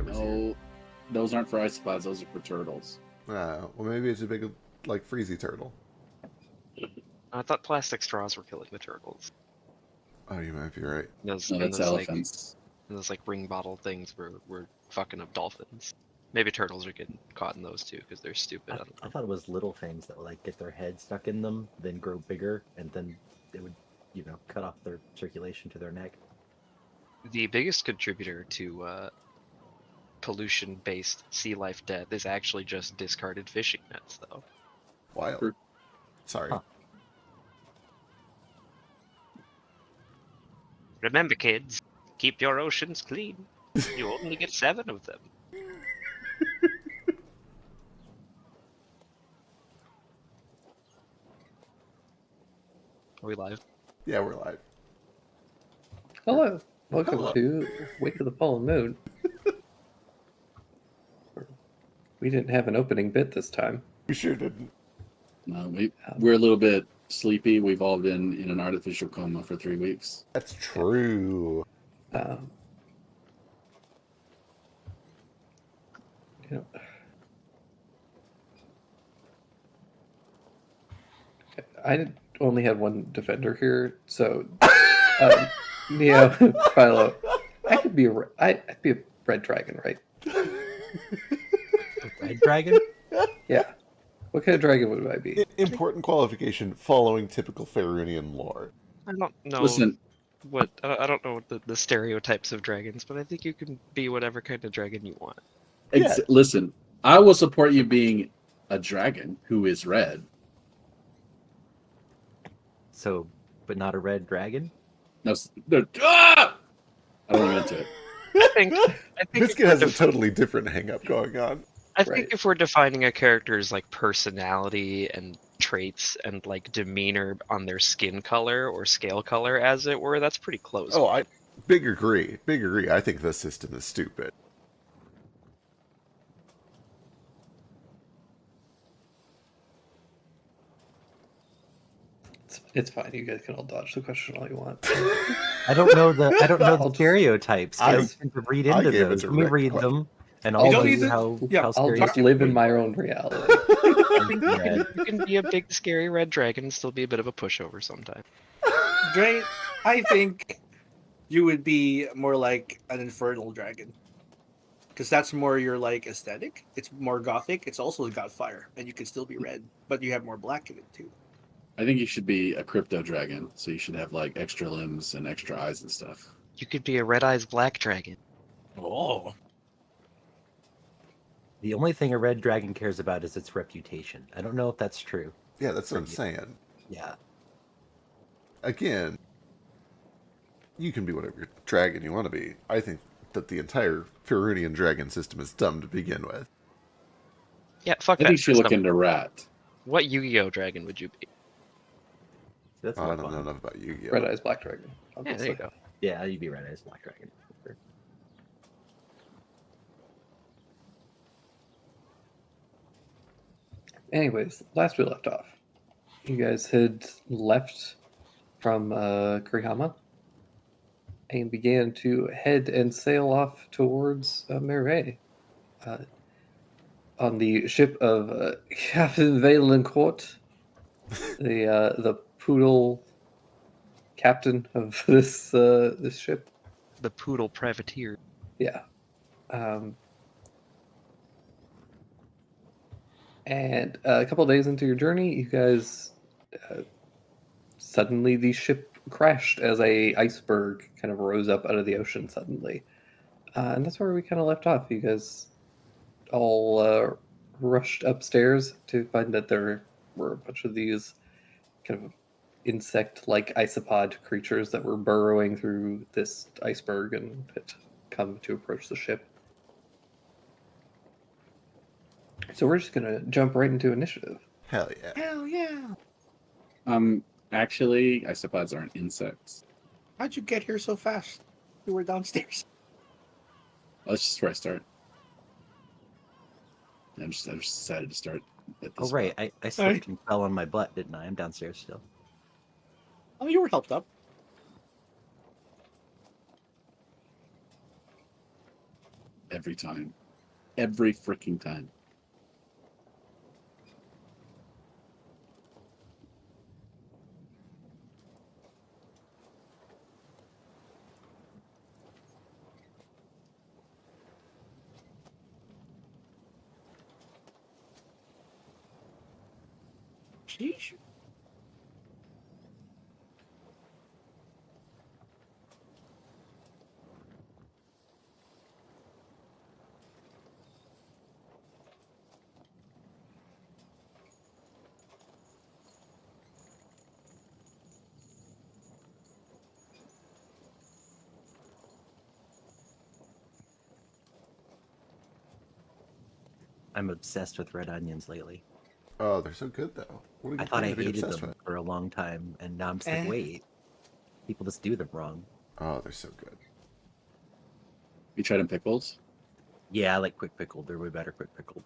whatever's here. No, those aren't for isopods. Those are for turtles. Well, maybe it's a big, like, freezy turtle. I thought plastic straws were killing the turtles. Oh, you might be right. Those, No, and that's those elephants. like ring bottle things were fucking up dolphins. Maybe turtles are getting caught in those too because they're stupid. I don't I know. thought it was little things that would like get their head stuck in them, then grow bigger, and then it would, cut off their circulation to their neck. The biggest contributor to pollution-based sea life death is actually just discarded fishing nets, though. Wild. True. Sorry. Huh. Remember, kids, keep your oceans clean. You only get 7 of them. Are we live? Yeah, we're live. Hello. Welcome Hello. to Wake of the Fallen Moon. We didn't have an opening bit this time. We sure didn't. No, we're a little bit sleepy. We've all been in an artificial coma for 3 weeks. That's true. Um, you know, I only had one defender here, so Neo, Philo, I'd be a red dragon, right? Red dragon? Yeah. What kind of dragon would I be? Important qualification following typical Faerunian lore. I don't know Listen, what I don't know the stereotypes of dragons, but I think you can be whatever kind of dragon you want. Yeah. listen, I will support you being a dragon who is red. So, but not a red dragon? No, I don't want into it. I think Biscuit has a totally different hang-up going on. I think Right. if we're defining a character's like personality and traits and like demeanor on their skin color or scale color, as it were, that's pretty close. Oh, I big agree. Big agree. I think this system is stupid. It's fine. You guys can all dodge the question all you want. I don't know the I'll just- stereotypes. I don't tend to read I into gave a those. Let me direct read question. them, and You I'll don't tell need you to- how I'll scary just it live in is. my own reality. Red. You can be a big scary red dragon and still be a bit of a pushover sometimes. Dre, I think you would be more like an infernal dragon. Because that's more your like aesthetic. It's more gothic. It's also got fire. And you can still be red. But you have more black in it too. I think you should be a crypto dragon, so you should have like extra limbs and extra eyes and stuff. You could be a red eyes black dragon. Oh. The only thing a red dragon cares about is its reputation. I don't know if that's true. Yeah, that's what I'm saying. Yeah. Again, you can be whatever dragon you want to be. I think that the entire Faerunian dragon system is dumb to begin with. Yeah, fuck I that. think you should look system. into rat. What Yu-Gi-Oh dragon would you be? That's I more don't know fun. enough about Yu-Gi-Oh. Red Eyes Black Dragon. Yeah, there obviously. you go. Yeah, you'd be red eyes black dragon. Sure. Anyways, last we left off, you guys had left from Kurihama and began to head and sail off towards Merve on the ship of Captain Valencourt, the poodle captain of this ship. The poodle privateer. Yeah. And a couple days into your journey, you guys suddenly the ship crashed as a iceberg kind of rose up out of the ocean suddenly, and that's where we kind of left off. You guys all rushed upstairs to find that there were a bunch of these kind of insect-like isopod creatures that were burrowing through this iceberg and had come to approach the ship. So we're just gonna jump right into initiative. Hell yeah. Hell yeah. Actually, isopods aren't insects. How'd you get here so fast? You were downstairs. That's just where I start. I just decided to start at this Oh right, spot. I slipped and fell on my butt, didn't I? I'm downstairs still. Oh, you were helped up. every time. Every freaking time. Sheesh. I'm obsessed with red onions lately. Oh, they're so good though. What are I you thought I to be hated obsessed them with? for a long time, and now I'm just like, Eh. wait, people just do them wrong. Oh, they're so good. You tried them pickles? Yeah, I like quick pickled. They're way better quick pickled.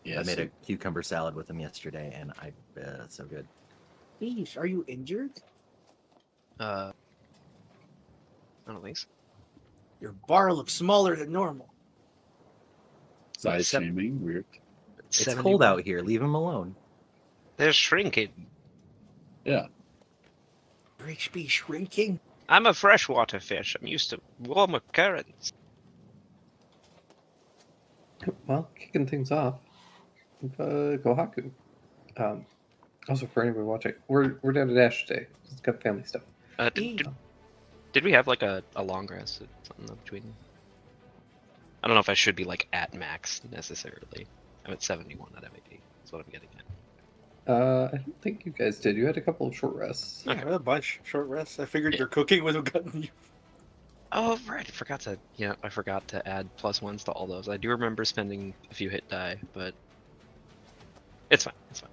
Yeah. I made a cucumber salad with them yesterday, and it's so good. Sheesh, are you injured? I don't think so. Your bar looks smaller than normal. Size Seven- shaming. Weird. It's 71. cold out here. Leave them alone. They're shrinking. Yeah. Your HP shrinking. I'm a freshwater fish. I'm used to warmer currents. Well, kicking things off, Kohaku. Also, for anybody watching, we're down to Dash today. Just got family stuff. Did we have like a long rest or something in between? I don't know if I should be like at max necessarily. I'm at 71 at MAP. That's what I'm getting at. I don't think you guys did. You had a couple of short rests. Yeah, Okay. a bunch short rests. I figured Yeah. your cooking would have gotten you. Oh right, I forgot to add +1s to all those. I do remember spending a few hit die, but it's fine. It's fine.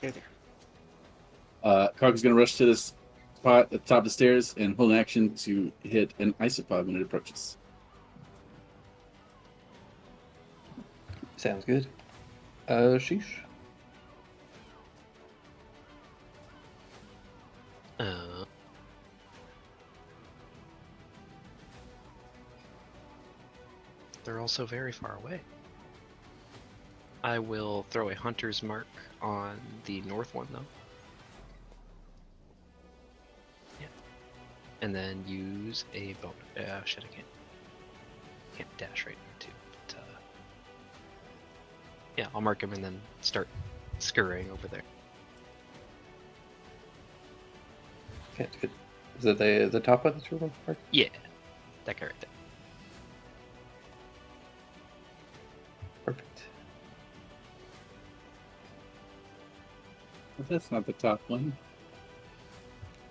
There, there. Kark's gonna rush to this spot at the top of the stairs and hold an action to hit an isopod when it approaches. Sounds good. Sheesh. They're also very far away. I will throw a hunter's mark on the north one though. Yeah. And then use a bonus. Shit, I can't dash right now too. But, yeah, I'll mark him and then start scurrying over there. Okay, good. Is it the top one that you're going for? Yeah, that guy right there. Perfect. But that's not the top one.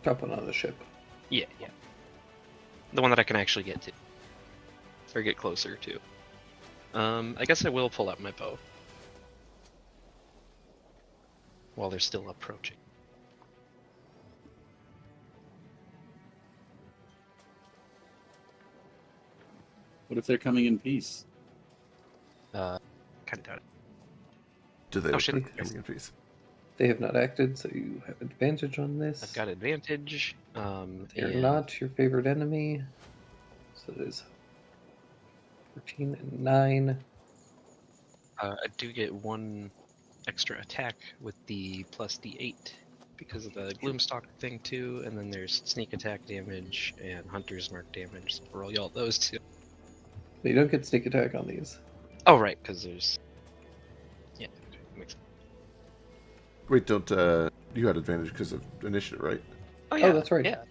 Top one on the ship. Yeah. The one that I can actually get to. Or get closer to. I guess I will pull out my bow. While they're still approaching. What if they're coming in peace? Kind of doubt it. Do they Oh, look shit. like coming in peace? They have not acted, so you have advantage on this. I've got advantage. They're and not your favorite enemy. So it is 14 and 9. I do get one extra attack with the plus D8 because of the Gloomstalker thing too, and then there's sneak attack damage and Hunter's Mark damage. So roll y'all those two. But you don't get sneak attack on these. Oh right, because there's okay, makes sense. Wait, don't you had advantage because of initiative, right? Oh yeah, that's right. Yeah.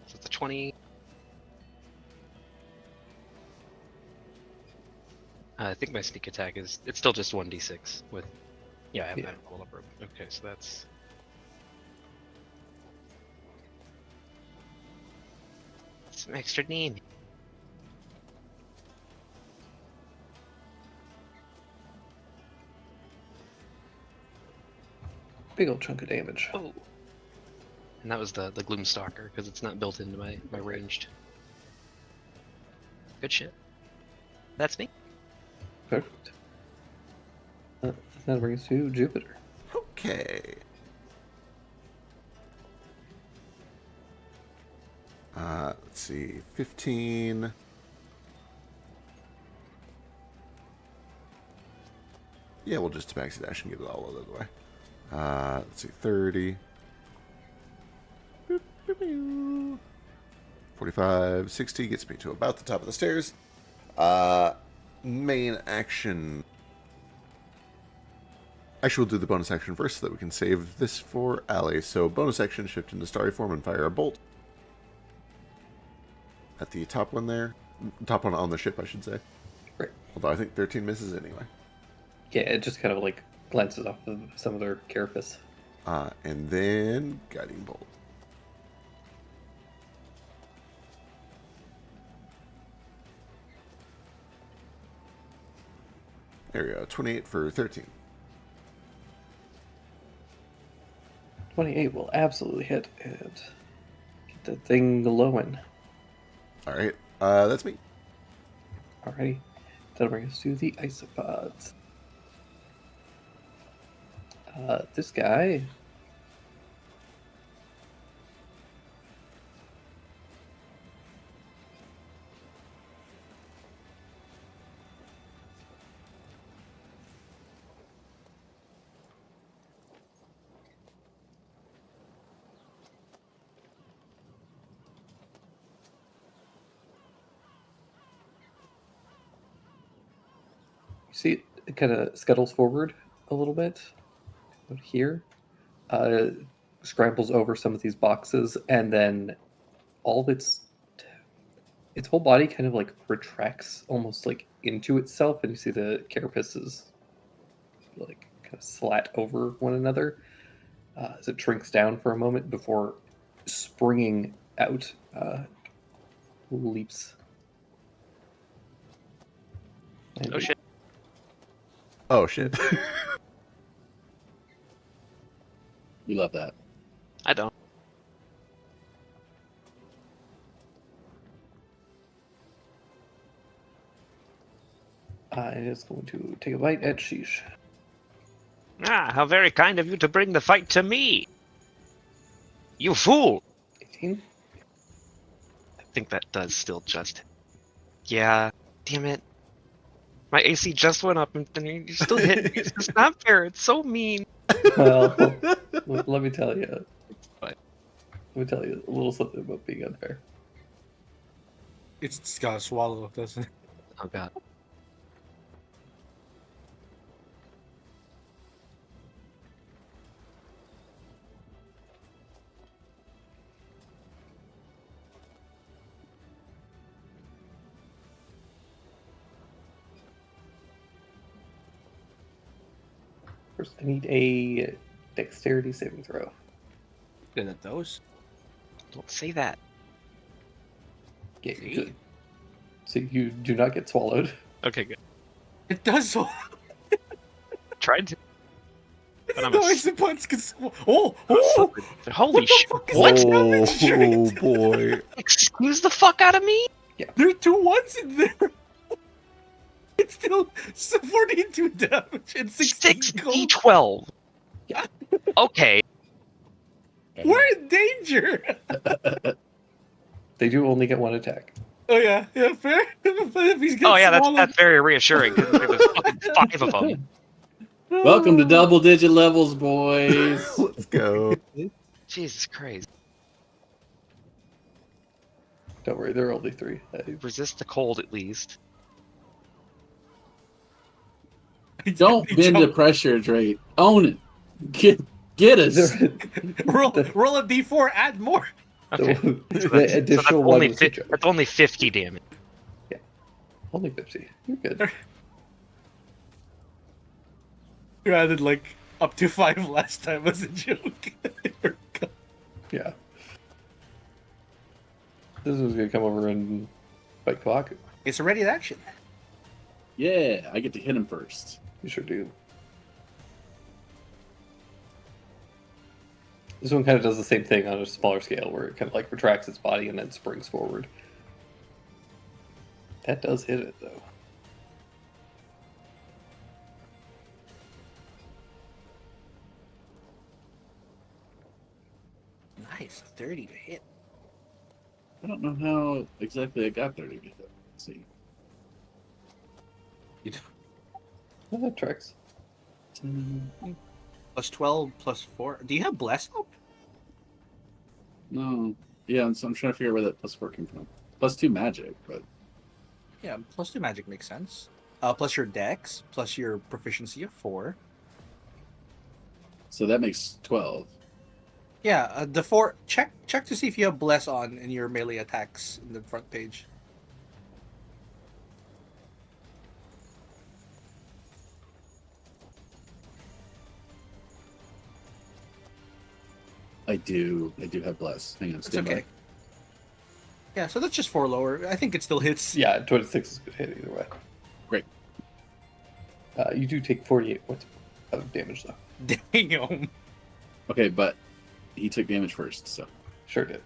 So it's a 20. I think my sneak attack it's still just 1d6 with I have that roll up. Okay, so that's some extra need. Big old chunk of damage. Oh. And that was the Gloomstalker because it's not built into my ranged. Good shit. That's me. Perfect. That brings us to Jupiter. Okay. Let's see. 15, Yeah, we'll just maxi dash and get it all out of the way. Let's see, 30. 45, 60 gets me to about the top of the stairs. Main action. Actually, we'll do the bonus action first so that we can save this for Allie. So, bonus action, shift into starry form and fire a bolt. At the top one there. Top one on the ship, I should say. Right. Although I think 13 misses anyway. Yeah, it just kind of like glances off of some of their carapace. And then guiding bolt. There we go. 28 for 13. 28 will absolutely hit and get that thing glowing. Alright. That's me. Alrighty. That'll bring us to the isopods. This guy. See, it kind of scuttles forward a little bit. Out here. Scrambles over some of these boxes, and then all of its whole body kind of like retracts almost like into itself, and you see the carapaces like kind of slat over one another as it shrinks down for a moment before springing out. Leaps. And Oh shit. Oh, shit. You love that. I don't. And it's going to take a bite at Sheesh. Ah, how very kind of you to bring the fight to me. You fool! 18. I think that does still just. Yeah, damn it. My AC just went up and you still hit me. It's just not fair. It's so mean. Well, let me tell you. What? Let me tell you a little something about being unfair. It's just gotta swallow, doesn't it? Oh god. First, I need a dexterity saving throw. Good at those. Don't say that. Yeah, See? good. So you do not get swallowed. Okay, good. It does so. Tried to. But I'm The a isopods can oh! Holy shit. fuck is What? that? Oh, boy. Excuse the fuck out of me? There are 2 ones in there. It's still 42 damage and 16 gold. 6d12. Yeah. Okay. We're in danger. They do only get one attack. Oh yeah, fair. But if he's Oh yeah, swallowed... that's very reassuring. There's fucking 5 of them. Welcome to double digit levels, boys. Let's go. Jesus Christ. Don't worry, there are only 3. Resist the cold at least. Don't bend the pressure, Drake. Own it. Get us. roll a d4, add more. Okay. The additional one was a joke. That's only 50 damage. Only 50. You're good. You added like up to 5 last time as a joke. Yeah. This was gonna come over and bite Kawaku. It's a ready to action. Yeah, I get to hit him first. You sure do. This one kind of does the same thing on a smaller scale, where it kind of like retracts its body and then springs forward. That does hit it, though. Nice, 30 to hit. I don't know how exactly I got there to get that. Let's see. You know, Well, that tracks. Plus 12, plus 4. Do you have Bless up? No. Yeah, so I'm trying to figure out where that +4 came from. +2 magic, but Yeah, plus 2 magic makes sense. Plus your dex, plus your proficiency of 4. so that makes 12. Yeah, the 4. Check to see if you have Bless on in your melee attacks in the front page. I do have bless. Hang on, It's stand okay. Yeah, so that's just 4 lower. I think it still hits. Yeah, 26 is a good hit either way. Great. You do take 48 points of damage though. Damn. Okay, but he took damage first, so Sure did.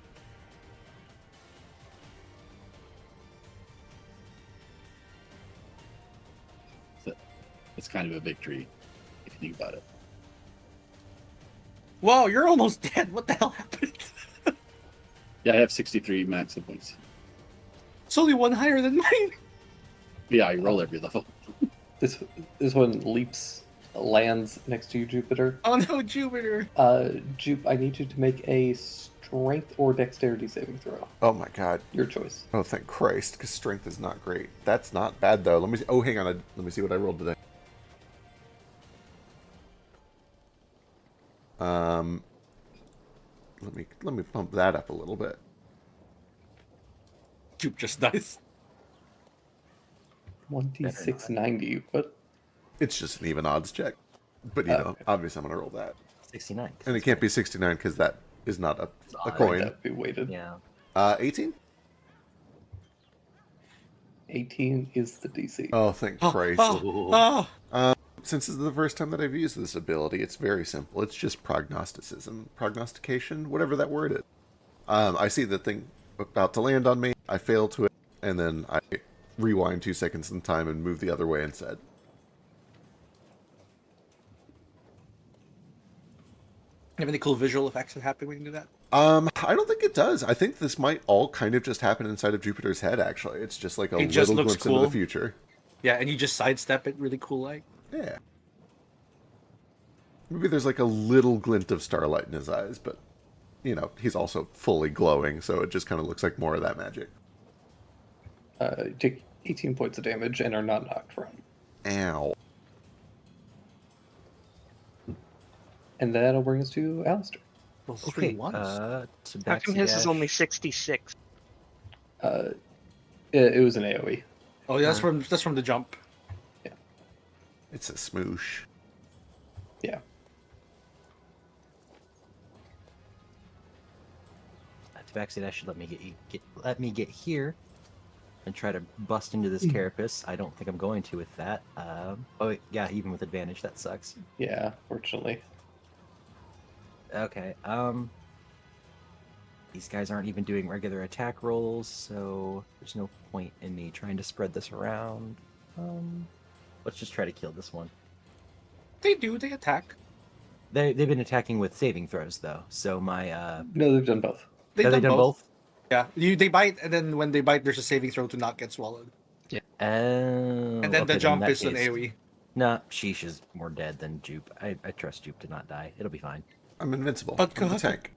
it's kind of a victory if you think about it. Whoa, you're almost dead. What the hell happened? Yeah, I have 63 max hit points. It's only one higher than mine. Yeah, I roll every level. This one lands next to you, Jupiter. Oh no, Jupiter. Jupe, I need you to make a strength or dexterity saving throw. Oh my god. Your choice. Oh, thank Christ, because strength is not great. That's not bad, though. Let me see. Oh, hang on. Let me see what I rolled today. Let me pump that up a little bit. Jupe just dies. 1d690. What? It's just an even odds check. But, you know, Okay. obviously I'm going to roll that. 69. And it can't be 69 because that is not a Odd. coin. That'd be weighted. Yeah. 18? 18 is the DC. Oh, thank Christ. Oh. Since this is the first time that I've used this ability, it's very simple. It's just prognosticism, prognostication, whatever that word is. I see the thing about to land on me, I fail to it, and then I rewind 2 seconds in time and move the other way instead. Have any cool visual effects that happen when you do that? I don't think it does. I think this might all kind of just happen inside of Jupiter's head, actually. It's just like a It just little looks glimpse into cool. the future. Yeah, and you just sidestep it really cool like. Yeah. Maybe there's like a little glint of starlight in his eyes, but, you know, he's also fully glowing, so it just kind of looks like more of that magic. You take 18 points of damage and are not knocked prone. Ow. And that'll bring us to Alistair. Well, three Okay. ones. How come his is Tabaxi only Dash. 66? It was an AoE. Oh, yeah, that's from the jump. It's a smoosh. Yeah. Tabaxi Dash should let me get here and try to bust into Hmm. this carapace. I don't think I'm going to with that. Oh yeah, even with advantage, that sucks. Yeah, fortunately. Okay. These guys aren't even doing regular attack rolls, so there's no point in me trying to spread this around. Let's just try to kill this one. They attack. They've been attacking with saving throws though, so my No, they've done both. have they done both? Yeah, they bite, and then when they bite, there's a saving throw to not get swallowed. Oh, And then okay, the jump in that is an case- AoE. Nah, Sheesh is more dead than Jupe. I trust Jupe to not die. It'll be fine. I'm invincible. But I'm the God. tank.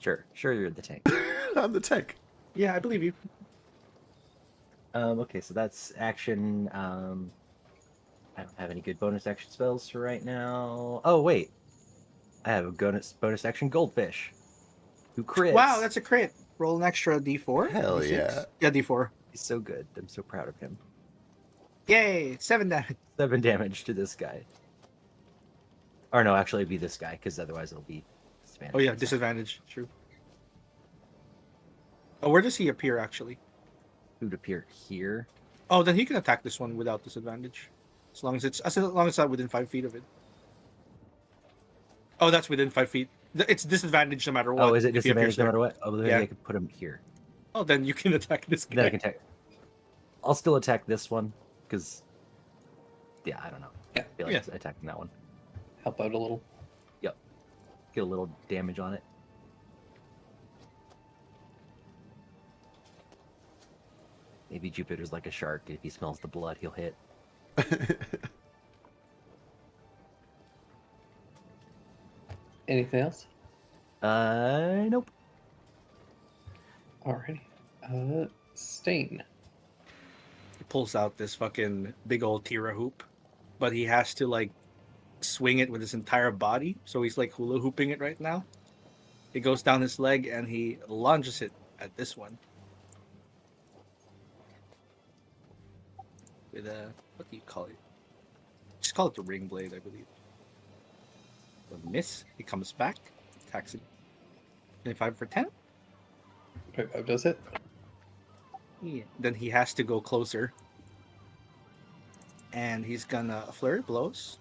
Sure, you're the tank. I'm the tank. Yeah, I believe you. Okay, so that's action. I don't have any good bonus action spells for right now. Oh wait, I have a bonus action Goldfish, who crits. Wow, that's a crit. Roll an extra D4. Hell D6? yeah. Yeah, D4. He's so good. I'm so proud of him. Yay! 7 damage. 7 damage to this guy. Or no, actually it'd be this guy, because otherwise it'll be disadvantage. Oh yeah, disadvantage. True. Oh, where does he appear actually? Who'd appear here? Oh, then he can attack this one without disadvantage, as long as it's not within 5 feet of it. Oh, that's within 5 feet. It's disadvantage no matter what. Oh, is it if he appears disadvantage no there. matter what? Oh, then Yeah. I could put him here. Oh, then you can attack this Then I guy. can attack. I'll still attack this one, because... Yeah, I don't know. Yeah. I feel like Yeah. attacking that one. Help out a little. Get a little damage on it. Maybe Jupiter's like a shark. If he smells the blood, he'll hit. Anything else? Nope. Alrighty. Stain. He pulls out this fucking big old tira hoop, but he has to like swing it with his entire body. So he's like hula hooping it right now. It goes down his leg and he lunges it at this one. With a, what do you call it? Just call it the ring blade, I believe. A miss. He comes back, attacks it. 25 for 10. How does it? Yeah. Then he has to go closer. And he's gonna flurry blows,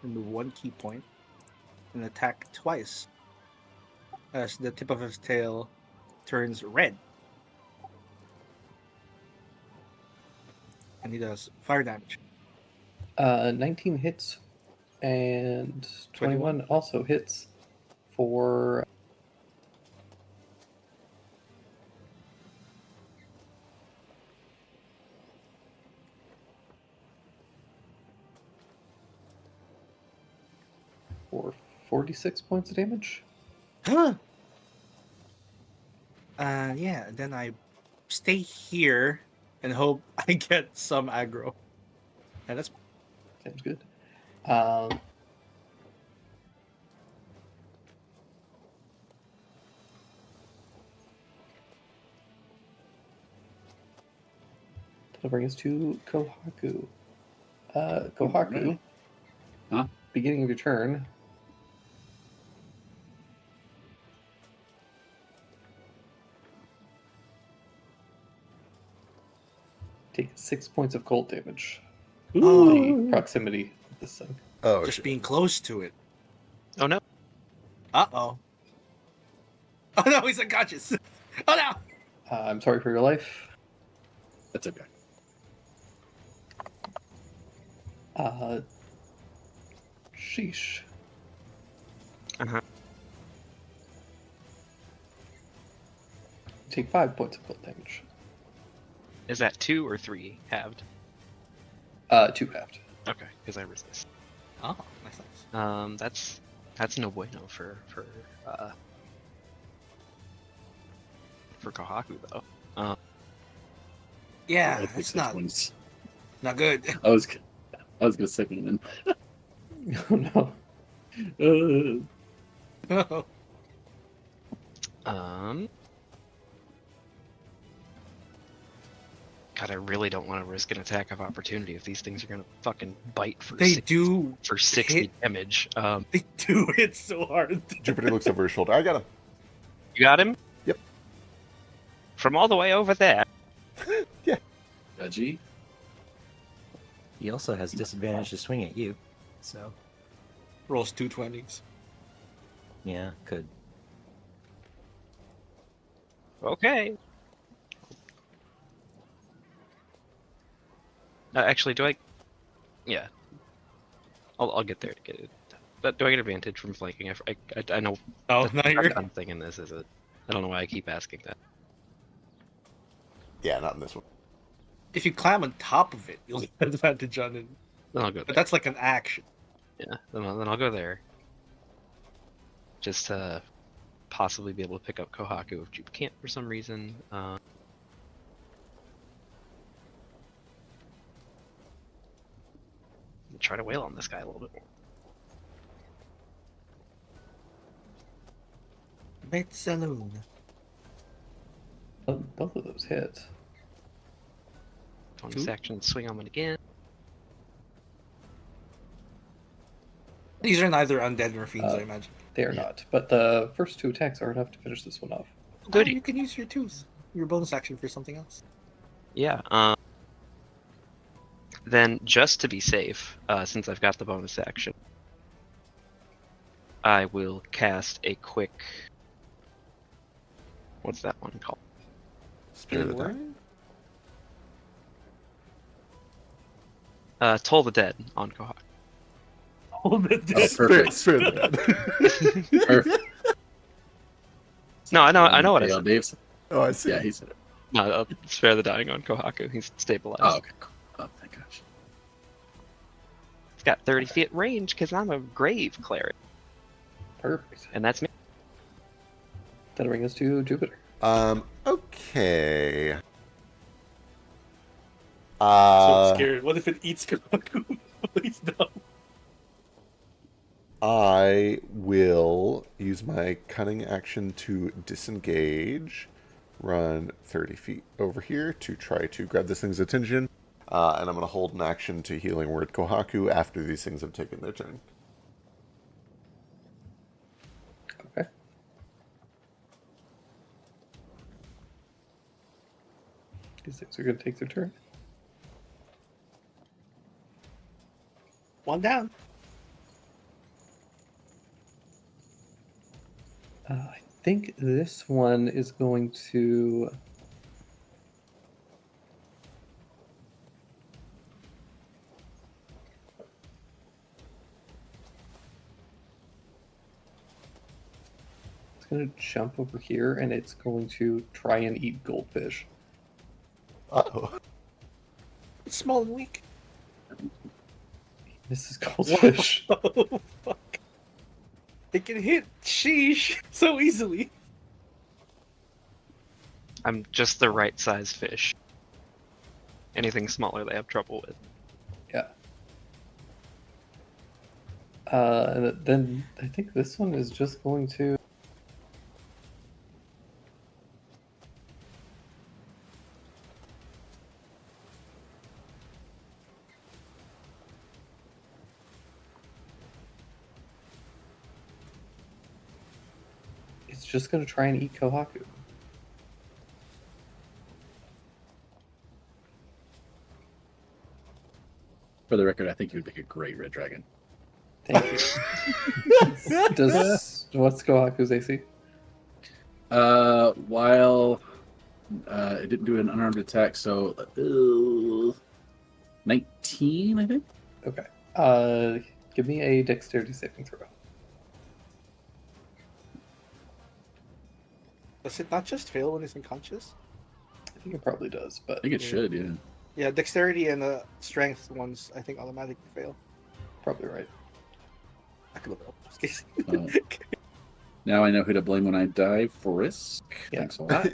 remove 1 key point, and attack twice. As the tip of his tail turns red. And he does fire damage. 19 hits, and 21 also hits for. For 46 points of damage. Huh? Yeah, and then I stay here and hope I get some aggro. And that's Sounds good. Um, that'll bring us to Kohaku. Kohaku. Huh? Beginning of your turn. Take 6 points of cold damage. The proximity of this thing. Oh, just shit. being close to it. Oh no. Uh-oh. Oh no, he's unconscious. Oh no! I'm sorry for your life. That's okay. Sheesh. Uh-huh. Take 5 points of cold damage. Is that 2 or 3 halved? 2 halved. Okay, because I resist. Oh, nice. That's no bueno for Kohaku though. Yeah, I think it's that's one's- not good. I was gonna second Oh no. him. God, I really don't want to risk an attack of opportunity if these things are gonna fucking bite for They do. 60 hit. damage. They do hit so hard. Jupiter looks over his shoulder. I got him. You got him? Yep. From all the way over there. Judgy. He also has disadvantage to swing at you. So, Rolls 2 20s. yeah, could. Okay. Actually, do I? Yeah. I'll get there to get it. But do I get advantage from flanking? I know Oh, that's now not you're. something in this, is it? I don't know why I keep asking that. Yeah, not in this one. If you climb on top of it, you'll get advantage on it. Then I'll go But there. that's like an action. Yeah, then I'll go there. Just to possibly be able to pick up Kohaku if Jupe can't for some reason. Try to wail on this guy a little bit more. Bit saloon. Both of those hit. Bonus action, swing on it again. These are neither undead nor fiends, Uh, I imagine. They are not. But the first 2 attacks are enough to finish this one off. Goody. You can use your tooth, your bonus action for something else. Yeah. Then, just to be safe, since I've got the bonus action, I will cast a quick. What's that one called? Spirit Good attack. Toll the Dead on Kohaku. Hold it Oh, perfect. Spirit of the dead. Perfect. No, I know what I Yeah, said. Dave's. Oh, I see. Yeah, he said it. No, spare the dying on Kohaku. He's stabilized. Oh, okay. Cool. Oh, thank gosh. He's got 30 feet range because I'm a grave cleric, Perfect. and that's me. That'll bring us to Jupiter. Okay. So scared. What if it eats Kohaku? Please no. I will use my cunning action to disengage, run 30 feet over here to try to grab this thing's attention, and I'm going to hold an action to Healing Word Kohaku after these things have taken their turn. Okay. These things are going to take their turn. One down. I think this one is going to. It's going to jump over here and it's going to try and eat goldfish. Uh-oh. It's small and weak. This is goldfish. Oh, fuck. It can hit sheesh so easily. I'm just the right size fish. Anything smaller, they have trouble with. Yeah. And then I think this one is just going to. It's just going to try and eat Kohaku. For the record, I think you would make a great red dragon. Thank you. What's Kohaku's AC? While it didn't do an unarmed attack, so 19, I think. Okay. Give me a dexterity saving throw. Does it not just fail when it's unconscious? I think it probably does, but I think it should, yeah. Yeah, dexterity and strength ones I think automatically fail. probably right. I could look it up. Just in case. Now I know who to blame when I die. Frisk. Yeah. Thanks a lot.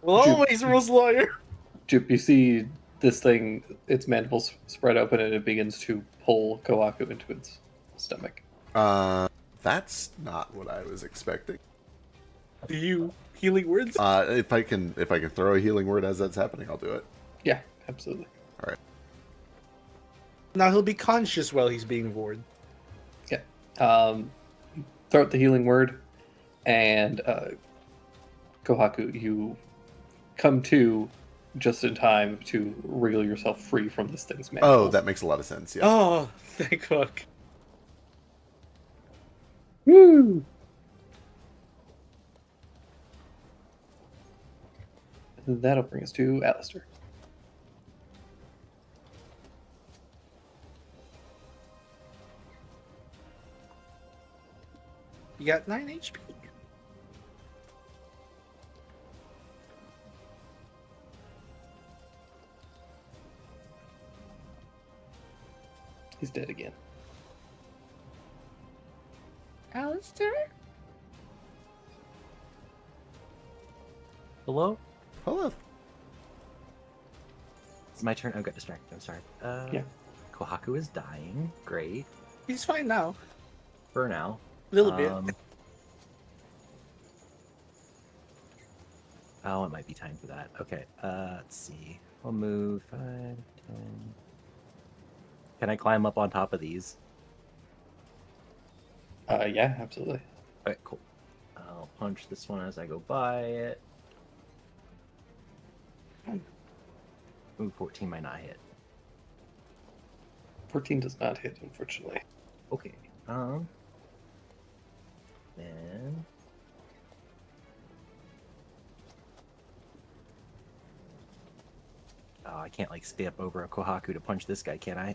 Well, Ju- always rules lawyer. Jupe, you see this thing, its mandibles spread open and it begins to pull Kohaku into its stomach. That's not what I was expecting. Do you healing words? If I can throw a healing word as that's happening, I'll do it. Yeah, absolutely. Now he'll be conscious while he's being vored. Throw out the healing word, and Kohaku, you come to just in time to wriggle yourself free from this thing's mandibles. Oh, that makes a lot of sense. Yeah. Oh, thank fuck. Woo! That'll bring us to Alistair. You got 9 HP. He's dead again. Alistair? Hello? Hello. It's my turn. I got distracted. I'm sorry. Yeah. Kohaku is dying. Great. He's fine now. For now. A little bit. Oh, it might be time for that. Okay, let's see. I'll move 5, 10. Can I climb up on top of these? Yeah, absolutely. Alright, cool. I'll punch this one as I go by it. Ooh, 14 might not hit. 14 does not hit, unfortunately. Okay, then... Oh, I can't, like, stay up over a Kohaku to punch this guy, can I?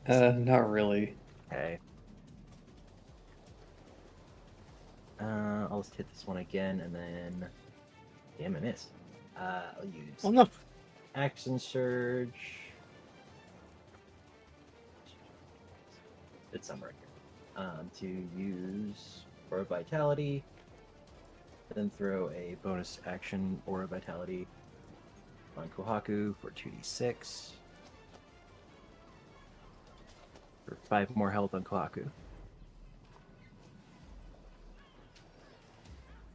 Not really. Okay. I'll just hit this one again, and then Damn, I missed. I'll use Oh no. Action Surge. It's somewhere here. To use Aura Vitality. Then throw a bonus action Aura Vitality on Kohaku for 2d6. For 5 more health on Kohaku.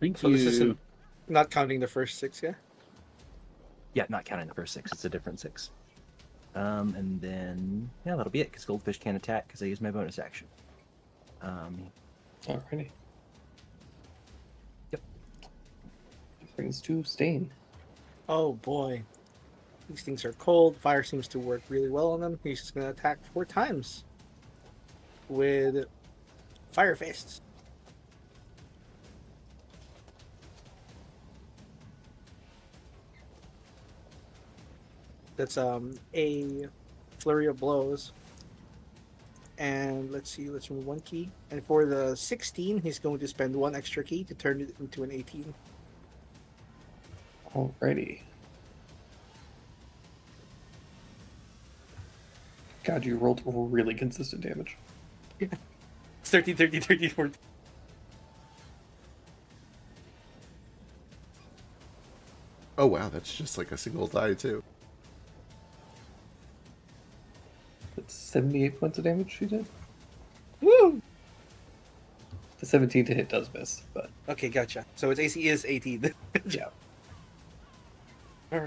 Thank So you. this isn't not counting the first 6, yeah? Yeah, not counting the first 6. It's a different 6. And then, yeah, that'll be it, because Goldfish can't attack because I used my bonus action. Alrighty. Yep. Brings to Stain. Oh boy. These things are cold. Fire seems to work really well on them. He's just going to attack 4 times with Fire Fists. That's a flurry of blows. And let's see, let's remove 1 key. And for the 16, he's going to spend 1 extra key to turn it into an 18. Alrighty. God, you rolled really consistent damage. It's 13, 13, 13, 14. Oh wow, that's just like a single die too. That's 78 points of damage she did. Woo! The 17 to hit does miss, but Okay, gotcha. So its AC is 18. yeah.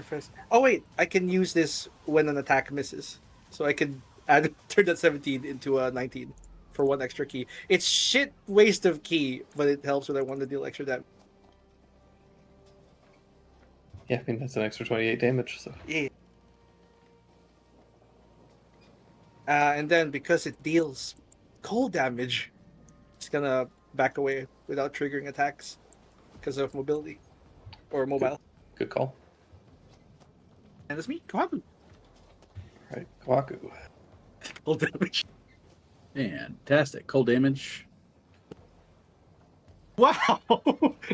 First. Oh wait, I can use this when an attack misses. So I can add turn that 17 into a 19 for 1 extra key. It's shit waste of key, but it helps when I want to deal extra damage. Yeah, I mean, that's an extra 28 damage, so. Yeah. And then because it deals cold damage, it's gonna back away without triggering attacks because of mobility or mobile. Good call. And it's me, Kawaku. Alright, Kawaku. Cold damage. Fantastic. Cold damage. Wow,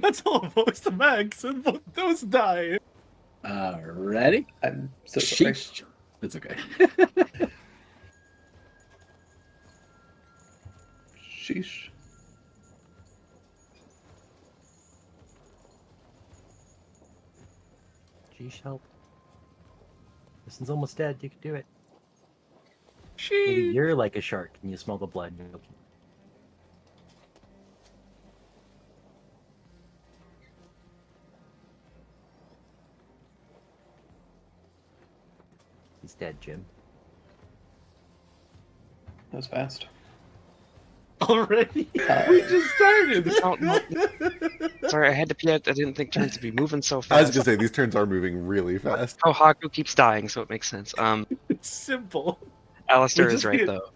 that's almost the max, and both those die. Alrighty. I'm so sorry. Sheesh. That's okay. Sheesh. Geesh, help. This one's almost dead. You can do it. Maybe Sheesh. you're like a shark and you smell the blood. And you'll... He's dead, Jim. That was fast. Already? Uh, We just started. Oh, no. Sorry, I had to pee. I didn't think turns would be moving so I was fast. gonna say these turns are moving really fast. Kohaku keeps dying, so it makes sense. It's simple. Alistair We is just right need- though.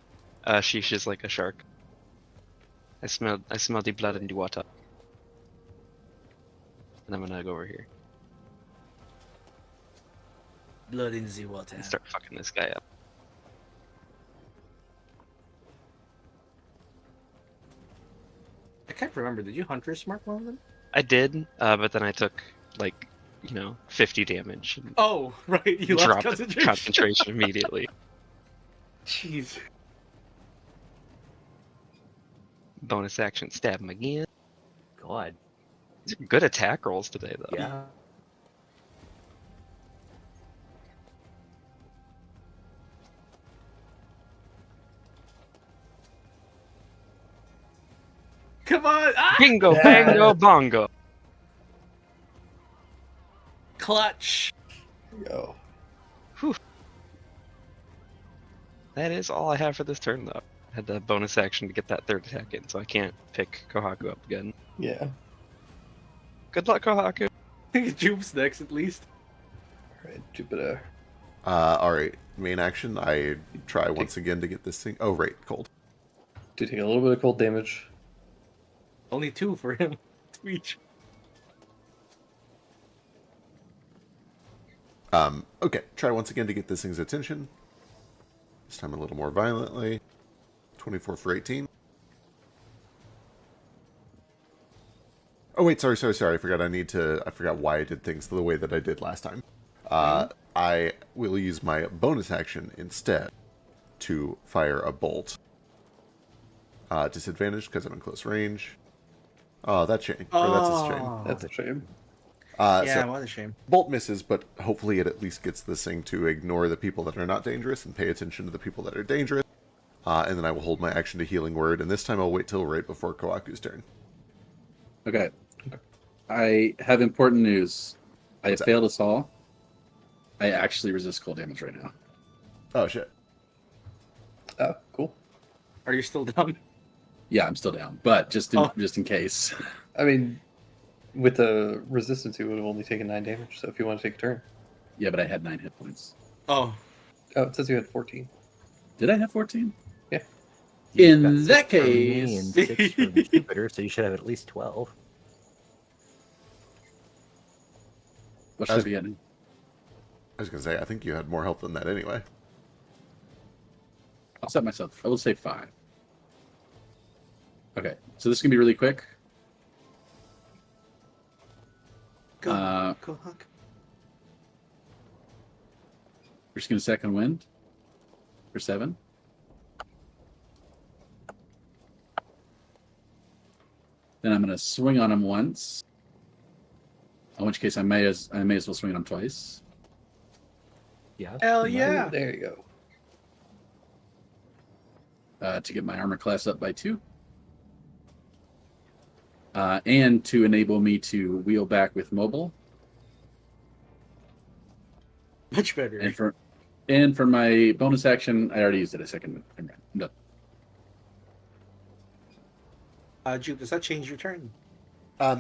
Sheesh is like a shark. I smell the blood in the water. And I'm gonna go over here Blood in the water. and start fucking this guy up. I can't remember. Did you Hunter's Mark one of them? I did, but then I took like 50 damage and Oh, right. You lost dropped concentration. concentration immediately. Jeez. Bonus action, stab him again. God. These are good attack rolls today, though. Yeah. Come on. Ah! Bingo, Yeah. bango, bongo. Clutch. Go. That is all I have for this turn, though. I had the bonus action to get that third attack in, so I can't pick Kohaku up again. Yeah. Good luck, Kohaku. Jupe's next, at least. Alright, Jupiter. Alright, main action. I try once again to get this thing. Oh, right, cold. Do take a little bit of cold damage. Only 2 for him. 2 each. Okay, try once again to get this thing's attention. This time a little more violently. 24 for 18. Oh wait, sorry. I forgot. I forgot why I did things the way that I did last time. I will use my bonus action instead to fire a bolt. Disadvantage because I'm in close range. Oh, that's shame. Or that's a shame. That's a shame. Yeah, So what a shame. bolt misses, but hopefully it at least gets this thing to ignore the people that are not dangerous and pay attention to the people that are dangerous. And then I will hold my action to healing word, and this time I'll wait till right before Koaku's turn. Okay. I have important news. I What's that? failed us all. I actually resist cold damage right now. Oh shit. Oh, cool. Are you still down? Yeah, I'm still down, but just in case. I mean, with the resistance, you would have only taken 9 damage. So if you want to take a turn. Yeah, but I had 9 hit points. Oh, Oh, it says you had 14. Did I have 14? Yeah. In You've got that 6 from me case- and 6 from Jupiter, so you should have at least 12. What should I be getting? I was gonna say I think you had more health than that anyway. I'll set myself. I will say 5. Okay, so this is gonna be really quick. go, Uh, go, Huck. We're just gonna second wind for 7. Then I'm gonna swing on him once. In which case I may as well swing on him twice. Yeah. Hell you might. yeah. There you go. To get my armor class up by 2. And to enable me to wheel back with mobile. Much better. And for my bonus action, I already used it a second. I'm done. Jupe, does that change your turn?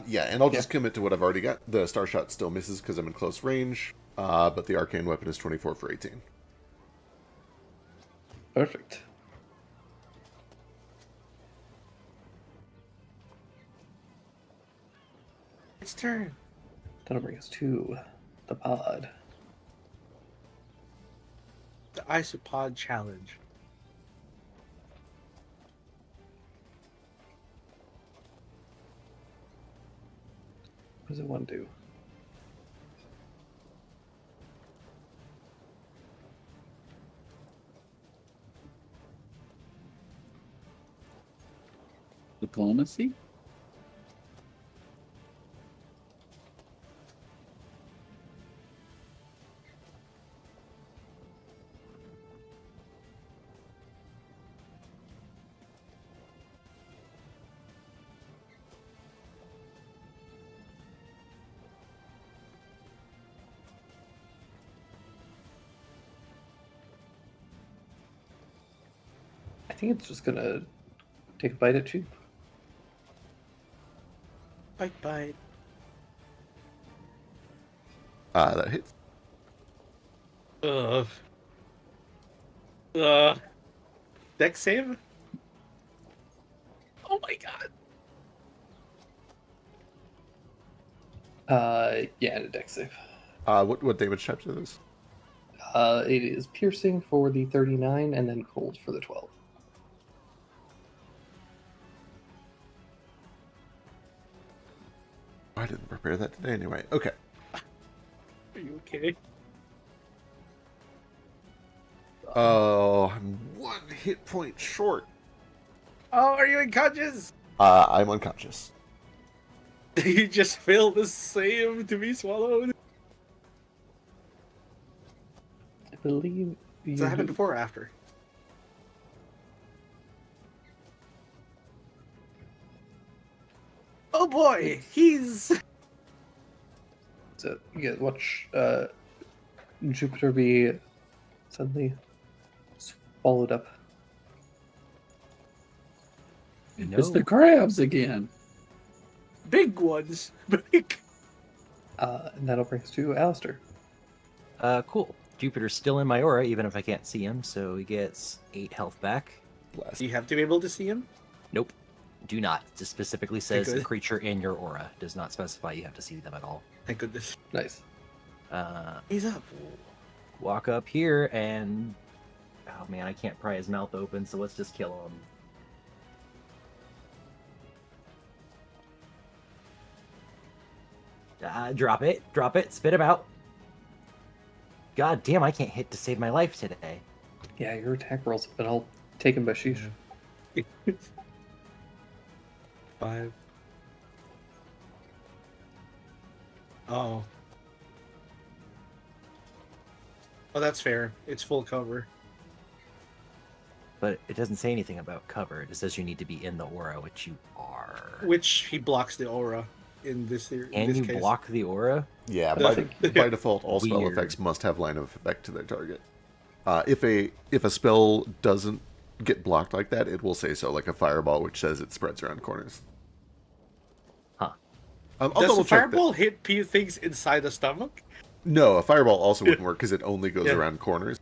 Yeah, and I'll just commit to what I've already got. The star shot still misses because I'm in close range, but the arcane weapon is 24 for 18. Perfect. It's turn. That'll bring us to the pod. The Isopod Challenge. What does it want to do? Diplomacy? I think it's just gonna take a bite at you. Bite, bite. That hits. Ugh. Dex save? Oh my god. Yeah, and a dex save. What damage types are those? It is piercing for the 39 and then cold for the 12. I didn't prepare that today anyway. Okay. Are you okay? Oh, I'm 1 hit point short. Oh, are you unconscious? I'm unconscious. You just failed the save to be swallowed. I believe Does that happen before or after? Oh boy, he's So you guys watch Jupiter be suddenly swallowed up. No. It's the crabs again. big ones. Big. And that'll bring us to Alistair. Cool. Jupiter's still in my aura, even if I can't see him, so he gets 8 health back. Blast. Do you have to be able to see him? Nope. Do not. It just specifically says the good. creature in your aura. Does not specify you have to see them at all. Thank goodness. Nice. He's up. Walk up here and... Oh man, I can't pry his mouth open, so let's just kill him. Drop it. Drop it. Spit him out. God damn, I can't hit to save my life today. Yeah, your attack rolls, but I'll take him by sheesh. 5. Oh. Oh, that's fair. It's full cover. But it doesn't say anything about cover. It says you need to be in the aura, which you are. Which he blocks the aura in this in Can this you case. block the aura? Yeah, Nothing. by default, all spell Weird. effects must have line of effect to their target. If a spell doesn't get blocked like that, it will say so, like a fireball, which says it spreads around corners. Huh. I'll Does double the check fireball hit things inside the stomach? No, a fireball also wouldn't work because it only goes Yeah. around corners.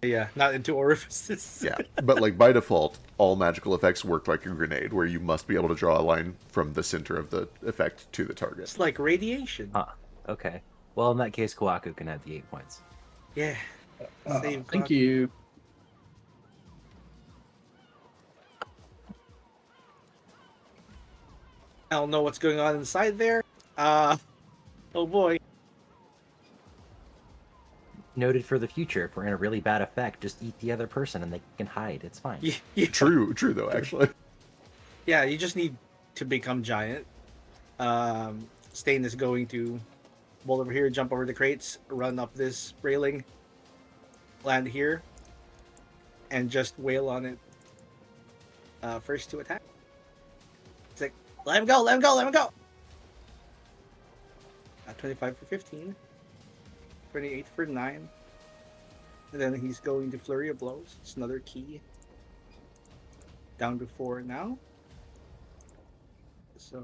Yeah, not into orifices. Yeah, but like by default, all magical effects work like a grenade, where you must be able to draw a line from the center of the effect to the target. It's like radiation. Huh. Okay. Well, in that case, Kawaku can have the 8 points. Yeah. Save Thank clock. you. I don't know what's going on inside there. Oh boy. Noted for the future. If we're in a really bad effect, just eat the other person and they can hide. It's fine. Yeah. True though, actually. Yeah, you just need to become giant. Stain is going to bolt over here, jump over the crates, run up this railing, land here, and just wail on it. First to attack. It's like, let him go, let him go, let him go! 25 for 15. 28 for 9. And then he's going to Flurry of Blows. It's another key. Down to 4 now. So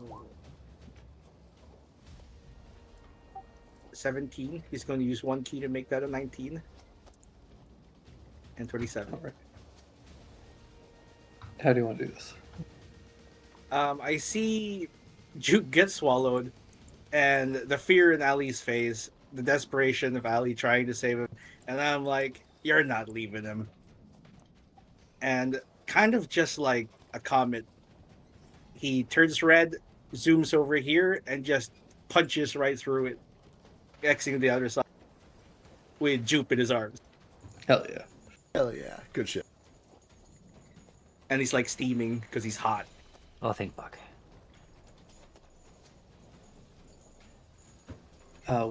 17. He's going to use 1 key to make that a 19. And 27. All right. How do you want to do this? I see Juke get swallowed, and the fear in Ali's face, the desperation of Ali trying to save him, and I'm like, you're not leaving him. And kind of just like a comet, he turns red, zooms over here, and just punches right through it, exiting the other side with Jupe in his arms. Hell yeah. Hell yeah, good shit. And he's like steaming because he's hot. Oh, thank fuck.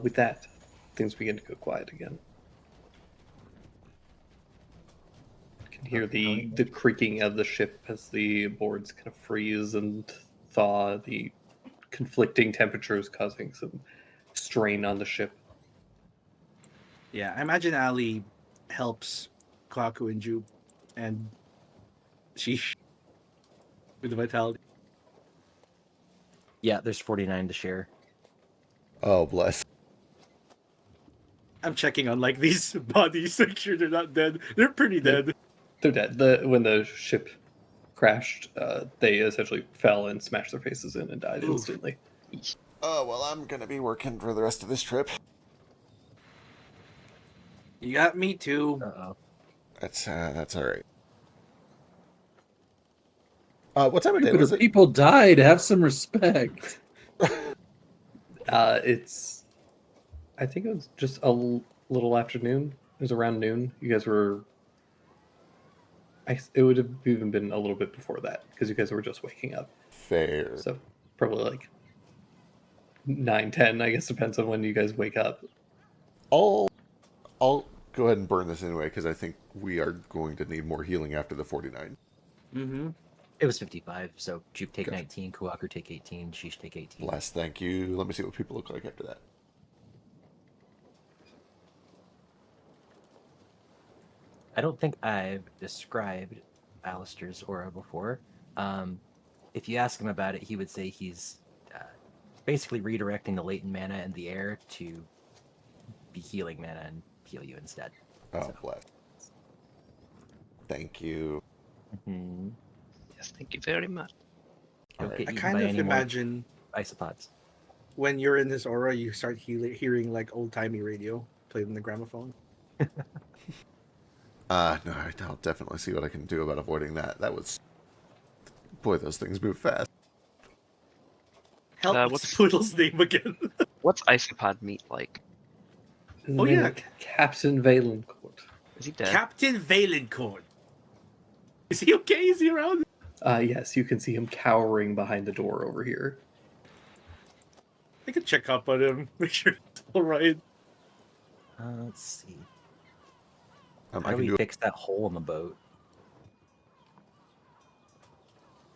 With that, things begin to go quiet again. You can hear the creaking of the ship as the boards kind of freeze and thaw, the conflicting temperatures causing some strain on the ship. Yeah, I imagine Ali helps Kwaku and Jupe, and she with the vitality. Yeah, there's 49 to share. Oh, bless. I'm checking on like these bodies, make sure they're not dead. They're pretty dead. They're dead. When the ship crashed, they essentially fell and smashed their faces in and died Oof. instantly. Oh, well, I'm gonna be working for the rest of this trip. You got me too. Uh-oh. That's alright. What time of day was it? People died. Have some respect. It's, I think it was just a little afternoon. It was around noon. You guys were, it would have even been a little bit before that because you guys were just waking up. Fair. So probably like 9, 10, I guess, depends on when you guys wake up. I'll go ahead and burn this anyway because I think we are going to need more healing after the 49. Mm-hmm. It was 55, so Juke take Gotcha. 19, Kuwaku take 18, Sheesh take 18. Bless, thank you. Let me see what people look like after that. I don't think I've described Alistair's aura before. If you ask him about it, he would say he's basically redirecting the latent mana in the air to be healing mana and heal you instead. Oh, So. bless. Thank you. Mhm. Yes, thank you very much. All Don't right. get I eaten kind by of any more imagine isopods. when you're in this aura, you start hearing like old timey radio played on the gramophone. No, I'll definitely see what I can do about avoiding that. That was... Boy, those things move fast. Help, Uh, what's what's- Poodle's name again? What's isopod meat like? His Oh, name yeah. is Captain Valencourt. Is he dead? Captain Valencourt. Is he okay? Is he around? Yes, you can see him cowering behind the door over here. I can check up on him, make sure it's all right. Let's see. I How do can we do. fix that hole in the boat?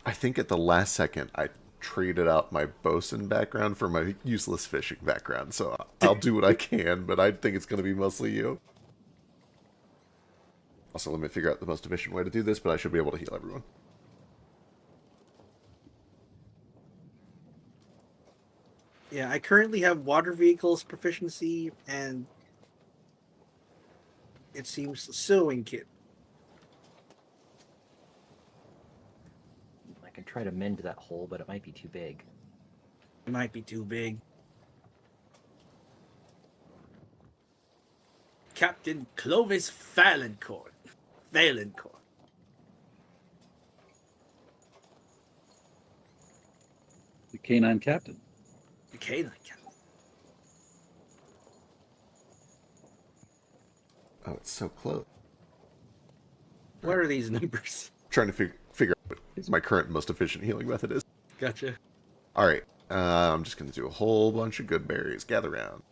I think at the last second I traded out my bosun background for my useless fishing background, so I'll do what I can, but I think it's going to be mostly you. Also, let me figure out the most efficient way to do this, but I should be able to heal everyone. Yeah, I currently have water vehicles proficiency and it seems sewing kit. I can try to mend that hole, but it might be too big. It might be too big. Captain Clovis Valencourt. Valencourt. The canine captain. The canine captain. Oh, it's so close. What are these numbers? Trying to figure out what my current most efficient healing method is. Gotcha. All right, I'm just going to do a whole bunch of good berries. Gather round.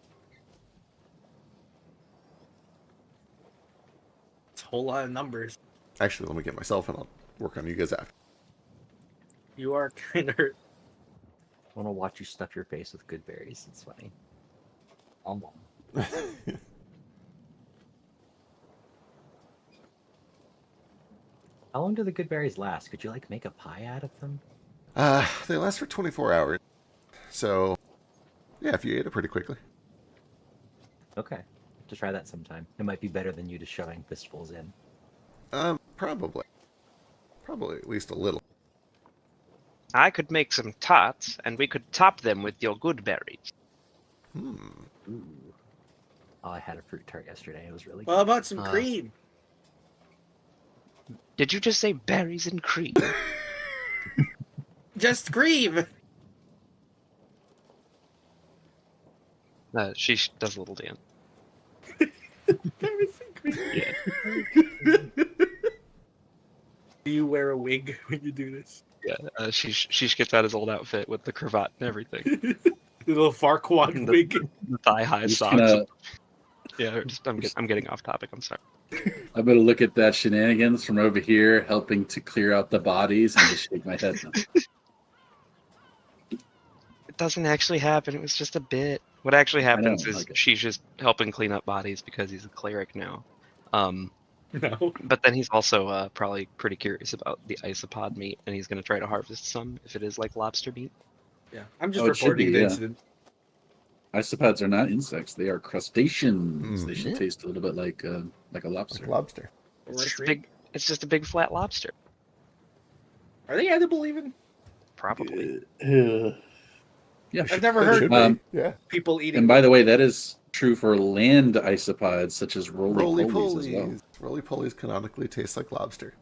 It's a whole lot of numbers. Actually, let me get myself and I'll work on you guys after. You are kind of hurt. I want to watch you stuff your face with good berries. It's funny. How long do the good berries last? Could you like make a pie out of them? They last for 24 hours. So, yeah, if you ate it pretty quickly. Okay, to try that sometime. It might be better than you just shoving fistfuls in. Probably. Probably at least a little. I could make some tarts, and we could top them with your good berries. Hmm. Ooh. Oh, I had a fruit tart yesterday. It was really Well, how about some Uh, cream? Did you just say berries and cream? Just cream. She does a little dance. Do you wear a wig when you do this? Yeah, she gets out his old outfit with the cravat and everything. The little Farquaad The- wig. The thigh-high Just socks. gonna- Yeah, I'm getting off topic. I'm sorry. I'm gonna look at that shenanigans from over here, helping to clear out the bodies, and just shake my head. No. It doesn't actually happen. It was just a bit. What actually happens is okay. she's just helping clean up bodies because he's a cleric now. No. But then he's also probably pretty curious about the isopod meat, and he's going to try to harvest some if it is like lobster meat. Yeah, I'm just Oh, it should reporting be, the yeah. incident. Isopods are not insects; they are crustaceans. They should Yeah. taste a little bit like a lobster. Like lobster. Or It's a just, shrimp. it's just a big flat lobster. Are they edible even? Probably. Yeah. I've never It heard should be. Um, Yeah. people eating. And by the way, that is true for land isopods such as roly polies as well. Roly polies canonically taste like lobster.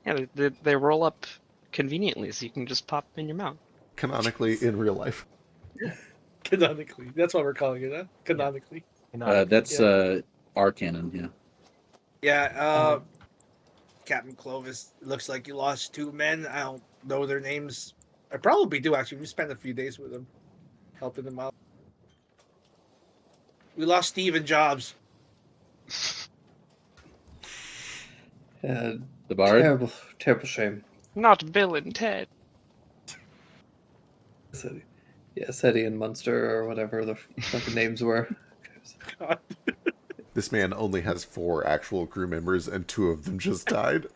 Yeah, they roll up conveniently, so you can just pop them in your mouth. Canonically in real life. Canonically. That's what we're calling it, huh? Canonically. That's our canon. Yeah. Yeah, Captain Clovis, it looks like you lost 2 men. I don't know their names. I probably do, actually. We spent a few days with them, helping them out. We lost Steve and Jobs. The bard. Terrible shame. Not Bill and Ted. Seti. Yeah, Seti and Munster or whatever the fucking names were. God. This man only has 4 actual crew members, and 2 of them just died.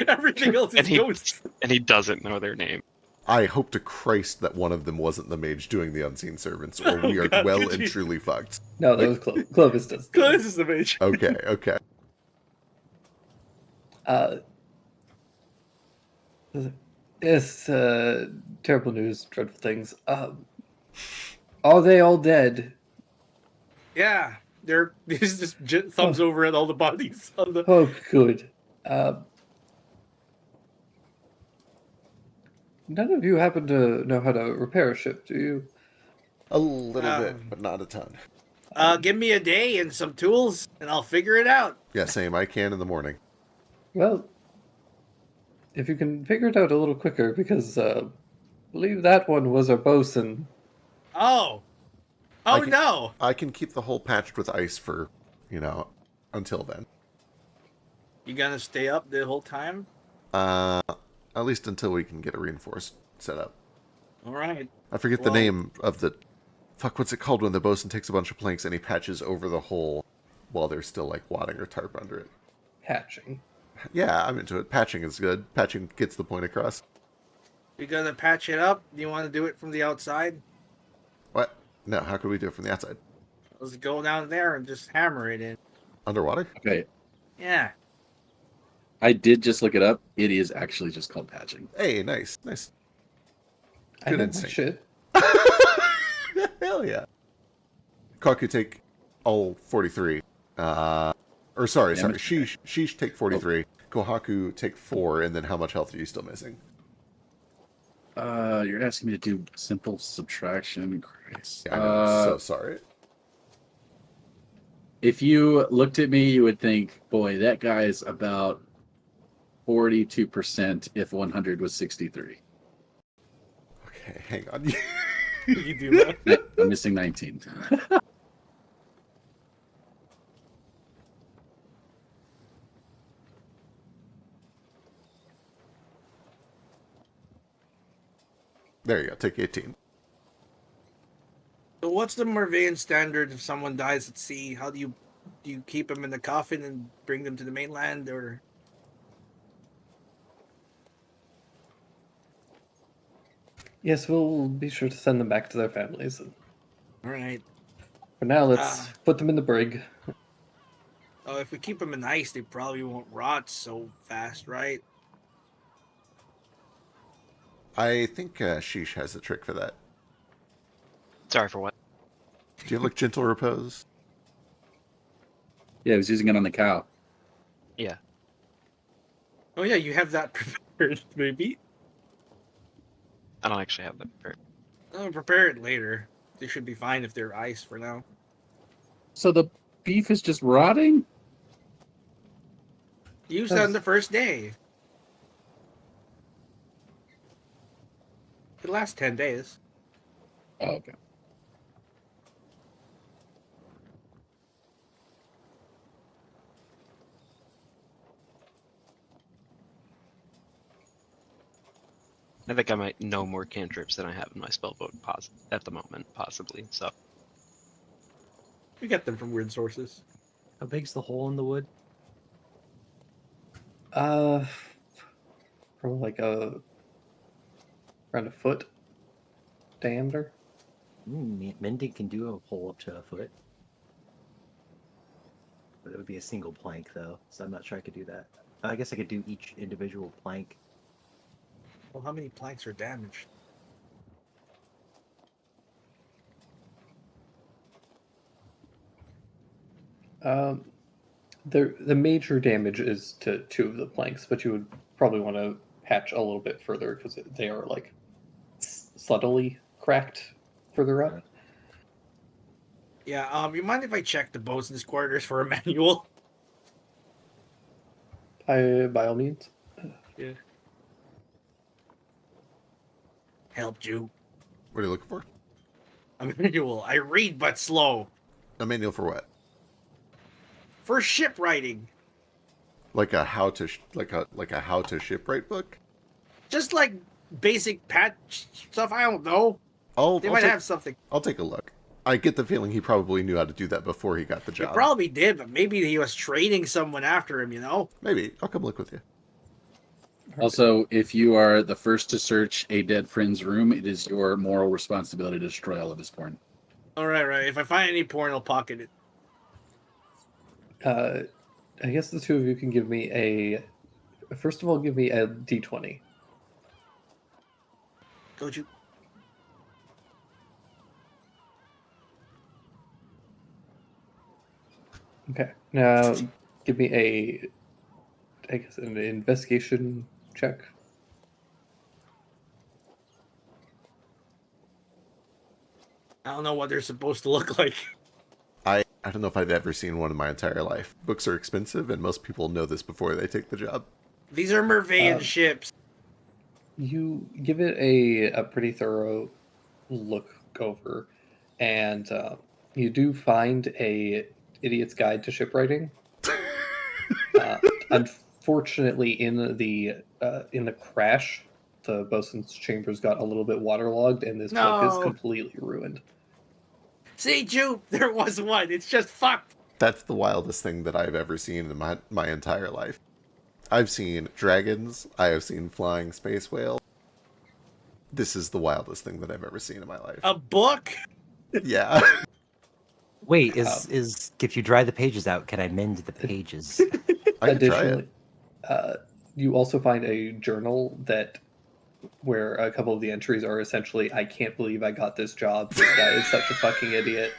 Everything else is And he- ghosts. And he doesn't know their name. I hope to Christ that one of them wasn't the mage doing the unseen servants, or we Oh, are God, well could and you- truly fucked. No, that was Clovis does. Clovis is the mage. Okay, okay. Yes, terrible news, dreadful things. Are they all dead? Yeah, they're he's just thumbs over at all the bodies on the. Oh, good. None of you happen to know how to repair a ship, do you? A little bit, Um, but not a ton. Give me a day and some tools, and I'll figure it out. Yeah, same. I can in the morning. Well, if you can figure it out a little quicker, because I believe that one was a bosun. Oh. I Oh can- no. I can keep the hole patched with ice for, until then. You gonna stay up the whole time? Uh, at least until we can get a reinforced setup. All right. I forget the Well- name of the... Fuck, what's it called when the bosun takes a bunch of planks and he patches over the hole while there's still, like, wadding or tarp under it? Hatching. Yeah, I'm into it. Patching is good. Patching gets the point across. You gonna patch it up? Do you want to do it from the outside? What? No, how could we do it from the outside? Let's go down there and just hammer it in. Underwater? Okay, Yeah. I did just look it up. It is actually just called patching. Hey, nice. Nice. I Good know my instinct. shit. Hell yeah. Kaku take all 43. Sorry. Damage. Sheesh take 43. Kohaku take 4, and then how much health are you still missing? You're asking me to do simple subtraction. Christ. Yeah, I know, I'm so sorry. If you looked at me, you would think, boy, that guy is about 42% if 100 was 63. Okay, hang on. You do that. I'm missing 19. There you go. Take 18. So what's the Mervean standard if someone dies at sea? How do you keep them in the coffin and bring them to the mainland, or? Yes, we'll be sure to send them back to their families. All right. For now, let's Ah. put them in the brig. Oh, if we keep them in ice, they probably won't rot so fast, right? I think Sheesh has a trick for that. Sorry for what? Do you have like gentle repose? Yeah, I was using it on the cow. Yeah. Oh yeah, you have that prepared, maybe. I don't actually have that prepared. Oh, prepare it later. They should be fine if they're ice for now. So the beef is just rotting? Use that on the first day. It lasts 10 days. Oh, okay. I think I might know more cantrips than I have in my spellbook at the moment, possibly. So We get them from weird sources. How big's the hole in the wood? Probably like around a foot diameter. Mending can do a hole up to a foot. But it would be a single plank, though, so I'm not sure I could do that. I guess I could do each individual plank. Well, how many planks are damaged? The major damage is to 2 of the planks, but you would probably want to patch a little bit further because they are like subtly cracked further up. Yeah, you mind if I check the bosun's quarters for a manual? By all means. Yeah. Helped you. What are you looking for? A manual. I read but slow. A manual for what? For shipwriting. Like a how to how to shipwrite book? Just like basic patch stuff, I don't know. They might have something. I'll take a look. I get the feeling he probably knew how to do that before he got the He job. probably did, but maybe he was training someone after him, you know? Maybe. I'll come look with you. Also, if you are the first to search a dead friend's room, it is your moral responsibility to destroy all of his porn. Alright, right. If I find any porn, I'll pocket it. I guess the 2 of you can give me first of all, give me a d20. Don't you? Okay. Now, give me I guess, an investigation check. I don't know what they're supposed to look like. I don't know if I've ever seen one in my entire life. Books are expensive, and most people know this before they take the job. These are Mervean Um, ships. You give it a pretty thorough look over, and you do find a Idiot's Guide to Shipwriting. Unfortunately, in the crash, the bosun's chambers got a little bit waterlogged, and this book is No. completely ruined. See, Jupe, there was one. It's just fucked. That's the wildest thing that I've ever seen in my entire life. I've seen dragons. I have seen flying space whales. This is the wildest thing that I've ever seen in my life. A book? Yeah. Wait, is if you dry the pages out, can I mend the pages? I can try Additionally, it. you also find a journal where a couple of the entries are essentially, "I can't believe I got this job. This guy is such a fucking idiot.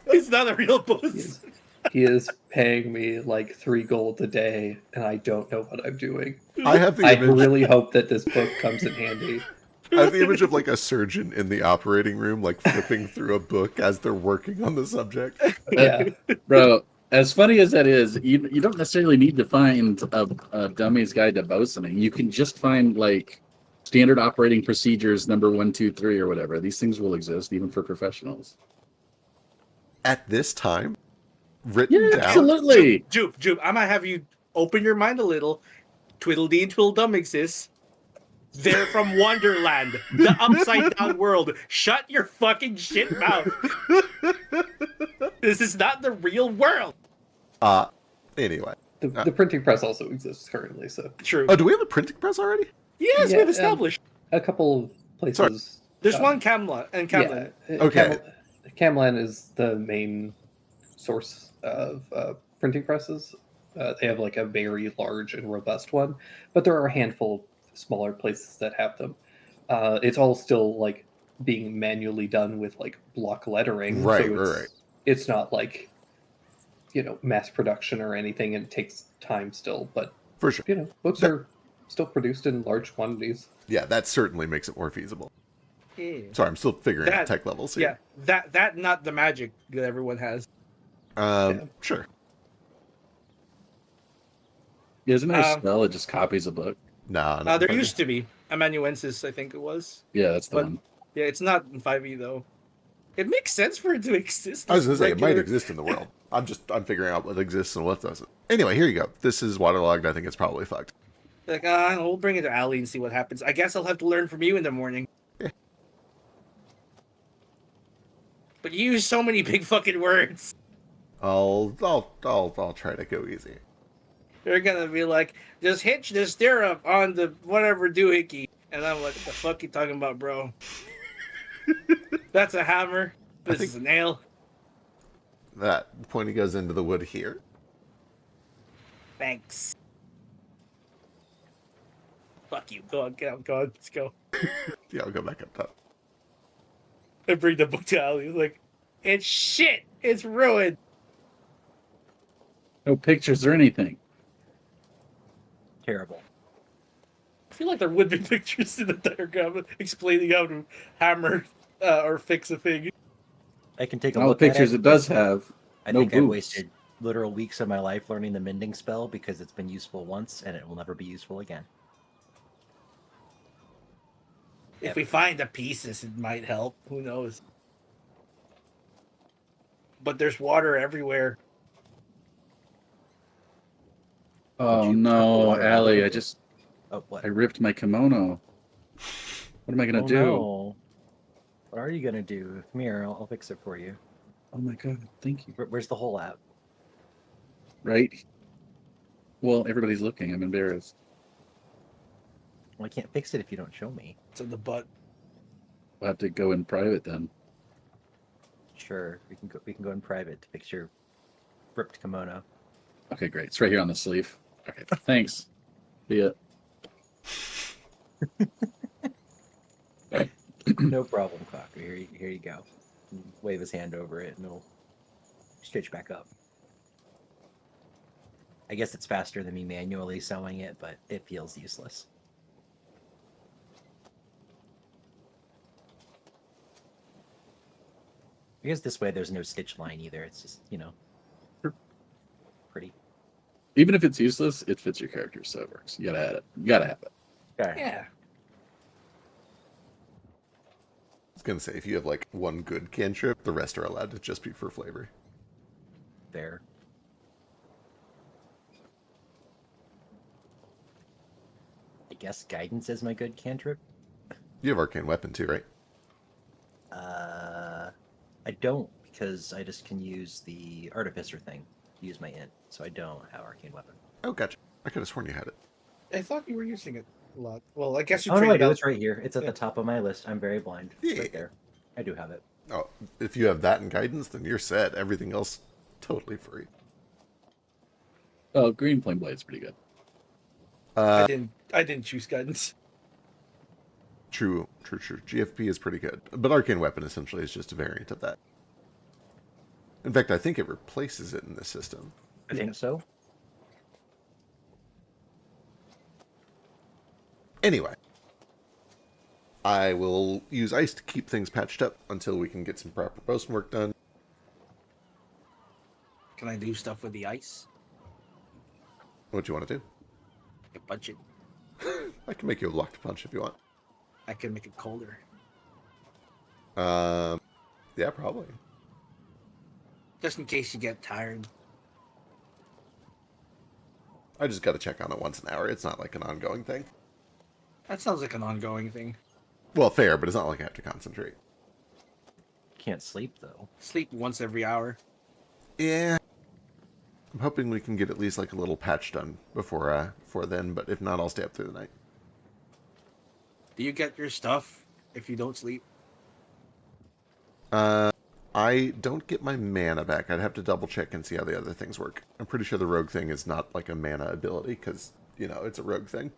It's not a real book. He is paying me like 3 gold a day, and I don't know what I'm doing. I have the I image. really hope that this book comes in handy." I have the image of like a surgeon in the operating room, like flipping through a book as they're working on the subject. Yeah, Bro, as funny as that is, you don't necessarily need to find a dummy's guide to bosoning. You can just find like standard operating procedures number 1, 2, 3 or whatever. These things will exist even for professionals. At this time, written Yeah, down. absolutely. Jupe, I might have you open your mind a little. Tweedledee and Tweedledum exists. They're from Wonderland, the upside down world. Shut your fucking shit mouth. This is not the real world. Anyway. the printing press also exists currently, so True. Oh, do we have a printing press already? Yes, Yeah, we've established. a couple of places. There's one Camelot and Camlin. Okay. Camlan is the main source of printing presses. They have like a very large and robust one, but there are a handful of smaller places that have them. It's all still like being manually done with like block lettering. Right, so right. it's not like, mass production or anything, and it takes time still, but For sure. books are still produced in large quantities. Yeah, that certainly makes it more feasible. Yeah. Sorry, I'm still figuring out That- tech levels Yeah, here. that not the magic that everyone has. Yeah. Sure. Isn't there a Um, spell that just copies a book? Nah, There used to be amanuensis, I think it was. Yeah, that's the But- one. Yeah, it's not in 5e though. It makes sense for it to exist. I was as gonna say it might regular- exist in the world. I'm figuring out what exists and what doesn't. Anyway, here you go. This is waterlogged. I think it's probably fucked. Like, we'll bring it to Ali and see what happens. I guess I'll have to learn from you in the morning. Yeah. But you use so many big fucking words. I'll try to go easy. They're gonna be like, just hitch the stirrup on the whatever doohickey. And I'm like, what the fuck you talking about, bro? That's a hammer. This think- is a nail. That pointy goes into the wood here. Thanks. Fuck you. Go on, get out, go on, let's go. Yeah, I'll go back up top. I bring the book to Ali. Like, it's shit. It's ruined. No pictures or anything. Terrible. I feel like there would be pictures in the diagram explaining how to hammer or fix a thing. I can take a All the look at pictures it does have. I no think I've boobs. wasted literal weeks of my life learning the mending spell because it's been useful once and it will never be useful again. If we find the pieces, it might help. Who knows? But there's water everywhere. Oh you no, put water all Allie! over it? Oh, what? I ripped my kimono. What am I gonna Oh, do? no. What are you gonna do? Come here, I'll fix it for you. Oh my god! Thank you. Where's the hole at? Right. Well, everybody's looking. I'm embarrassed. Well, I can't fix it if you don't show me. It's in the butt. We'll have to go in private then. Sure, we can go in private to fix your ripped kimono. Okay, great. It's right here on the sleeve. Okay, thanks. See ya. No problem, Cocker. Here you go. Wave his hand over it and it'll stitch back up. I guess it's faster than me manually sewing it, but it feels useless. Because this way there's no stitch line either. It's just, pretty. Even if it's useless, it fits your character, so it works. You gotta have it. You gotta have it. Yeah. I was gonna say, if you have like one good cantrip, the rest are allowed to just be for flavor. Fair. I guess guidance is my good cantrip. You have arcane weapon too, right? I don't, because I just can use the artificer thing to use my int, so I don't have arcane weapon. Oh, gotcha. I could have sworn you had it. I thought you were using it a lot. Well, I guess you Oh no, I traded do. out. It's right here. It's at Yeah. the top of my list. I'm very blind. It's Yeah. right there. I do have it. Oh, if you have that in guidance, then you're set. Everything else, totally free. Oh, green flame blade's pretty good. I didn't choose guidance. True. GFP is pretty good. But arcane weapon essentially is just a variant of that. In fact, I think it replaces it in this system. I think so. Anyway, I will use ice to keep things patched up until we can get some proper potion work done. Can I do stuff with the ice? What do you want to do? A budget. I can make you a blocked punch if you want. I can make it colder. Yeah, probably. Just in case you get tired. I just got to check on it once an hour. It's not like an ongoing thing. That sounds like an ongoing thing. Well, fair, but it's not like I have to concentrate. Can't sleep though. Sleep once every hour. Yeah. I'm hoping we can get at least like a little patch done before then, but if not, I'll stay up through the night. Do you get your stuff if you don't sleep? I don't get my mana back. I'd have to double check and see how the other things work. I'm pretty sure the rogue thing is not like a mana ability because, it's a rogue thing.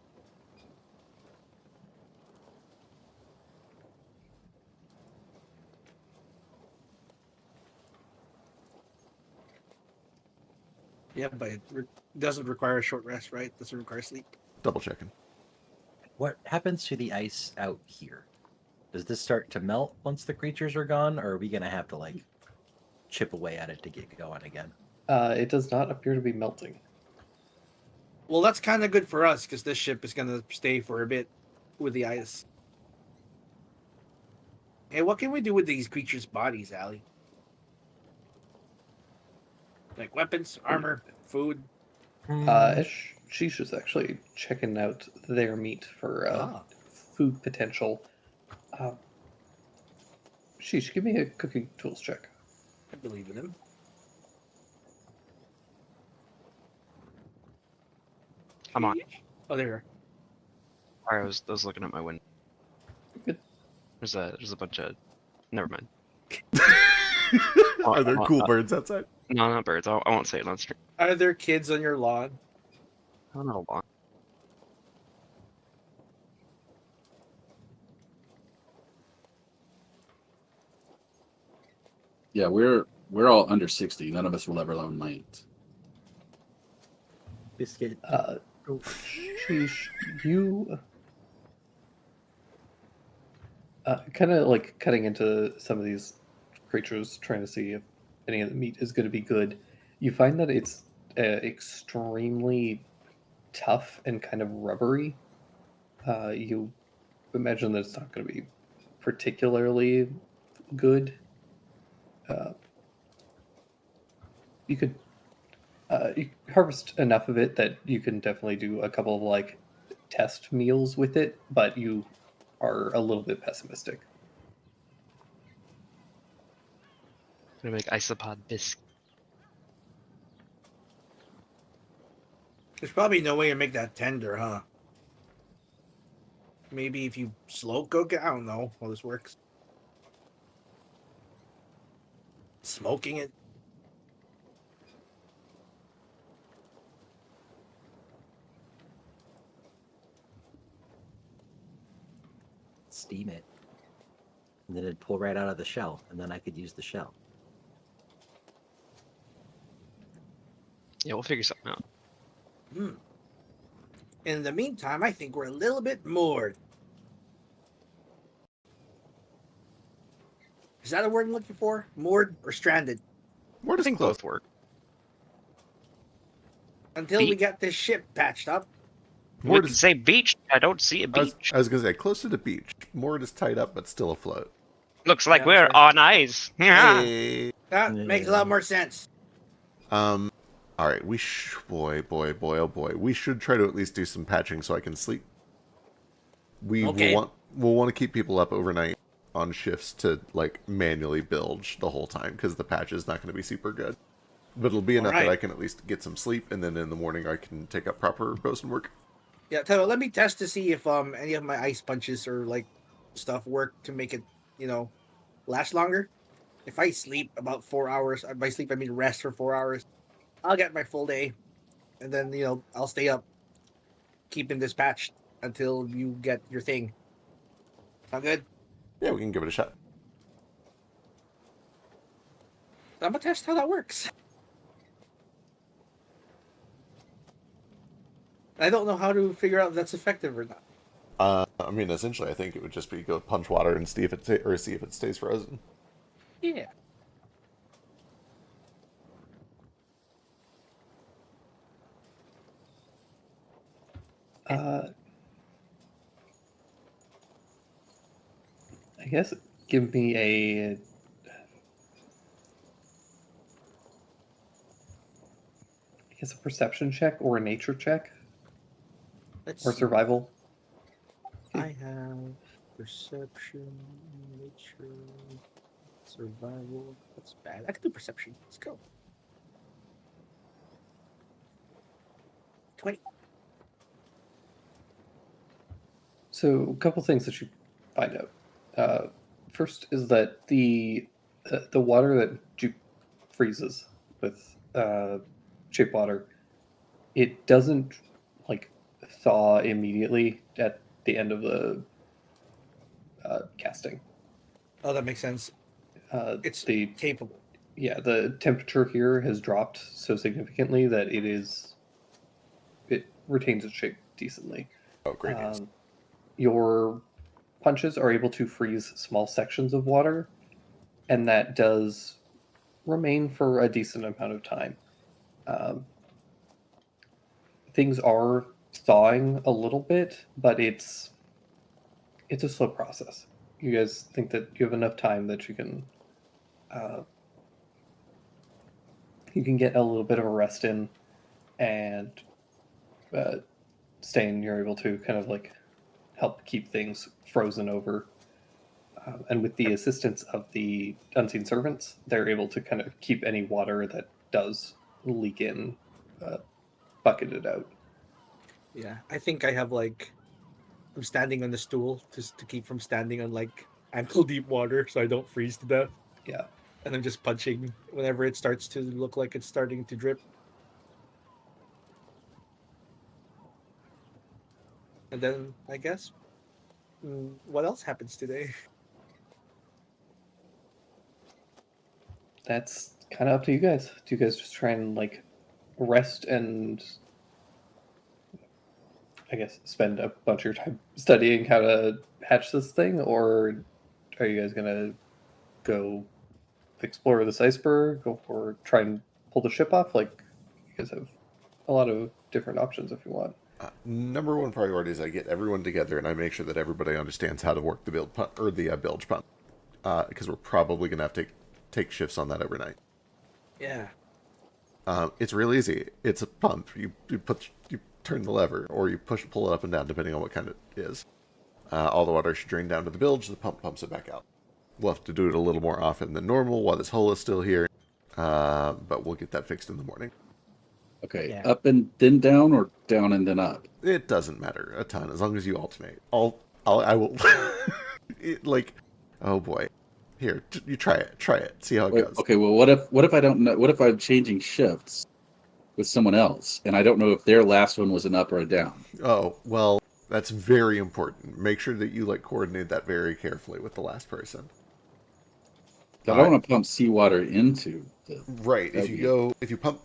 Yeah, but it doesn't require a short rest, right? Doesn't require sleep. Double checking. What happens to the ice out here? Does this start to melt once the creatures are gone, or are we gonna have to like chip away at it to get going again? It does not appear to be melting. Well, that's kind of good for us because this ship is gonna stay for a bit with the ice. Hey, what can we do with these creatures' bodies, Allie? Like weapons, armor, food. Sheesh is actually checking out their meat for food potential. Sheesh, give me a cooking tools check. I believe in him. I'm on. Oh, there you are. Sorry, I was looking at my window. Good. There's a bunch of. Never mind. Are there cool birds outside? No, not birds. I won't say it on stream. Are there kids on your lawn? I don't know why. Yeah, we're all under 60. None of us will ever own mines. Biscuit. Sheesh, you kind of like cutting into some of these creatures, trying to see if any of the meat is going to be good. You find that it's extremely tough and kind of rubbery. You imagine that it's not going to be particularly good. You could you harvest enough of it that you can definitely do a couple of like test meals with it, but you are a little bit pessimistic. I'm gonna make isopod biscuit. There's probably no way to make that tender, huh? Maybe if you slow cook it. I don't know how this works. Smoking it. Steam it. And then it'd pull right out of the shell, and then I could use the shell. Yeah, we'll figure something out. In the meantime, I think we're a little bit more. Is that a word I'm looking for? Moored or stranded? More I just think close. both work. Until we Beach. get this ship patched up. More We just can say beach. I don't see a beach. I was gonna say closer to beach. More just tied up, but still afloat. Looks like Yeah, we're sure. on ice. Hey. That makes a lot more sense. All right. Boy, oh boy. We should try to at least do some patching so I can sleep. Okay. We'll want to keep people up overnight on shifts to like manually bilge the whole time because the patch is not going to be super good. But it'll be enough that Alright. I can at least get some sleep, and then in the morning I can take up proper bosun work. Yeah, Tato, let me test to see if any of my ice punches or like stuff work to make it, last longer. If I sleep about 4 hours, by sleep I mean rest for 4 hours, I'll get my full day, and then I'll stay up, keeping this patched until you get your thing. Sound good? Yeah, we can give it a shot. I'm gonna test how that works. I don't know how to figure out if that's effective or not. I mean, essentially, I think it would just be go punch water and see if it stays frozen. Yeah. I guess give me a perception check or a nature check Let's or see. survival. I have perception, nature, survival. That's bad. I can do perception. Let's go. 20. So, a couple things that you find out. First is that the water that Juke freezes with shape water, it doesn't like thaw immediately at the end of the casting. Oh, that makes sense. It's the capable. the temperature here has dropped so significantly that it retains its shape decently. Oh, great news. Your punches are able to freeze small sections of water, and that does remain for a decent amount of time. Things are thawing a little bit, but it's a slow process. You guys think that you have enough time that you can get a little bit of a rest in, and Stain, you're able to kind of like help keep things frozen over. And with the assistance of the unseen servants, they're able to kind of keep any water that does leak in bucketed out. Yeah, I think I have I'm standing on the stool just to keep from standing on ankle deep water so I don't freeze to death. Yeah. And I'm just punching whenever it starts to look like it's starting to drip. And then I guess, what else happens today? That's kind of up to you guys. Do you guys just try and rest and I guess spend a bunch of your time studying how to hatch this thing, or are you guys gonna go explore this iceberg or try and pull the ship off? You guys have a lot of different options if you want. Number one priority is I get everyone together and I make sure that everybody understands how to work the bilge pump, because we're probably gonna have to take shifts on that overnight. Yeah. It's real easy. It's a pump. You turn the lever, or you pull it up and down depending on what kind it is. All the water should drain down to the bilge. The pump pumps it back out. We'll have to do it a little more often than normal while this hole is still here, but we'll get that fixed in the morning. Okay, Yeah. up and then down, or down and then up? It doesn't matter a ton as long as you alternate. I will. Oh boy, here you try it. See how it Wait, goes. okay, well, what if I don't know? What if I'm changing shifts with someone else, and I don't know if their last one was an up or a down? Oh well, that's very important. Make sure that you coordinate that very carefully with the last person. I don't want to pump seawater into the. Right. If you pump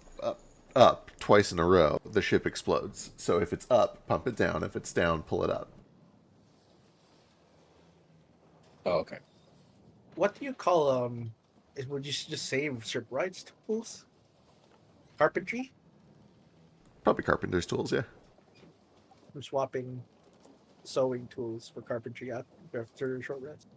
up twice in a row, the ship explodes. So if it's up, pump it down. If it's down, pull it up. Oh, okay. What do you call would you just say shipwrights tools? Carpentry? Probably carpenter's tools, yeah. I'm swapping sewing tools for carpentry after a short rest.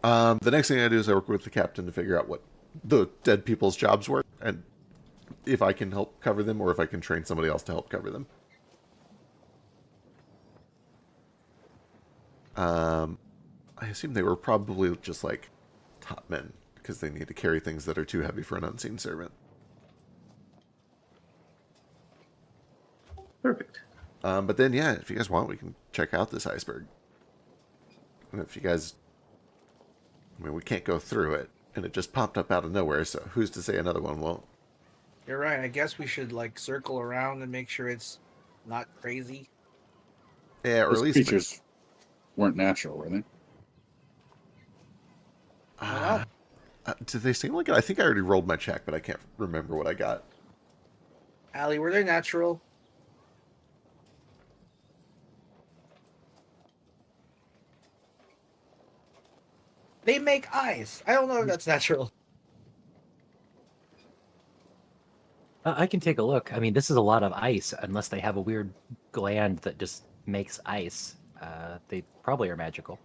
The next thing I do is I work with the captain to figure out what the dead people's jobs were, and if I can help cover them, or if I can train somebody else to help cover them. I assume they were probably just like top men, because they need to carry things that are too heavy for an unseen servant. Perfect. But then, yeah, if you guys want, we can check out this iceberg. And if you guys... I mean, we can't go through it, and it just popped up out of nowhere, so who's to say another one won't? You're right. I guess we should like circle around and make sure it's not crazy. Yeah, or Those at least... creatures weren't natural, were they? Did they seem like it? I think I already rolled my check, but I can't remember what I got. Allie, were they natural? They make ice. I don't know if that's natural. I can take a look. I mean, this is a lot of ice, unless they have a weird gland that just makes ice. They probably are magical.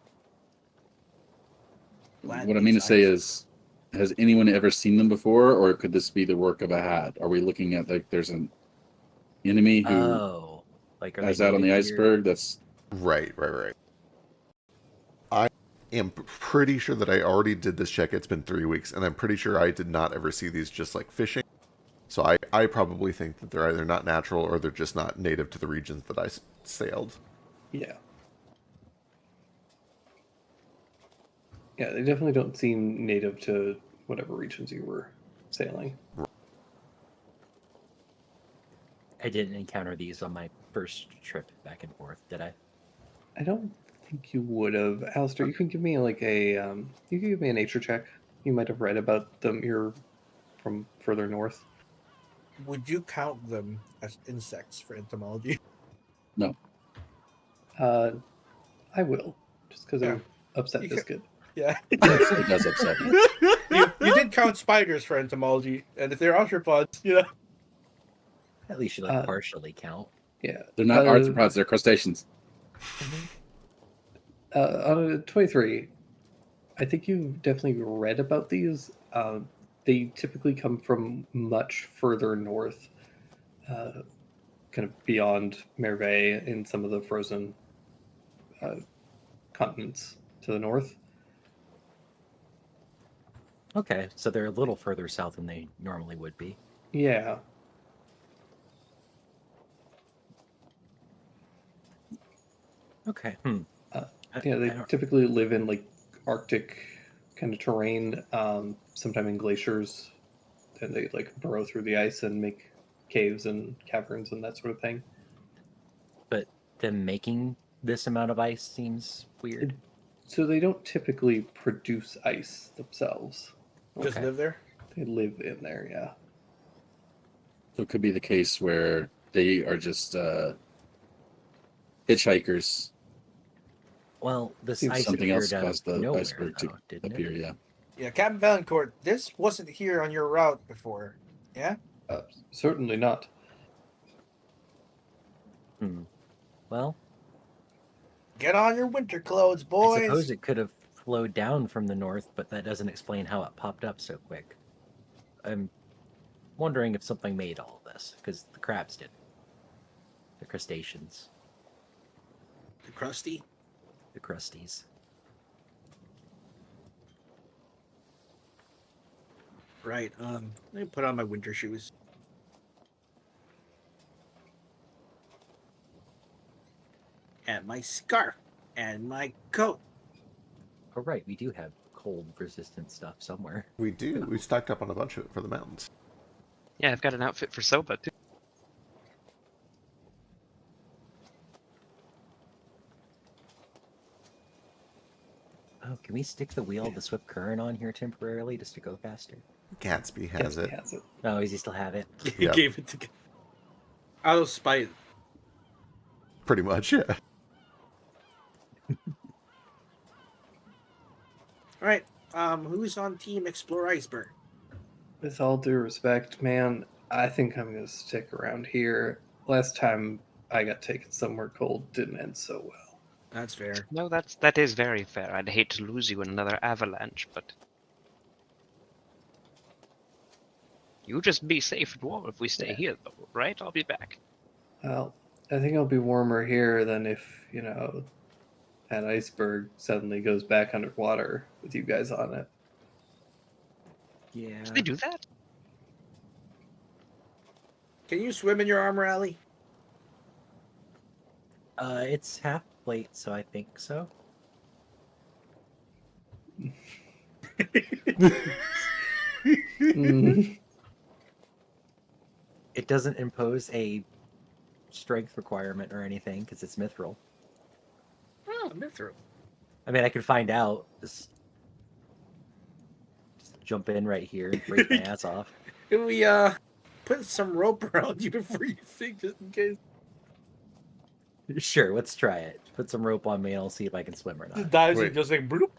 Glad What I mean to makes say ice. is, has anyone ever seen them before, or could this be the work of a hat? Are we looking at like there's an enemy who Oh, like are is they out on the native here? iceberg? That's Right. I am pretty sure that I already did this check. It's been 3 weeks, and I'm pretty sure I did not ever see these just like fishing. So I probably think that they're either not natural or they're just not native to the regions that I sailed. Yeah. Yeah, they definitely don't seem native to whatever regions you were sailing. I didn't encounter these on my first trip back and forth, did I? I don't think you would have. Alistair, you can give me like a you can give me a nature check. You might have read about them. You're from further north. Would you count them as insects for entomology? no. I will, just because Yeah. it would upset You Biscuit. Yeah. It does upset me. you did count spiders for entomology, and if they're arthropods, you know. At least you partially count. Yeah, They're not arthropods; they're crustaceans. On a 23, I think you've definitely read about these. They typically come from much further north, kind of beyond Merveille in some of the frozen continents to the north. Okay, so they're a little further south than they normally would be. Yeah. Okay. Yeah, they I don't- typically live in like Arctic kind of terrain, sometime in glaciers, and they like burrow through the ice and make caves and caverns and that sort of thing. But them making this amount of ice seems weird. So they don't typically produce ice themselves. Just Okay. live there. They live in there, yeah. So it could be the case where they are just hitchhikers. Well, this Seems ice Something appeared else out caused of the nowhere, iceberg to though, didn't appear. it? Yeah. Yeah, Captain Valancourt, this wasn't here on your route before. Yeah? Certainly not. Well, Get on your winter clothes, I boys. suppose it could have flowed down from the north, but that doesn't explain how it popped up so quick. I'm wondering if something made all of this, because the crabs did. The crustaceans, The crusty. the crusties. Right. Let me put on my winter shoes. And my scarf. And my coat. Oh, right, we do have cold-resistant stuff somewhere. We do. We stocked up on a bunch of it for the mountains. Yeah, I've got an outfit for Soba too. Oh, can we stick the wheel of the Swift Current on here temporarily just to go faster? Gatsby has Gatsby it. has it. Oh, does he still have it? He Yeah. gave it to. Out of spite. Pretty much, yeah. All right. Who's on Team Explore Iceberg? With all due respect, man, I think I'm gonna stick around here. Last time I got taken somewhere cold didn't end so well. That's fair. No, that is very fair. I'd hate to lose you in another avalanche, but you just be safe and warm if we stay Yeah. here, though, right? I'll be back. Well, I think I'll be warmer here than if, that iceberg suddenly goes back underwater with you guys on it. Yeah. Did they do that? Can you swim in your armor, Alley? It's half plate, so I think so. Mm, It doesn't impose a strength requirement or anything because it's mithril. Oh, mithril. I mean, I could find out. Just jump in right here and freeze my ass off. Can we put some rope around you before you sink, just in case? Sure, let's try it. Put some rope on me and I'll see if I can swim or Just not. dives Wait. and just like bloop.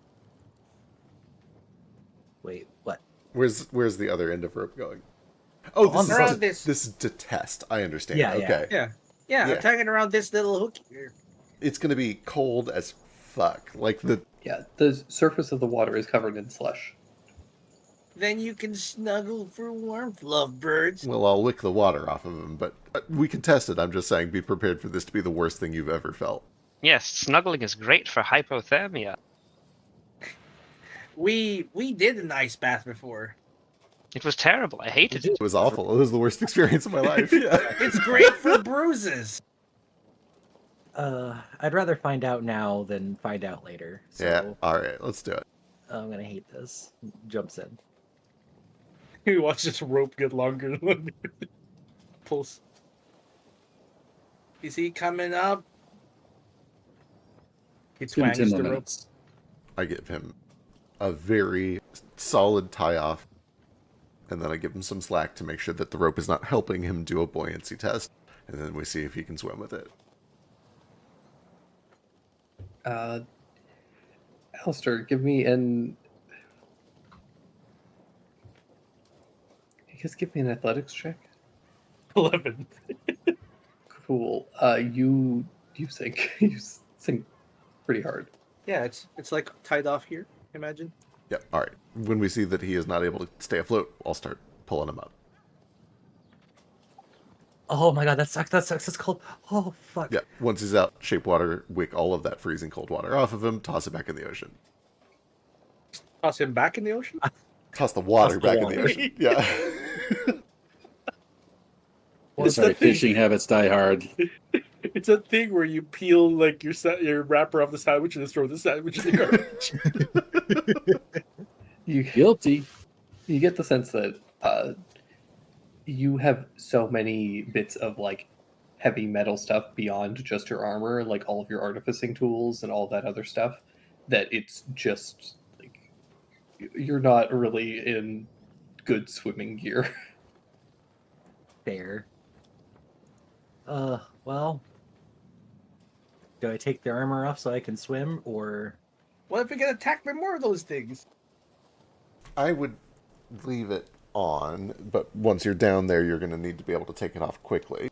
Wait, what? Where's the other end of rope going? Oh, On this the is rope. this is to test. I understand. Yeah, yeah. Okay. Yeah, Yeah. I'm tagging around this little hook here. It's gonna be cold as fuck. Like the yeah, the surface of the water is covered in slush. Then you can snuggle for warmth, lovebirds. well, I'll lick the water off of him, but we can test it. I'm just saying, be prepared for this to be the worst thing you've ever felt. Yes, snuggling is great for hypothermia. We did an ice bath before. It was terrible. I hated it. It was awful. It was the worst experience of my life. Yeah. It's great for bruises. I'd rather find out now than find out later. So Yeah. All right. Let's do it. I'm gonna hate this. Jumps in. You watch this rope get longer and longer. Pulse. Is he coming up? He It's been 10 twangs more the rope. minutes. I give him a very solid tie off, and then I give him some slack to make sure that the rope is not helping him do a buoyancy test, and then we see if he can swim with it. Alistair, give me an. You guys give me an athletics check. 11. Cool. You sink. You sink pretty hard. Yeah, it's like tied off here. Imagine. Yep. All right. When we see that he is not able to stay afloat, I'll start pulling him up. Oh my god, that sucks. That sucks. It's cold. Oh fuck. Yeah. Once he's out, shape water, wick all of that freezing cold water off of him, toss it back in the ocean. Toss him back in the ocean. Toss the water Toss the back in water. the ocean. Yeah. It's Sorry, the thing. fishing habits die hard. It's a thing where you peel like your wrapper off the sandwich and then throw the sandwich in the garbage. You Guilty. you get the sense that you have so many bits of like heavy metal stuff beyond just your armor, like all of your artificing tools and all that other stuff, that it's just like you're not really in good swimming gear. Fair. Well. Do I take the armor off so I can swim, or What if we get attacked by more of those things? I would leave it on, but once you're down there, you're going to need to be able to take it off quickly.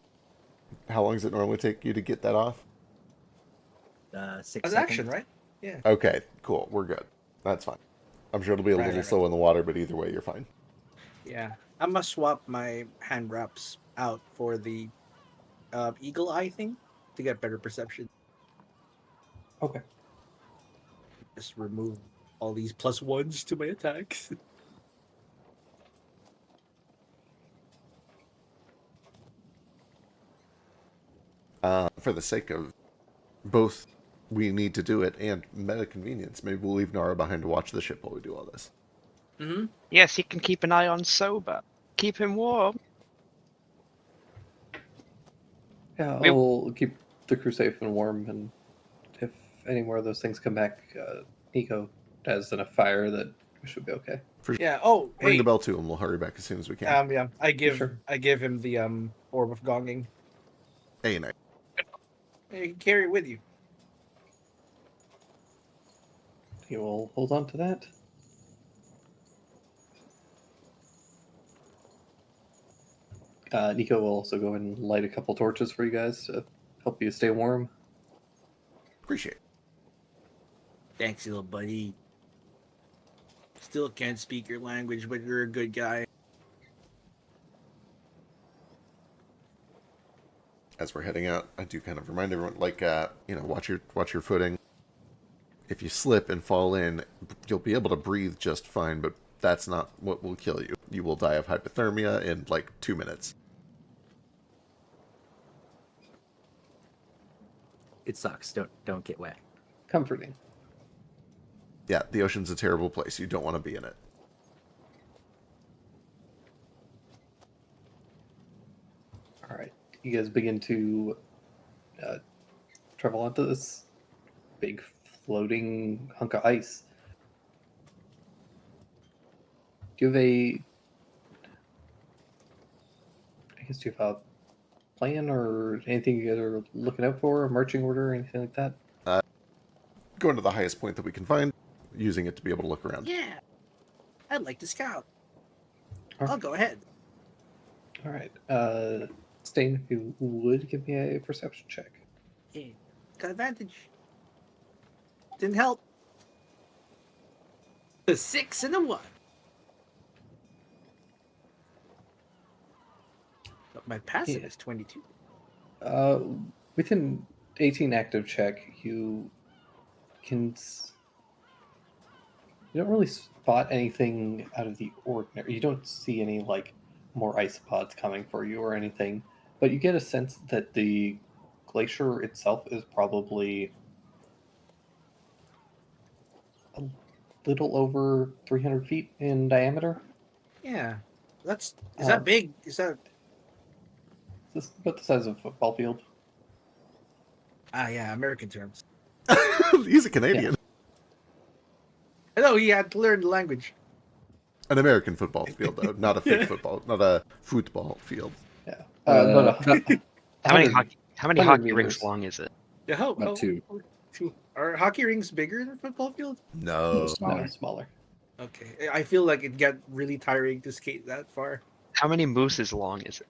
How long does it normally take you to get that off? 6 As seconds? action, right? Okay, cool. We're good. That's fine. I'm sure it'll be a Right, little right, slow in the water, but either way, you're fine. Yeah. I must swap my hand wraps out for the eagle eye thing to get better perception. Okay. Just remove all these +1s to my attacks. For the sake of both we need to do it and meta convenience, maybe we'll leave Nara behind to watch the ship while we do all this. Mm-hmm. Yes, he can keep an eye on Soba. Keep him warm. Yeah, We- I'll keep the crew safe and warm, and if any more of those things come back, Nico has enough fire that we should be okay. Yeah. Oh, Ring hey. the bell to him. We'll hurry back as soon as we can. Yeah. I give Sure. him the orb of gonging. Hey, night. You can carry it with you. You will hold on to that. Nico will also go and light a couple torches for you guys to help you stay warm. Appreciate it. Thanks, little buddy. Still can't speak your language, but you're a good guy. As we're heading out, I do kind of remind everyone, like, watch your footing. If you slip and fall in, you'll be able to breathe just fine, but that's not what will kill you. You will die of hypothermia in like 2 minutes. It sucks. Don't get wet. Comforting. Yeah, the ocean's a terrible place. You don't want to be in it. All right, you guys begin to travel onto this big floating hunk of ice. Do you have do you have a plan or anything you guys are looking out for, a marching order or anything like that? Going to the highest point that we can find, using it to be able to look around. Yeah, I'd like to scout. All I'll right. go ahead. All right. Stain, if you would give me a perception check. Yeah, got advantage. Didn't help. A 6 and a 1. But my passive Yeah. is 22. With an 18 active check, you don't really spot anything out of the ordinary. You don't see any like more isopods coming for you or anything, but you get a sense that the glacier itself is probably a little over 300 feet in diameter. Yeah, is Uh, that big? Is that? This is about the size of a football field. Yeah, American terms. He's a Canadian. I know he had to learn the language. An American football field, though, not a fake football, not a football field. Yeah. Uh, How many 100 hockey 100 rings meters. long is it? Yeah, About two. Two. Are hockey rinks bigger than football field? No. No, Smaller. smaller. Okay, I feel like it got really tiring to skate that far. How many mooses long is it?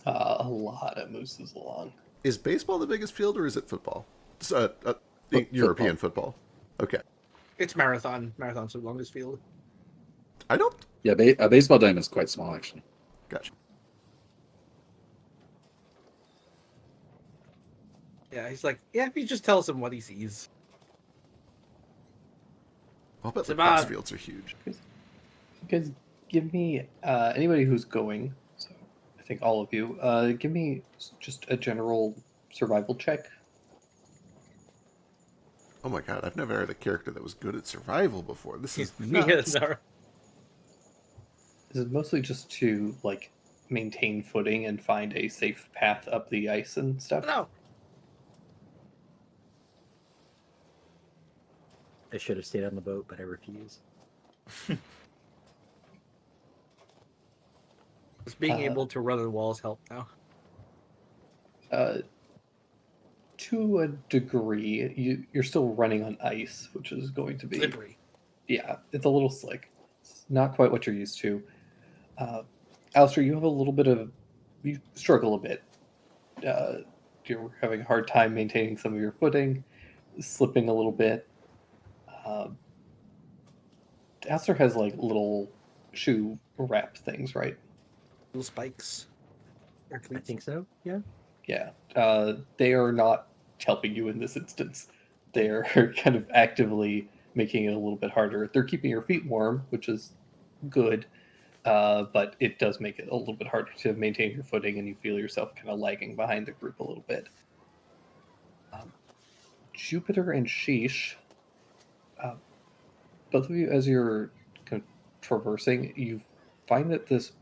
A lot of mooses long. Is baseball the biggest field, or is it football? Football. European football. Okay. It's marathon. Marathon's the longest field. I don't... Yeah, a baseball diamond is quite small, actually. Gotcha. Yeah, he's like, yeah, if you just tells him what he sees. I'll bet So lacrosse Bob- fields are huge. You guys give me anybody who's going. So I think all of you. Give me just a general survival check. Oh my god, I've never had a character that was good at survival before. This is Yeah, nuts. sorry. This is mostly just to like maintain footing and find a safe path up the ice and stuff. No. I should have stayed on the boat, but I refuse. Just being Uh, able to run on walls help now. To a degree, you're still running on ice, which is going to be Slippery. yeah, it's a little slick. It's not quite what you're used to. Alistair, you have a little bit of you struggle a bit. You're having a hard time maintaining some of your footing, slipping a little bit. Alistair has like little shoe wrap things, right? Little spikes. Or I cleats. think so. Yeah. Yeah, they are not helping you in this instance. They're kind of actively making it a little bit harder. They're keeping your feet warm, which is good, but it does make it a little bit harder to maintain your footing, and you feel yourself kind of lagging behind the group a little bit. Jupiter and Sheesh, both of you, as you're kind of traversing, you find that this,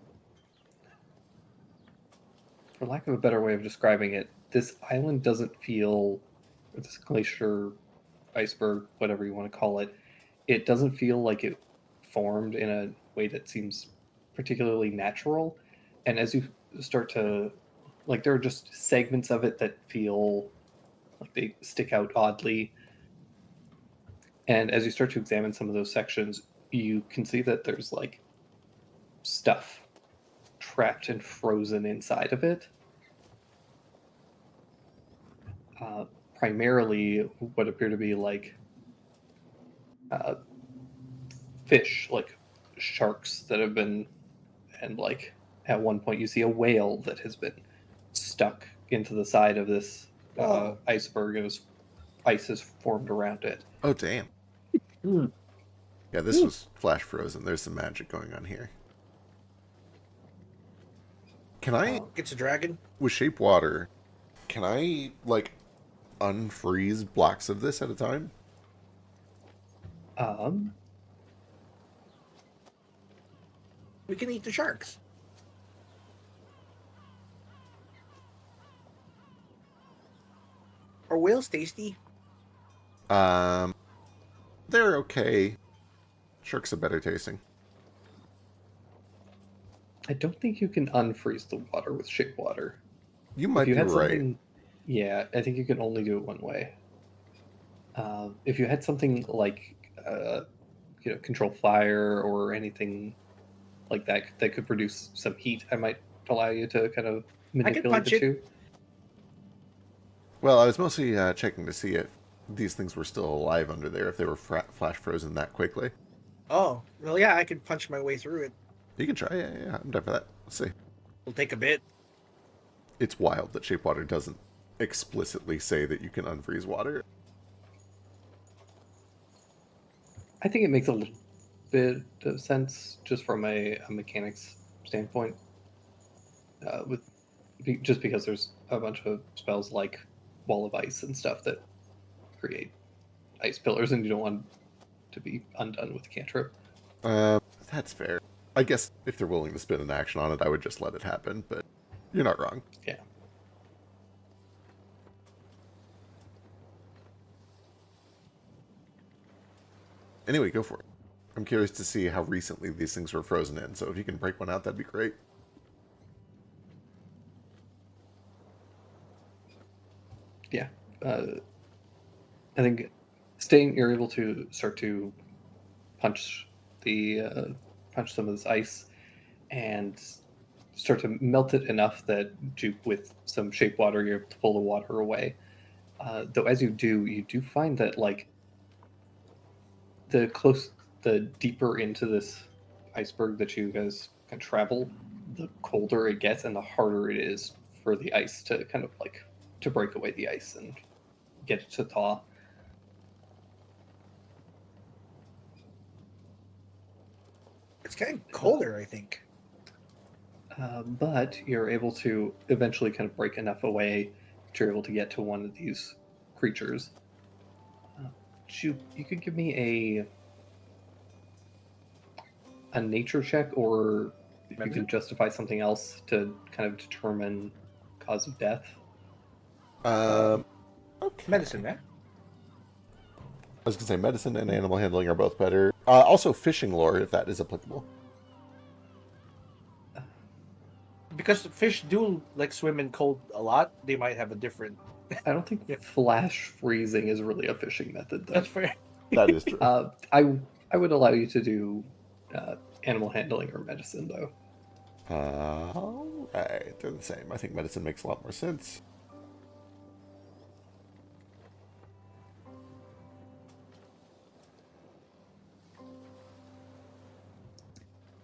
for lack of a better way of describing it, this island doesn't feel, or this glacier, iceberg, whatever you want to call it, it doesn't feel like it formed in a way that seems particularly natural. And as you start to, like, there are just segments of it that feel like they stick out oddly. And as you start to examine some of those sections, you can see that there's like stuff trapped and frozen inside of it. Primarily what appear to be like fish, like sharks that have been, and like at one point you see a whale that has been stuck into the side of this Oh. iceberg, and ice has formed around it. Oh, damn. Hmm. Yeah, this was flash frozen. There's some magic going on here. Can I, It's a dragon. with shape water, can I, like, unfreeze blocks of this at a time? We can eat the sharks. Are whales tasty? They're okay. Sharks are better tasting. I don't think you can unfreeze the water with shape water. You If might you be had right. something, yeah, I think you can only do it one way. If you had something like, control fire or anything like that that could produce some heat, I might allow you to kind of manipulate punch the it. two. Well, I was mostly checking to see if these things were still alive under there, if they were flash frozen that quickly. Oh, well, yeah, I can punch my way through it. You can try, yeah, I'm down for that. Let's see. It'll take a bit. It's wild that shape water doesn't explicitly say that you can unfreeze water. I think it makes a little bit of sense just from a mechanics standpoint. Just because there's a bunch of spells like Wall of Ice and stuff that create ice pillars, and you don't want to be undone with a cantrip. That's fair. I guess if they're willing to spend an action on it, I would just let it happen, but you're not wrong. Yeah. Anyway, go for it. I'm curious to see how recently these things were frozen in, so if you can break one out, that'd be great. Yeah. I think you're able to start to punch some of this ice and start to melt it enough that with some shape water, you're able to pull the water away. Though as you do find that like the deeper into this iceberg that you guys can travel, the colder it gets and the harder it is for the ice to kind of like to break away the ice and get it to thaw. It's getting colder, I think. But you're able to eventually kind of break enough away that you're able to get to one of these creatures. You could give me a nature check, or you can justify something else to kind of determine cause of death. Okay. Medicine, man. I was going to say medicine and animal handling are both better. Also fishing lore, if that is applicable. Because fish do like swim in cold a lot, they might have a different. I don't think flash freezing is really a fishing method, though. That's fair. That is true. I would allow you to do animal handling or medicine, though. Alright, they're the same. I think medicine makes a lot more sense.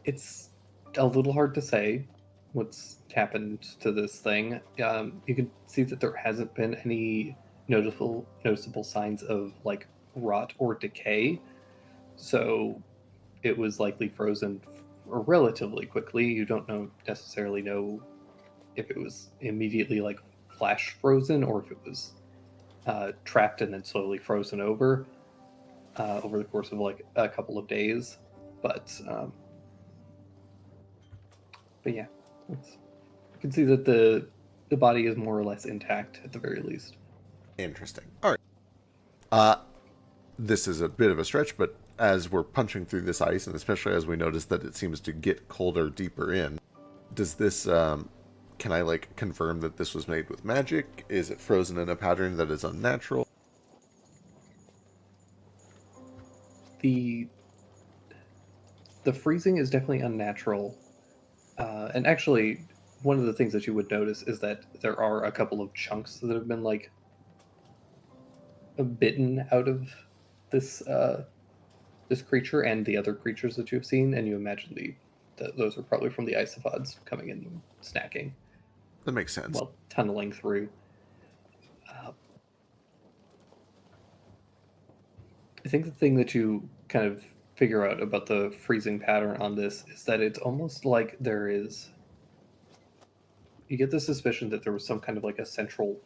It's a little hard to say what's happened to this thing. You can see that there hasn't been any noticeable signs of like rot or decay, so it was likely frozen relatively quickly. You don't necessarily know if it was immediately like flash frozen or if it was trapped and then slowly frozen over the course of like a couple of days. But yeah, you can see that the body is more or less intact at the very least. Interesting. Alright. This is a bit of a stretch, but as we're punching through this ice, and especially as we notice that it seems to get colder deeper in, does this, can I, like, confirm that this was made with magic? Is it frozen in a pattern that is unnatural? The freezing is definitely unnatural. And actually, one of the things that you would notice is that there are a couple of chunks that have been like bitten out of this this creature and the other creatures that you've seen, and you imagine those are probably from the isopods coming in and snacking That makes sense. while tunneling through. I think the thing that you kind of figure out about the freezing pattern on this is that it's almost like there is. You get the suspicion that there was some kind of like a central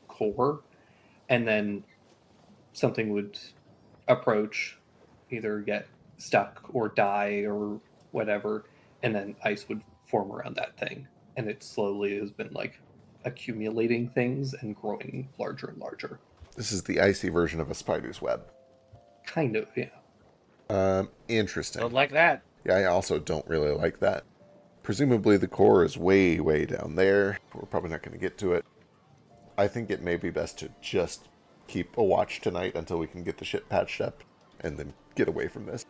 core, and then something would approach, either get stuck or die or whatever, and then ice would form around that thing. And it slowly has been like accumulating things and growing larger and larger. This is the icy version of a spider's web. Kind of, yeah. Interesting. Don't like that. Yeah, I also don't really like that. Presumably the core is way, way down there. We're probably not going to get to it. I think it may be best to just keep a watch tonight until we can get the ship patched up and then get away from this.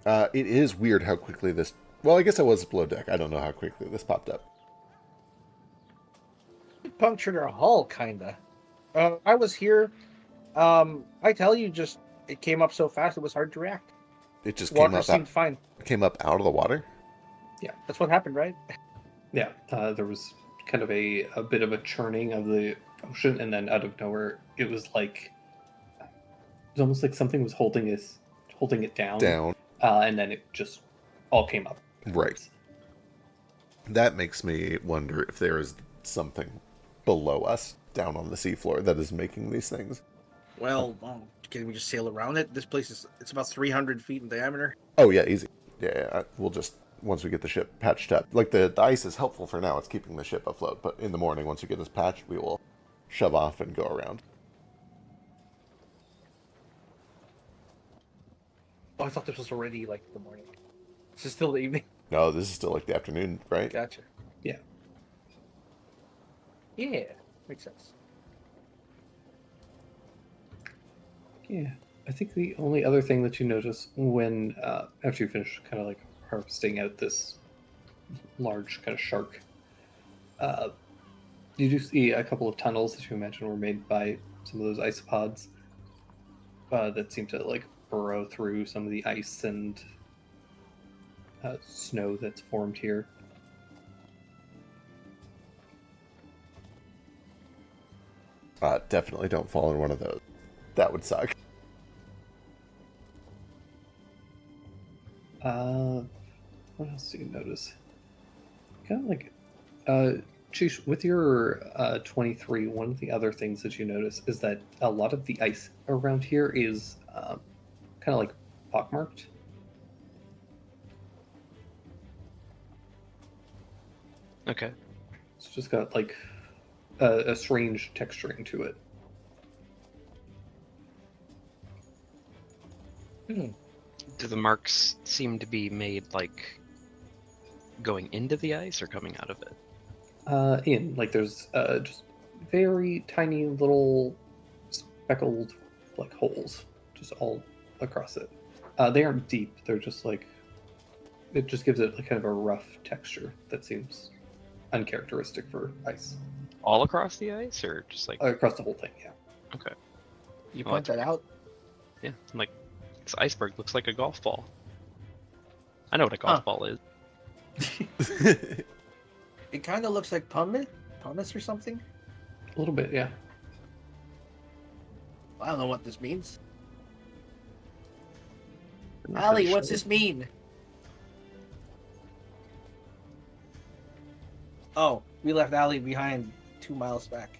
It is weird how quickly this... Well, I guess I was below deck. I don't know how quickly this popped up. It punctured our hull, kinda. I was here. I tell you, just it came up so fast it was hard to react. It just Water seemed fine. came up out of the water? That's what happened, right? Yeah, there was kind of a bit of a churning of the ocean, and then out of nowhere, it was like it was almost like something was holding it down. And then it just all came up. Right. That makes me wonder if there is something below us, down on the seafloor, that is making these things. Well, can we just sail around it? This place it's about 300 feet in diameter. Oh yeah, easy. Yeah, we'll just, once we get the ship patched up. Like, the ice is helpful for now, it's keeping the ship afloat, but in the morning, once we get this patched, we will shove off and go around. Oh, I thought this was already like the morning. This is still the evening. No, this is still like the afternoon, right? Gotcha. Yeah. Yeah, makes sense. Yeah, I think the only other thing that you notice when after you finish kind of like harvesting out this large kind of shark, you do see a couple of tunnels that you imagine were made by some of those isopods that seem to like burrow through some of the ice and snow that's formed here. Definitely don't fall in one of those. That would suck. What else do you notice? Kind of like, Chish, with your 23, one of the other things that you notice is that a lot of the ice around here is kind of like pockmarked. Okay. It's just got like a strange texturing to it. Do the marks seem to be made like going into the ice or coming out of it? Like there's just very tiny little speckled like holes just all across it. They aren't deep. They're just like, it just gives it like kind of a rough texture that seems uncharacteristic for ice. All across the ice, or just like Across the whole thing, yeah. okay? You Well, point that out. Yeah, like this iceberg looks like a golf ball. I know what a golf ball is. It kind of looks like pumice or something. A little bit, yeah. I don't know what this means. I'm not Ali, really what's sure. this mean? Oh, we left Ali behind 2 miles back.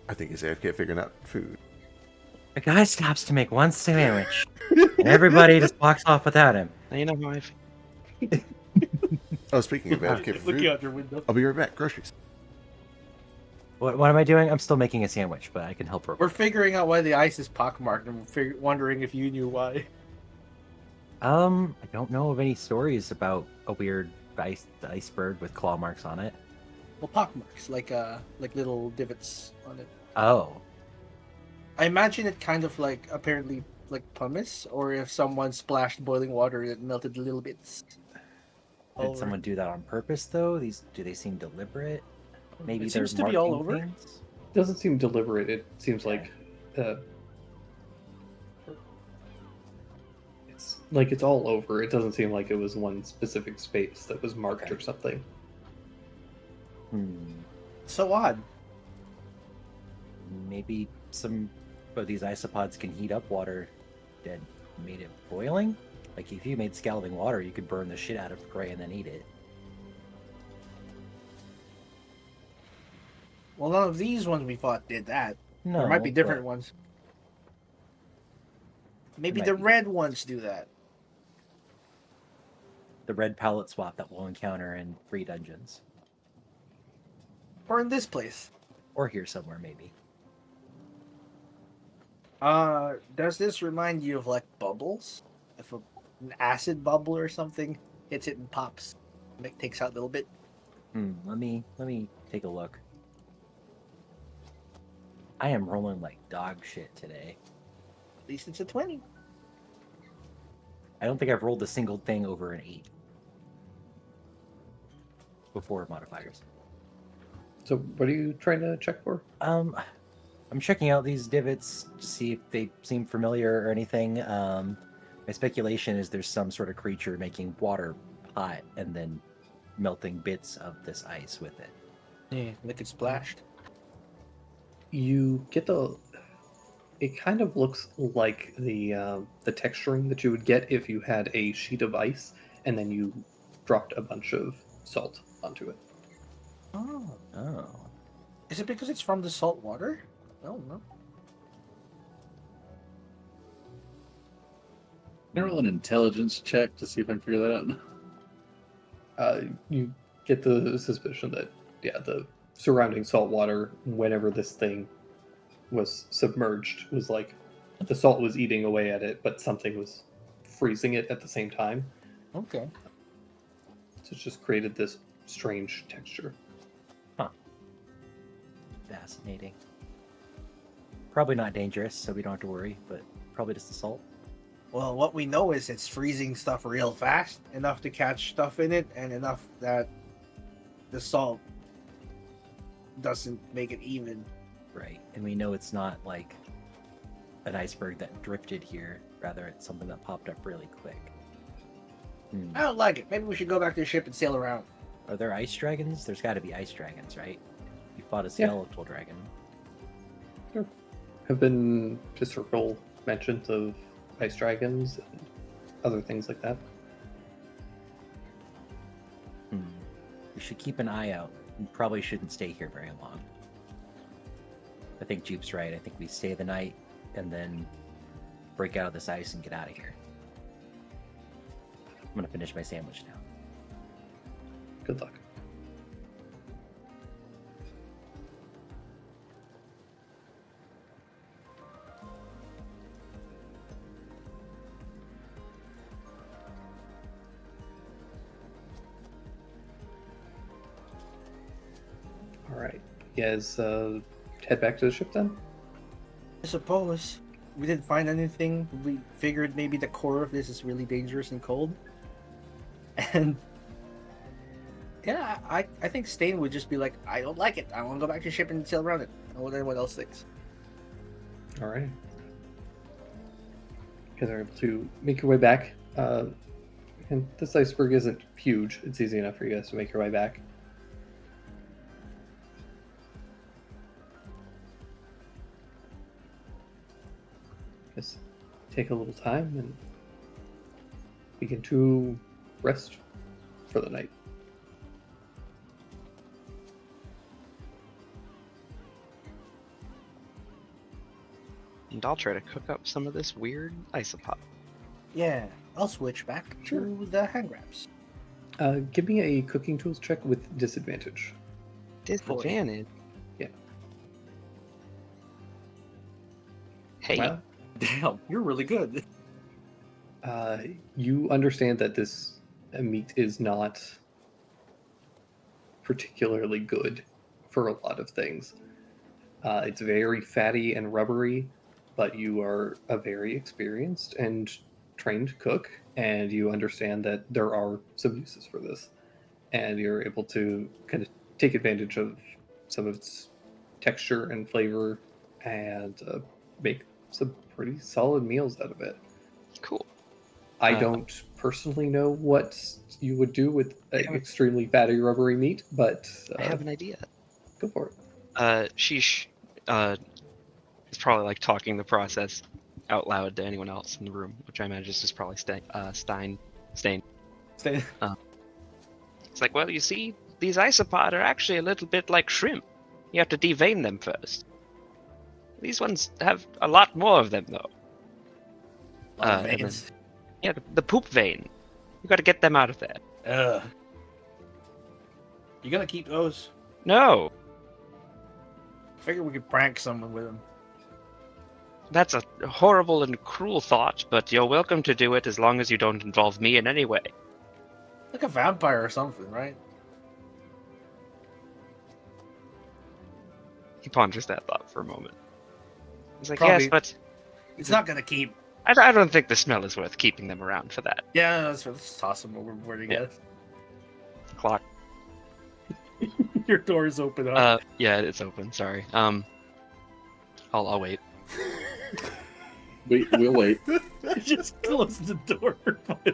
I think he's AFK figuring out food. The guy stops to make one sandwich, and everybody just walks off without him. Now you know how I feel. Oh, speaking of AFK for Looking food, out your window. I'll be right back. Groceries. What am I doing? I'm still making a sandwich, but I can help her. We're figuring out why the ice is pockmarked, and we're wondering if you knew why. I don't know of any stories about a weird iceberg with claw marks on it. Well, pockmarks, like little divots on it. Oh, I imagine it kind of like apparently like pumice, or if someone splashed boiling water and it melted little bits. Did over. someone do that on purpose though? Do they seem deliberate? Maybe It they're seems to be all marking over. things? Doesn't seem deliberate. It seems Okay. like it's all over. It doesn't seem like it was one specific space that was marked Okay. or something. So odd. Maybe some of these isopods can heat up water that made it boiling? Like if you made scalding water, you could burn the shit out of prey and then eat it. Well, none of these ones we fought did that. No, There might be different but ones. Maybe might the be. red ones do that. the red palette swap that we'll encounter in free dungeons. Or in this place. Or here somewhere, maybe. Does this remind you of like bubbles? If an acid bubble or something hits it and pops, it takes out a little bit. Let me take a look. I am rolling like dog shit today. At least it's a 20. I don't think I've rolled a single thing over an 8 before modifiers. So, what are you trying to check for? I'm checking out these divots to see if they seem familiar or anything. My speculation is there's some sort of creature making water hot and then melting bits of this ice with it. Yeah, like it splashed. You get the. It kind of looks like the texturing that you would get if you had a sheet of ice and then you dropped a bunch of salt onto it. Oh. Oh. Is it because it's from the salt water? I don't know. Can I roll an intelligence check to see if I can figure that out? You get the suspicion that, yeah, the surrounding salt water, whenever this thing was submerged, was like the salt was eating away at it, but something was freezing it at the same time. Okay. So it just created this strange texture. Fascinating. Probably not dangerous, so we don't have to worry, but probably just the salt. Well, what we know is it's freezing stuff real fast, enough to catch stuff in it, and enough that the salt doesn't make it even. Right. And we know it's not like an iceberg that drifted here. Rather, it's something that popped up really quick. I don't like it. Maybe we should go back to the ship and sail around. Are there ice dragons? There's got to be ice dragons, right? You fought a Yeah. skeletal dragon. Have been historical mentions of ice dragons and other things like that. We should keep an eye out. We probably shouldn't stay here very long. I think Jupe's right. I think we stay the night and then break out of this ice and get out of here. I'm gonna finish my sandwich now. Good luck. All right. You guys head back to the ship then? I suppose. We didn't find anything. We figured maybe the core of this is really dangerous and cold. And yeah, I think Stain would just be like, I don't like it. I want to go back to the ship and sail around it. I don't know what anyone else thinks. All right. You guys are able to make your way back. And this iceberg isn't huge. It's easy enough for you guys to make your way back. Just take a little time and begin to rest for the night. And I'll try to cook up some of this weird isopop. Yeah, I'll switch back to the hand grabs. Give me a cooking tools check with disadvantage. Disadvantage. Yeah. Hey, Well, Damn, you're really good. you understand that this meat is not particularly good for a lot of things. It's very fatty and rubbery, but you are a very experienced and trained cook, and you understand that there are some uses for this, and you're able to kind of take advantage of some of its texture and flavor, and make some pretty solid meals out of it. Cool. I Uh, don't personally know what you would do with Yeah. extremely fatty, rubbery meat, but I have an idea. go for it. Sheesh is probably like talking the process out loud to anyone else in the room, which I imagine is just probably Stein. Stay. It's like, well, you see, these isopod are actually a little bit like shrimp. You have to devein them first. These ones have a lot more of them, though. And then- Veins. yeah, the poop vein. You got to get them out of there. Ugh. You gonna keep those? No, Figure we could prank someone with them. that's a horrible and cruel thought, but you're welcome to do it as long as you don't involve me in any way. Like a vampire or something, right? He ponders that thought for a moment. He's like, Probably- yes, but It's not gonna keep. I don't think the smell is worth keeping them around for that. Yeah, let's toss them overboard, I Yeah. guess. Clock. Your door's open up. Yeah, it's open. Sorry. I'll wait. We'll wait. Just close the door.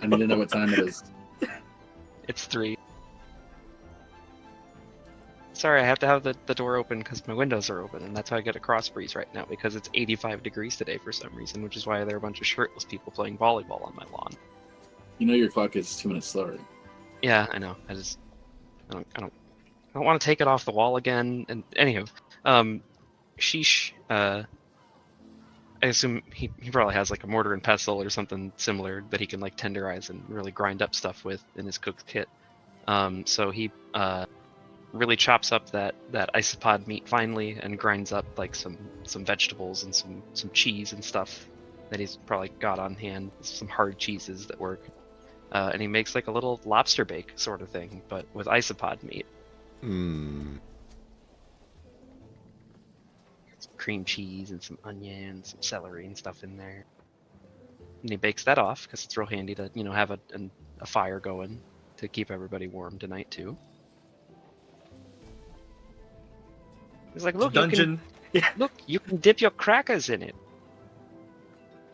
I need to know what time it is. It's 3. Sorry, I have to have the door open because my windows are open, and that's how I get a cross breeze right now because it's 85 degrees today for some reason, which is why there are a bunch of shirtless people playing volleyball on my lawn. You know your clock is 2 minutes slower. Yeah, I know. I don't want to take it off the wall again. And anywho, Sheesh. I assume he probably has like a mortar and pestle or something similar that he can like tenderize and really grind up stuff with in his cooked kit. So he really chops up that isopod meat finely and grinds up like some vegetables and some cheese and stuff that he's probably got on hand, some hard cheeses that work. And he makes like a little lobster bake sort of thing, but with isopod meat. Hmm. Some cream cheese and some onions, some celery and stuff in there. And he bakes that off because it's real handy to have a fire going to keep everybody warm tonight too. He's like, look, Dungeon. you can dip your crackers in it.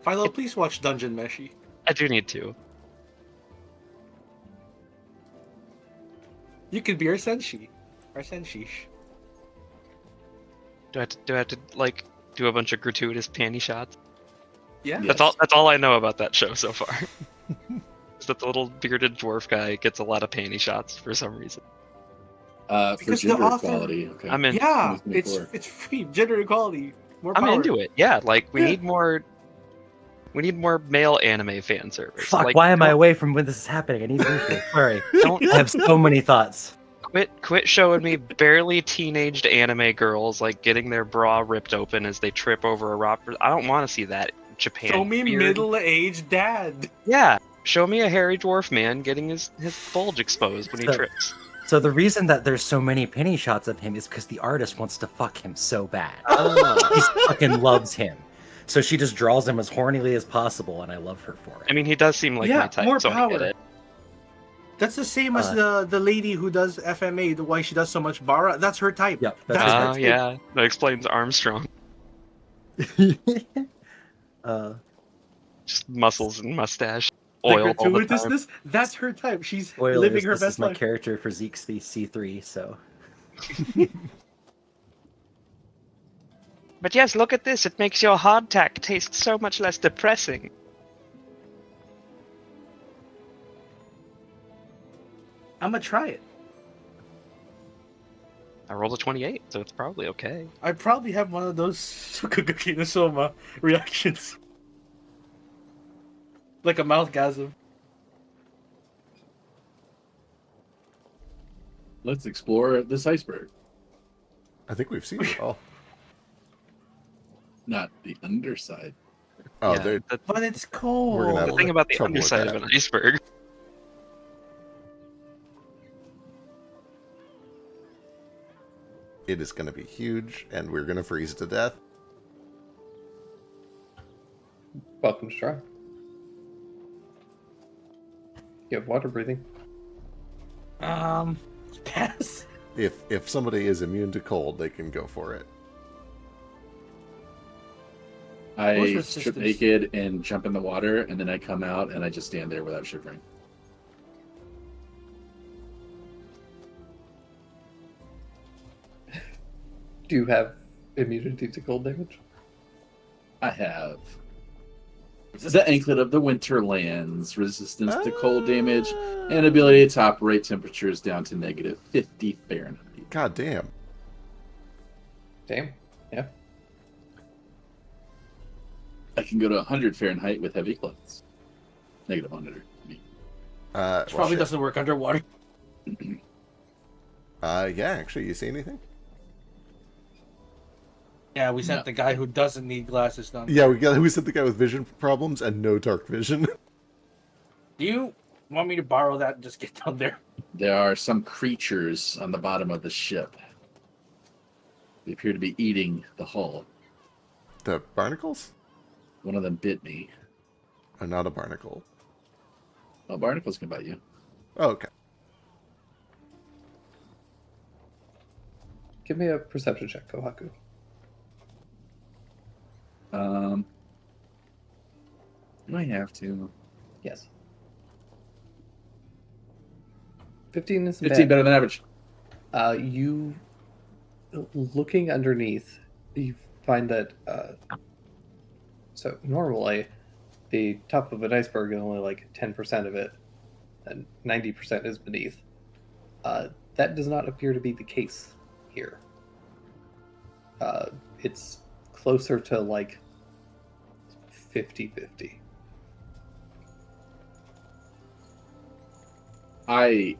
Philo, please watch Dungeon Meshi. I do need to. You could be our senshi. Our senshish. Do I have to like do a bunch of gratuitous panty shots? Yeah. That's all I know about that show so far. Is that the little bearded dwarf guy gets a lot of panty shots for some reason. For Because the gender author- equality. Okay. I'm in. Yeah, Moved me it's forward. it's free gender equality. More I'm power. into it. Yeah, like we Yeah. need more. We need more male anime fan service. Fuck, Like, why am I don't- away from when this is happening? I need to refill. Sorry. Don't I have so many thoughts. quit showing me barely teenaged anime girls like getting their bra ripped open as they trip over a rock. I don't want to see that. Japan. Show me weird. middle-aged dad. Yeah, show me a hairy dwarf man getting his bulge exposed when he So- trips. So the reason that there's so many penny shots of him is because the artist wants to fuck him so bad. Oh. She fucking loves him. So she just draws him as hornily as possible, and I love her for it. I mean, he does seem like Yeah, my type, more so I get power. it. That's the same as the lady who does FMA, the why she does so much bara. That's her type. Yep, that's That's her her type. Yeah, that explains Armstrong. Just muscles and mustache, The oil all the time. gratuitousness, that's her type. She's Spoiler, living her this best is my life. character for Zeke C3, so But yes, look at this. It makes your hardtack taste so much less depressing. I'm gonna try it. I rolled a 28, so it's probably okay. I probably have one of those Sukagaki no Soma reactions. Like a mouthgasm. Let's explore this iceberg. I think we've seen it all. Not the underside. Oh, Yeah, they're But it's cold. We're gonna have the thing about the trouble with underside of that. an iceberg. it is going to be huge, and we're going to freeze to death. Welcome to try. You have water breathing. Pass. If somebody is immune to cold, they can go for it. I What's strip resistance? naked and jump in the water, and then I come out and I just stand there without shivering. Do you have immunity to cold damage? I have the Anklet of the Winterlands, resistance to cold damage, and ability to operate temperatures down to negative 50 Fahrenheit. God damn. Damn. Yeah. I can go to 100 Fahrenheit with heavy clothes. Negative 100. Well, Probably shit. doesn't work underwater. Yeah, actually, you see anything? Yeah, we sent No. the guy who doesn't need glasses done. Yeah, we sent the guy with vision problems and no dark vision. Do you want me to borrow that and just get down there? There are some creatures on the bottom of the ship. They appear to be eating the hull. The barnacles? One of them bit me. Not a barnacle. Oh, barnacles can bite you. Oh, okay. Give me a perception check, Kohaku. Do I have to? Yes. 15 is 15 bad. better than average. You looking underneath, you find that so normally the top of an iceberg is only like 10% of it, and 90% is beneath. That does not appear to be the case here. It's closer to like 50-50. I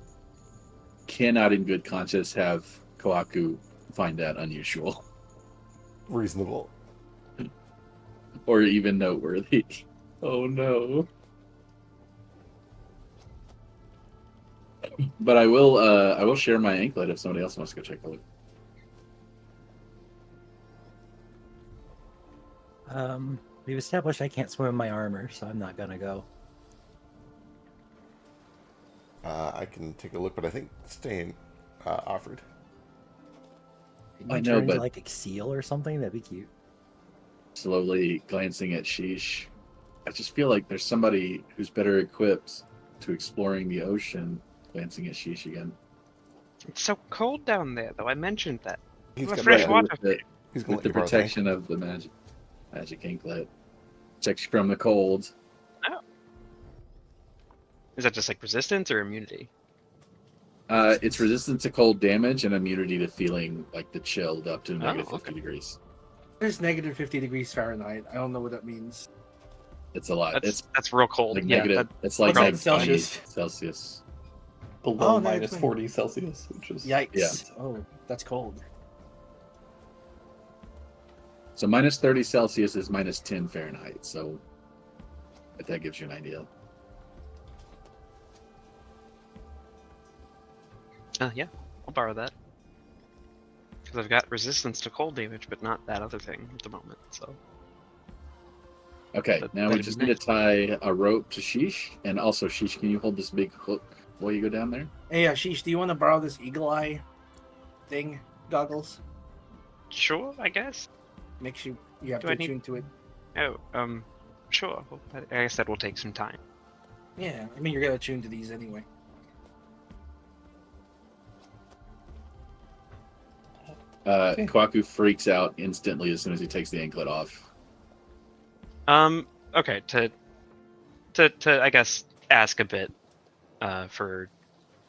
cannot in good conscience have Kohaku find that unusual Reasonable. or even noteworthy. Oh no. But I will share my anklet if somebody else wants to go check the loot. We've established I can't swim in my armor, so I'm not gonna go. I can take a look, but I think Stain offered. Can you I turn know, into but- like a seal or something? That'd be cute. Slowly glancing at Sheesh. I just feel like there's somebody who's better equipped to exploring the ocean. Glancing at Sheesh again. It's so cold down there, though. I mentioned that. He's Well, got fresh that- water. With the, He's gonna with let the you borrow the protection of the magic anklet. Protects you from the cold. Is that just like resistance or immunity? It's resistant to cold damage and immunity to feeling like the chilled up to negative 50 okay. degrees. There's negative 50 degrees Fahrenheit. I don't know what that means. It's a lot. That's real cold. Like Yeah, negative. that- It's like What's that like in Celsius? 20 Celsius. Below Oh, no, minus it's fine. 40 Celsius, which is Yikes. Yeah. Oh, that's cold. So minus 30 Celsius is minus 10 Fahrenheit. So if that gives you an idea. Yeah, I'll borrow that. Because I've got resistance to cold damage, but not that other thing at the moment. So Okay, That- now we that'd just be need to tie a rope to Sheesh. And also, Sheesh, can you hold this big hook while you go down there? Hey, Ashish, do you want to borrow this eagle eye thing? Goggles? sure, I guess. Makes you have Do to I need- attune to it. Oh, sure. Well, I guess that will take some time. Yeah, I mean, you're going to attune to these anyway. Okay. Kwaku freaks out instantly as soon as he takes the anklet off. Okay, to I guess ask a bit for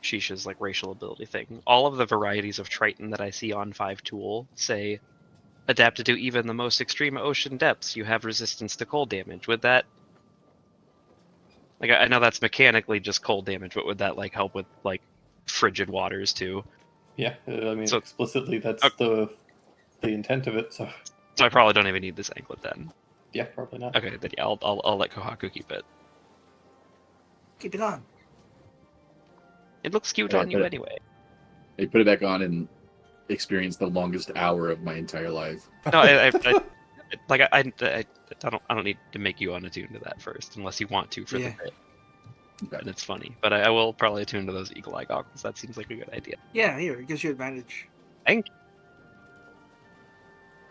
Sheesh's like racial ability thing. All of the varieties of Triton that I see on 5 Tool say adapted to even the most extreme ocean depths, you have resistance to cold damage. Would that like I know that's mechanically just cold damage, but would that like help with like frigid waters too? yeah. I mean, So- explicitly, that's Okay. the intent of it. So So I probably don't even need this anklet then. yeah, probably not. Okay, then yeah, I'll let Kohaku keep it. Keep it on. It looks cute Yeah, on you but- anyway. I put it back on and experienced the longest hour of my entire life. No, I don't need to make you unattuned to that first, unless you want to for Yeah. the bit. and it's funny. But I will probably attune to those eagle eye goggles. That seems like a good idea. Yeah, here it gives you advantage. Thank you.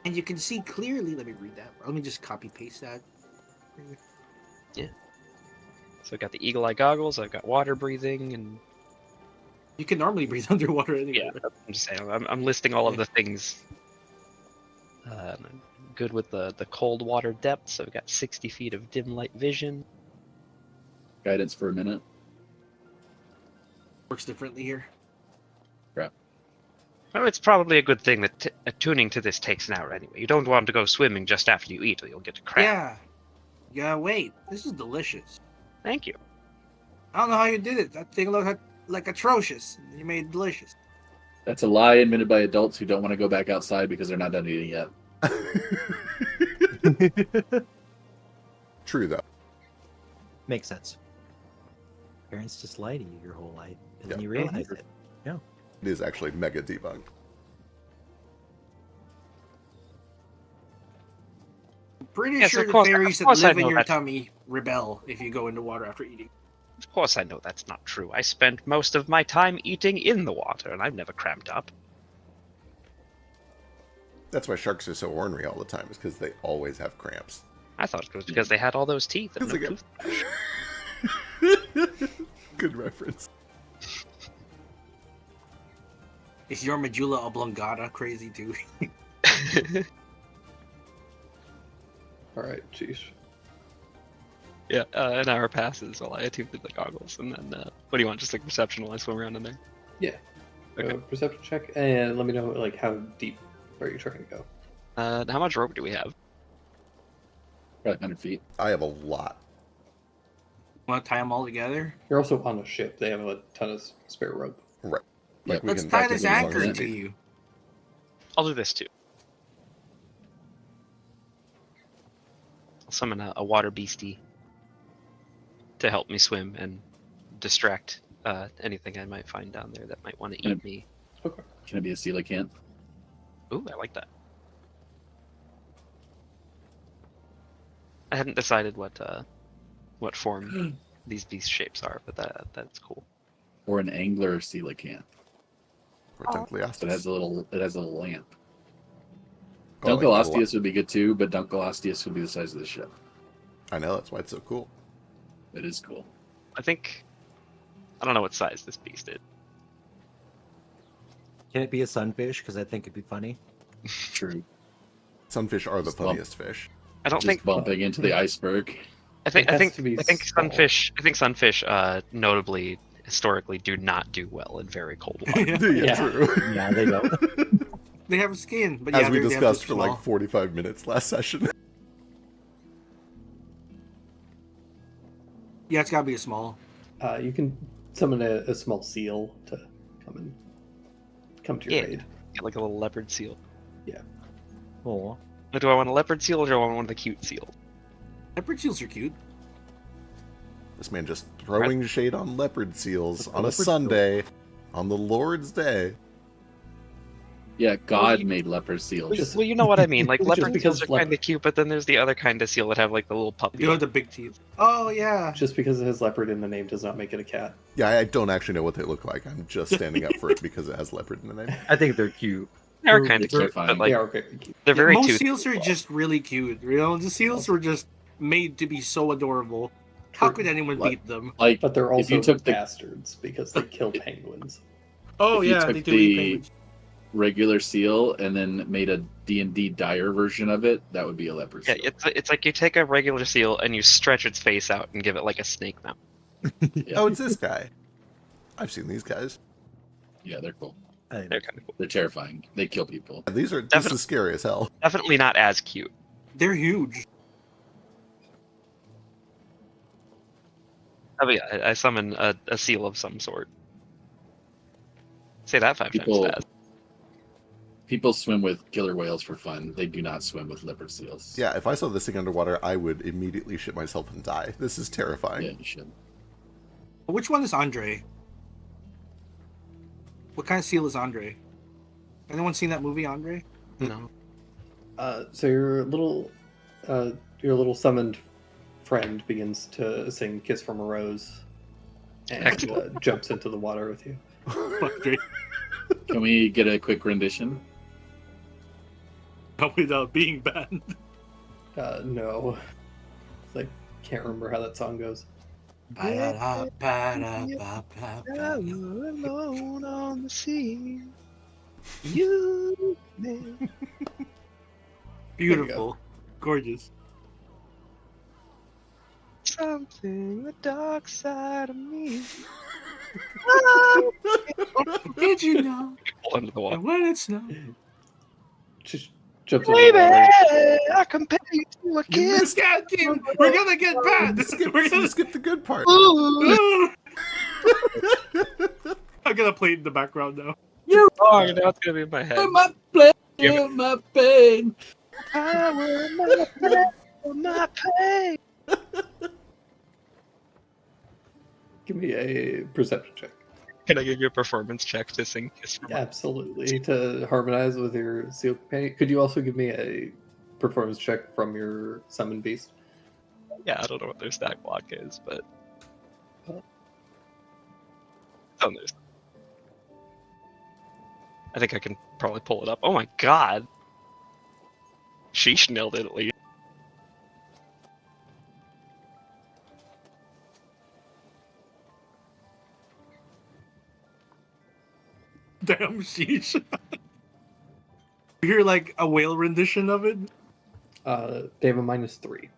And you can see clearly. Let me read that. Let me just copy paste that. So I've got the eagle eye goggles. I've got water breathing, and You can normally breathe underwater anyway. yeah, I'm just saying. I'm listing all of the things. I'm good with the cold water depth. So I've got 60 feet of dim light vision. Guidance for a minute. Works differently here. Well, it's probably a good thing that attuning to this takes an hour anyway. You don't want to go swimming just after you eat, or you'll get a cramp. Yeah. Yeah. Wait. This is delicious. Thank you. I don't know how you did it. That thing looked like atrocious. You made it delicious. That's a lie admitted by adults who don't want to go back outside because they're not done eating yet. True though. Makes sense. Parents just lie to you your whole life, and then Yeah. you realize it. It is actually mega debunked. Pretty Yes, sure of the course- fairies of that course I live in know your that. tummy rebel if you go into water after eating. Of course I know that's not true. I spent most of my time eating in the water, and I've never cramped up. That's why sharks are so ornery all the time, is because they always have cramps. I thought it was because they had all those teeth. And Because no they got- tooth- Good reference. Is your medulla oblongata crazy too? All right, jeez. Yeah, an hour passes while I attune to the goggles, and then what do you want? Just like perception while I swim around in there? Yeah. Okay. Perception check, and let me know like how deep are you trying to go. How much rope do we have? Probably 100 feet. I have a lot. Want to tie them all together? You're also on a ship. They have a ton of spare rope. Right. Yeah, Like we Let's can tie back this into the anchor long to end. you. I'll do this too. I'll summon a water beastie to help me swim and distract anything I might find down there that might want to eat me. Okay. Can it be a coelacanth? Ooh, I like that. I hadn't decided what form these beast shapes are, but that's cool. Or an angler coelacanth? Or Dunkleosteus. It has a little lamp. Oh, like Dunkleosteus would be good too, but Dunkleosteus would be the size of the ship. I know, that's why it's so cool. It is cool. I don't know what size this beast is. Can it be a sunfish? Because I think it'd be funny. True. Sunfish are the Just lump. funniest fish. I don't Just think bumping into the iceberg. I think It I has think to be I think small. sunfish notably historically do not do well in very cold water. Yeah. True. Yeah, they don't. They have skin, but As yeah, we they have discussed to for swallow. like 45 minutes last session. Yeah, it's gotta be a small. You can summon a small seal to come to your Yeah. aid. Get like a little leopard seal. Oh, Do I want a leopard seal or do I want one of the cute seals? Leopard seals are cute. This man just throwing shade on leopard seals on a Leopard seal. Sunday on the Lord's Day. Yeah, God made leopard seals. Just- Well, you know what I mean. Like Just leopard because seals are kind of leopard- cute, but then there's the other kind of seal that have like the little puppy. You have the big teeth. Oh yeah. Just because it has leopard in the name does not make it a cat. Yeah, I don't actually know what they look like. I'm just standing up for it because it has leopard in the name. I think they're cute. They're They're kind of cute, terrifying. but like they are very cute. they're very Most toothy. seals are just really cute. You know, the seals were just made to be so adorable. How True. could anyone Like- beat them? Like, But they're if also you took the bastards because they kill penguins. Oh if you yeah, took they do eat the- penguins. regular seal and then made a D&D dire version of it, that would be a leopard Yeah, seal. it's like you take a regular seal and you stretch its face out and give it like a snake mouth. Yeah. Oh, it's this guy. I've seen these guys. Yeah, they're cool. They're kind of cool. They're terrifying. They kill people. This Definitely. is scary as hell. Definitely not as cute. They're huge. Oh yeah, I summon a seal of some sort. Say that 5 People- times fast. People swim with killer whales for fun. They do not swim with leopard seals. Yeah, if I saw this thing underwater, I would immediately shit myself and die. This is terrifying. Yeah, you should. Which one is Andre? What kind of seal is Andre? Anyone seen that movie, Andre? No. So your little summoned friend begins to sing "Kiss from a Rose" and Excellent. jumps into the water with you. Fuck, Drake. Can we get a quick rendition? Without being banned. No, I can't remember how that song goes. Alone on the sea. You made Beautiful. Gorgeous. something the dark side of me. Did you know Pull into the water. that when it snows? Just jumps into the water. I compare you to a You kid. missed. We're gonna get banned. You skipped, We're you gonna... skipped the good part. I'm gonna play it in the background now. Oh, now it's gonna be in my head. My pain, my pain. Power, my pain, my pain. Give me a perception check. Can I give you a performance check to sing Kiss from My Absolutely, to harmonize with your seal companion. Could you also give me a performance check from your summon beast? Yeah, I don't know what their stack block is, but it's on this. I think I can probably pull it up. Oh my god! Sheesh nailed it at least. Damn, sheesh. You hear like a whale rendition of it? They have a -3.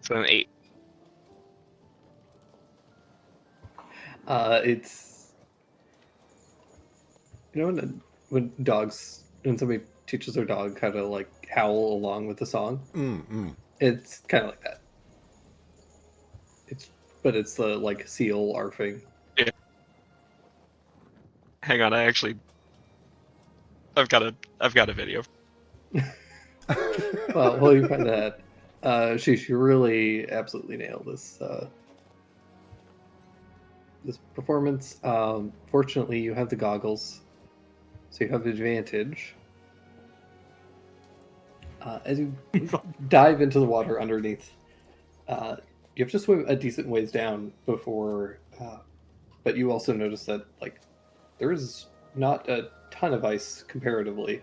So an 8. It's when somebody teaches their dog how to like howl along with the song, it's kind of like that. It's the like seal arfing. Hang on, I've got a video. Well, while you find that, she really absolutely nailed this this performance. Fortunately, you have the goggles, so you have advantage. As you dive into the water underneath, you have to swim a decent ways down before, but you also notice that like there is not a ton of ice comparatively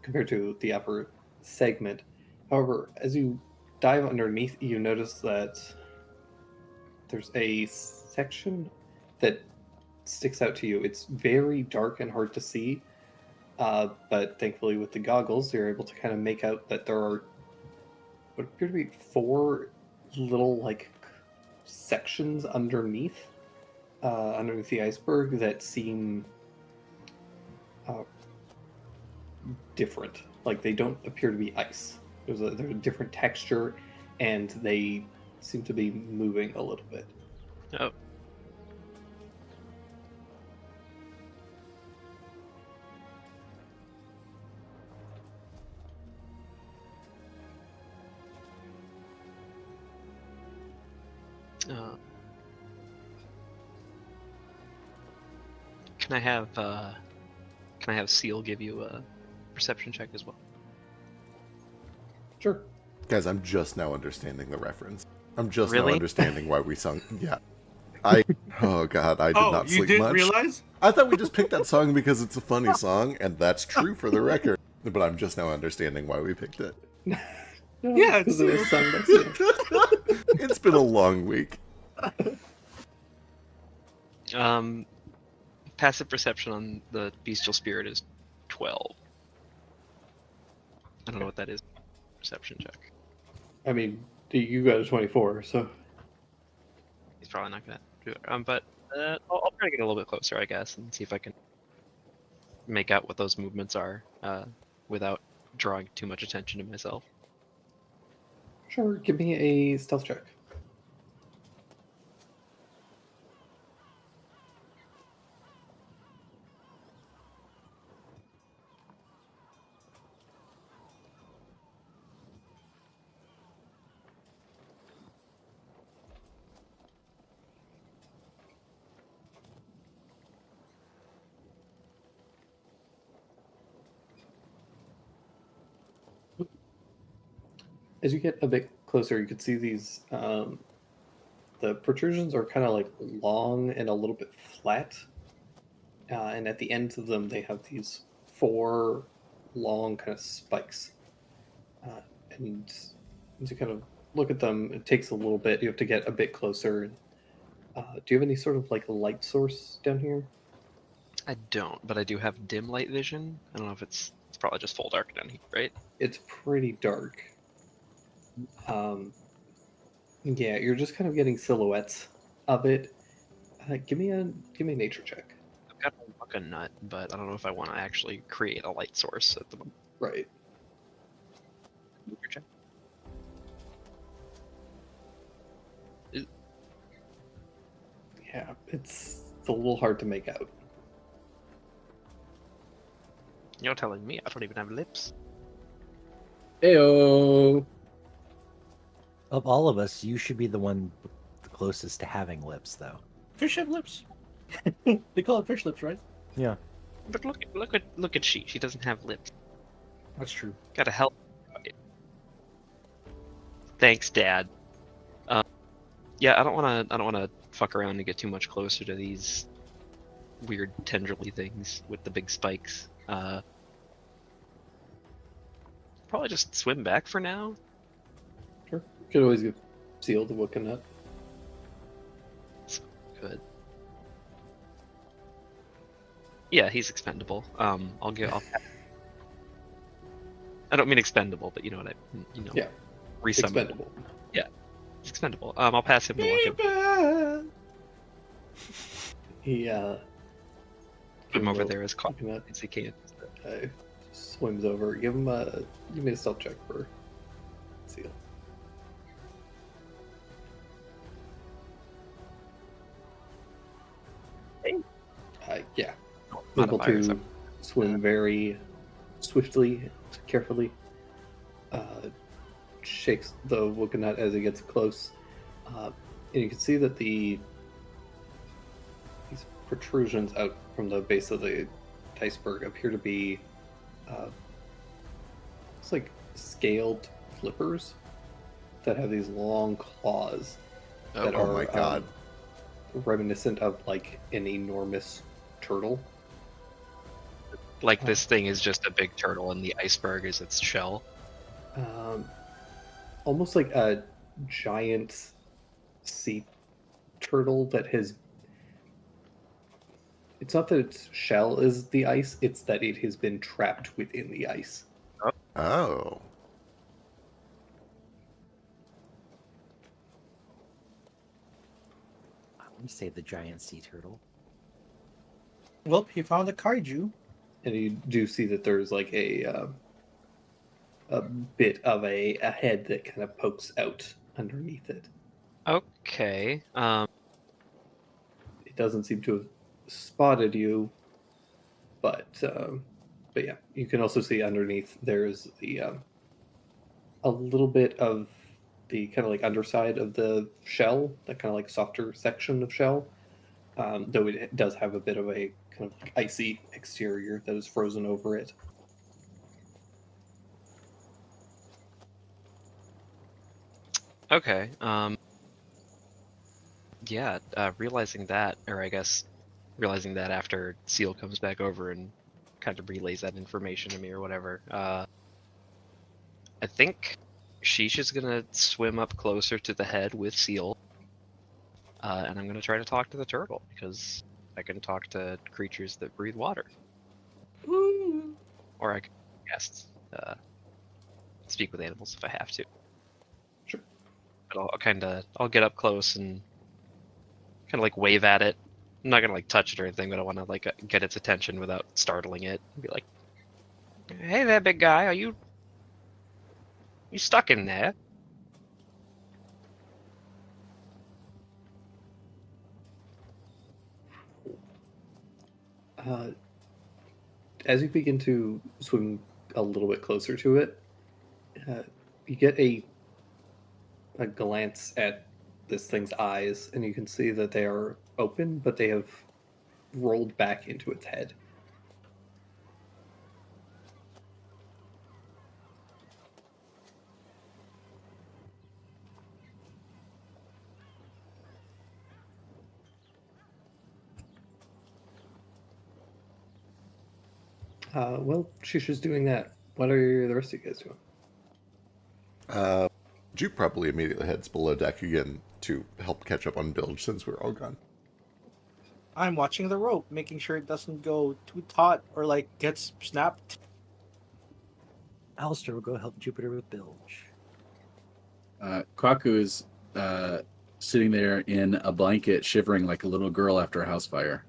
compared to the upper segment. However, as you dive underneath, you notice that there's a section that sticks out to you. It's very dark and hard to see, but thankfully with the goggles, you're able to kind of make out that there are what appear to be 4 little like sections underneath the iceberg that seem different. Like they don't appear to be ice. There's a different texture, and they seem to be moving a little bit. Oh. Can I have Seal give you a perception check as well? Sure. Guys, I'm just now understanding the reference. I'm just now Really? understanding why we sung. Yeah. Oh god, I did not you sleep didn't much. realize? I thought we just picked that song because it's a funny song, and that's true for the record. But I'm just now understanding why we picked it. No, Yeah, because it's- it was sung by Seal. It's been a long week. Passive perception on the bestial spirit is 12. I don't know what that is. Perception check. I mean, you got a 24, so He's probably not gonna do it. But I'll try to get a little bit closer, I guess, and see if I can make out what those movements are without drawing too much attention to myself. sure. Give me a stealth check. As you get a bit closer, you can see these. The protrusions are kind of like long and a little bit flat, and at the ends of them, they have these 4 long kind of spikes. And as you kind of look at them, it takes a little bit. You have to get a bit closer. Do you have any sort of like light source down here? I don't, but I do have dim light vision. I don't know if it's probably just full dark down here, right? It's pretty dark. Yeah, you're just kind of getting silhouettes of it. Give me a nature check. I've got a luck a nut, but I don't know if I want to actually create a light source at the moment. Right. Nature check. Yeah, it's a little hard to make out. You're telling me I don't even have lips? Heyo. Of all of us, you should be the one the closest to having lips, though. Fish have lips. They call it fish lips, right? Yeah. But look at she. She doesn't have lips. That's true. Gotta help. Thanks, Dad. Yeah, I don't wanna fuck around and get too much closer to these weird tendrily things with the big spikes. Probably just swim back for now. Sure. You could always give Seal the Wookiee. Good. Yeah, he's expendable. I don't mean expendable, but you know what I Yeah. Resummon. Expendable. He's expendable. I'll pass him the Wookiee. He Put him over there as Wookiee quick as he can. swims over. Give me a stealth check for Seal. Yeah. Able Modifiers, to swim very swiftly, carefully. Shakes the Wookiee as it gets close, and you can see that these protrusions out from the base of the iceberg appear to be it's like scaled flippers that have these long claws that Oh my god. reminiscent of like an enormous turtle. Like this thing is just a big turtle and the iceberg is its shell. Almost like a giant sea turtle that has. It's not that its shell is the ice, it's that it has been trapped within the ice. Oh. We save the giant sea turtle. Well, he found a kaiju. And you do see that there's like a bit of a head that kind of pokes out underneath it. Okay. It doesn't seem to have spotted you, but yeah, you can also see underneath there's the a little bit of the kind of like underside of the shell, that kind of like softer section of shell, though it does have a bit of a kind of like icy exterior that is frozen over it. Okay. Yeah, realizing that, or I guess realizing that after Seal comes back over and kind of relays that information to me or whatever, I think Sheesh is gonna swim up closer to the head with Seal, and I'm gonna try to talk to the turtle because I can talk to creatures that breathe water, or I can guess speak with animals if I have to. Sure. But I'll get up close and kind of like wave at it. I'm not gonna like touch it or anything, but I want to like get its attention without startling it. And be like, "Hey there, big guy. Are you stuck in there?" As you begin to swim a little bit closer to it, you get a glance at this thing's eyes, and you can see that they are open, but they have rolled back into its head. Well, Shisha's doing that. What are the rest of you guys doing? Juke probably immediately heads below deck again to help catch up on bilge since we're all gone. I'm watching the rope, making sure it doesn't go too taut or like gets snapped. Alistair will go help Jupiter with bilge. Kwaku is sitting there in a blanket, shivering like a little girl after a house fire.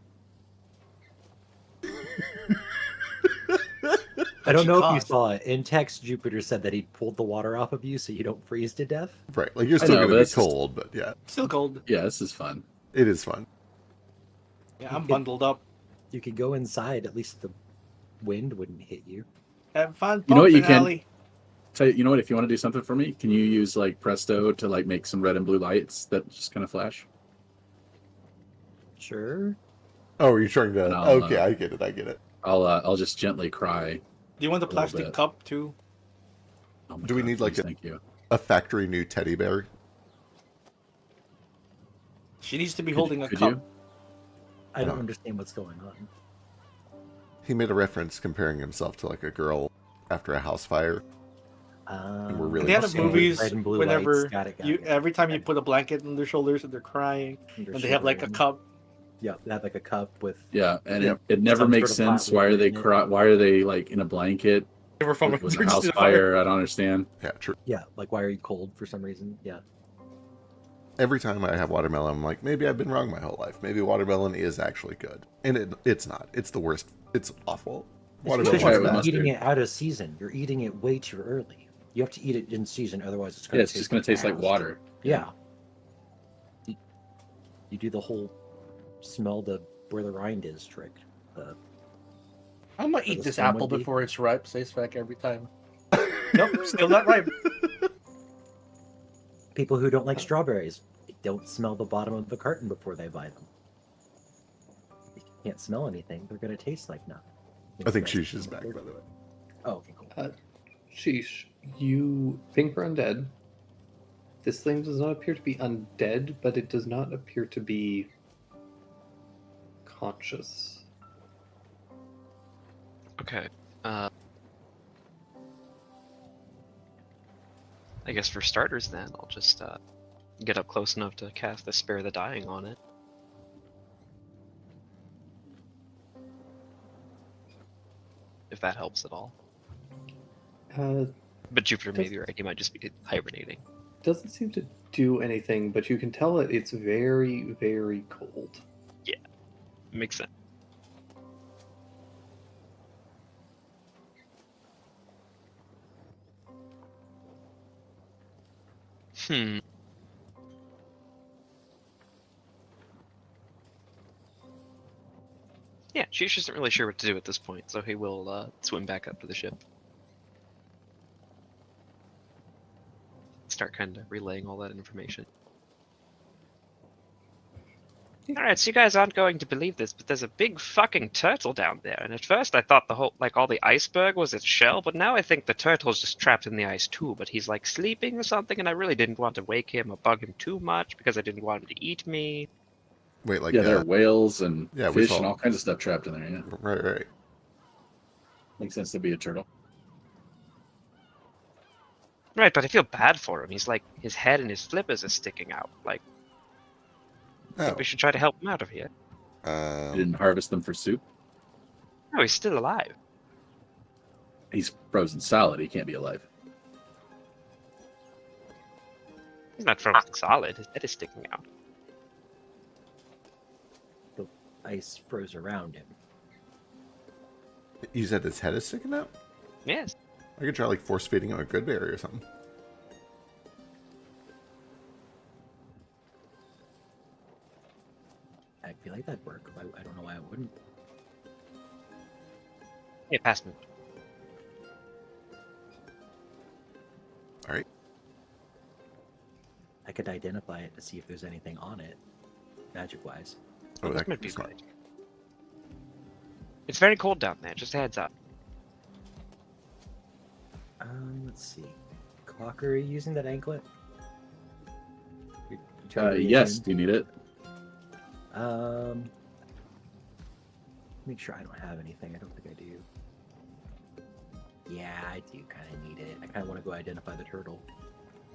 I don't know if you Cost. saw it. In text, Jupiter said that he pulled the water off of you so you don't freeze to death. Right, like you're I still know, going but to be that's just- cold, but yeah, Still cold. Yeah, this is fun. it is fun. Yeah, I'm bundled up. You could go inside. At least the wind wouldn't hit you. Have fun. You know what you pumping, can- Allie. Tell you know what? If you want to do something for me, can you use like Presto to like make some red and blue lights that just kind of flash? Sure. Oh, are you trying to? No, Okay, no. I get it. I'll just gently cry. Do you want the A little plastic bit. cup too? Oh my Do we God, need, like, please, a- thank you. A factory new teddy bear. She needs to be Could- holding a could cup. you? I don't No. understand what's going on. He made a reference comparing himself to like a girl after a house fire. we're really At the end of upset. movies, Red and blue whenever lights, got it. every time you put a blanket on their shoulders and they're crying, And and they have like a cup. Yeah, they have like a cup with. Yeah, and Yeah. it never Some makes sort of hot sense. Why are water they in it. why are they like in a blanket They were from with a emergency house fire. fire? I don't understand. Yeah, true. Yeah, like why are you cold for some reason? Yeah. Every time I have watermelon, I'm like, maybe I've been wrong my whole life. Maybe watermelon is actually good, and it's not. It's the worst. It's awful. It's Watermelon because Why is it you're bad. must eating be. it out of season. You're eating it way too early. You have to eat it in season, otherwise it's Yeah, gonna. it's just gonna taste like ass. water. Yeah. You do the whole smell the where the rind is trick. I'm gonna For eat the this stem apple would be- before it's ripe. Says Fack every time. Nope, still not ripe. People who don't like strawberries, they don't smell the bottom of the carton before they buy them. If you can't smell anything, they're gonna taste like nothing. I think Sheesh is back, by the way. Oh, okay, cool. Sheesh, you think we're undead. This thing does not appear to be undead, but it does not appear to be conscious. Okay. I guess for starters, then I'll just get up close enough to cast the Spare the Dying on it. If that helps at all. But Jupiter may be right. He might just be hibernating. Doesn't seem to do anything, but you can tell that it's very, very cold. Makes sense. Hmm. Yeah, Sheesh isn't really sure what to do at this point, so he will swim back up to the ship. Start kind of relaying all that information. Alright, so you guys aren't going to believe this, but there's a big fucking turtle down there. And at first I thought the whole, like, all the iceberg was its shell, but now I think the turtle's just trapped in the ice too. But he's, like, sleeping or something, and I really didn't want to wake him or bug him too much because I didn't want him to eat me. Wait, like Yeah, there are whales and yeah, we fish saw- and all kinds of stuff trapped in there. Yeah, right. makes sense to be a turtle. Right, but I feel bad for him. He's, like, his head and his flippers are sticking out. Like, Oh, we should try to help him out of here. You um, didn't harvest them for soup. No, he's still alive. He's frozen solid. He can't be alive. He's not frozen solid. His head is sticking out. The ice froze around him. you said his head is sticking out. Yes. I could try like force feeding him a good berry or something. I feel like that'd work. I don't know why it wouldn't. Hey, pass me. All right. I could identify it to see if there's anything on it, magic-wise. Oh, This that might could be be smart. good. It's very cold down there. Just a heads up. Let's see. Clock, are you using that anklet? You totally Yes. assumed? Do you need it? Make sure I don't have anything. I don't think I do. Yeah, I do kind of need it. I kind of want to go identify the turtle.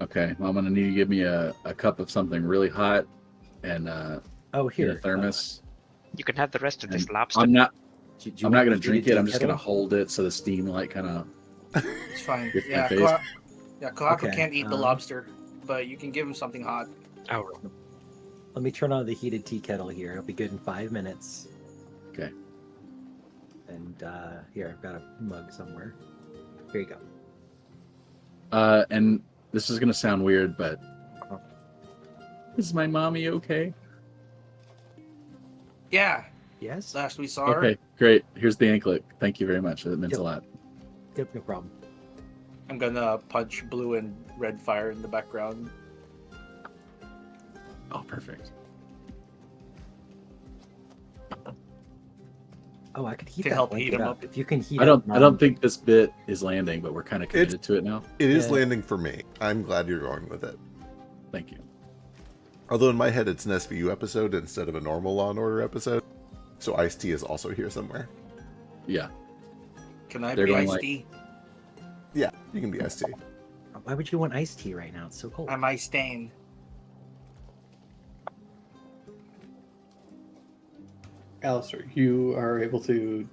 Okay, well, I'm gonna need you to give me a cup of something really hot and Oh, in here. a thermos. You can have the rest of this And lobster. I'm not. Do you I'm want not the gonna drink heated it. I'm tea just gonna kettle? hold it so the steam like kind of. It's fine. Hits my Yeah, face. Kohaku Okay, can't eat the um, lobster, but you can give him something hot. Oh, right. Let me turn on the heated tea kettle here. It'll be good in 5 minutes. Okay. And here, I've got a mug somewhere. Here you go. And this is gonna sound weird, but is my mommy okay? Yeah, Yes? last we saw her. Okay, great. Here's the anklet. Thank you very much. It means Yep. a lot. Yep, no problem. I'm gonna punch blue and red fire in the background. Oh, perfect. Oh, I could heat To that help blanket heat 'em up. up. If you can heat I don't. up I don't think this bit is landing, but we're kind of It's- committed to it now. It is Yeah. landing for me. I'm glad you're going with it. Thank you. Although in my head it's an SVU episode instead of a normal Law and Order episode. So Ice-T is also here somewhere. Yeah. Can I They're be going iced like- tea? Yeah, you can be Ice-T. Why would you want iced tea right now? It's so cold. I'm ice stained. Alistair, you are able to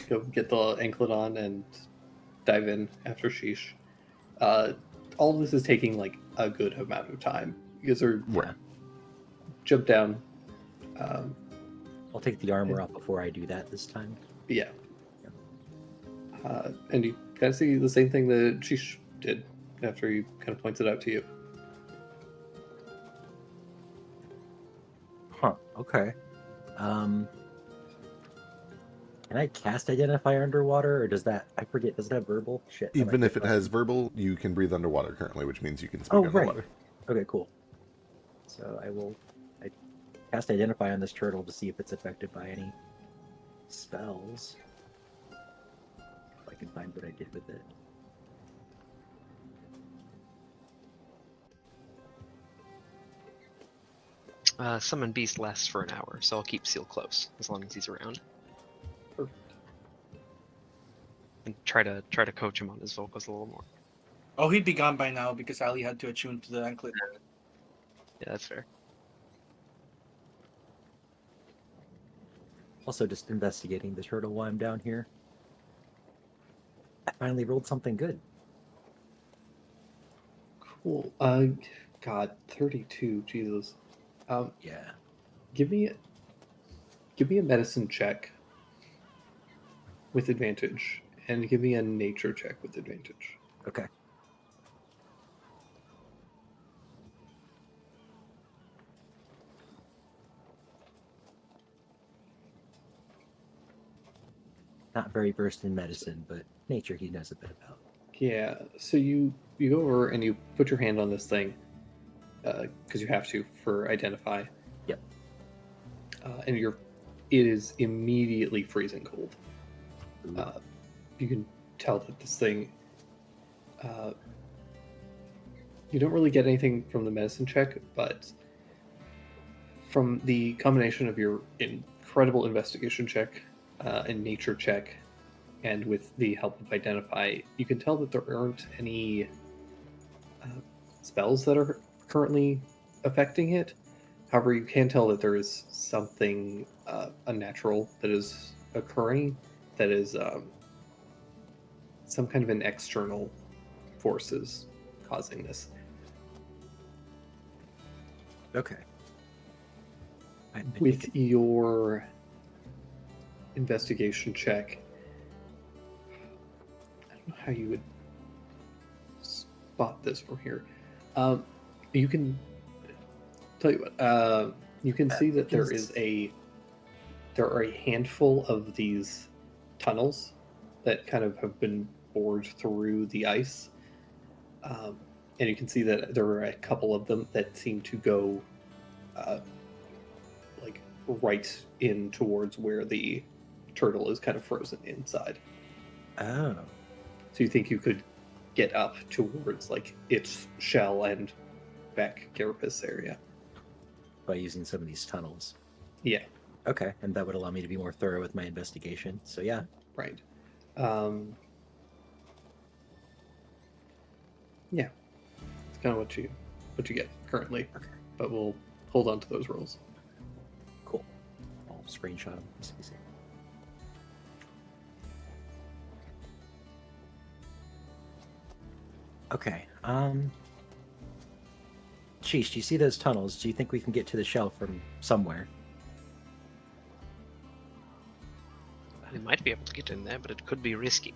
go get the anklet on and dive in after Sheesh. All of this is taking like a good amount of time. You guys are Right. jump down. I'll take the armor off before I do that this time. Yeah. And you kind of see the same thing that Sheesh did after he kind of points it out to you. Huh. Okay. Can I cast Identify underwater, or does that? I forget. Does it have verbal? Shit. I might Even if get it has verbal, you can breathe underwater currently, which means you can speak Oh, right. underwater. Okay, cool. So I cast Identify on this turtle to see if it's affected by any spells. If I can find what I did with it. Summon Beast lasts for an hour, so I'll keep Seal close as long as he's around. Perfect. And try to coach him on his vocals a little more. Oh, he'd be gone by now because Ali had to attune to the anklet. Yeah, that's fair. Also, just investigating the turtle while I'm down here. I finally rolled something good. Cool. God, 32. Jesus. Yeah. Give me a medicine check with advantage, and give me a nature check with advantage. Okay. Not very versed in medicine, but nature he knows a bit about. Yeah. So you go over and you put your hand on this thing because you have to for identify. Yep. And it is immediately freezing cold. Ooh. You can tell that this thing. You don't really get anything from the medicine check, but from the combination of your incredible investigation check and nature check, and with the help of identify, you can tell that there aren't any spells that are currently affecting it. However, you can tell that there is something unnatural that is occurring, that is some kind of an external forces causing this. Okay. With your investigation check, I don't know how you would spot this from here. You can tell you what. You can see that there are a handful of these tunnels that kind of have been bored through the ice, and you can see that there are a couple of them that seem to go like right in towards where the turtle is kind of frozen inside. Oh. So you think you could get up towards like its shell and back carapace area? By using some of these tunnels. Yeah, Okay, and that would allow me to be more thorough with my investigation. So yeah. right. Yeah, it's kind of what you get currently, but we'll hold on to those rolls. Cool. I'll screenshot them. It's easy. Okay. Sheesh, do you see those tunnels? Do you think we can get to the shell from somewhere? We might be able to get in there, but it could be risky.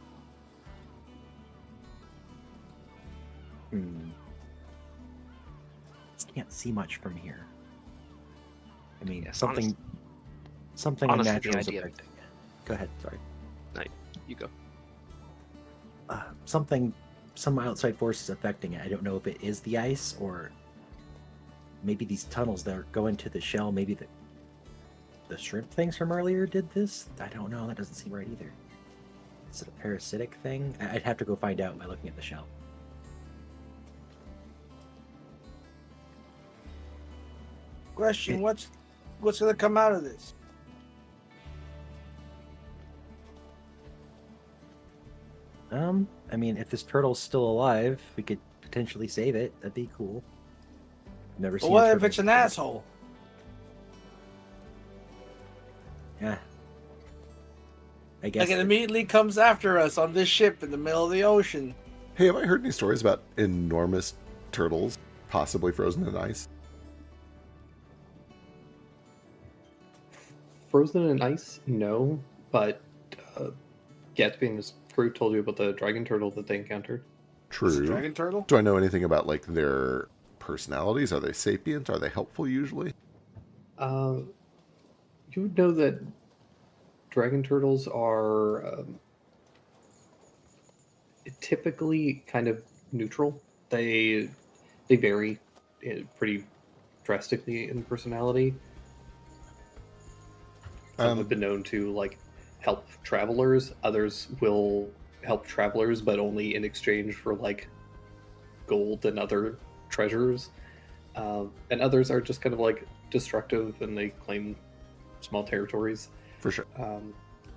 Just can't see much from here. I mean, Yes, something honestly, unnatural the is idea- affecting. Go ahead. Sorry. You go. Some outside force is affecting it. I don't know if it is the ice or maybe these tunnels that are going to the shell. Maybe the shrimp things from earlier did this. I don't know. That doesn't seem right either. Is it a parasitic thing? I'd have to go find out by looking at the shell. Question: What's gonna come out of this? I mean, if this turtle's still alive, we could potentially save it. That'd be cool. Never But seen. a what if turtle it's an before. asshole? Yeah. I guess. Like it immediately comes after us on this ship in the middle of the ocean. Hey, have I heard any stories about enormous turtles possibly frozen in ice? Frozen in ice, no, but Gatsby and his crew told you about the dragon turtle that they encountered. Is it True. dragon turtle? Do I know anything about like their personalities? Are they sapient? Are they helpful usually? You would know that dragon turtles are typically kind of neutral. They vary pretty drastically in personality. Some have been known to like help travelers. Others will help travelers, but only in exchange for like gold and other treasures. And others are just kind of like destructive, and they claim small territories. For sure.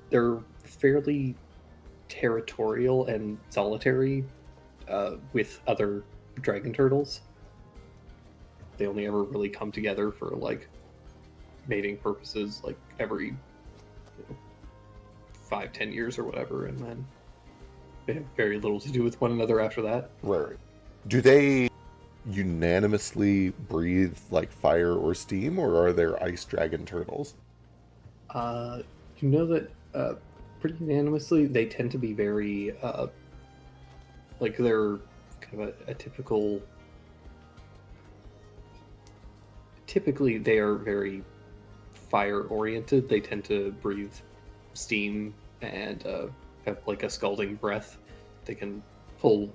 They're fairly territorial and solitary with other dragon turtles. They only ever really come together for like mating purposes, like every 5-10 years or whatever, and then they have very little to do with one another after that. Right. Do they unanimously breathe like fire or steam, or are there ice dragon turtles? You know that pretty unanimously they tend to be very like they're kind of a typical. Typically, they are very fire oriented. They tend to breathe steam and have like a scalding breath. They can pull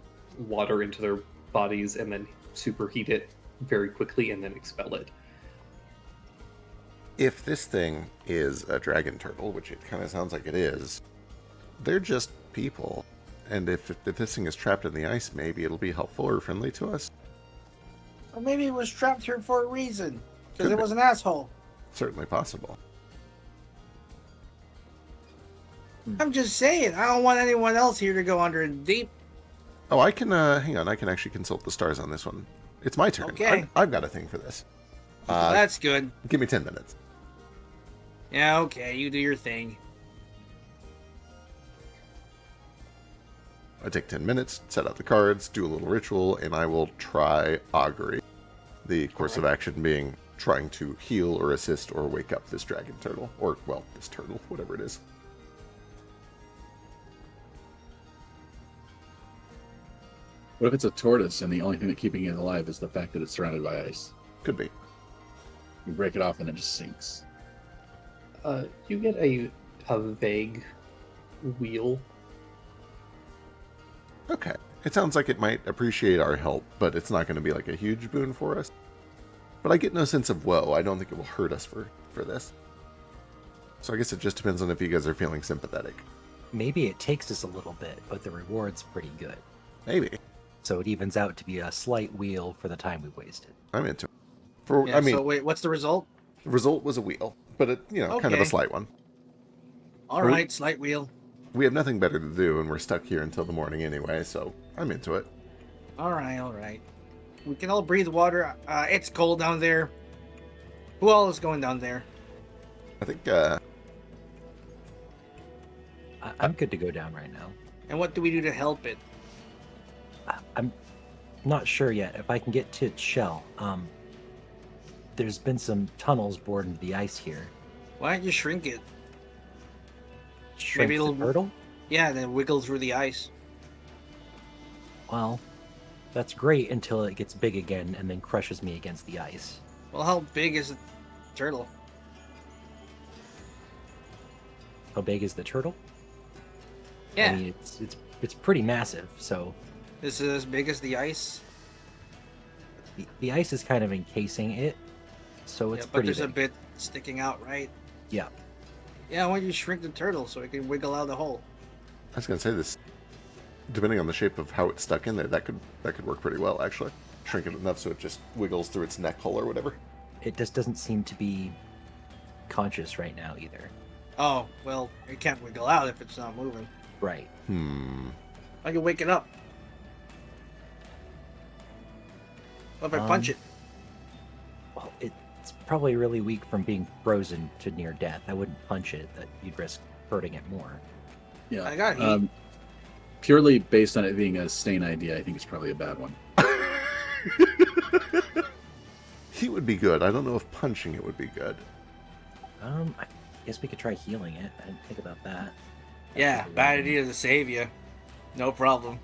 water into their bodies and then superheat it very quickly and then expel it. If this thing is a dragon turtle, which it kind of sounds like it is, they're just people. And if this thing is trapped in the ice, maybe it'll be helpful or friendly to us. Or maybe it was trapped here for a reason. Because Could it be. was an asshole. Certainly possible. I'm just saying, I don't want anyone else here to go under deep. Oh, I can, hang on, I can actually consult the stars on this one. It's my turn. Okay. I've got a thing for this. That's good. Give me 10 minutes. Yeah, okay, you do your thing. I take 10 minutes, set out the cards, do a little ritual, and I will try augury. The course of action being trying to heal or assist or wake up this dragon turtle. Or, well, this turtle, whatever it is. What if it's a tortoise and the only thing that's keeping it alive is the fact that it's surrounded by ice? Could be. You break it off and it just sinks. You get a vague wheel. Okay. It sounds like it might appreciate our help, but it's not going to be like a huge boon for us. But I get no sense of woe. I don't think it will hurt us for this. So I guess it just depends on if you guys are feeling sympathetic. Maybe it takes us a little bit, but the reward's pretty good. Maybe. So it evens out to be a slight wheel for the time we wasted. I'm into it. For, Yeah, I mean, so wait, what's the result? the result was a wheel, but it, kind of a Okay. slight one. Alright, slight wheel. We have nothing better to do, and we're stuck here until the morning anyway, so I'm into it. All right. We can all breathe water. It's cold down there. Who all is going down there? I think I'm good to go down right now. And what do we do to help it? I'm not sure yet if I can get to its shell. There's been some tunnels bored into the ice here. Why don't you shrink it? Shrink Maybe the it'll- turtle? Yeah, then wiggle through the ice. Well, that's great until it gets big again and then crushes me against the ice. Well, how big is the turtle? How big is the turtle? Yeah, I mean, it's pretty massive. So this is as big as the ice. the ice is kind of encasing it, so it's Yeah, but pretty there's a big. bit sticking out, right? Yeah. Yeah, why don't you shrink the turtle so it can wiggle out of the hole? I was gonna say this. Depending on the shape of how it's stuck in there, that could work pretty well actually. Shrink it enough so it just wiggles through its neck hole or whatever. It just doesn't seem to be conscious right now either. Oh, well, it can't wiggle out if it's not moving. Right. I can wake it up. What if I punch it? Well, it's probably really weak from being frozen to near death. I wouldn't punch it. That you'd risk hurting it more. Yeah. I got heat. Purely based on it being a stain idea, I think it's probably a bad one. Heat would be good. I don't know if punching it would be good. I guess we could try healing it. I didn't think about that. Yeah, bad idea to save you. No problem.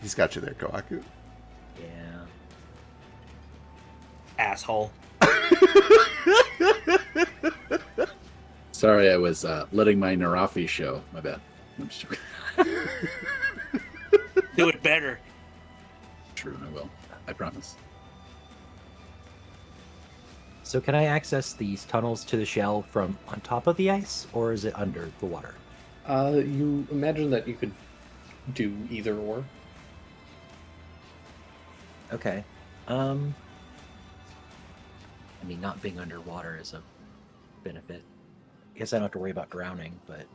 He's got you there, Kohaku. Yeah. Asshole. Sorry, I was letting my Narafi show. My bad. I'm just joking. Do it better. True, I will. I promise. So can I access these tunnels to the shell from on top of the ice, or is it under the water? You imagine that you could do either or. Okay. I mean, not being underwater is a benefit. I guess I don't have to worry about drowning, but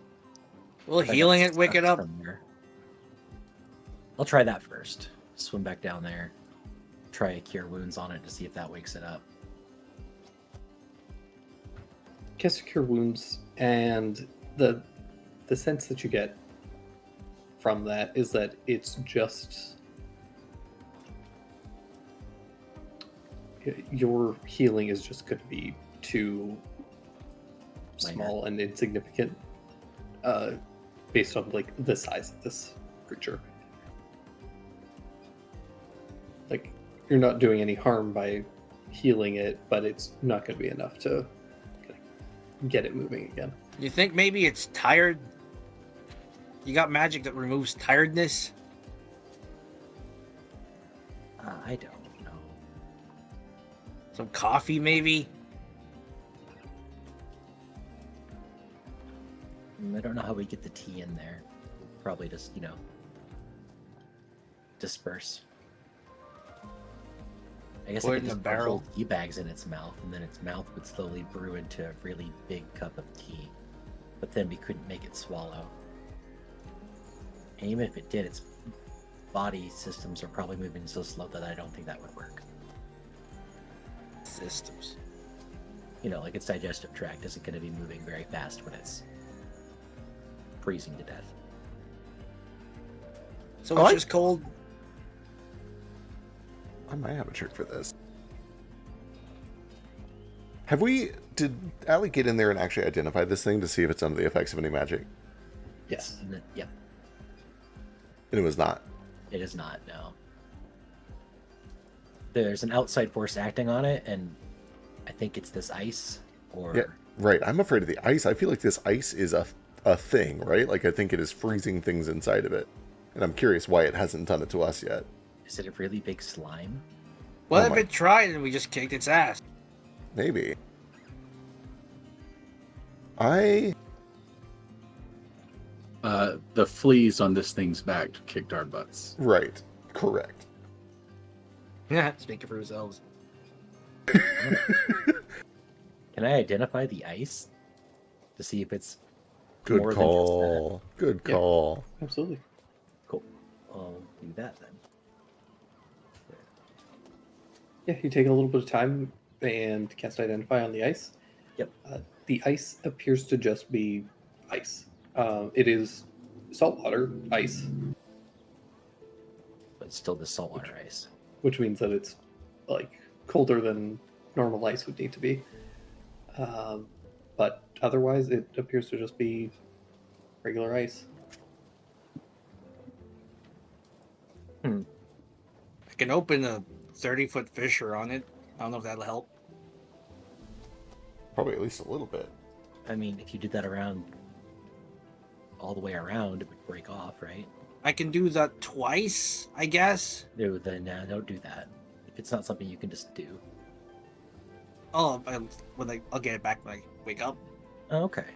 Will if I got healing it wake it stuck up? somewhere- I'll try that first. Swim back down there. Try a cure wounds on it to see if that wakes it up. Cast Cure Wounds, and the sense that you get from that is that it's just your healing is just going to be too Minor. small and insignificant based on like the size of this creature. Like you're not doing any harm by healing it, but it's not going to be enough to get it moving again. You think maybe it's tired? You got magic that removes tiredness? I don't know. Some coffee, maybe? I don't know how we get the tea in there. Probably just, disperse. I guess Put I it could in a just barrel. hold tea bags in its mouth, and then its mouth would slowly brew into a really big cup of tea. But then we couldn't make it swallow. And even if it did, its body systems are probably moving so slow that I don't think that would work. Systems. Like its digestive tract isn't going to be moving very fast when it's freezing to death. So Oh, it's I- just cold. I might have a trick for this. Did Allie get in there and actually identify this thing to see if it's under the effects of any magic? Yes. And then, yep, And it was not. it is not, no. There's an outside force acting on it, and I think it's this ice, or... Yeah, right. I'm afraid of the ice. I feel like this ice is a thing, right? Like I think it is freezing things inside of it. And I'm curious why it hasn't done it to us yet. Is it a really big slime? What Oh if my- it tried and we just kicked its ass? Maybe. The fleas on this thing's back kicked our butts. Right. Correct. Yeah, speaking for ourselves. Can I identify the ice to see if it's Good more than just that? call. Good Yeah. call. Absolutely. Cool? I'll do that then. Yeah, you take a little bit of time and cast Identify on the ice. Yep. The ice appears to just be ice. It is saltwater ice, But it's still the saltwater ice. which means that it's like colder than normal ice would need to be. But otherwise, it appears to just be regular ice. I can open a 30-foot fissure on it. I don't know if that'll help. Probably at least a little bit. I mean, if you did that around all the way around, it would break off, right? I can do that twice, I guess. No, then don't do that. If it's not something you can just do. Oh, I'll get it back when I wake up. Oh, okay.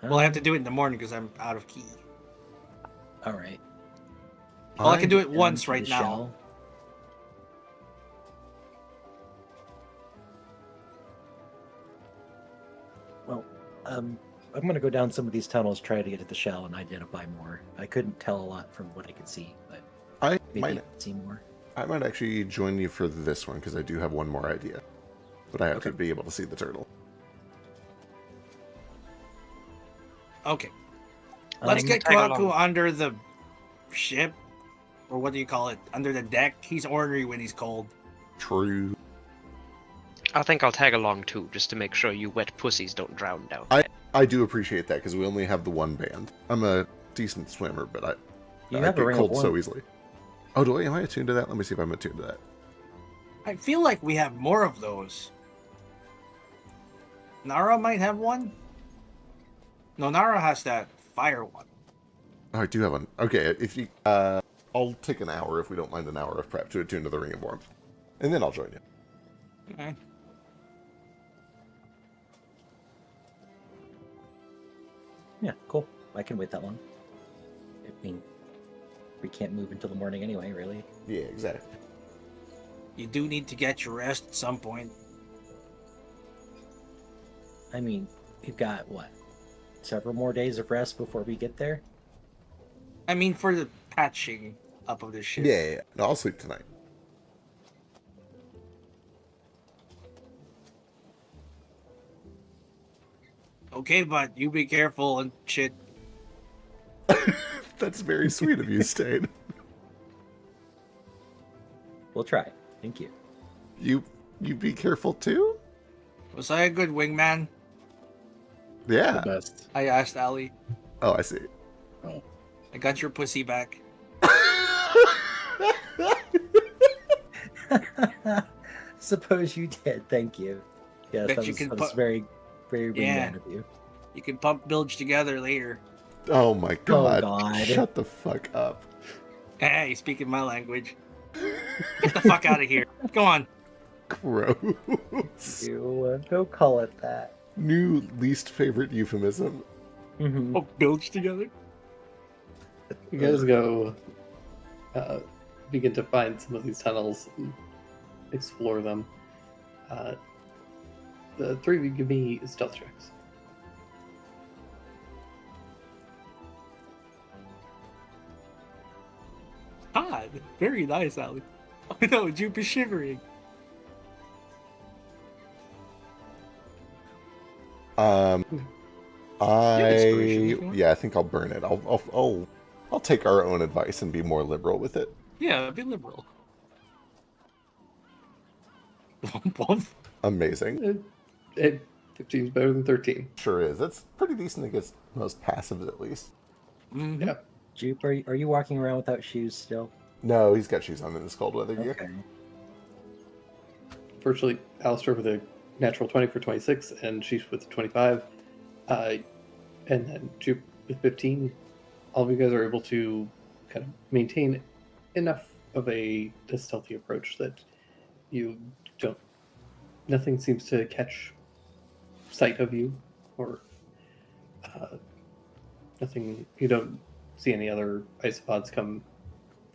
Well, I have to do it in the morning because I'm out of key. All right. Well, I can do it Down once to right the now. shell. Well, I'm gonna go down some of these tunnels, try to get to the shell and identify more. I couldn't tell a lot from what I could see, but I maybe might I could see more. I might actually join you for this one because I do have one more idea. But I have to be able to see the turtle. Okay. Let's get tag Kwaku along. under the ship. Or what do you call it? Under the deck. He's ornery when he's cold. True. I think I'll tag along too, just to make sure you wet pussies don't drown down. I do appreciate that because we only have the one band. I'm a decent swimmer, but I You have a get ring cold of so warmth. easily. Oh, do I? Am I attuned to that? Let me see if I'm attuned to that. I feel like we have more of those. Nara might have one. No, Nara has that fire one. Oh, I do have one. Okay, if you, I'll take an hour if we don't mind an hour of prep to attune to the Ring of Warmth, and then I'll join you. Okay. Yeah, cool. I can wait that long. I mean, we can't move until the morning anyway, really. Yeah, exactly. You do need to get your rest at some point. I mean, we've got, what, several more days of rest before we get there? I mean, for the patching up of this ship. Yeah. No, I'll sleep tonight. Okay, but you be careful and shit. That's very sweet of you, Stain. We'll try. Thank you. You be careful too. Was I a good wingman? Yeah. The best. I asked Ali. Oh, I see. Oh. I got your pussy back. Suppose you did. Thank you. Yes, Bet that you was, can that was put- very, very Yeah. wingman of you. You can pump bilge together later. Oh my god. God. Shut the fuck up. Hey, speaking my language. Get the fuck out of here. Go on. Gross. You don't call it that. New least favorite euphemism. Mm-hmm. Oh, bilge together? You guys go begin to find some of these tunnels and explore them. The three of you give me stealth checks. Odd. Very nice, Ali. Oh no, Jupe is shivering. inspiration if you want. I think I'll burn it. I'll take our own advice and be more liberal with it. Yeah, be liberal. Womp womp. Amazing. 15 is better than 13. Sure is. That's pretty decent against most passives, at least. Mhm. Yeah. Jupe, are you walking around without shoes still? No, he's got shoes on in this cold weather gear. Okay. Virtually, Alistair with a natural 20 for 26, and she's with 25. And then Jupe with 15. All of you guys are able to kind of maintain enough of a stealthy approach that you don't. Nothing seems to catch sight of you, or nothing. You don't see any other isopods come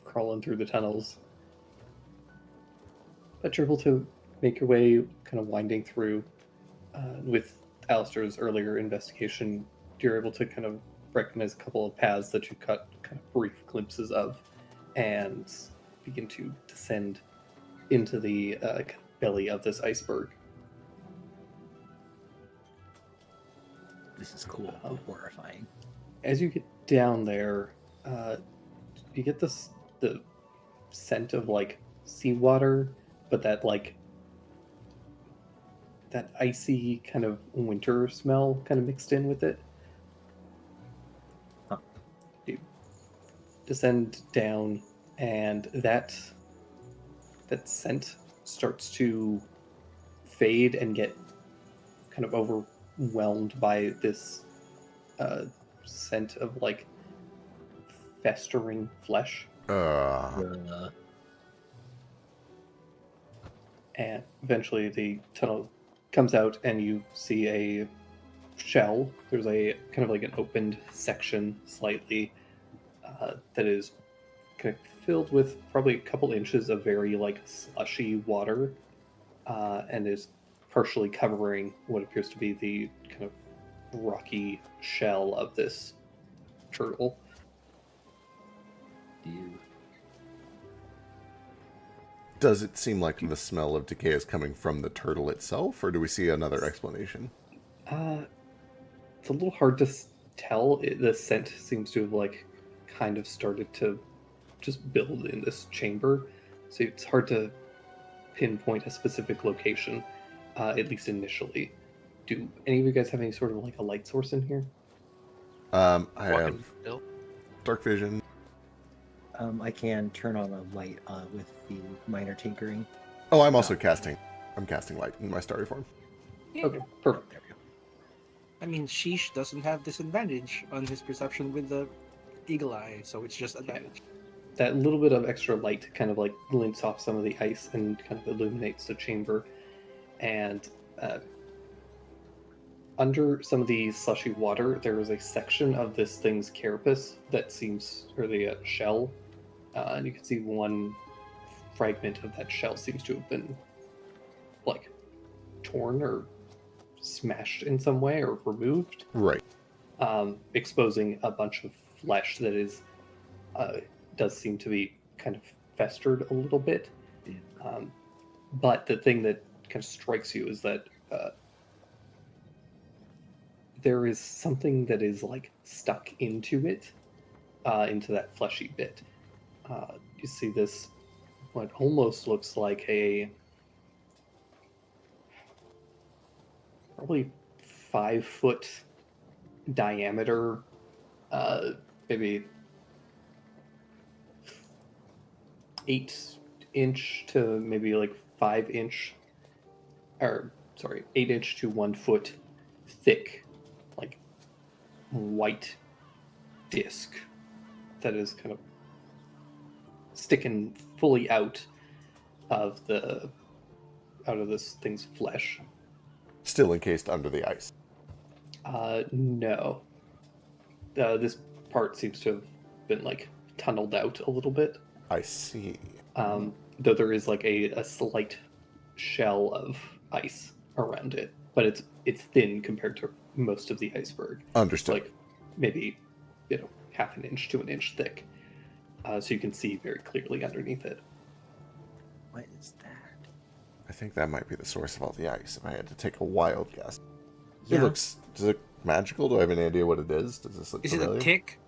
crawling through the tunnels. But you're able to make your way kind of winding through. With Alistair's earlier investigation, you're able to kind of recognize a couple of paths that you cut kind of brief glimpses of, and begin to descend into the kind of belly of this iceberg. This is cool, but horrifying. As you get down there, you get the scent of like seawater, but that icy kind of winter smell kind of mixed in with it. Huh. You descend down, and that scent starts to fade and get kind of overwhelmed by this scent of like festering flesh. And eventually the tunnel comes out and you see a shell. There's a kind of like an opened section slightly that is kind of filled with probably a couple inches of very like slushy water and is partially covering what appears to be the kind of rocky shell of this turtle. Ew. Does it seem like the smell of decay is coming from the turtle itself, or do we see another explanation? It's a little hard to tell. The scent seems to have like kind of started to just build in this chamber, so it's hard to pinpoint a specific location, at least initially. Do any of you guys have any sort of like a light source in here? I Walking have hill. dark vision. I can turn on a light with the minor tinkering. Oh, I'm also casting. I'm casting light in my starry form. Yeah. Okay, perfect. There we go. I mean, Sheesh doesn't have disadvantage on his perception with the eagle eye, so it's just advantage. That little bit of extra light kind of like glints off some of the ice and kind of illuminates the chamber. And under some of the slushy water, there is a section of this thing's carapace that seems, or the shell, and you can see one fragment of that shell seems to have been like torn or smashed in some way or removed, Right. exposing a bunch of flesh that is does seem to be kind of festered a little bit. But the thing that kind of strikes you is that there is something that is like stuck into it, into that fleshy bit. You see this, what almost looks like a probably 5-foot diameter, maybe 8-inch to maybe like 5-inch, or sorry, 8-inch to 1 foot thick, like white disc that is kind of sticking fully out of this thing's flesh. Still encased under the ice. No. This part seems to have been like tunneled out a little bit. I see. Though there is like a slight shell of ice around it, but it's thin compared to most of the iceberg. It's Understood. like maybe half an inch to an inch thick, so you can see very clearly underneath it. What is that? I think that might be the source of all the ice, if I had to take a wild guess. Yeah. Does it look magical? Do I have any idea what it is? Does this look Is it familiar? a tick?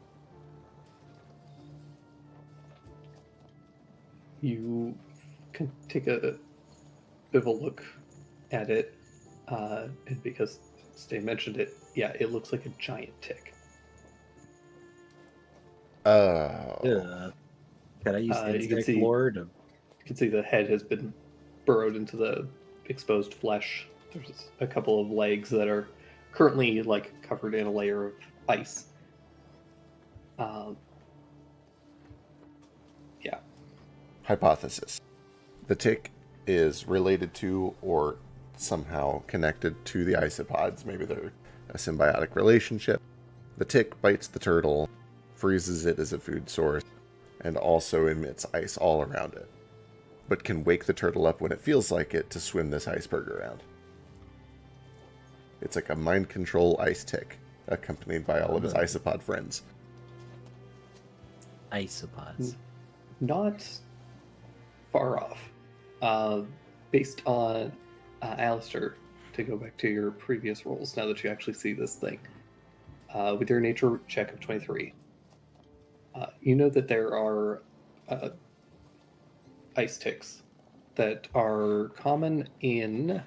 You can take a bit of a look at it, and because Stay mentioned it, yeah, it looks like a giant tick. Oh. Can I use You can insect see- lore to... You can see the head has been burrowed into the exposed flesh. There's a couple of legs that are currently like covered in a layer of ice. Yeah. Hypothesis. The tick is related to or somehow connected to the isopods. Maybe they're a symbiotic relationship. The tick bites the turtle, freezes it as a food source, and also emits ice all around it, but can wake the turtle up when it feels like it to swim this iceberg around. It's like a mind control ice tick, accompanied by all of his isopod friends. isopods. Not far off. Based on Alistair, to go back to your previous rolls, now that you actually see this thing, with your nature check of 23, you know that there are ice ticks that are common in.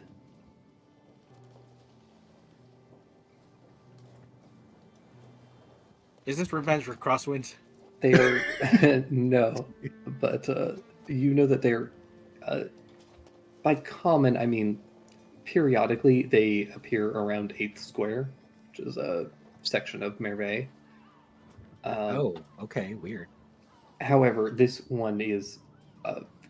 Is this revenge for Crosswind? They are no, but you know that they're by common. I mean, periodically they appear around 8th Square, which is a section of Merveille. Oh, okay, weird. However, this one is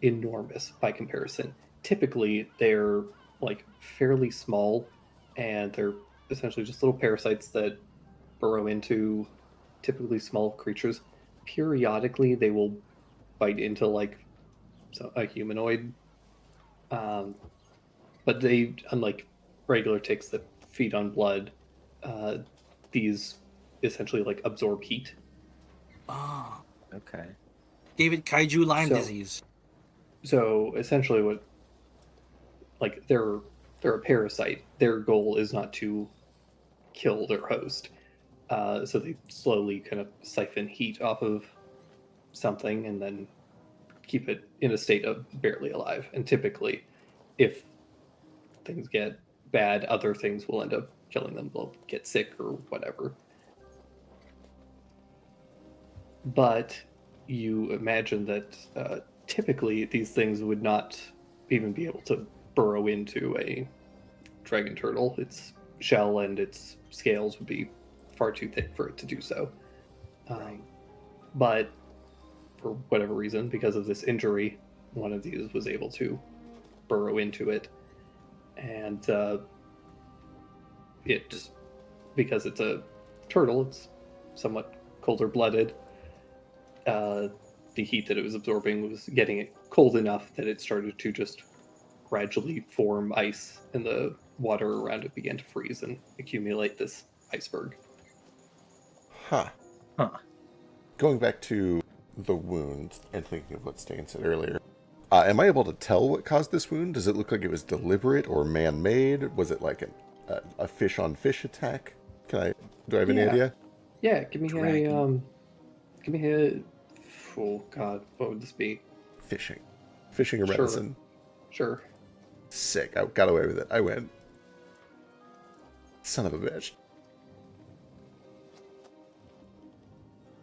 enormous by comparison. Typically, they're like fairly small, and they're essentially just little parasites that burrow into typically small creatures. Periodically, they will bite into like a humanoid, but they, unlike regular ticks that feed on blood, these essentially like absorb heat. Oh, Okay. David Kaiju Lyme So- disease. So essentially, what like they're a parasite. Their goal is not to kill their host. So they slowly kind of siphon heat off of something and then keep it in a state of barely alive. And typically, if things get bad, other things will end up killing them. They'll get sick or whatever. But you imagine that typically these things would not even be able to burrow into a dragon turtle. Its shell and its scales would be far too thick for it to do so. But for whatever reason, because of this injury, one of these was able to burrow into it. And it, because it's a turtle, it's somewhat colder blooded. The heat that it was absorbing was getting it cold enough that it started to just gradually form ice, and the water around it began to freeze and accumulate this iceberg. Huh. Huh. Going back to the wound and thinking of what Stan said earlier, am I able to tell what caused this wound? Does it look like it was deliberate or man-made? Was it like a fish-on-fish attack? Do I have any Yeah. idea? Yeah, give me Dragon. oh god, what would this be? Fishing or Sure. medicine. Sure. Sick. I got away with it. I win. Son of a bitch.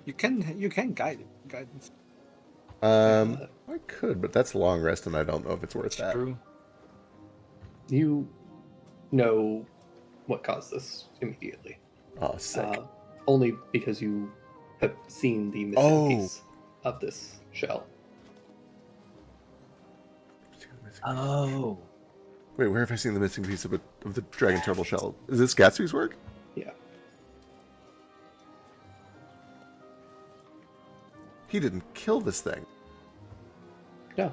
You can guide it. Guidance. I could, but that's a long rest, and I don't know if it's worth It's that. true. You know what caused this immediately. Oh, sick. Only because you have seen the missing Oh. piece of this shell. Oh. Wait, where have I seen the missing piece of the dragon turtle shell? Is this Gatsby's work? Yeah. He didn't kill this thing. No.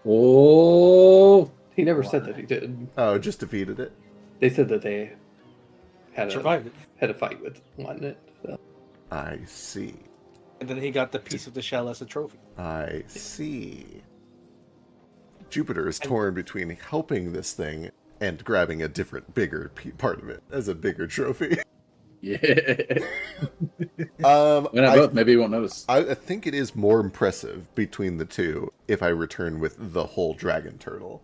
Oh, He never said that he did. Oh, just defeated it. They said that they had Survived it. had a fight with one. I see. And then he got the piece of the shell as a trophy. I see. Jupiter is torn between helping this thing and grabbing a different, bigger part of it as a bigger trophy. yeah. Um, Why not both? Maybe you won't notice. I think it is more impressive between the two if I return with the whole dragon turtle.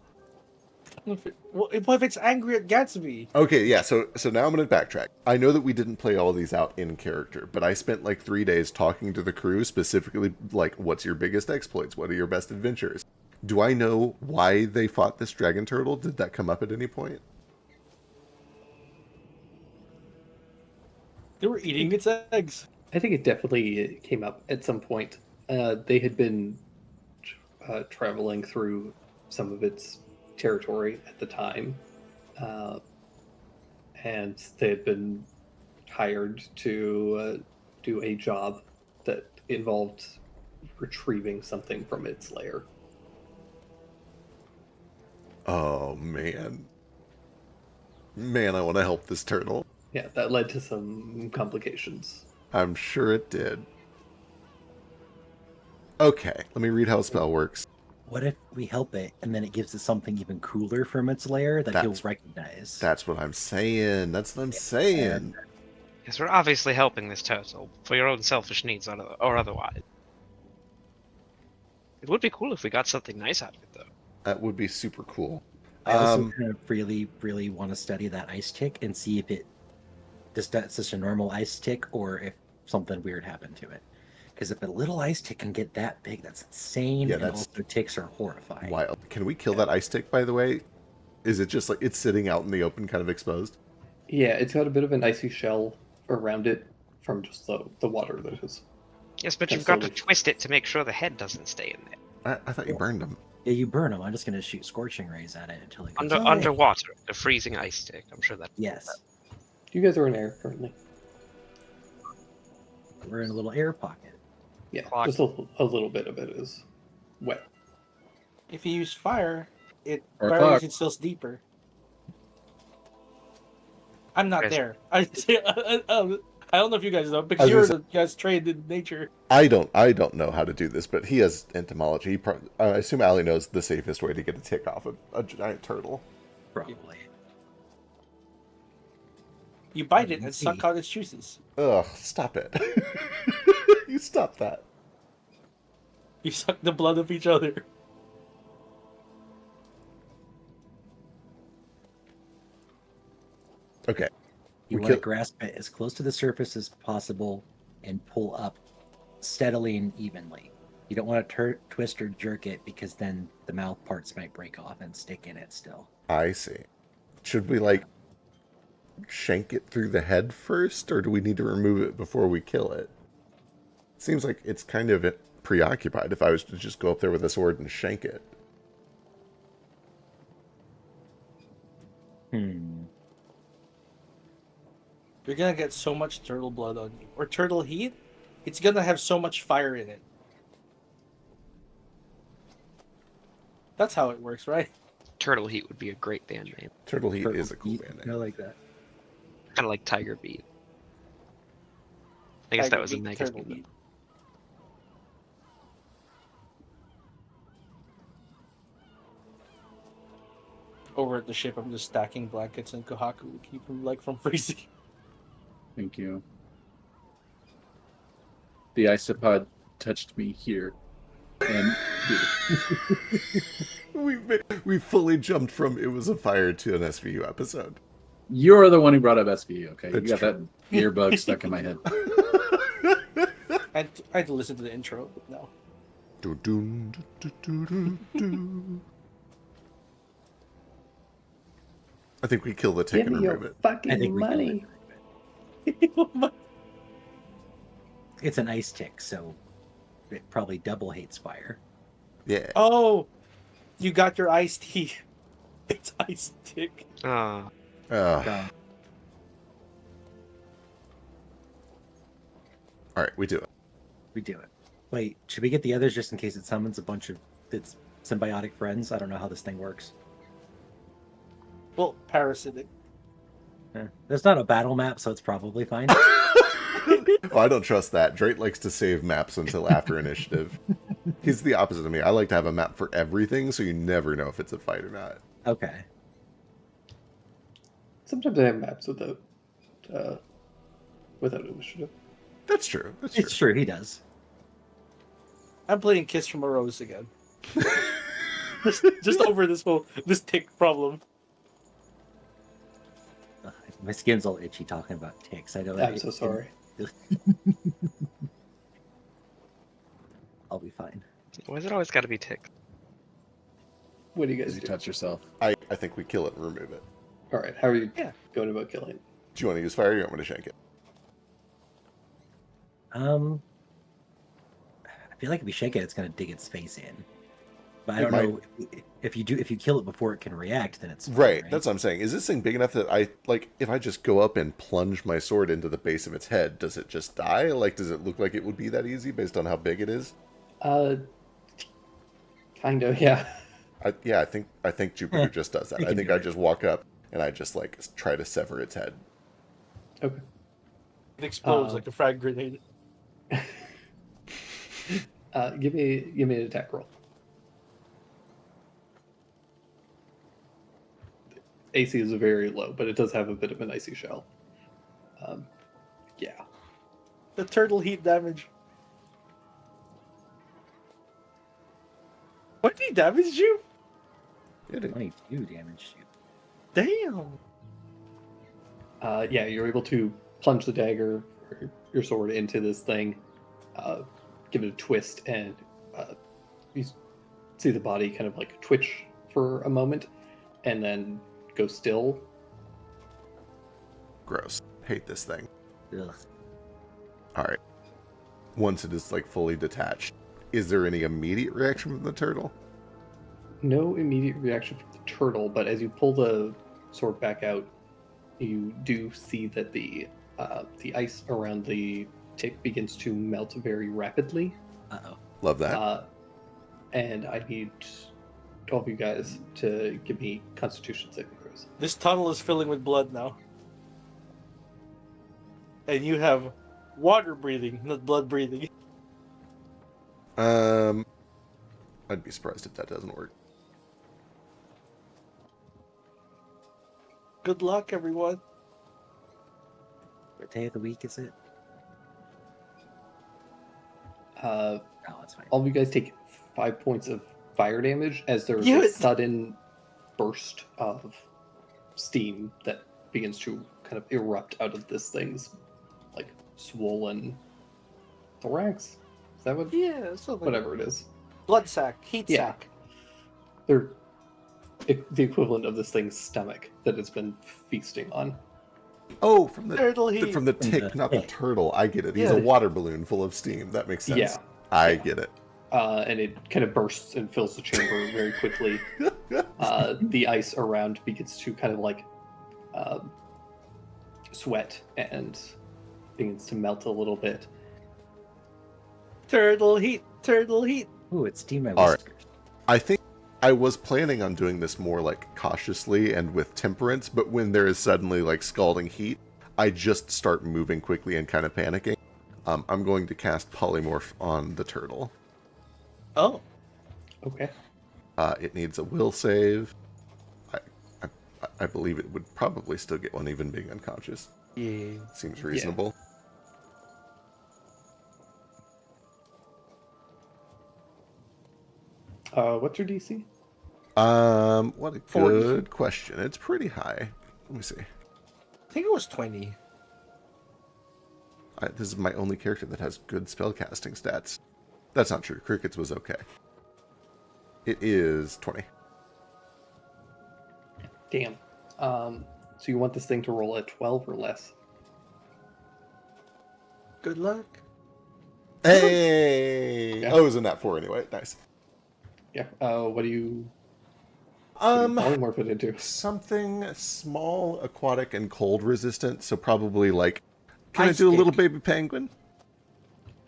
What if it's angry at Gatsby? Okay, yeah, so now I'm going to backtrack. I know that we didn't play all these out in character, but I spent like 3 days talking to the crew, specifically like, what's your biggest exploits? What are your best adventures? Do I know why they fought this dragon turtle? Did that come up at any point? They were eating its eggs. I think it definitely came up at some point. They had been traveling through some of its territory at the time, and they had been hired to do a job that involved retrieving something from its lair. Oh, man. Man, I want to help this turtle. Yeah, that led to some complications. I'm sure it did. Okay, let me read how a spell works. What if we help it and then it gives it something even cooler from its lair that he'll That's- recognize? That's what I'm saying. That's what I'm saying. Yes, we're obviously helping this turtle for your own selfish needs or otherwise. It would be cool if we got something nice out of it, though. That would be super cool. I also kind of really, really want to study that ice tick and see if that's just a normal ice tick or if something weird happened to it. Because if a little ice tick can get that big, that's insane. Yeah, and that's- also ticks are horrifying. Wild. Can we kill that ice tick, by the way? Is it just like it's sitting out in the open, kind of exposed? Yeah, it's got a bit of an icy shell around it from just the water that is. Yes, but That's you've got to totally- twist it to make sure the head doesn't stay in there. I thought you burned them. Yeah, you burn them. I'm just going to shoot scorching rays at it until it goes. Underwater, a freezing ice stick. I'm sure that. Yes, You guys are in air currently. we're in a little air pocket. Yeah, Clock. just a little bit of it is wet. If you use fire, it Or buries clock. itself deeper. I'm not Yes. there. I don't know if you guys know I because was you're gonna the guys trained in nature. I don't know how to do this, but he has entomology. I assume Ali knows the safest way to get a tick off a giant turtle. Probably. You bite it Mhm. and suck out its juices. Ugh, stop it. You stop that. You suck the blood of each other. Okay. You We want to kill- grasp it as close to the surface as possible and pull up steadily and evenly. You don't want to twist or jerk it because then the mouth parts might break off and stick in it still. I see. Should we like shank it through the head first, or do we need to remove it before we kill it? Seems like it's kind of preoccupied if I was to just go up there with a sword and shank it. You're gonna get so much turtle blood on you, or turtle heat. It's gonna have so much fire in it. That's how it works, right? Turtle Heat would be a great band name. Turtle Heat Turtle is a cool heat, band I name. like that. Kind of like Tiger Beat. I guess that Tiger was a Beat, turtle magazine. heat. Over at the ship, I'm just stacking blankets and Kohaku to keep them like from freezing. Thank you. The isopod touched me here. And here. We fully jumped from it was a fire to an SVU episode. You're the one who brought up SVU, okay? You That's got that earbug stuck in my head. I had to listen to the intro now. Do-dun, do-do-do-do-do. I think we kill the tick Give and me remove your it. I fucking think we kill money. It's an ice tick, so it probably double hates fire. Yeah. Oh, you got your iced tea. It's ice tick. Ah, Uh, All right, we do it. we do it. Wait, should we get the others just in case it summons a bunch of its symbiotic friends? I don't know how this thing works. Well, parasitic. There's not a battle map, so it's probably fine. Oh, I don't trust that. Drake likes to save maps until after initiative. He's the opposite of me. I like to have a map for everything, so you never know if it's a fight or not. Okay. Sometimes I have maps without initiative. That's true. That's true. It's true, he does. I'm playing Kiss from a Rose again. just over this tick problem. My skin's all itchy talking about ticks. I know. I'm so sorry. I'll be fine. why's it always got to be tick? What do you guys As you do? touch yourself. I think we kill it and remove it. All right, how are you Yeah. going about killing it? Do you want to use fire or do you want me to shank it? I feel like if we shake it, it's gonna dig its face in. But I It don't might. know if you kill it before it can react, then it's fine, Right, that's what I'm saying. Is this thing big enough that if I just go up and plunge my sword into the base of its head, does it just die? Like, does it look like it would be that easy based on how big it is? Kind of, yeah. I think Jupiter just does that. we I can think do I it. just walk up and I just like try to sever its head. Okay. It explodes like a frag grenade. Give me an attack roll. AC is very low, but it does have a bit of an icy shell. Yeah. The turtle heat damage. What did he damage you? It is. 22 damage. Damn. Yeah, you're able to plunge the dagger or your sword into this thing, give it a twist, and you see the body kind of like twitch for a moment, and then go still. Gross. Hate this thing. Ugh. All right. Once it is like fully detached, is there any immediate reaction from the turtle? No immediate reaction from the turtle, but as you pull the sword back out, you do see that the ice around the tip begins to melt very rapidly. Uh-oh. Love that. And I need all of you guys to give me Constitution saving throws. This tunnel is filling with blood now. And you have water breathing, not blood breathing. I'd be surprised if that doesn't work. Good luck, everyone. What day of the week is it? Uh, Oh, that's fine. all of you guys take 5 points of fire damage as there's a Yes. sudden burst of steam that begins to kind of erupt out of this thing's like swollen thorax. Is that what? Yeah, something. Whatever it is. Blood sac, heat Yeah. sac. They're the equivalent of this thing's stomach that it's been feasting on. Oh, from the Turtle heat. from the tick, not the turtle. I get it. He's a Yeah. water balloon full of steam. That makes sense. Yeah. I Yeah. get it. And it kind of bursts and fills the chamber very quickly. The ice around begins to kind of like sweat and begins to melt a little bit. Turtle heat, turtle heat. Ooh, it's steam my All right. whiskers. I think I was planning on doing this more like cautiously and with temperance, but when there is suddenly like scalding heat, I just start moving quickly and kind of panicking. I'm going to cast polymorph on the turtle. Oh. Okay. It needs a will save. I believe it would probably still get one even being unconscious. Yeah. Seems reasonable. What's your DC? What a 40. good question. It's pretty high. Let me see. I think it was 20. This is my only character that has good spellcasting stats. That's not true. Crickets was okay. It is 20. Damn. So you want this thing to roll a 12 or less? Good luck. Hey! Yeah. Oh, it was in that 4 anyway. Nice. Yeah. What do you Um, polymorph it into? something small, aquatic, and cold resistant. So probably like, can I Ice do a little stick. baby penguin?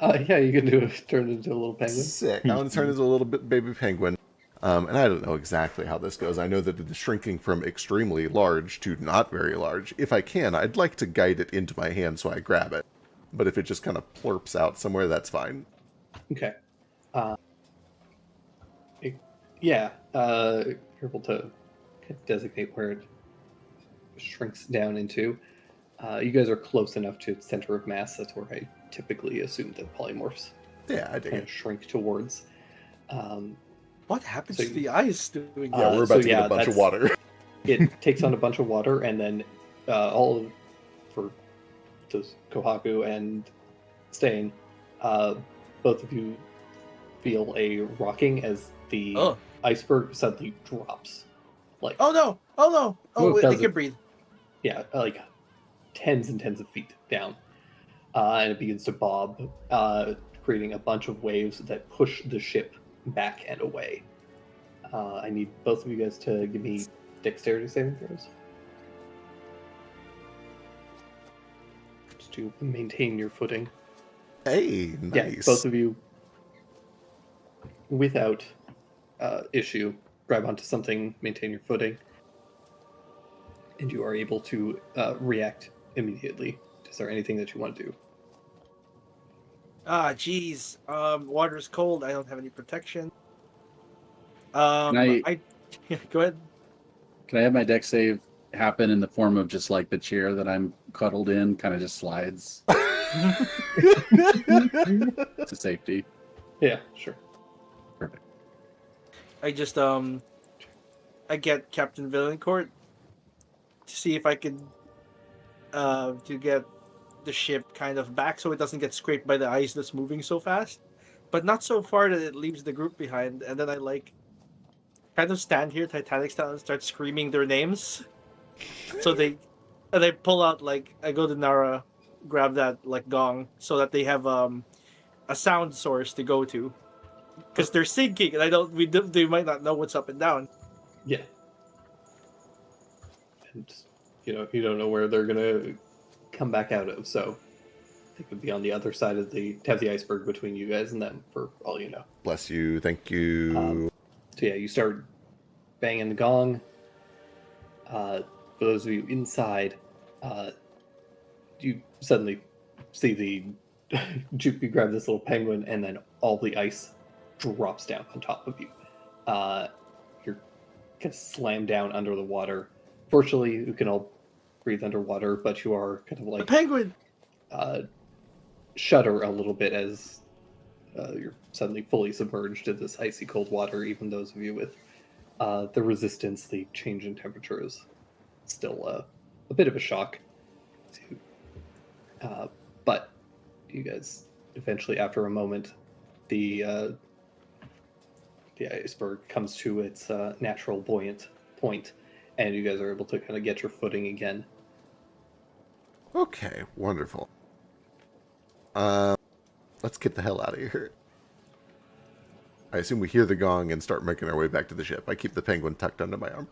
Yeah, you can do it. Turn it into a little penguin. Sick. I want to turn into a little bit baby penguin. And I don't know exactly how this goes. I know that it is shrinking from extremely large to not very large. If I can, I'd like to guide it into my hand so I grab it. But if it just kind of plurps out somewhere, that's fine. Okay. You're able to designate where it shrinks down into. You guys are close enough to its center of mass. That's where I typically assume that polymorphs Yeah, I dig kind it. of shrink towards. What happens So to the ice doing Yeah, that? we're so about to get yeah, a bunch of that's- water. It takes on a bunch of water, and then for those Kohaku and Stain, both of you feel a rocking as the Oh. iceberg suddenly drops. Like, Oh no! Oh no! Oh, Well, it wait, I doesn't. can breathe. yeah, like tens and tens of feet down. And it begins to bob, creating a bunch of waves that push the ship back and away. I need both of you guys to give me dexterity saving throws. Just to maintain your footing. Hey, Yeah, nice. both of you, without issue, grab onto something, maintain your footing, and you are able to react immediately. Is there anything that you want to do? Geez. Water's cold. I don't have any protection. I- Yeah, go ahead. Can I have my deck save happen in the form of just like the chair that I'm cuddled in, kind of just slides to safety? Yeah, sure. Perfect. I just I get Captain Vaillancourt to see if I can to get the ship kind of back so it doesn't get scraped by the ice that's moving so fast, but not so far that it leaves the group behind. And then I like kind of stand here Titanic style and start screaming their names. So they pull out, like, I go to Nara, grab that like gong so that they have a sound source to go to, because they're sinking and they might not know what's up and down. Yeah. And you don't know where they're gonna come back out of, so they could be on the other side of to have the iceberg between you guys and them, for all you know. Bless you. Thank you. So yeah, you start banging the gong. For those of you inside, you suddenly see the Jupi grab this little penguin, and then all the ice drops down on top of you. You're kind of slammed down under the water. Fortunately, you can all breathe underwater, but you are kind of The like penguin. shudder a little bit as you're suddenly fully submerged in this icy cold water. Even those of you with the resistance, the change in temperature is still a bit of a shock. But you guys eventually, after a moment, the iceberg comes to its natural buoyant point, and you guys are able to kind of get your footing again. Okay, wonderful. Let's get the hell out of here. I assume we hear the gong and start making our way back to the ship. I keep the penguin tucked under my arm.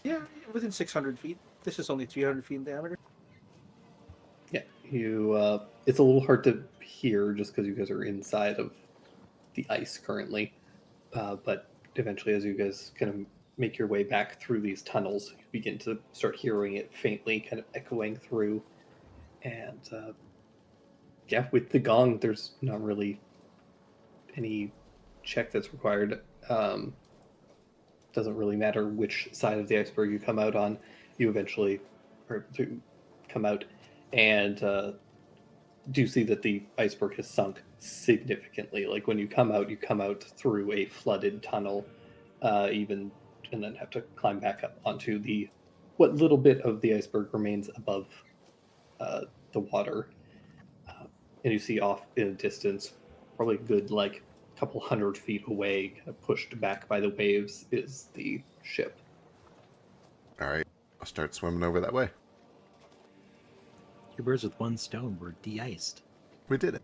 Yeah, within 600 feet. This is only 300 feet in diameter. Yeah, you. It's a little hard to hear just because you guys are inside of the ice currently. But eventually, as you guys kind of make your way back through these tunnels, you begin to start hearing it faintly, kind of echoing through. And yeah, with the gong, there's not really any check that's required. Doesn't really matter which side of the iceberg you come out on. You eventually are able to come out and do see that the iceberg has sunk significantly. Like when you come out through a flooded tunnel, and then have to climb back up onto what little bit of the iceberg remains above the water. And you see off in the distance, probably a good like couple 100 feet away, kind of pushed back by the waves, is the ship. All right, I'll start swimming over that way. Two birds with one stone. We're de-iced. We did it.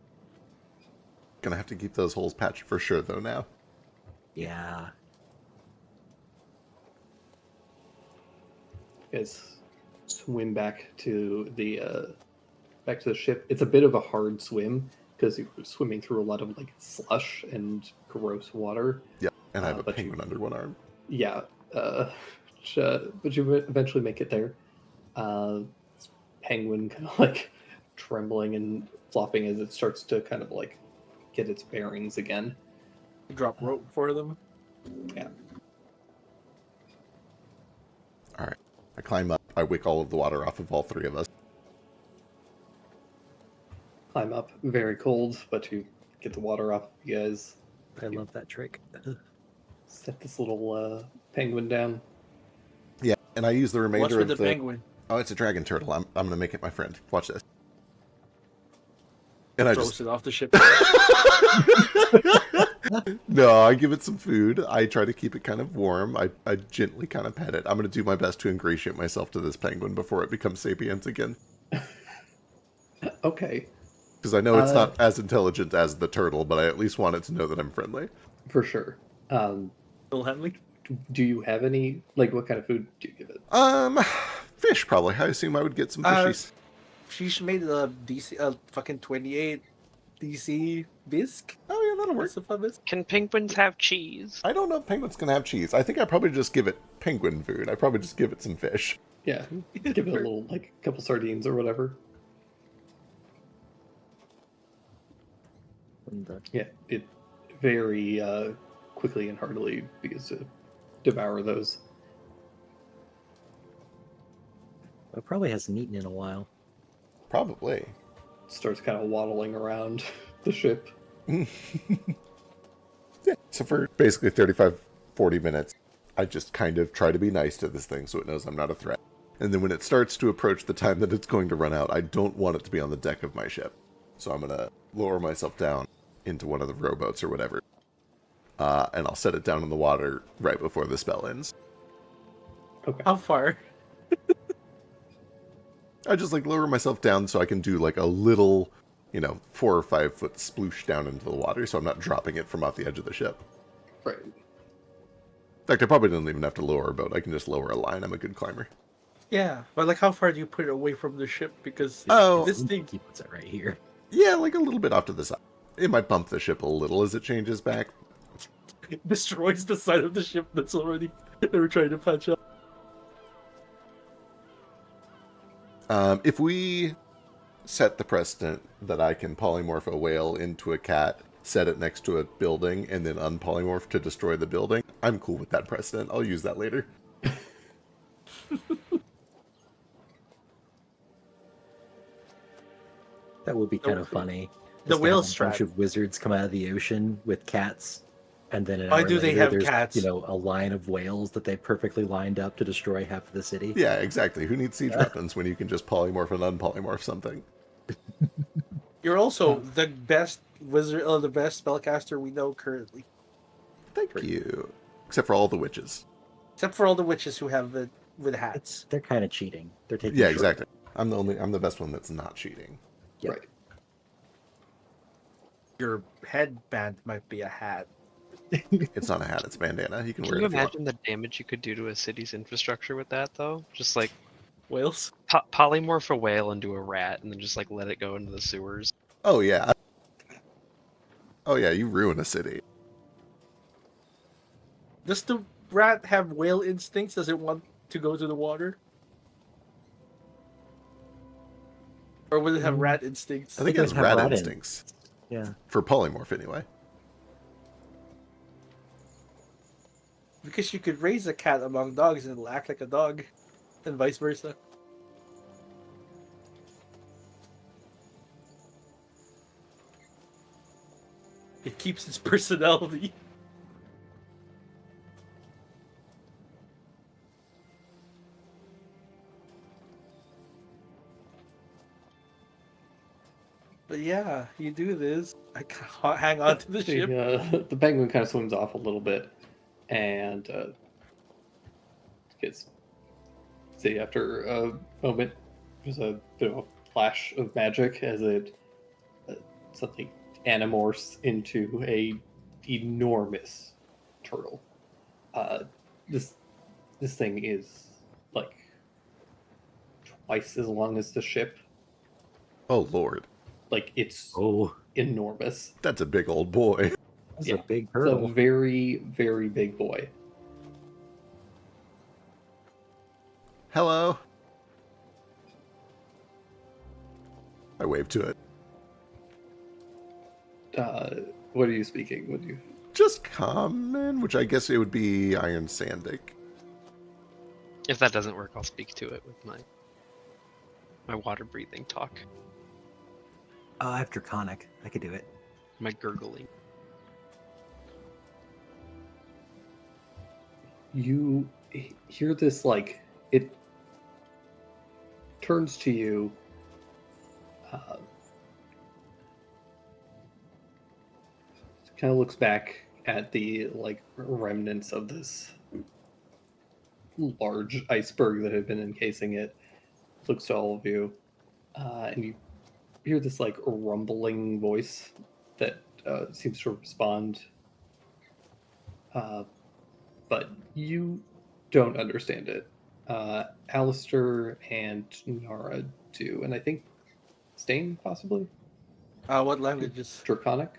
Gonna have to keep those holes patched for sure, though, now. Yeah. You guys swim back to the ship. It's a bit of a hard swim because you're swimming through a lot of like slush and gross water. Yeah, and I have a but penguin under one arm. Yeah, but you eventually make it there. This penguin kind of like trembling and flopping as it starts to kind of like get its bearings again. Drop rope for them. Yeah. All right, I climb up. I wick all of the water off of all three of us. Climb up, very cold, but you get the water off you guys. I love that trick. Set this little penguin down. Yeah, and I use the What's remainder with of the penguin? Oh, it's a dragon turtle. I'm gonna make it my friend. Watch this. And I Throws just it off the ship. no, I give it some food. I try to keep it kind of warm. I gently kind of pet it. I'm gonna do my best to ingratiate myself to this penguin before it becomes sapient again. Okay, Because I know it's not as intelligent as the turtle, but I at least want it to know that I'm friendly. for sure. Bill Henley. Do you have any, like, what kind of food do you give it? Fish probably. I assume I would get some fishies. She's made a DC, fucking 28 DC bisque. Oh yeah, that'll work. What's the fun bisque? Can penguins have cheese? I don't know if penguins can have cheese. I think I probably just give it penguin food. I probably just give it some fish. Yeah, give it a little, like, couple sardines or whatever. And the Yeah, it very quickly and heartily begins to devour those. it probably hasn't eaten in a while. Probably. Starts kind of waddling around the ship. Yeah. So for basically 35, 40 minutes, I just kind of try to be nice to this thing so it knows I'm not a threat. And then when it starts to approach the time that it's going to run out, I don't want it to be on the deck of my ship. So I'm going to lower myself down into one of the rowboats or whatever. And I'll set it down in the water right before the spell ends. Okay. How far? I just like lower myself down so I can do like a little, 4 or 5 foot sploosh down into the water so I'm not dropping it from off the edge of the ship. Right. In fact, I probably don't even have to lower a boat. I can just lower a line. I'm a good climber. Yeah, but like, how far do you put it away from the ship? Because Oh, this thing. He puts it right here. Yeah, like a little bit off to the side. It might bump the ship a little as it changes back. Destroys the side of the ship that's already they were trying to patch up. If we set the precedent that I can polymorph a whale into a cat, set it next to a building, and then unpolymorph to destroy the building, I'm cool with that precedent. I'll use that later. That would be The- kind of funny. the Just to whale have a bunch strap. of wizards come out of the ocean with cats, and then an Why hour do they later, have there's, cats? a line of whales that they perfectly lined up to destroy half of the city. Yeah, exactly. Who needs siege weapons when you can just polymorph and unpolymorph something? You're also the best wizard, the best spellcaster we know currently, Thank you. Except for all the witches. except for all the witches who have it with hats. They're kind of cheating. They're taking Yeah, a short- exactly. I'm the best one that's not cheating. Yep. Right. Your headband might be a hat. It's not a hat, it's bandana. You can Can wear you it if you want. imagine the damage you could do to a city's infrastructure with that, though? Just like Whales. polymorph a whale into a rat, and then just like let it go into the sewers. Oh, yeah. Oh, yeah, you ruin a city. Does the rat have whale instincts? Does it want to go to the water? Or would it have rat instincts? I think It it has does have rat rat instincts. Yeah. For polymorph, anyway. Because you could raise a cat among dogs and it'll act like a dog, and vice versa. It keeps its personality. But yeah, you do this. I can't hang on to the ship. The penguin kind of swims off a little bit and gets. See, after a moment, there's a bit of a flash of magic as it suddenly animorphs into a enormous turtle. This thing is like twice as long as the ship. Oh, Lord. Like it's Oh, enormous. That's a big old boy. that's Yeah, a big It's a hurdle. very, very big boy. Hello. I wave to it. What are you speaking? What do you? Just common, which I guess it would be Iron Sandic. If that doesn't work, I'll speak to it with my water breathing talk, I have Draconic. I could do it. my gurgling. You hear this like it turns to you. Kind of looks back at the like remnants of this large iceberg that had been encasing it. Looks to all of you, and you hear this like rumbling voice that seems to respond, but you don't understand it. Alistair and Nara do, and I think Stain possibly What languages? Draconic.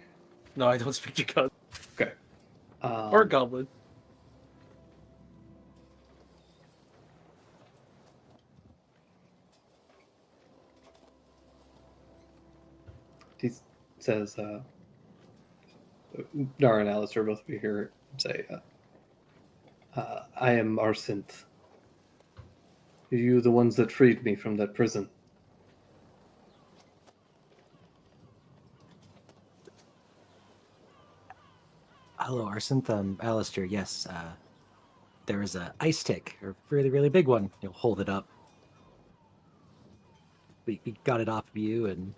No, I don't speak Draconic. Okay. Or Goblin. He says, Nara and Alistair both be here and say, I am Arsynth. Are you the ones that freed me from that prison? Hello, Arsynth. Alistair, yes. There is a ice tick, a really, really big one. You'll hold it up. We got it off of you, and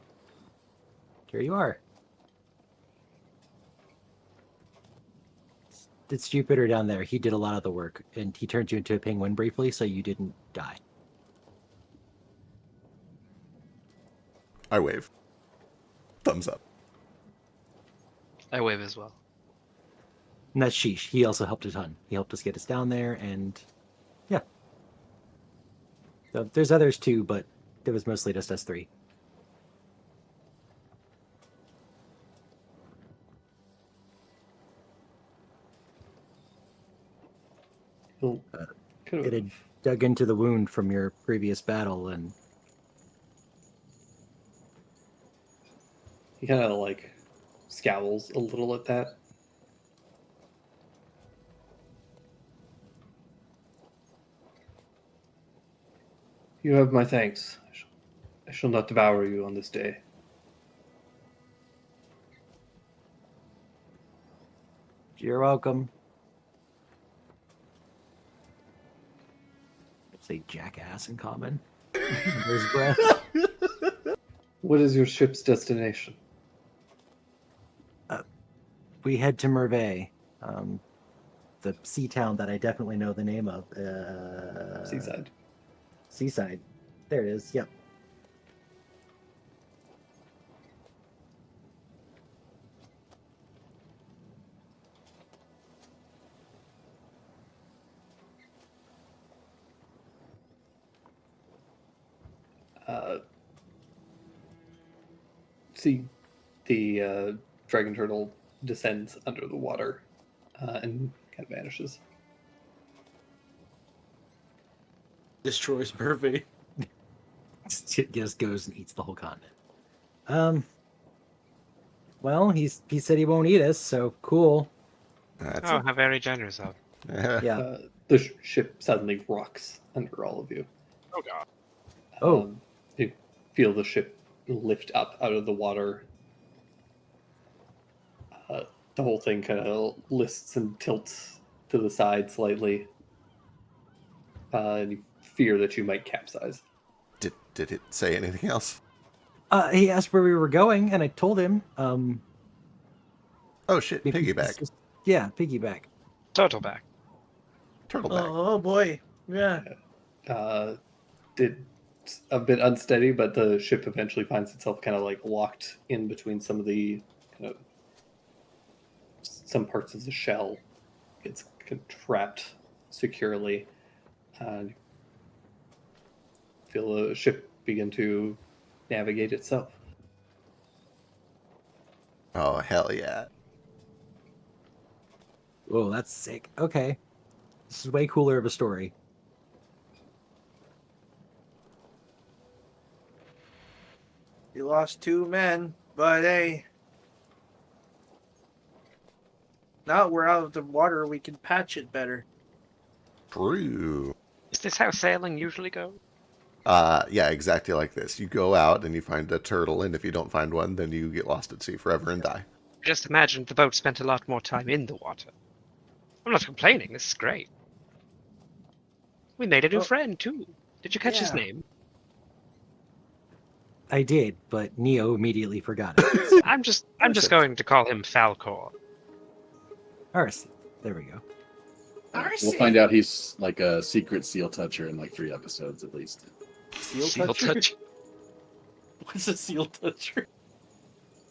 here you are. It's Jupiter down there. He did a lot of the work, and he turned you into a penguin briefly, so you didn't die. I wave. Thumbs up. I wave as well. And that's Sheesh. He also helped a ton. He helped us get us down there, and yeah. So there's others too, but there was mostly just us three. Well, It had dug into the wound from your previous battle, and he kind of like scowls a little at that. You have my thanks. I shall not devour you on this day. you're welcome. Say jackass in common. There's breath. What is your ship's destination? We head to Merveille, the sea town that I definitely know the name of. Seaside. Seaside. There it is. Yep. See, the dragon turtle descends under the water and kind of vanishes. Destroys Mervey. It just goes and eats the whole continent. Well, he said he won't eat us, so cool. That's Oh, how very generous of. Yeah. The ship suddenly rocks under all of you. Oh god. Oh. You feel the ship lift up out of the water. The whole thing kind of lists and tilts to the side slightly. And you fear that you might capsize. Did it say anything else? He asked where we were going, and I told him. Oh shit! Piggyback. Yeah, piggyback. Total back. Turtleback. Oh boy. Yeah. It's a bit unsteady, but the ship eventually finds itself kind of like locked in between some of the kind of some parts of the shell. It's kind of trapped securely. Feel the ship begin to navigate itself. Oh hell yeah! Whoa, that's sick. Okay. This is way cooler of a story. You lost 2 men, but hey. Now we're out of the water, we can patch it better. True. Is this how sailing usually goes? Yeah, exactly like this. You go out and you find a turtle, and if you don't find one, then you get lost at sea forever and die. Just imagine the boat spent a lot more time in the water. I'm not complaining, this is great. We made a new friend, too. Did you catch his Yeah. name? I did, but Neo immediately forgot it. I'm just going to call him Falcor. Arcee. There we go. We'll find out he's like a secret seal toucher in like 3 episodes at least. Seal toucher? What's a seal toucher?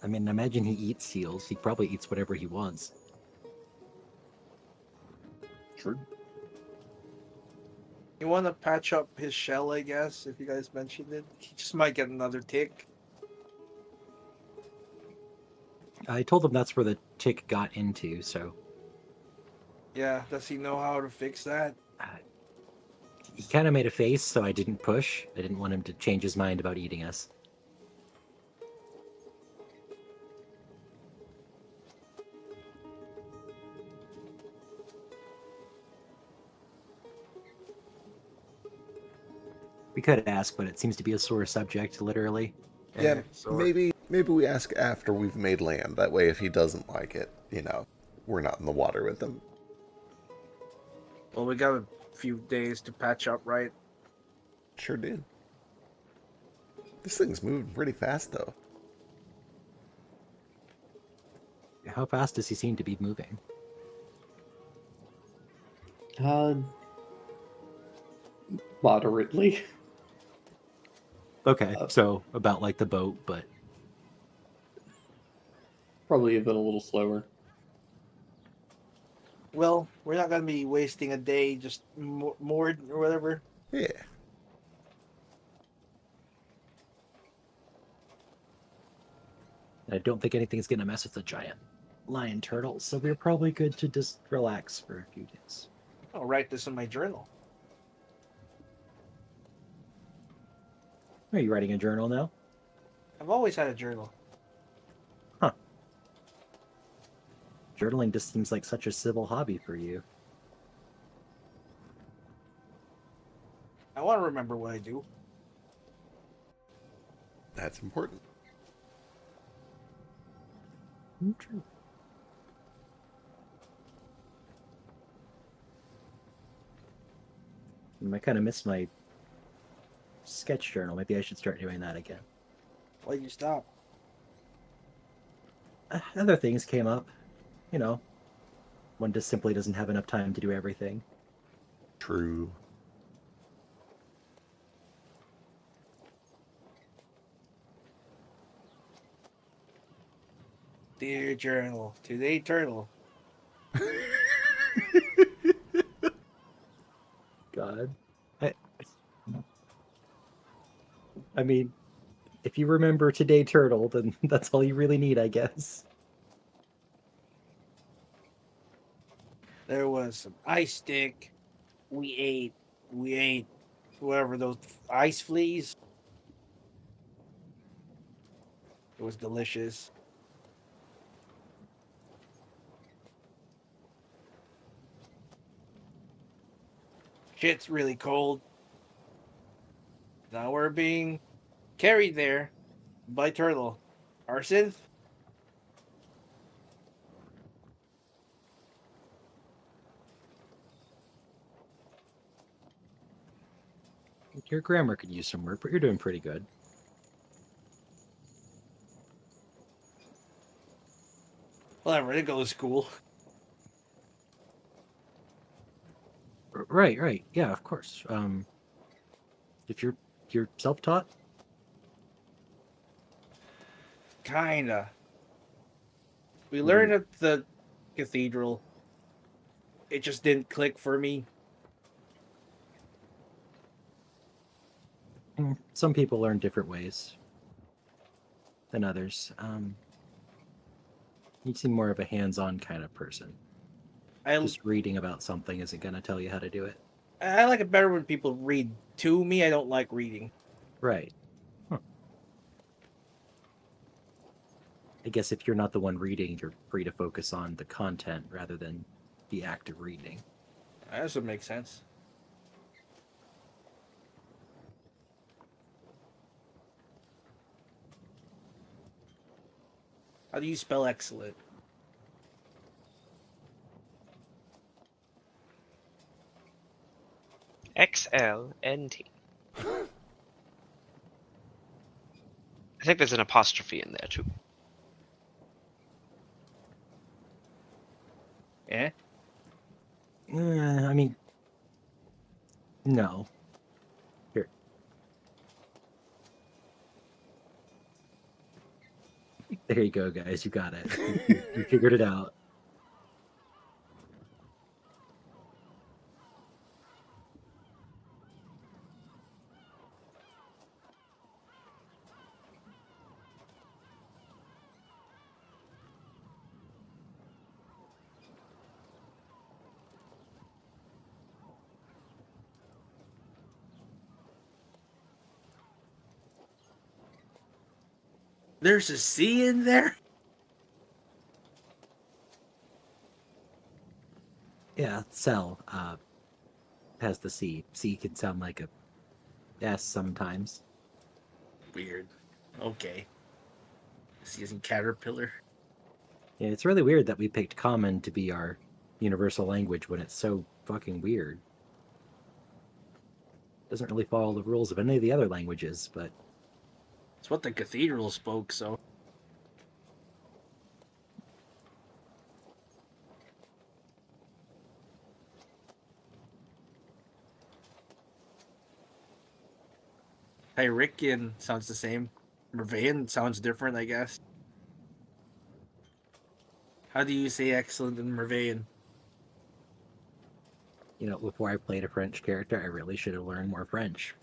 I mean, imagine he eats seals. He probably eats whatever he wants. True. You want to patch up his shell, I guess, if you guys mentioned it. He just might get another tick. I told him that's where the tick got into, so Yeah, does he know how to fix that? he kind of made a face, so I didn't push. I didn't want him to change his mind about eating us. We could ask, but it seems to be a sore subject, literally. Yeah, Sore. maybe we ask after we've made land. That way, if he doesn't like it, we're not in the water with him. Well, we got a few days to patch up, right? Sure do. This thing's moving pretty fast, though. How fast does he seem to be moving? Moderately. Okay, so about like the boat, but Probably even a little slower. Well, we're not gonna be wasting a day just moored or whatever. Yeah. I don't think anything's gonna mess with the giant lion turtle, so we're probably good to just relax for a few days. I'll write this in my journal. Are you writing a journal now? I've always had a journal. Journaling just seems like such a civil hobby for you. I want to remember what I do. That's important. True. I kind of miss my sketch journal. Maybe I should start doing that again. Why'd you stop? Other things came up. You know, one just simply doesn't have enough time to do everything. True. Dear journal, today turtle. God. I mean, if you remember Today Turtle, then that's all you really need, I guess. There was some ice stick. We ate whatever those ice fleas. It was delicious. Shit's really cold. Now we're being carried there by turtle. Arsid? Your grammar could use some work, but you're doing pretty good. Whatever, they go to school. Right. Yeah, of course. If you're self-taught, Kinda. We learned at the cathedral. It just didn't click for me. some people learn different ways than others. You seem more of a hands-on kind of person. Just reading about something isn't going to tell you how to do it. I like it better when people read to me. I don't like reading. Right. Huh. I guess if you're not the one reading, you're free to focus on the content rather than the act of reading. That doesn't make sense. How do you spell excellent? XLNT. I think there's an apostrophe in there too. Eh? I mean, no. Here. There you go, guys. You got it. You figured it out. There's a C in there? Yeah, cell has the C. C can sound like a Yes, sometimes. Weird. Okay. Is he using Caterpillar? Yeah, it's really weird that we picked Common to be our universal language when it's so fucking weird. Doesn't really follow the rules of any of the other languages, but It's what the cathedral spoke, so. Hyrikian sounds the same. Mervean sounds different, I guess. How do you say excellent in Mervean? you know, before I played a French character, I really should have learned more French.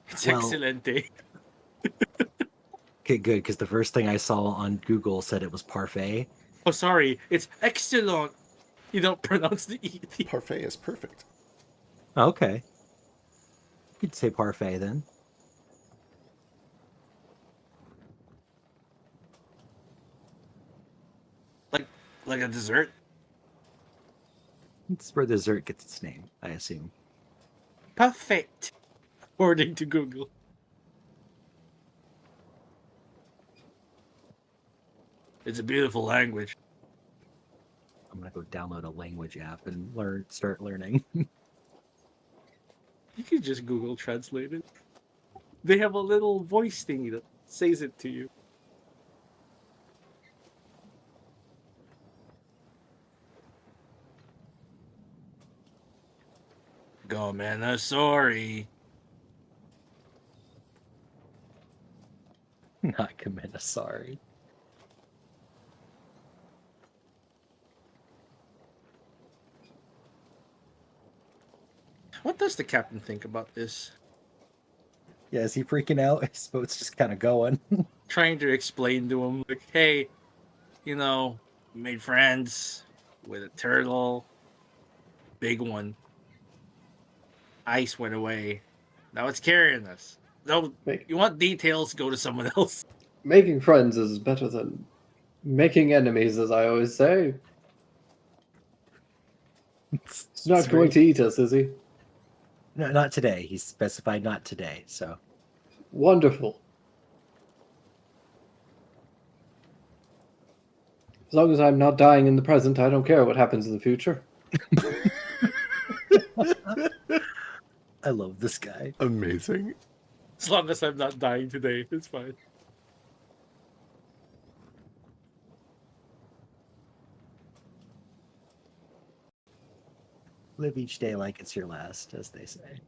It's Well- excellent, eh? Okay, good, because the first thing I saw on Google said it was parfait. Oh, sorry. It's excellent. You don't pronounce the E. Parfait is perfect. Okay. You could say parfait then. Like a dessert. It's where dessert gets its name, I assume. Perfect. According to Google. It's a beautiful language. I'm gonna go download a language app and start learning. You can just Google Translate it. They have a little voice thingy that says it to you. Go, man. I'm sorry. Not commit a sorry. What does the captain think about this? Yeah, is he freaking out? His boat's just kind of going. Trying to explain to him, like, hey, you know, we made friends with a turtle. Big one. Ice went away. Now it's carrying us. No, Make- you want details? Go to someone else. Making friends is better than making enemies, as I always say. He's not going to eat us, is he? No, not today. He specified not today. So Wonderful. As long as I'm not dying in the present, I don't care what happens in the future. I love this guy. Amazing. As long as I'm not dying today, it's fine. Live each day like it's your last, as they say.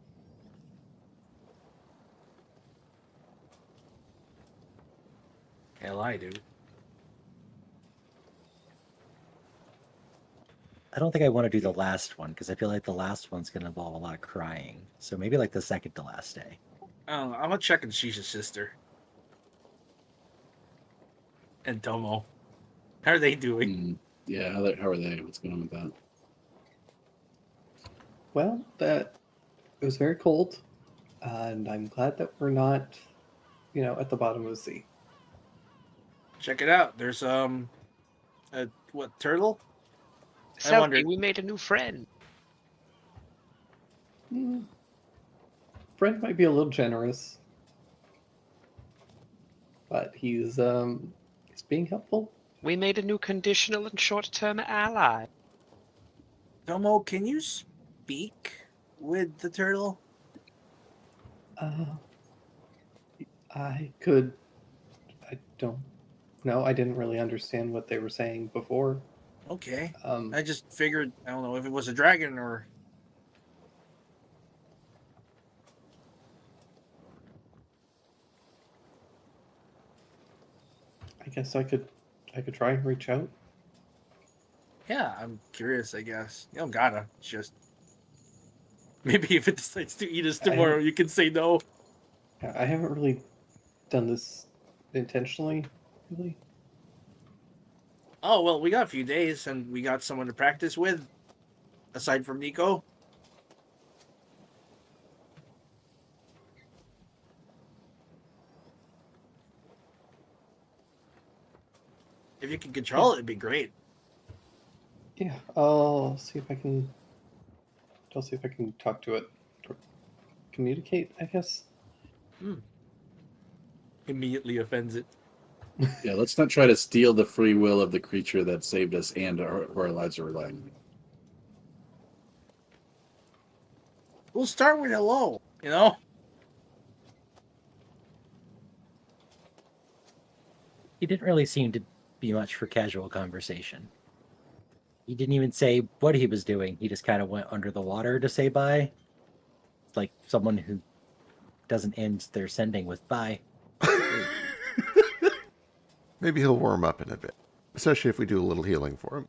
Hell, I do. I don't think I want to do the last one because I feel like the last one's going to involve a lot of crying. So maybe like the second to last day. I'm gonna check on Shisha's sister and Tomo. How are they doing? Yeah, how are they? What's going on with that? Well, it was very cold, and I'm glad that we're not, at the bottom of the sea. Check it out. There's a what turtle? I Selkie, wondered. we made a new friend. Brent might be a little generous, but he's being helpful. We made a new conditional and short-term ally. Tomo, can you speak with the turtle? I could. I don't know. I didn't really understand what they were saying before. Okay. Um, I just figured, I don't know if it was a dragon or. I guess I could try and reach out. Yeah, I'm curious, I guess. You don't gotta. It's just. Maybe if it decides to eat us tomorrow, you can say no. I haven't really done this intentionally, really. Oh, well, we got a few days and we got someone to practice with, aside from Nico. If If you can control it, it'd be great. Yeah, I'll see if I can. I'll see if I can talk to it or communicate. I guess. Immediately offends it. Yeah, let's not try to steal the free will of the creature that saved us and who our lives are relying on. We'll start with hello, you know? He didn't really seem to be much for casual conversation. He didn't even say what he was doing. He just kind of went under the water to say bye. It's like someone who doesn't end their sending with bye. Maybe he'll warm up in a bit, especially if we do a little healing for him.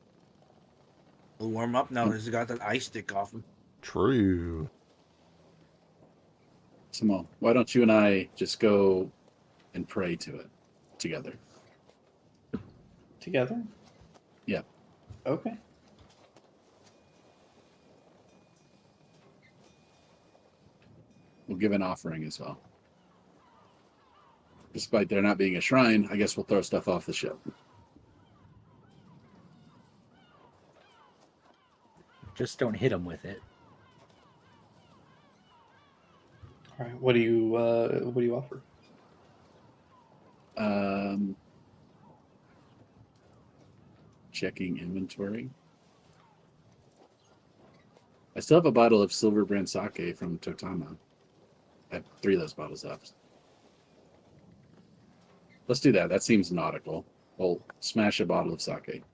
We'll warm up now. He's got that ice stick off him. True. Simone, why don't you and I just go and pray to it together? Together? Yeah. Okay. We'll give an offering as well. Despite there not being a shrine, I guess we'll throw stuff off the ship. Just don't hit him with it. All right. What do you offer? Checking inventory. I still have a bottle of silver brand sake from Totama. I have 3 of those bottles left. Let's do that. That seems nautical. We'll smash a bottle of sake.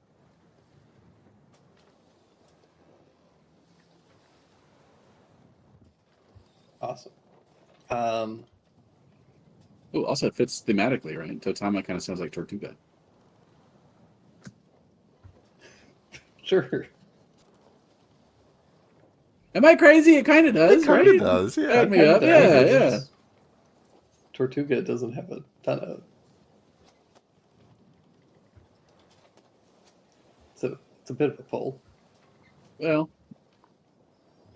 Awesome. Oh, also it fits thematically, right? Totama kind of sounds like Tortuga. Sure. Am I crazy? It kind of does, It kind right? of does, yeah. Back me up. Yeah, yeah. Tortuga doesn't have a ton of. It's a bit of a pull. Well,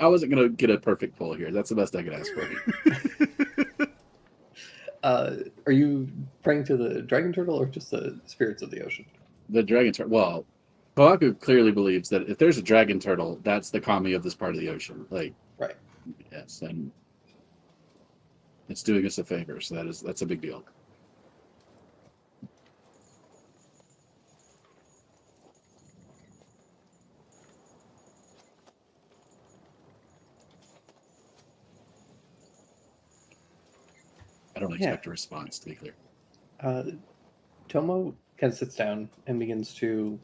I wasn't going to get a perfect pull here. That's the best I could ask for. Are you praying to the dragon turtle or just the spirits of the ocean? The dragon turtle. Well, Kohaku clearly believes that if there's a dragon turtle, that's the kami of this part of the ocean. Like, Right. yes, and it's doing us a favor, so that's a big deal. I don't expect a response, to be clear. Tomo kind of sits down and begins to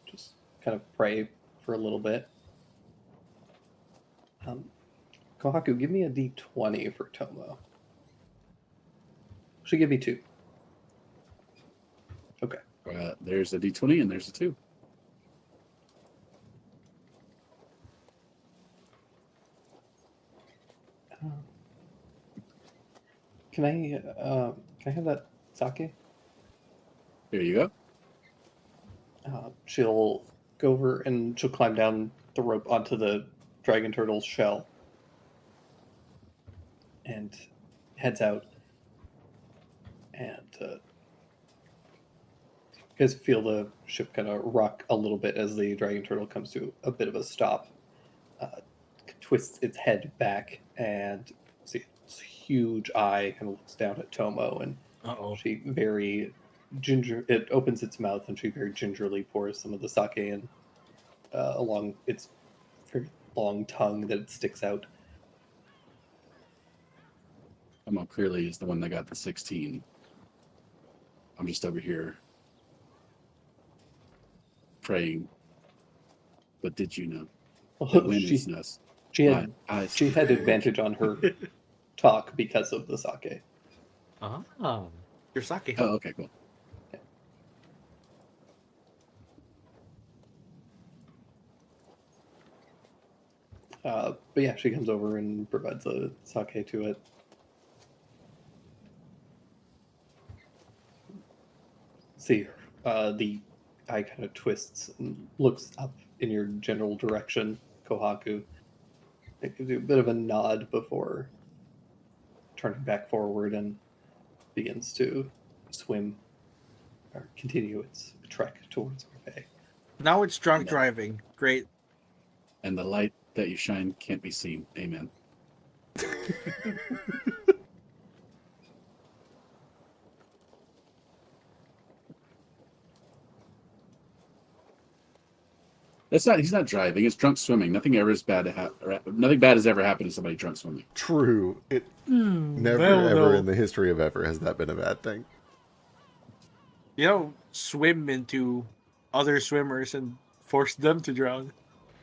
just kind of pray for a little bit. Kohaku, give me a d20 for Tomo. She'll give me 2. Okay. There's a d20 and there's a 2. Can I have that sake? Here you go. She'll go over and she'll climb down the rope onto the dragon turtle's shell and heads out. And you guys feel the ship kind of rock a little bit as the dragon turtle comes to a bit of a stop. Twists its head back and see its huge eye kind of looks down at Tomo, and she it opens its mouth and she very gingerly pours some of the sake in along its very long tongue that it sticks out. Tomo clearly is the one that got the 16. I'm just over here praying. But did you know? That when it's us, she had advantage on her talk because of the sake. Oh. Your sake. Oh, okay, cool. But yeah, she comes over and provides a sake to it. See, the eye kind of twists and looks up in your general direction, Kohaku. It gives you a bit of a nod before turning back forward and begins to swim or continue its trek towards Orphe. Now it's drunk Yeah. driving. Great. And the light that you shine can't be seen. Amen. That's not. He's not driving. It's drunk swimming. Nothing ever is bad. Nothing bad has ever happened to somebody drunk swimming. True. It never well, ever no. in the history of ever has that been a bad thing. You know, swim into other swimmers and force them to drown.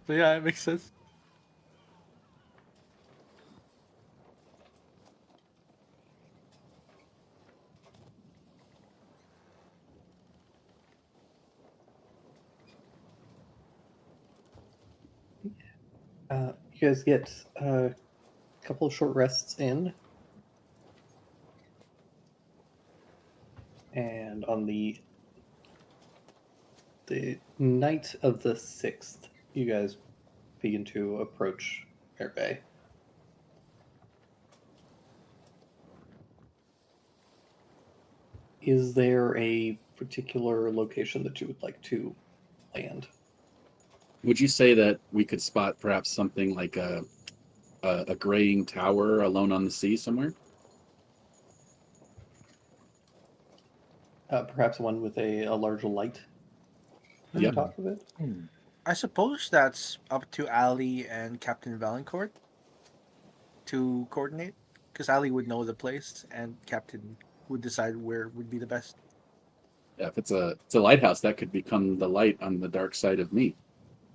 So yeah, it makes sense. You guys get a couple of short rests in. And on the night of the 6th, you guys begin to approach Air Bay. Is there a particular location that you would like to land? Would you say that we could spot perhaps something like a graying tower alone on the sea somewhere? Perhaps one with a large light on Yep. top of it? I suppose that's up to Ali and Captain Valancourt to coordinate, because Ali would know the place and Captain would decide where would be the best. Yeah, if it's a lighthouse, that could become the light on the dark side of me.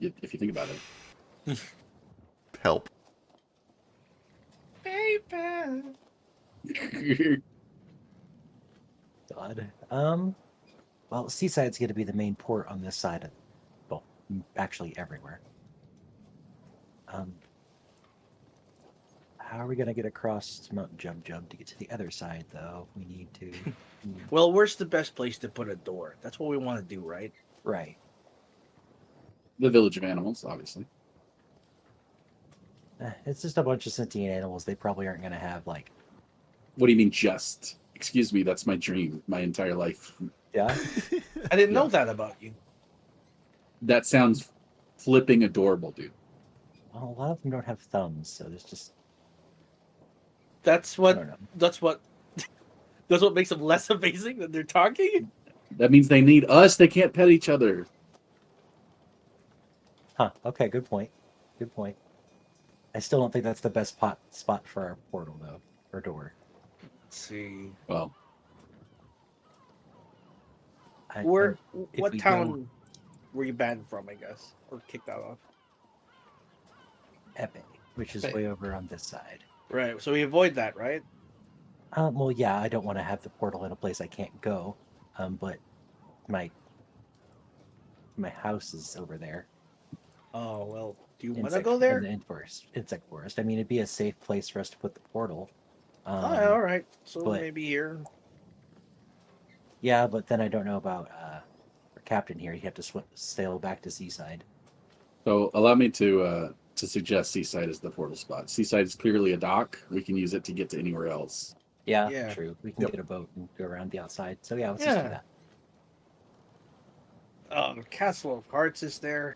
If you think about it. Help. Baby. God. Well, Seaside's going to be the main port on this side of, well, actually everywhere. How are we going to get across Mount Jump Jump to get to the other side, though? We need to. Well, where's the best place to put a door? That's what we want to do, right? Right. The Village of Animals, obviously. It's just a bunch of sentient animals. They probably aren't going to have, like. What do you mean just? Excuse me, that's my dream, my entire life. Yeah? I didn't know that about you. That sounds flipping adorable, dude. Well, a lot of them don't have thumbs, so there's just. That's I what. don't know. That's what. That's what makes them less amazing that they're talking. That means they need us. They can't pet each other. Huh. Okay, good point. Good point. I still don't think that's the best spot for our portal, though, or door. Let's see. Well, Where? if What we town were you banned from? I guess, or kicked out of? Epe, which is Right. way over on this side. Right. So we avoid that, right? Well, yeah, I don't want to have the portal in a place I can't go. But my house is over there. Oh well. Do you want to Insect- go there? In the insect forest. I mean, it'd be a safe place for us to put the portal. All right. So but- maybe here. Yeah, but then I don't know about our captain here. He'd have to sail back to Seaside. so allow me to suggest Seaside is the portal spot. Seaside is clearly a dock. We can use it to get to anywhere else. Yeah, Yeah. true. We can Yep. get a boat and go around the outside. So yeah, let's just do Yeah. that. Castle of Hearts is there.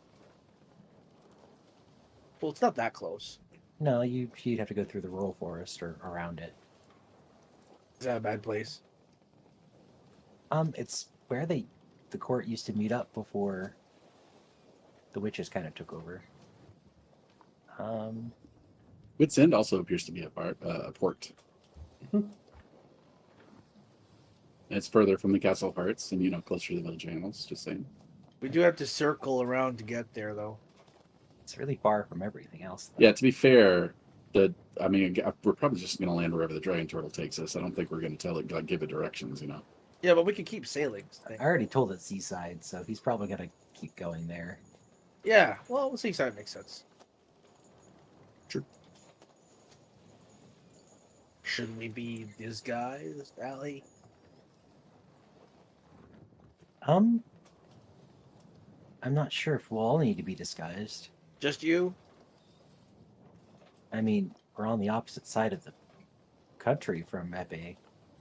Well, it's not that close. No, you'd have to go through the rural forest or around it. Is that a bad place? It's where the court used to meet up before the witches kind of took over. Wits End also appears to be a port. Mhm. It's further from the Castle of Hearts and, closer to the Village of Animals, just saying. We do have to circle around to get there, though. It's really far from everything else. Though. Yeah, to be fair, we're probably just going to land wherever the Dragon Turtle takes us. I don't think we're going to tell it, give it directions, Yeah, but we can keep sailing. I already told it Seaside, so he's probably gonna keep going there. Yeah, well, Seaside makes sense. True. Should we be disguised, Allie? I'm not sure if we'll all need to be disguised. Just you? I mean, we're on the opposite side of the country from Epe.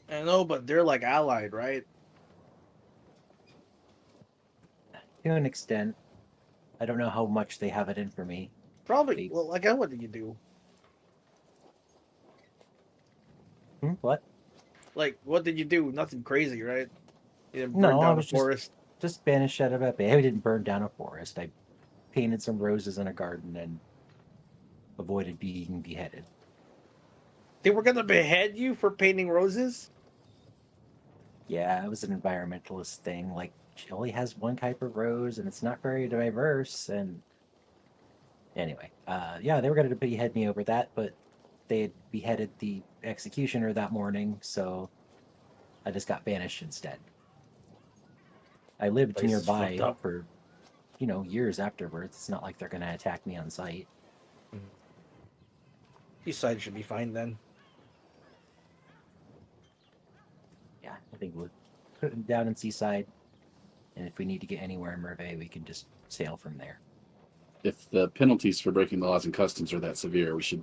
I know, but they're like allied, right? To an extent. I don't know how much they have it in for me. Probably. Well, like, what did you do? What? Like, what did you do? Nothing crazy, right? You didn't burn No, I down a was forest. just banished out of a bay. I didn't burn down a forest. I painted some roses in a garden and avoided being beheaded. They were gonna behead you for painting roses? Yeah, it was an environmentalist thing. Like, she only has one type of rose, and it's not very diverse. And anyway, yeah, they were going to behead me over that, but they had beheaded the executioner that morning, so I just got banished instead. I lived Place is nearby fucked up. for, years afterwards. It's not like they're going to attack me on sight. Seaside should be fine then. Yeah, I think we'll put them down in Seaside, and if we need to get anywhere in Merve, we can just sail from there. If the penalties for breaking the laws and customs are that severe, we should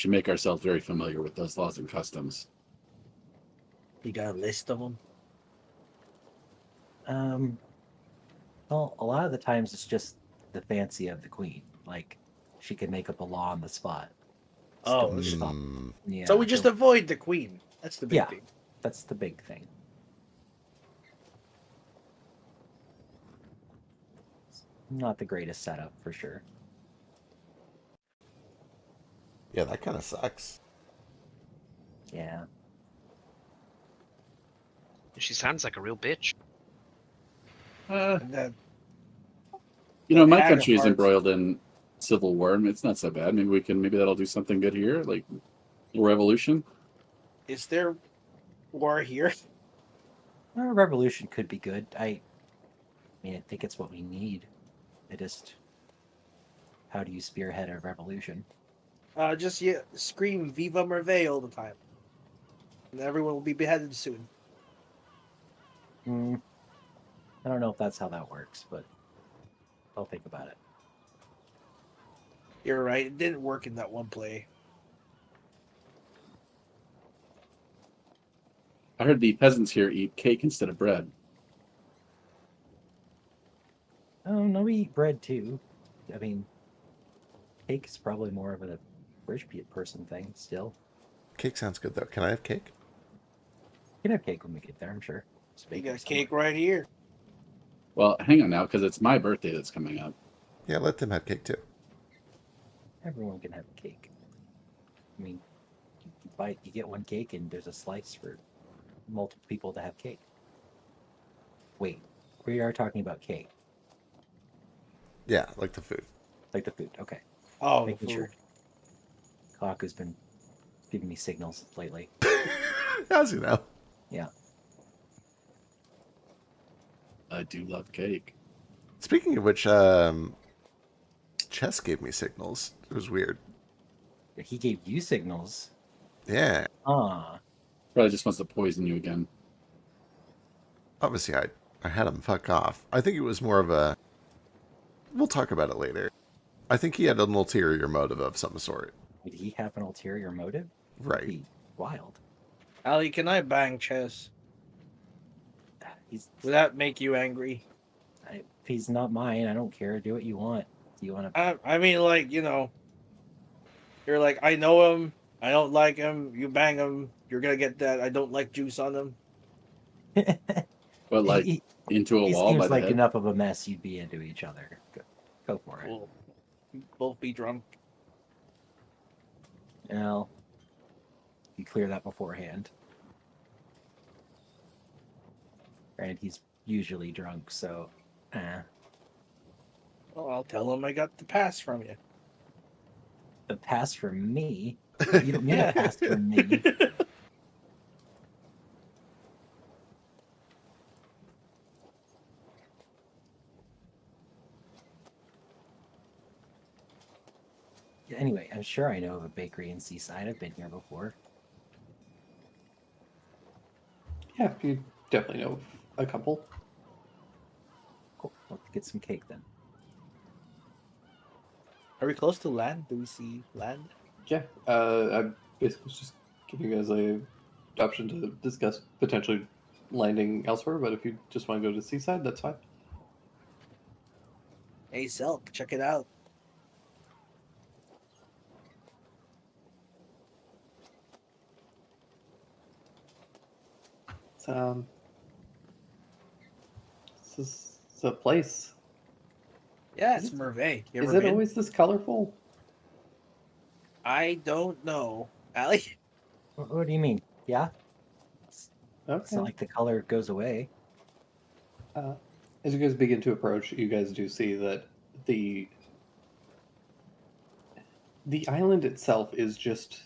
make ourselves very familiar with those laws and customs. You got a list of them? Well, a lot of the times it's just the fancy of the queen. Like, she can make up a law on the spot. Oh, Still stop. Mm, Yeah. So we just avoid the queen. That's the big Yeah. thing. That's the big thing. It's not the greatest setup for sure. yeah, that kind of sucks. Yeah. She sounds like a real bitch. And then, My Hag of country is Hearts. embroiled in civil war. It's not so bad. Maybe that'll do something good here, like a revolution. is there war here? A revolution could be good. I think it's what we need. How do you spearhead a revolution? Just scream "Viva Merve" all the time, and everyone will be beheaded soon. I don't know if that's how that works, but I'll think about it. You're right. It didn't work in that one play. I heard the peasants here eat cake instead of bread. Oh, no, we eat bread too. I mean, cake is probably more of a British person thing still. Cake sounds good though. Can I have cake? You can have cake when we get there, I'm sure. It's You bakery got cake somewhere. right here. Well, hang on now, because it's my birthday that's coming up. Yeah, let them have cake too. Everyone can have cake. I mean, you get one cake and there's a slice for multiple people to have cake. Wait, we are talking about cake, Yeah, like the food. like the food. Okay, Oh, making food. sure. Kaku's been giving me signals lately. How's you know? Yeah. I do love cake. Speaking of which, Chess gave me signals. It was weird. He gave you signals. Yeah. Probably just wants to poison you again. Obviously, I had him fuck off. I think it was more of a... We'll talk about it later. I think he had an ulterior motive of some sort. Did he have an ulterior motive? Right. Be wild. Ali, can I bang Chess? He's Would that make you angry? if he's not mine, I don't care. Do what you want. Do you want to? I mean, like, you're like, I know him. I don't like him. You bang him. You're gonna get that I don't like juice on him. But like he into a he wall by seems the like head. enough of a mess. You'd be into each other. Go for it. We'll both be drunk. Well, you clear that beforehand. And he's usually drunk, so. Well, I'll tell him I got the pass from you. The pass from me. You don't need a pass from me. Anyway, I'm sure I know of a bakery in Seaside. I've been here before. Yeah, you definitely know a couple. Cool. Let's get some cake then. Are we close to land? Do we see land? Yeah, I basically was just giving you guys a option to discuss potentially landing elsewhere, but if you just want to go to Seaside, that's fine. Hey, Selk, check it out. It's, it's a place. Yeah, Is it's it- Merveille. You Is ever it been? always this colorful? I don't know. Allie? What do you mean? Yeah, it's Okay. not like the color goes away. As you guys begin to approach, you guys do see that the island itself is just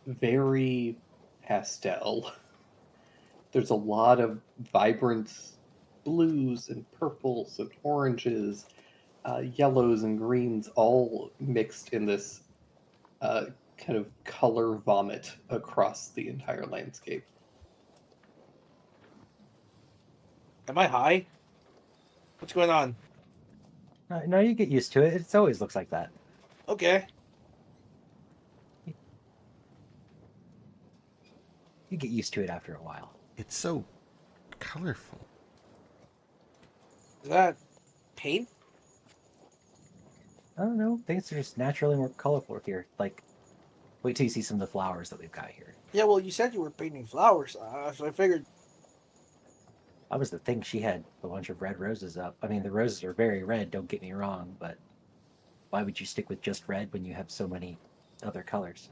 very pastel. There's a lot of vibrant blues and purples and oranges, yellows and greens, all mixed in this kind of color vomit across the entire landscape. Am I high? What's going on? No, you get used to it. It always looks like that. Okay. You get used to it after a while. It's so colorful. Is that paint? I don't know. Things are just naturally more colorful here. Like, wait till you see some of the flowers that we've got here. Yeah, well, you said you were painting flowers, so I figured. That was the thing. She had a bunch of red roses up. I mean, the roses are very red, don't get me wrong, but why would you stick with just red when you have so many other colors?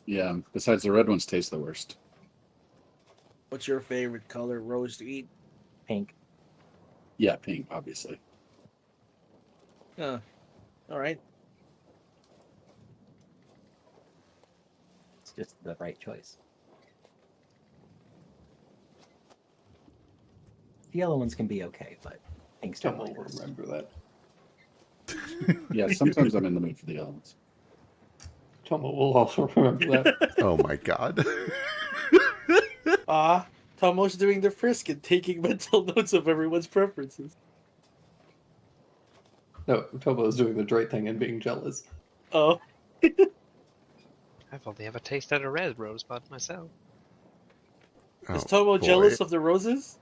Yeah. Besides, the red ones taste the worst. What's your favorite color rose to eat? Pink. Yeah, pink, obviously. All right. It's just the right choice. The yellow ones can be okay, but pink's Don't definitely best. remember that. Yeah, sometimes I'm in the mood for the elements. Tomo will also remember that. Oh my god. Tomo's doing the frisk and taking mental notes of everyone's preferences. No, Tomo is doing the Drake thing and being jealous. Oh. I've only ever tasted a red rosebud myself. Is Oh, Tomo boy. jealous of the roses?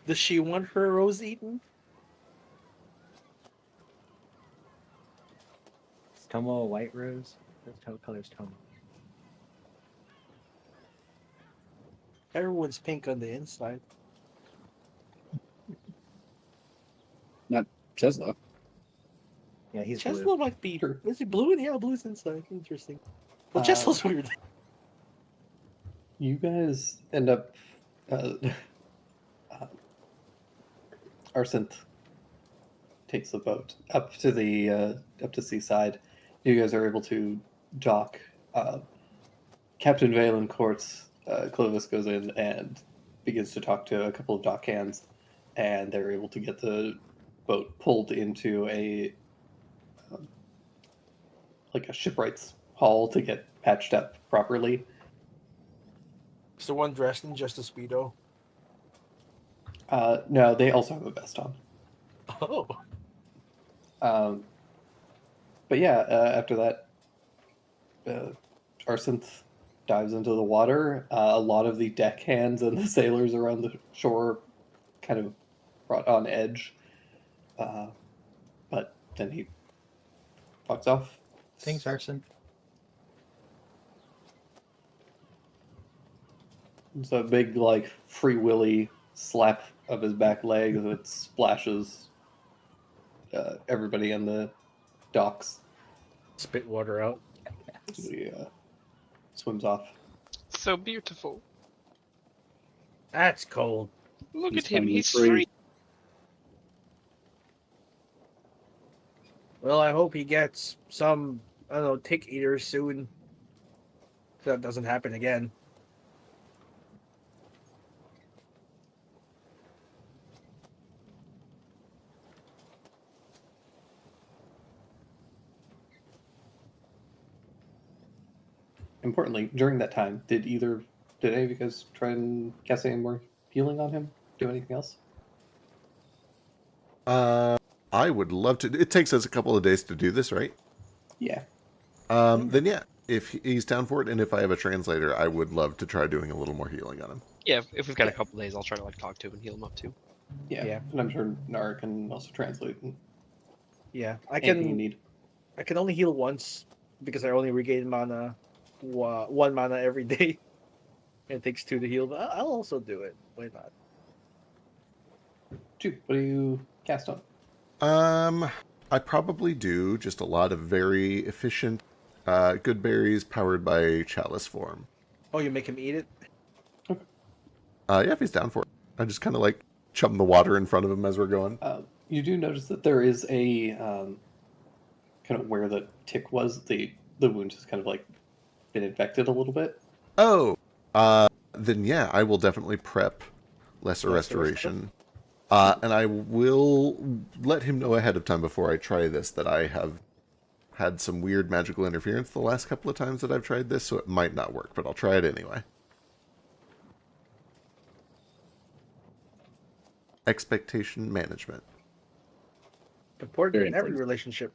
Does she want her rose eaten? Is Tomo a white rose? What color's Tomo? Everyone's pink on the inside. Tesla. Yeah, he's Chesla blue. might be. Sure. Is he blue? Yeah, blue's inside. Interesting. Well, Uh, Chesla's weird. You guys end up. Arsynth takes the boat up to the seaside. You guys are able to dock. Captain Valencourt's Clovis goes in and begins to talk to a couple of dock hands, and they're able to get the boat pulled into a like a shipwrights hall to get patched up properly. Is the one dressed in just a Speedo? No, they also have a vest on. Oh. But yeah, after that, Arsynth dives into the water. A lot of the deckhands and the sailors around the shore kind of brought on edge. But then he fucks off. Thanks, Arson. It's a big, like, free willy slap of his back leg that splashes everybody in the docks. Spit water out. He swims off. So beautiful. That's cold. Look He's at him, finally he's free. free. Well, I hope he gets some, I don't know, tick eater soon. So that doesn't happen again. Importantly, during that time, did any of you guys try and cast any more healing on him? Do anything else? I would love to. It takes us a couple of days to do this, right? Yeah. Then yeah, if he's down for it, and if I have a translator, I would love to try doing a little more healing on him. Yeah, if we've got a couple days, I'll try to like talk to him and heal him up too. Yeah. Yeah. And I'm sure Nara can also translate Yeah, I anything you can. need. I can only heal once because I only regain mana, one mana every day. It takes 2 to heal, but I'll also do it. Why not? Dude, what do you cast on? I probably do just a lot of very efficient, good berries powered by chalice form. Oh, you make him eat it? Yeah, if he's down for it. I just kind of like chum the water in front of him as we're going. You do notice that there is a kind of where the tick was. The wound has kind of like been infected a little bit. Oh, then yeah, I will definitely prep Lesser Restoration. And I will let him know ahead of time before I try this that I have had some weird magical interference the last couple of times that I've tried this, so it might not work, but I'll try it anyway. Expectation management. Important Very in every important. relationship.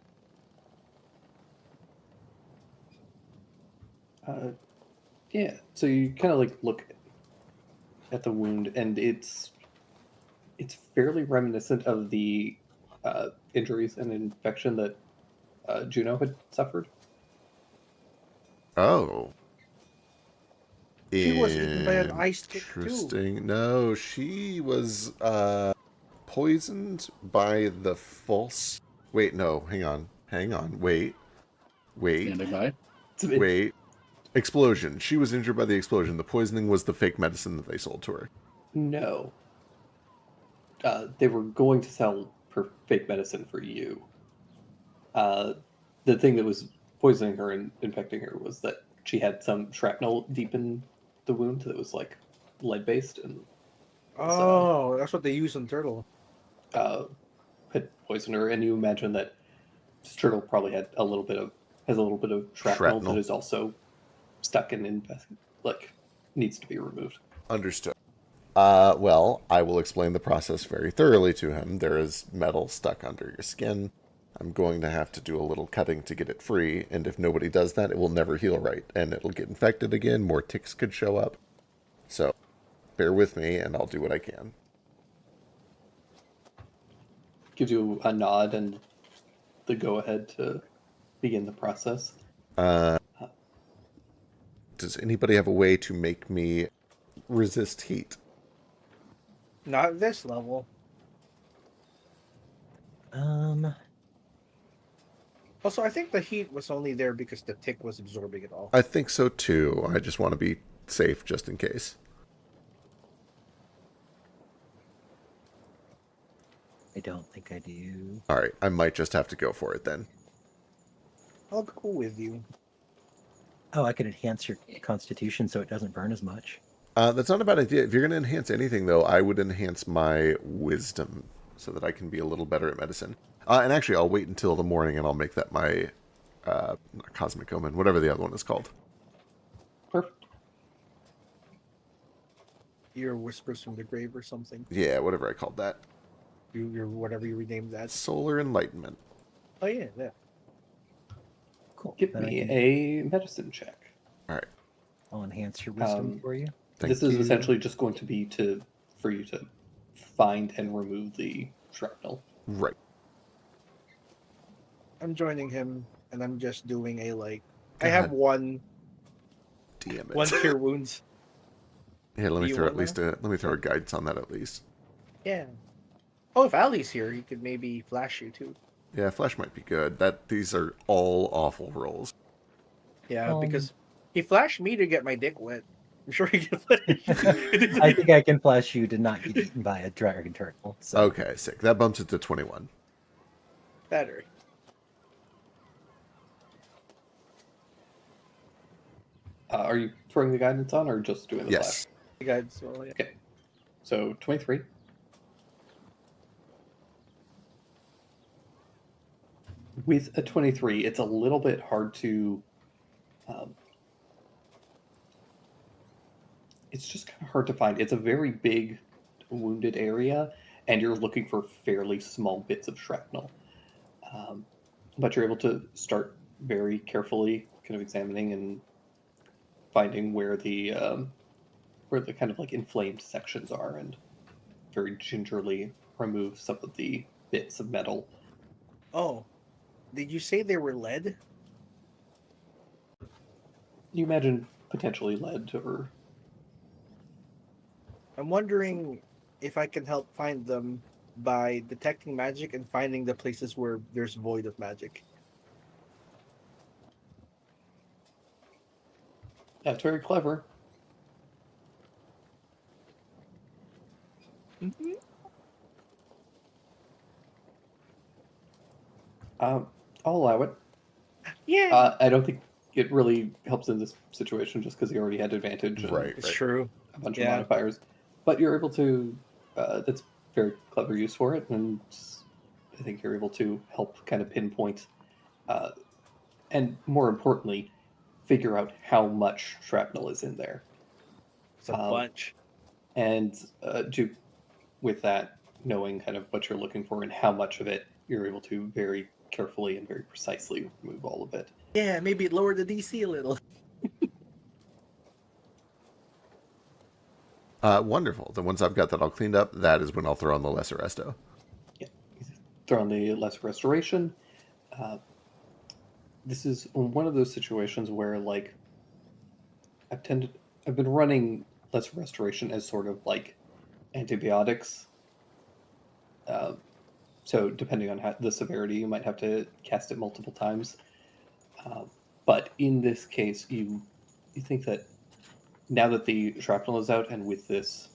Yeah, so you kind of like look at the wound, and it's fairly reminiscent of the injuries and infection that Juno had suffered. Oh. She was eaten by an ice tick too. Interesting. No, she was poisoned by the false. Wait, no, hang on. Wait. Standing by. Wait. Explosion. She was injured by the explosion. The poisoning was the fake medicine that they sold to her. No. They were going to sell fake medicine for you. The thing that was poisoning her and infecting her was that she had some shrapnel deep in the wound that was like lead based and Oh, that's what they use on turtle. had poisoned her. And you imagine that this turtle probably has a little bit of shrapnel. Shrapnel. That is also stuck and like needs to be removed. Understood. Well, I will explain the process very thoroughly to him. There is metal stuck under your skin. I'm going to have to do a little cutting to get it free, and if nobody does that, it will never heal right, and it'll get infected again. More ticks could show up. So, bear with me, and I'll do what I can. Gives you a nod and the go ahead to begin the process. Does anybody have a way to make me resist heat? Not at this level. Also, I think the heat was only there because the tick was absorbing it all. I think so too. I just want to be safe just in case. I don't think I do. Alright, I might just have to go for it then. I'll go with you. Oh, I could enhance your constitution so it doesn't burn as much. That's not a bad idea. If you're going to enhance anything, though, I would enhance my wisdom so that I can be a little better at medicine. And actually, I'll wait until the morning and I'll make that my not Cosmic Omen, whatever the other one is called. Perfect. Your whispers from the grave or something. Yeah, whatever I called that. Your whatever you renamed that. Solar Enlightenment. Oh yeah, yeah. Cool. Give Then I me can- a medicine check. All right. I'll enhance your wisdom for you. Thank This is you. essentially just going to be for you to find and remove the shrapnel. Right. I'm joining him, and I'm just doing a like. I God have one Damn it. cure wounds. Here, let me You throw want at least that? let me throw a guidance on that at least. Yeah. Oh, if Ali's here, he could maybe flash you too. Yeah, flash might be good. These are all awful rolls. Yeah, Um, because he flashed me to get my dick wet. I'm sure he can flash. I think I can flash you to not get eaten by a dragon turtle. So Okay, sick. That bumps it to 21. Better. Are you throwing the guidance on or just doing the Yes. flash? You guys, well, yeah. Okay. So 23. With a 23, it's a little bit hard to. It's just kind of hard to find. It's a very big wounded area, and you're looking for fairly small bits of shrapnel. But you're able to start very carefully, kind of examining and finding where the kind of like inflamed sections are, and very gingerly remove some of the bits of metal. Oh, did you say they were lead? You imagine potentially lead or I'm wondering if I can help find them by detecting magic and finding the places where there's void of magic. that's very clever. I'll allow it. Yeah, I don't think it really helps in this situation just because he already had advantage and Right. it's true. a bunch Yeah. of modifiers. But you're able to, that's very clever use for it. And I think you're able to help kind of pinpoint, and more importantly, figure out how much shrapnel is in there. It's a bunch. And with that, knowing kind of what you're looking for and how much of it, you're able to very carefully and very precisely remove all of it. Yeah, maybe it lowered the DC a little. Wonderful. Then once I've got that all cleaned up, that is when I'll throw on the Lesser Resto. Throw on the Lesser Restoration. This is one of those situations where, like, I've been running Lesser Restoration as sort of like antibiotics. So depending on the severity, you might have to cast it multiple times. But in this case, you think that now that the shrapnel is out and with this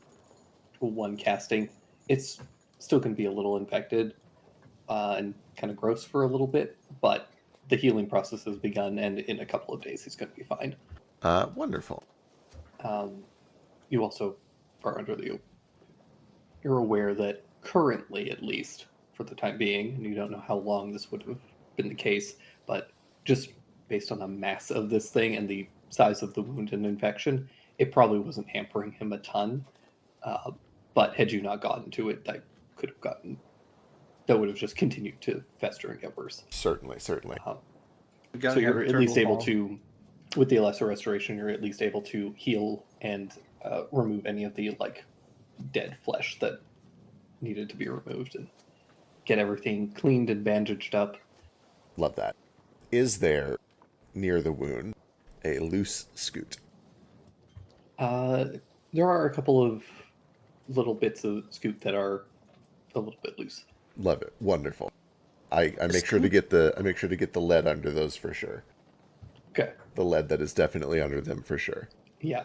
one casting, it's still going to be a little infected and kind of gross for a little bit, but the healing process has begun, and in a couple of days, he's going to be fine. Wonderful. You also are you're aware that currently, at least for the time being, and you don't know how long this would have been the case, but just based on the mass of this thing and the size of the wound and infection, it probably wasn't hampering him a ton. But had you not gotten to it, that would have just continued to fester and get worse. Certainly. So you're at least able to, with the Lesser Restoration, you're at least able to heal and remove any of the like dead flesh that needed to be removed and get everything cleaned and bandaged up. Love that. Is there, near the wound, a loose scoot? There are a couple of little bits of scoot that are a little bit loose. Love it. Wonderful. I make sure to get the lead under those for sure. Okay. The lead that is definitely under them for sure. Yeah.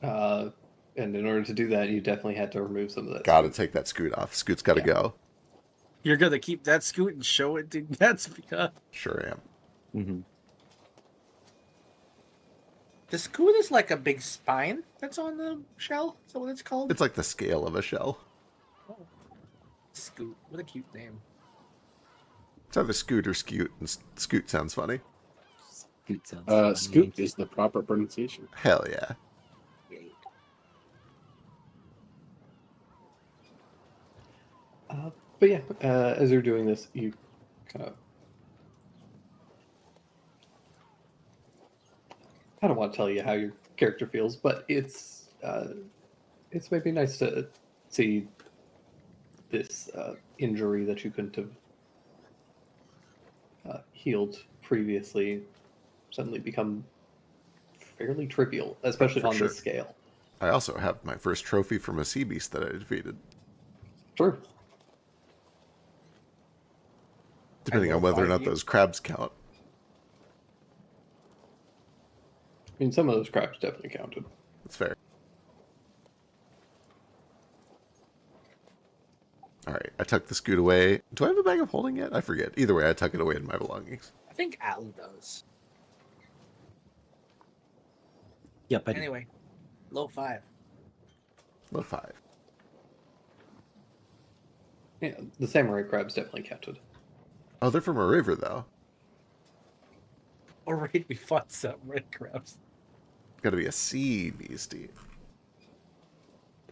And in order to do that, you definitely had to remove some of that. Got to take that scoot off. Scoot's got to go. You're gonna keep that scoot and show it to that's Sure am. Mm-hmm. the scoot is like a big spine that's on the shell. Is that what it's called? It's like the scale of a shell. Scoot. What a cute name. It's either scoot or scoot, and scoot sounds funny. Scoot sounds funny. Scoot is the proper pronunciation. Hell yeah. But yeah, as you're doing this, you kind of... I don't want to tell you how your character feels, but it's maybe nice to see this injury that you couldn't have healed previously suddenly become fairly trivial, especially For on sure. this scale. I also have my first trophy from a sea beast that I defeated. True. Depending on whether or not those crabs count. I mean, some of those crabs definitely counted. That's fair. Alright, I tuck the scoot away. Do I have a bag of holding yet? I forget. Either way, I tuck it away in my belongings. I think Atlee does. Yep, I do. Anyway, low 5. Low 5. Yeah, the samurai crabs definitely counted. Oh, they're from a river, though. Or raid we fought some red crabs. Gotta be a sea beastie.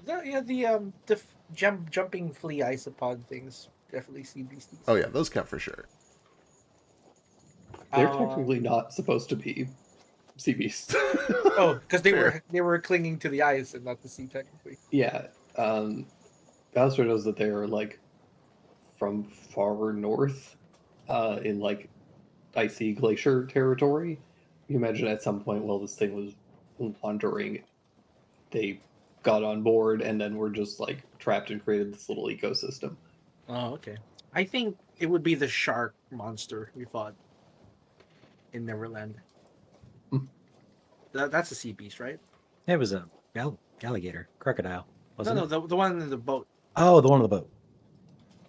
Yeah, the jumping flea isopod things definitely sea beasties. Oh, yeah, those count for sure. They're technically not supposed to be sea beasts. Oh, because they Fair. were clinging to the ice and not the sea technically. Yeah. Alistair knows that they are like from far north, in like icy glacier territory. You imagine at some point while this thing was wandering, they got on board and then were just like trapped and created this little ecosystem. Oh, okay. I think it would be the shark monster we fought in Neverland. Hmm. That's a sea beast, right? It was a alligator, crocodile. Wasn't No, it? the one in the boat. Oh, the one on the boat.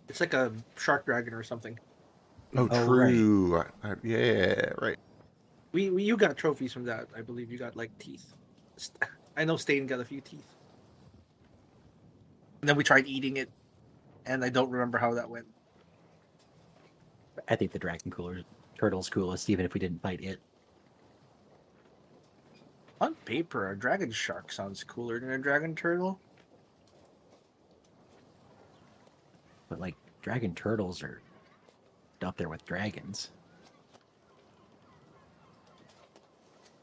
It's like a shark dragon or something. Oh, Oh, right. true. Yeah, right. You got trophies from that. I believe you got like teeth. I know Stain got a few teeth. And then we tried eating it, and I don't remember how that went. I think the dragon turtle's coolest, even if we didn't fight it. On paper, a dragon shark sounds cooler than a dragon turtle. But like dragon turtles are up there with dragons.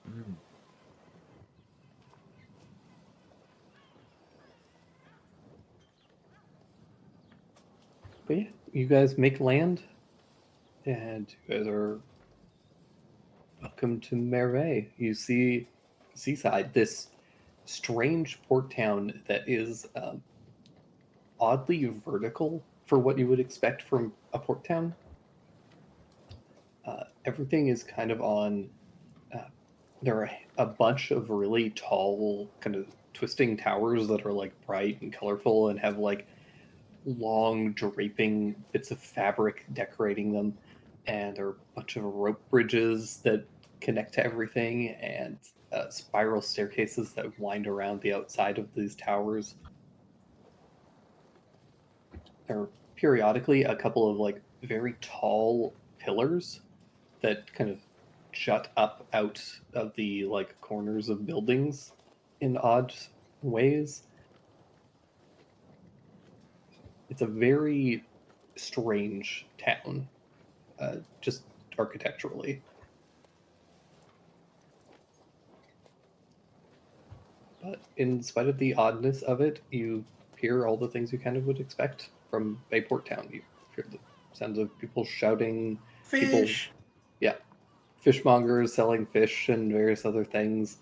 Mm. But yeah, you guys make land, and you guys are welcome to Merveille. You see Seaside, this strange port town that is oddly vertical for what you would expect from a port town. Everything is kind of on. There are a bunch of really tall, kind of twisting towers that are like bright and colorful and have like long draping bits of fabric decorating them, and there are a bunch of rope bridges that connect to everything, and spiral staircases that wind around the outside of these towers. There are periodically a couple of like very tall pillars that kind of jut up out of the like corners of buildings in odd ways. It's a very strange town, just architecturally. But in spite of the oddness of it, you hear all the things you kind of would expect from a port town. You hear the sounds of people shouting, Fish! yeah, fishmongers selling fish and various other things,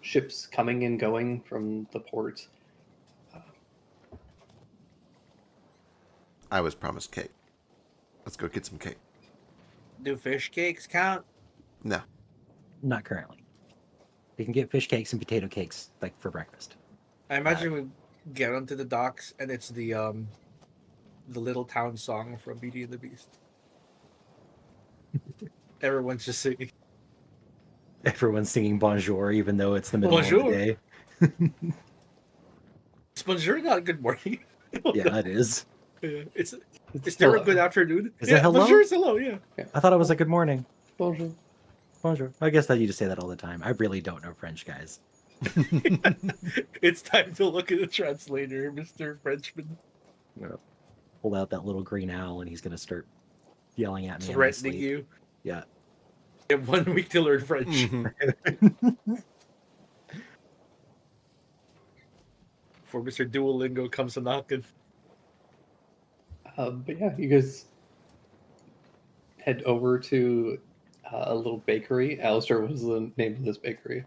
ships coming and going from the port. I was promised cake. Let's go get some cake. Do fish cakes count? No. Not currently. You can get fish cakes and potato cakes like for breakfast. I imagine we get onto the docks and it's the little town song from Beauty and the Beast. Everyone's just singing. Everyone's singing bonjour, even though it's the middle Bonjour. of the day. Is bonjour not good morning? Yeah, it is. Yeah, is there a hello. good afternoon? Is yeah, it hello? Bonjour is hello, yeah. I thought it was a good morning. Bonjour. Bonjour. I guess that you just say that all the time. I really don't know French, guys. It's time to look at the translator, Mr. Frenchman. Pull out that little green owl and he's going to start yelling at me. in my Threatening sleep. you. Yeah. You have 1 week to learn French. Before Mr. Duolingo comes a knocking. But yeah, you guys head over to a little bakery. Alistair, what is the name of this bakery?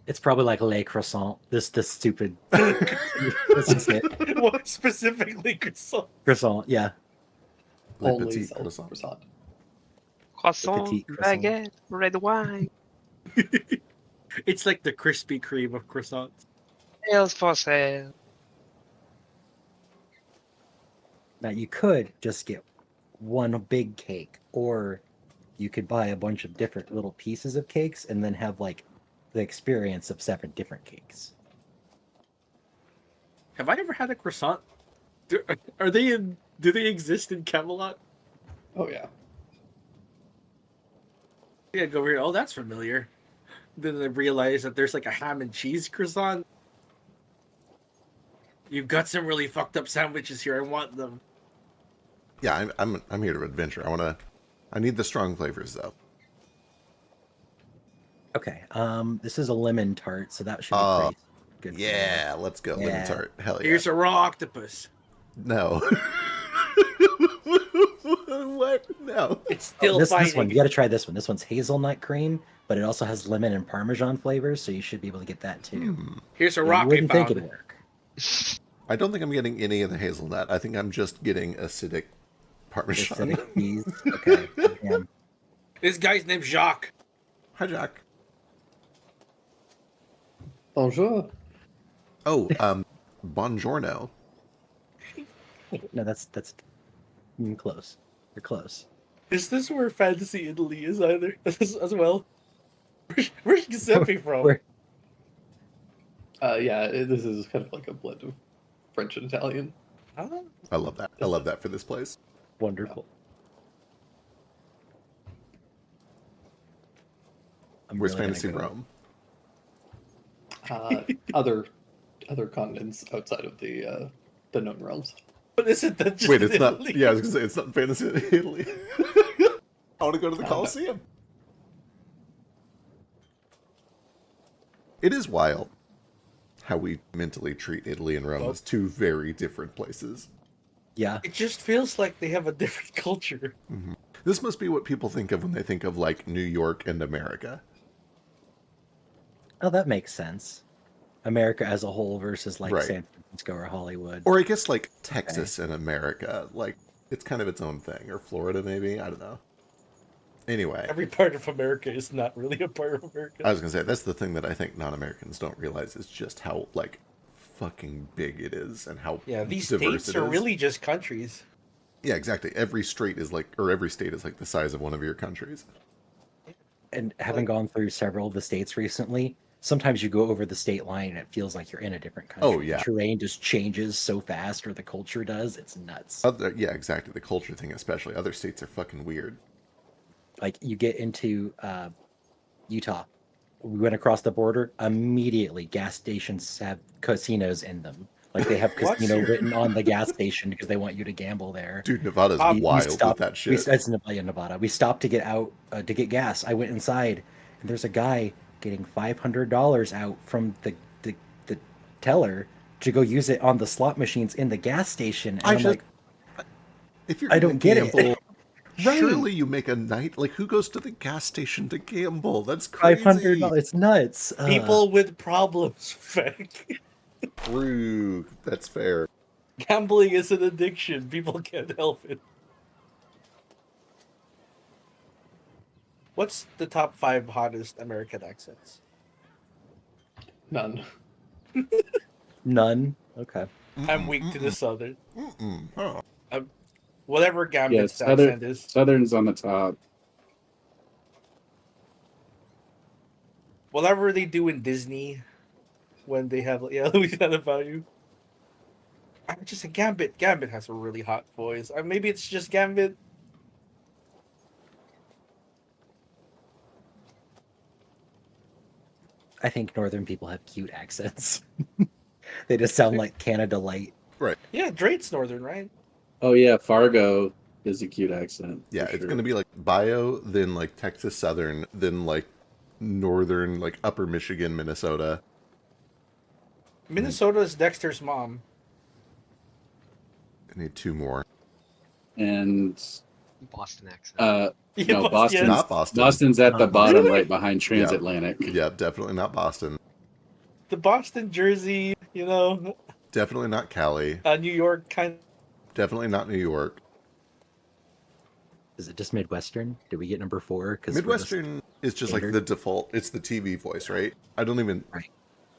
It's probably like Le Croissant. This stupid. This is it. What specifically croissant? Croissant, yeah. Le Only Petit sells Croissant. croissant. Croissant, petite croissant. baguette, red wine, It's like the Krispy Kreme of croissants. sales for sale. Now you could just get one big cake, or you could buy a bunch of different little pieces of cakes and then have like the experience of 7 different cakes. Have I ever had a croissant? Are they in? Do they exist in Camelot? Oh yeah. Yeah, go over here. Oh, that's familiar. Then I realize that there's like a ham and cheese croissant. You've got some really fucked up sandwiches here. I want them. Yeah, I'm here to adventure. I need the strong flavors though. Okay. This is a lemon tart, so that should be Oh, pretty good. flavor. Yeah, let's go. Lemon Yeah. tart. Hell yeah. Here's a raw octopus. No. What? No. It's still This fighting. one, you got to try this one. This one's hazelnut cream, but it also has lemon and Parmesan flavors, so you should be able to get that too. Here's a You rock I wouldn't think found. it'd work. I don't think I'm getting any of the hazelnut. I think I'm just getting acidic Parmesan. Acidic cheese. Okay. Damn. This guy's named Jacques. Hi, Jack. Bonjour. Oh, buongiorno. No, that's close. You're close. Is this where Fantasy Italy is either as well? Where's Giuseppe from? Where- Yeah, this is kind of like a blend of French and Italian. Huh? I love that. I love that for this place. Wonderful. I'm Where's really gonna Fantasy go- Rome? Other continents outside of the known realms. But isn't that just Wait, it's not. Italy? Yeah, I was gonna say it's not Fantasy Italy. I want to go to the Oh, no. Colosseum. It is wild how we mentally treat Italy and Rome Well- as two very different places. Yeah. It just feels like they have a different culture. This must be what people think of when they think of like New York and America. Oh, that makes sense. America as a whole versus like Right. San Francisco or Hollywood. Or I guess like Texas and America. Like it's kind of its own thing. Or Florida maybe. I don't know. Anyway, Every part of America is not really a part of America. I was gonna say that's the thing that I think non-Americans don't realize is just how like fucking big it is and how Yeah, these diverse states it are is. really just countries. Yeah, exactly. Every state is like the size of one of your countries. And having gone through several of the states recently, sometimes you go over the state line and it feels like you're in a different country. Oh, yeah. The terrain just changes so fast, or the culture does. It's nuts. Yeah, exactly. The culture thing, especially. Other states are fucking weird. Like you get into Utah, we went across the border. Immediately, gas stations have casinos in them. Like they have What? casino written on the gas station because they want you to gamble there. Dude, Nevada's We wild with stopped- that We, shit. it's Nevada. We stopped to get out to get gas. I went inside, and there's a guy getting $500 out from the teller to go use it on the slot machines in the gas station. And I I'm just- like, If you're I gonna don't get it. gamble, Right. surely you make a night. Like, who goes to the gas station to gamble? That's crazy. $500. It's nuts. People with problems, Frank. True. That's fair. Gambling is an addiction. People can't help it. What's the top 5 hottest American accents? None. None. Okay. I'm weak to the Southern. Mm-mm. Oh. Whatever Gambit's Southern- accent is. Southern's on the top. Whatever they do in Disney when they have Louisiana Value. I'm just a Gambit. Gambit has a really hot voice. Maybe it's just Gambit. I think northern people have cute accents. They just sound like Canada Light. Yeah, Drake's Northern, right? Oh yeah, Fargo is a cute accent. Yeah, for it's sure. gonna be like Bio, then like Texas Southern, then like Northern, like Upper Michigan, Minnesota. Minnesota is Dexter's mom. I need 2 more. And Boston accent. Yeah, no, but Boston's yes. Not Boston. Boston's at the Oh, bottom, really? right behind Transatlantic. Yeah, definitely not Boston. The Boston, Jersey, Definitely not Cali. New York kind. Definitely not New York. Is it just Midwestern? Did we get number 4? Because Midwestern is just like standard. the default. It's the TV voice, right? I don't even. Right.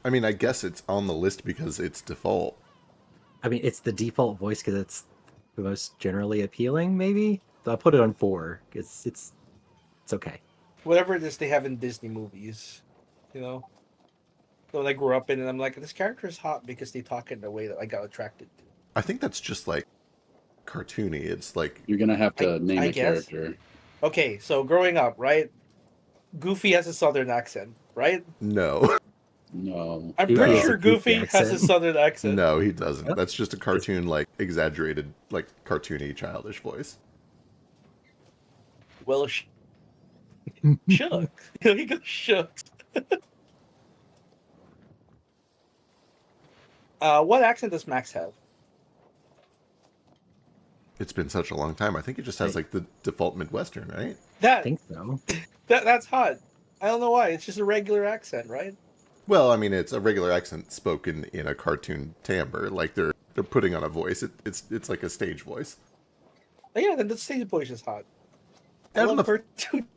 I mean, I guess it's on the list because it's default. I mean, it's the default voice because it's the most generally appealing. Maybe so I'll put it on 4 because it's okay. Whatever it is they have in Disney movies, So I grew up in, and I'm like, this character is hot because they talk in a way that I got attracted to. I think that's just like cartoony. It's like You're gonna have to name I a guess. character. Okay, so growing up, right? Goofy has a Southern accent, right? no, No. I'm Goofy pretty has a sure goofy Goofy has a accent. Southern accent. no, he doesn't. Yep. That's just a cartoon, like exaggerated, like cartoony, childish voice. Well, Shucks. He goes shucks. What accent does Max have? It's been such a long time. I think it just has like the default Midwestern, right? I That think so. that's hot. I don't know why. It's just a regular accent, right? Well, I mean, it's a regular accent spoken in a cartoon timbre. Like they're putting on a voice. It's like a stage voice. But yeah, then the stage voice is hot. I I don't love know if- cartoon.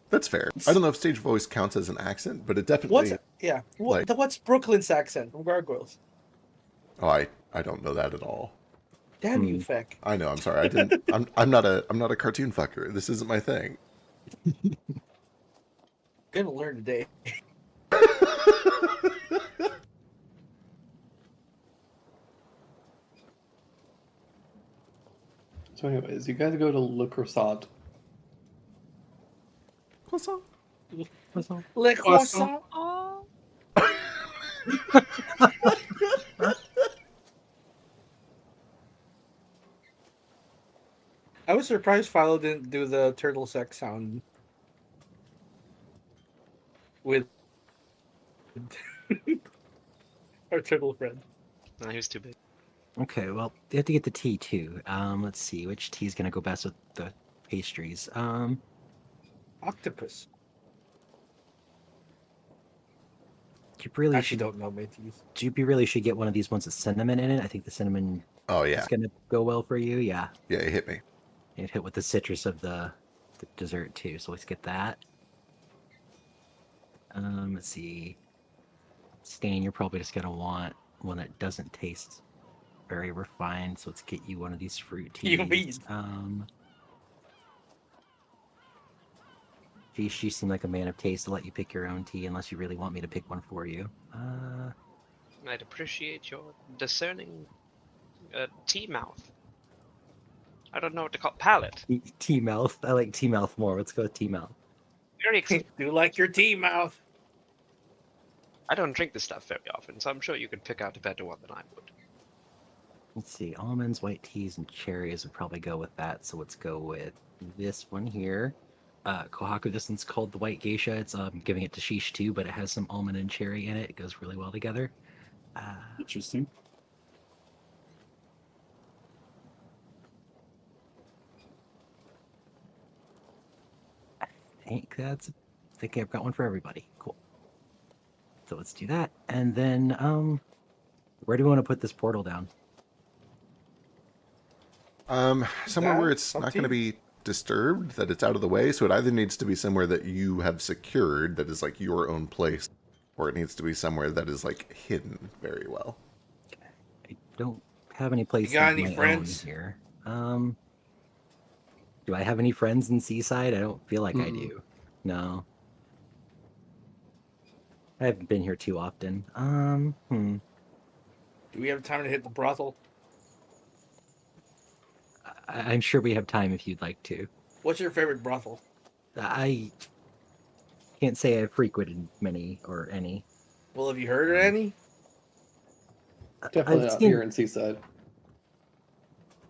That's fair. I don't know if stage voice counts as an accent, but it What's definitely. what's Brooklyn's accent from Gargoyles? Oh, I don't know that at all. Damn you, Hmm. Feck. I know. I'm sorry. I didn't. I'm not a cartoon fucker. This isn't my thing. Gonna learn today. So, anyways, you guys go to Le Croissant. Croissant. Le croissant. I was surprised Philo didn't do the turtle sex sound with our turtle friend. No, he was too big. Okay, well, you have to get the tea too. Let's see which tea is gonna go best with the pastries. Octopus. You really Actually, should. don't know my teeth. You really should get one of these ones with cinnamon in it. I think the cinnamon Oh yeah, is gonna go well for you. Yeah, yeah. It hit me. it hit with the citrus of the dessert too. So let's get that. Let's see. Stain, you're probably just gonna want one that doesn't taste very refined. So let's get you one of these fruit teas. You mean- Geez, you seem like a man of taste. I'll let you pick your own tea unless you really want me to pick one for you. I'd appreciate your discerning tea mouth. I don't know what to call palate. Tea mouth. I like tea mouth more. Let's go with tea mouth. Very Do you like your tea mouth? I don't drink this stuff very often, so I'm sure you could pick out a better one than I would. Let's see. Almonds, white teas, and cherries would probably go with that. So let's go with this one here. Kohaku, this one's called the White Geisha. It's giving it to Sheesh too, but it has some almond and cherry in it. It goes really well together. Interesting. I think I've got one for everybody. Cool. So let's do that. And then where do we want to put this portal down? Somewhere That- where it's up not to going to you. be disturbed, that it's out of the way. So it either needs to be somewhere that you have secured, that is like your own place, or it needs to be somewhere that is like hidden very well. I don't have any place got of any my friends? own here. Do I have any friends in Seaside? I don't feel like I Mm-mm. do. No. I haven't been here too often. Do we have time to hit the brothel? I'm sure we have time if you'd like to. What's your favorite brothel? I can't say I've frequented many or any. Well, have you heard of any? Definitely I've not seen- here in Seaside.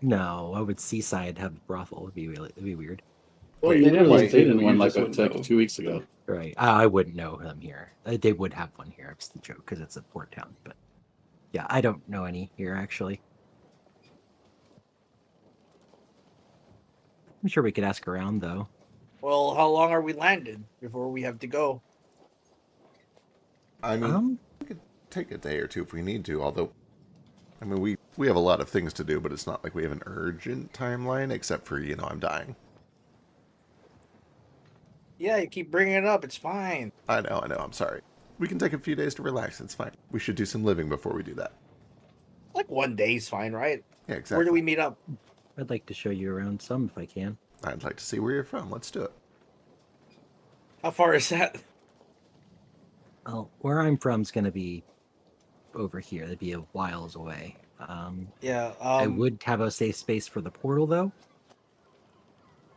No, I would Seaside have a brothel. It'd be weird. Well, Wait, you literally wait, stayed in you one just like wouldn't know. 2 weeks ago. Right. I wouldn't know them here. They would have one here. It's the joke because it's a port town. But yeah, I don't know any here actually. I'm sure we could ask around though. Well, how long are we landed before we have to go? I mean, we could take a day or two if we need to. Although, I mean, we have a lot of things to do, but it's not like we have an urgent timeline, except for I'm dying. Yeah, you keep bringing it up. It's fine. I know. I'm sorry. We can take a few days to relax. It's fine. We should do some living before we do that. Like 1 day's fine, right? Yeah, exactly. Where do we meet up? I'd like to show you around some if I can. I'd like to see where you're from. Let's do it. How far is that? Well, where I'm from is going to be over here. That'd be a whiles away. Yeah, I would have a safe space for the portal though.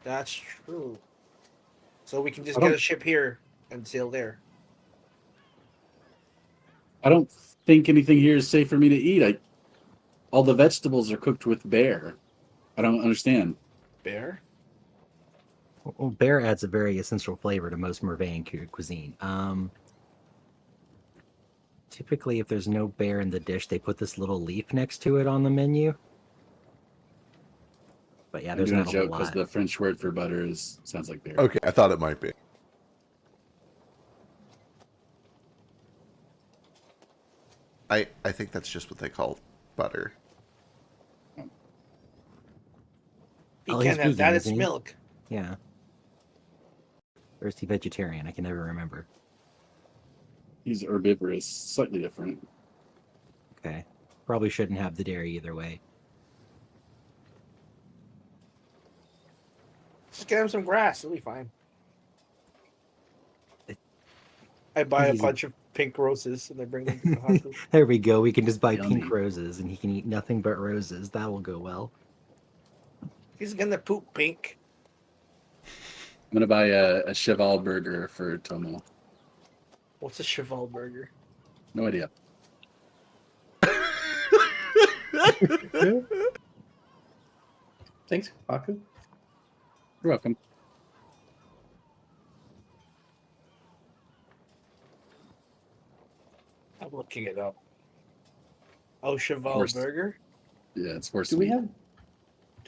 That's true. So we can just I get don't- a ship here and sail there. I don't think anything here is safe for me to eat. All the vegetables are cooked with bear. I don't understand. Bear? Well, bear adds a very essential flavor to most Mervean cuisine. Typically, if there's no bear in the dish, they put this little leaf next to it on the menu. But yeah, I'm there's doing a not a whole joke because lot. the French word for butter is sounds like beer. Okay, I thought it might be. I think that's just what they call butter. He Oh, he's can't have vegan, that. It's isn't he? milk. Yeah. Or is he vegetarian? I can never remember. He's herbivorous, slightly different. Okay. Probably shouldn't have the dairy either way. Just get him some grass. It'll be fine. It- I buy a He's a- bunch of pink roses and I bring them to Kohaku. There we go. We can just buy Yummy. pink roses and he can eat nothing but roses. That will go well. He's gonna poop pink. I'm gonna buy a cheval burger for Tomo. What's a cheval burger? No idea. Thanks, Kaku. You're welcome. I'm looking it up. Oh, cheval course. burger. Yeah, it's horse Do we meat.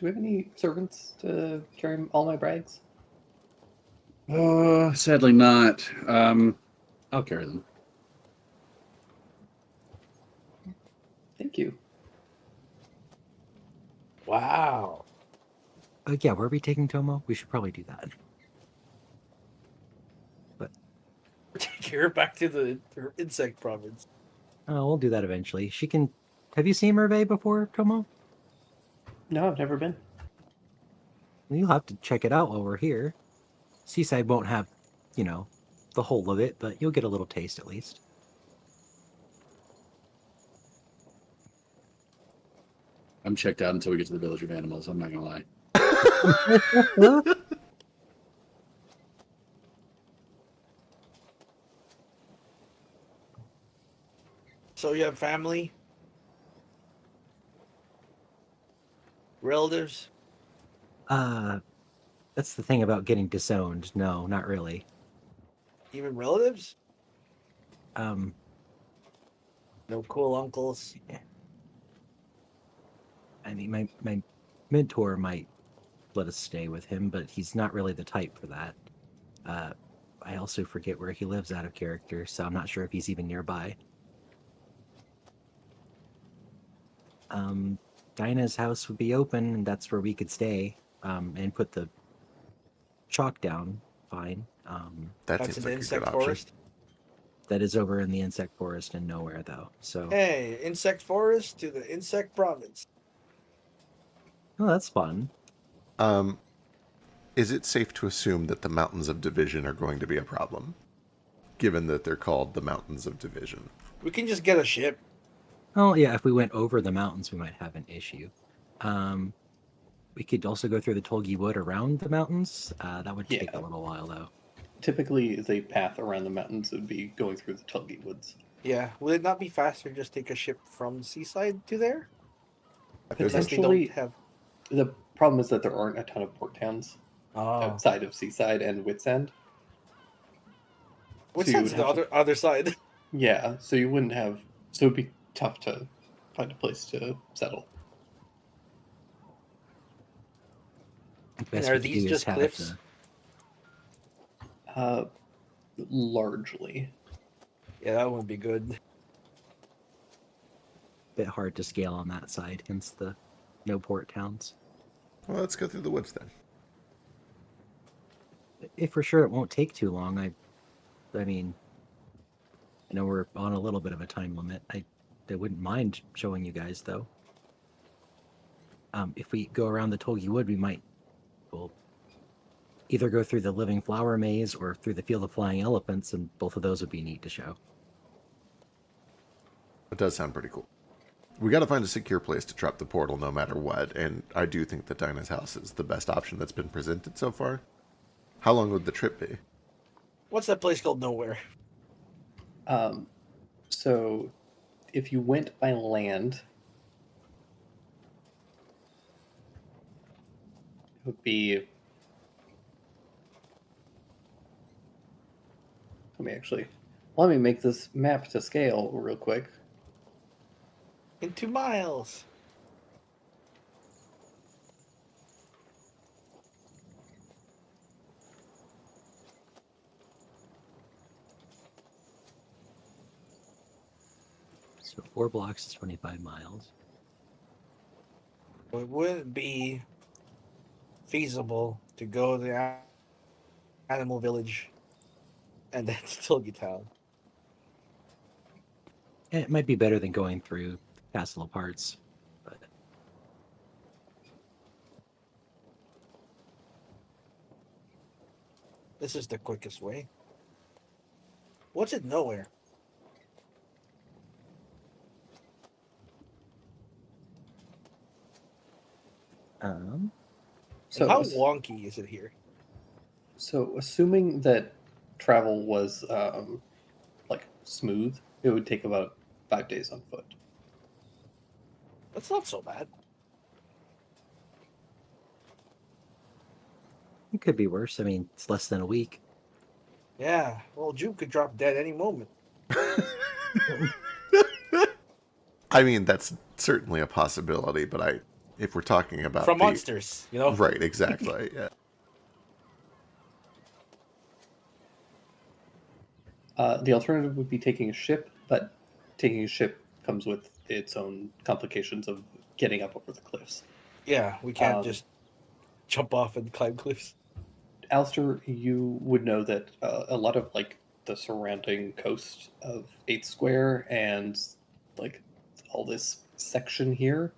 have any servants to carry all my bags? Oh, sadly not. I'll carry them. Thank you. Wow. Yeah, where are we taking Tomo? We should probably do that. Take her back to the insect province. Oh, we'll do that eventually. She can. Have you seen Merve before, Tomo? No, I've never been. Well, you'll have to check it out while we're here. Seaside won't have, the whole of it, but you'll get a little taste at least. I'm checked out until we get to the Village of Animals. I'm not gonna lie. So you have family, relatives. That's the thing about getting disowned. No, not really. Even relatives? Um, No cool uncles. I mean, my mentor might let us stay with him, but he's not really the type for that. I also forget where he lives out of character, so I'm not sure if he's even nearby. Dinah's house would be open, and that's where we could stay, and put the chalk down. Fine. That That's seems an like a insect good option. forest. That is over in the insect forest and nowhere though. So, Hey, insect forest to the insect province. oh, that's fun. Is it safe to assume that the Mountains of Division are going to be a problem, given that they're called the Mountains of Division? We can just get a ship. Oh yeah, if we went over the mountains, we might have an issue. We could also go through the Tolgi Wood around the mountains. That would take a Yeah. little while though. Typically, the path around the mountains would be going through the Tulgi Woods. Yeah. Would it not be faster to just take a ship from Seaside to there? Unless they Potentially, don't have. the problem is that there aren't a ton of port towns Oh. outside of Seaside and Wits End. What's so you that? would The have other side. Yeah, so you wouldn't have. So it'd be tough to find a place to settle. Best are we could these do is just have cliffs? Largely. Yeah, that wouldn't be good. bit hard to scale on that side, hence the no port towns. Well, let's go through the woods then. If we're sure it won't take too long, I mean, I know we're on a little bit of a time limit. I wouldn't mind showing you guys though. If we go around the Tolgi Wood, we'll either go through the Living Flower Maze or through the Field of Flying Elephants, and both of those would be neat to show. It does sound pretty cool. We got to find a secure place to trap the portal no matter what, and I do think that Dinah's house is the best option that's been presented so far. How long would the trip be? What's that place called? Nowhere. So if you went by land, it would be let me make this map to scale real quick. In 2 miles. So 4 blocks is 25 miles. It wouldn't be feasible to go to the animal village and then to Tilgy Town. It might be better than going through Castle of Hearts, but This is the quickest way. What's it nowhere? So, How wonky is it here? so assuming that travel was like smooth, it would take about 5 days on foot. That's not so bad. it could be worse. I mean, it's less than a week. Yeah, well, Juke could drop dead any moment. I mean, that's certainly a possibility, but if we're talking about From the, monsters, you know? right, exactly, yeah. The alternative would be taking a ship, but taking a ship comes with its own complications of getting up over the cliffs. Yeah, we can't Um, just jump off and climb cliffs. Alistair, you would know that a lot of like the surrounding coast of 8th Square and like all this section here,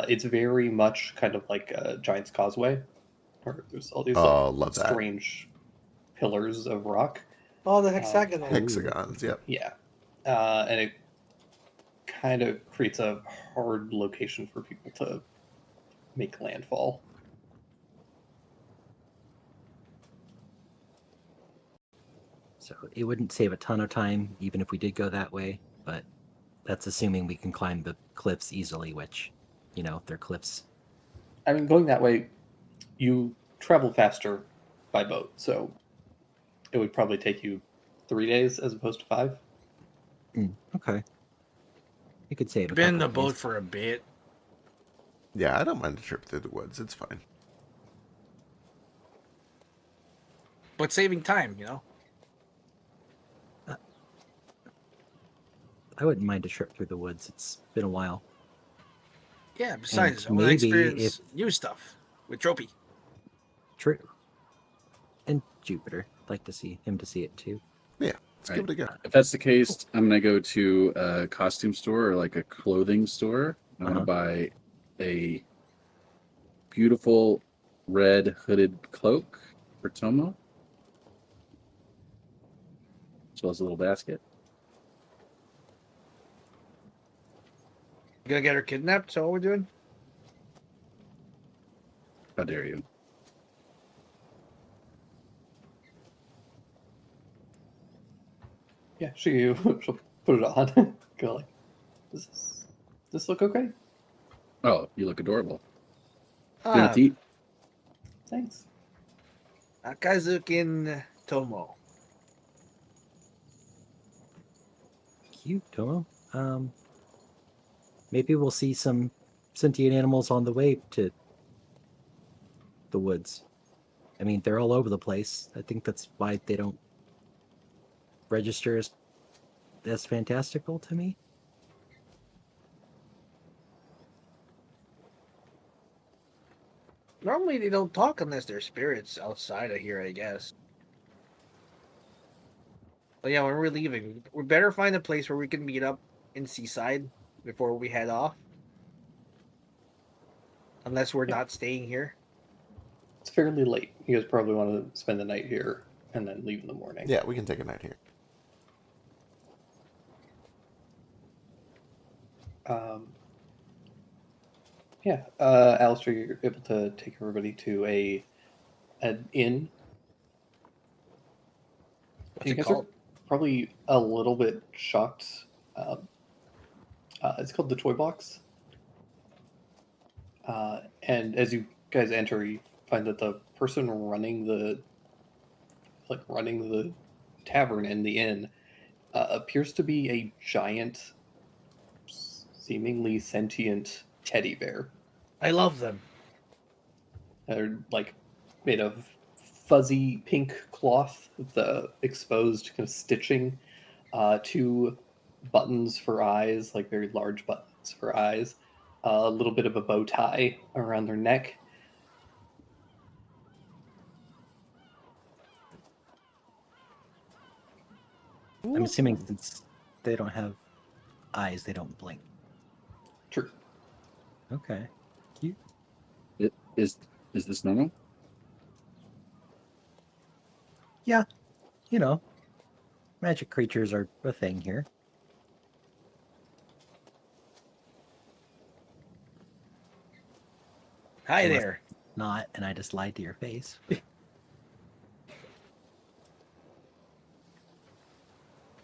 it's very much kind of like a Giant's Causeway, where there's all these Oh, like love that. strange pillars of rock. Oh, the hexagonal. Hexagons, yep. Yeah, and it kind of creates a hard location for people to make landfall. So it wouldn't save a ton of time, even if we did go that way. But that's assuming we can climb the cliffs easily, which, you know, they're cliffs. I mean, going that way, you travel faster by boat, so it would probably take you 3 days as opposed to 5. Okay. You could save a Been in couple the of boat days. for a bit. Yeah, I don't mind a trip through the woods. It's fine. But saving time, you know? I wouldn't mind a trip through the woods. It's been a while. Yeah, besides, I And want to maybe experience new stuff with Tropy. True. And Jupiter. I'd like to see him to see it too. Yeah, let's give it a go. If that's the case, I'm gonna go to a costume store or like a clothing store. I want to buy a beautiful red hooded cloak for Tomo, as well as a little basket. You gonna get her kidnapped? So what we're doing? How dare you? Yeah, she'll put it on. Go like, does this look okay? Oh, you look adorable. You Ah, want to eat? Thanks. Akazukin Tomo. Cute, Tomo. Maybe we'll see some sentient animals on the way to the woods. I mean, they're all over the place. I think that's why they don't register as fantastical to me. Normally they don't talk unless they're spirits outside of here, I guess. But yeah, when we're leaving, we better find a place where we can meet up in Seaside before we head off. Unless we're not staying here. It's fairly late. You guys probably want to spend the night here and then leave in the morning. Yeah, we can take a night here. Yeah, Alistair, you're able to take everybody to an inn. What's You it guys called? are probably a little bit shocked. It's called the Toy Box. And as you guys enter, you find that the person running the tavern in the inn appears to be a giant, seemingly sentient teddy bear. I love them. They're like made of fuzzy pink cloth with the exposed kind of stitching, two buttons for eyes, like very large buttons for eyes, a little bit of a bow tie around their neck. I'm assuming since they don't have eyes, they don't blink. True. Okay. Cute. Is this normal? Yeah. You know, magic creatures are a thing here. Hi Unless- there. Not, and I just lied to your face.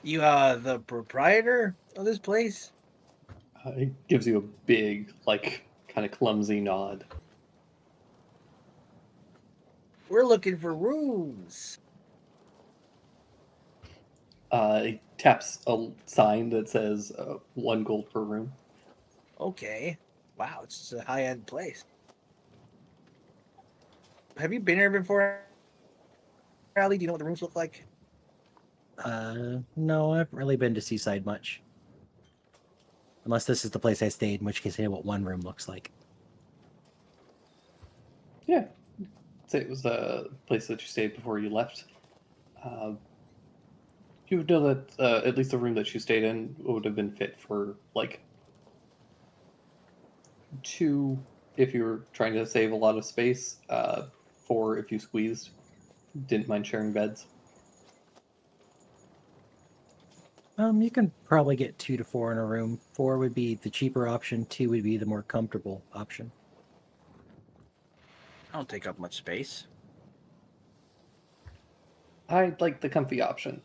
You the proprietor of this place? It gives you a big, like, kind of clumsy nod. We're looking for rooms. He taps a sign that says 1 gold per room. Okay. Wow, it's a high-end place. Have you been here before, Allie? Do you know what the rooms look like? No, I haven't really been to Seaside much. Unless this is the place I stayed, in which case I know what one room looks like. Yeah. Say it was the place that you stayed before you left. You would know that at least the room that you stayed in would have been fit for, like, 2 if you were trying to save a lot of space, 4 if you squeezed. Didn't mind sharing beds. You can probably get 2 to 4 in a room. 4 would be the cheaper option. 2 would be the more comfortable option. I don't take up much space. I'd like the comfy option.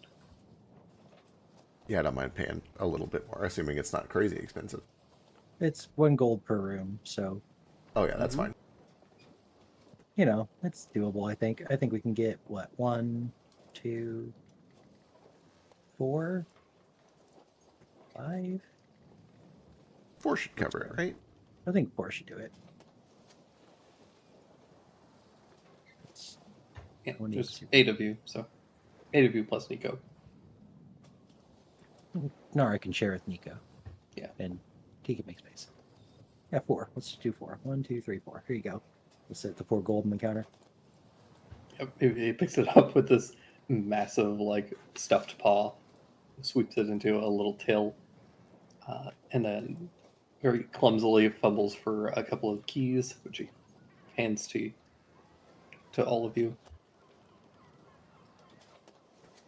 Yeah, I don't mind paying a little bit more, assuming it's not crazy expensive. It's 1 gold per room, so Oh yeah, that's fine. you know it's doable. I think. I think we can get what 1, 2, 4, 5. 4 should cover it, right? I think 4 should do it. Yeah, We'll need there's to- 8 of you, so 8 of you plus Nico. Nara can share with Nico. Yeah. And he can make space. Yeah, 4. Let's do 4. 1, 2, 3, 4. Here you go. Let's set the 4 gold on the counter. Yep, he picks it up with this massive, like, stuffed paw, sweeps it into a little till, and then very clumsily fumbles for a couple of keys, which he hands to all of you.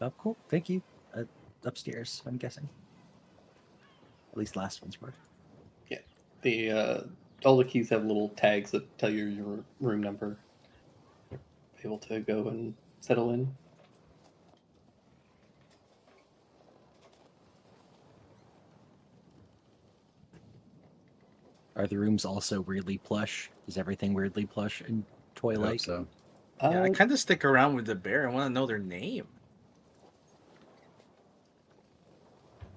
Oh, cool. Thank you. Upstairs, I'm guessing. At least last one's were. The all the keys have little tags that tell you your room number. You're able to go and settle in. Are the rooms also weirdly plush? Is everything weirdly plush and I hope toy-like? so. Yeah, I Uh, kind of stick around with the bear. I want to know their name.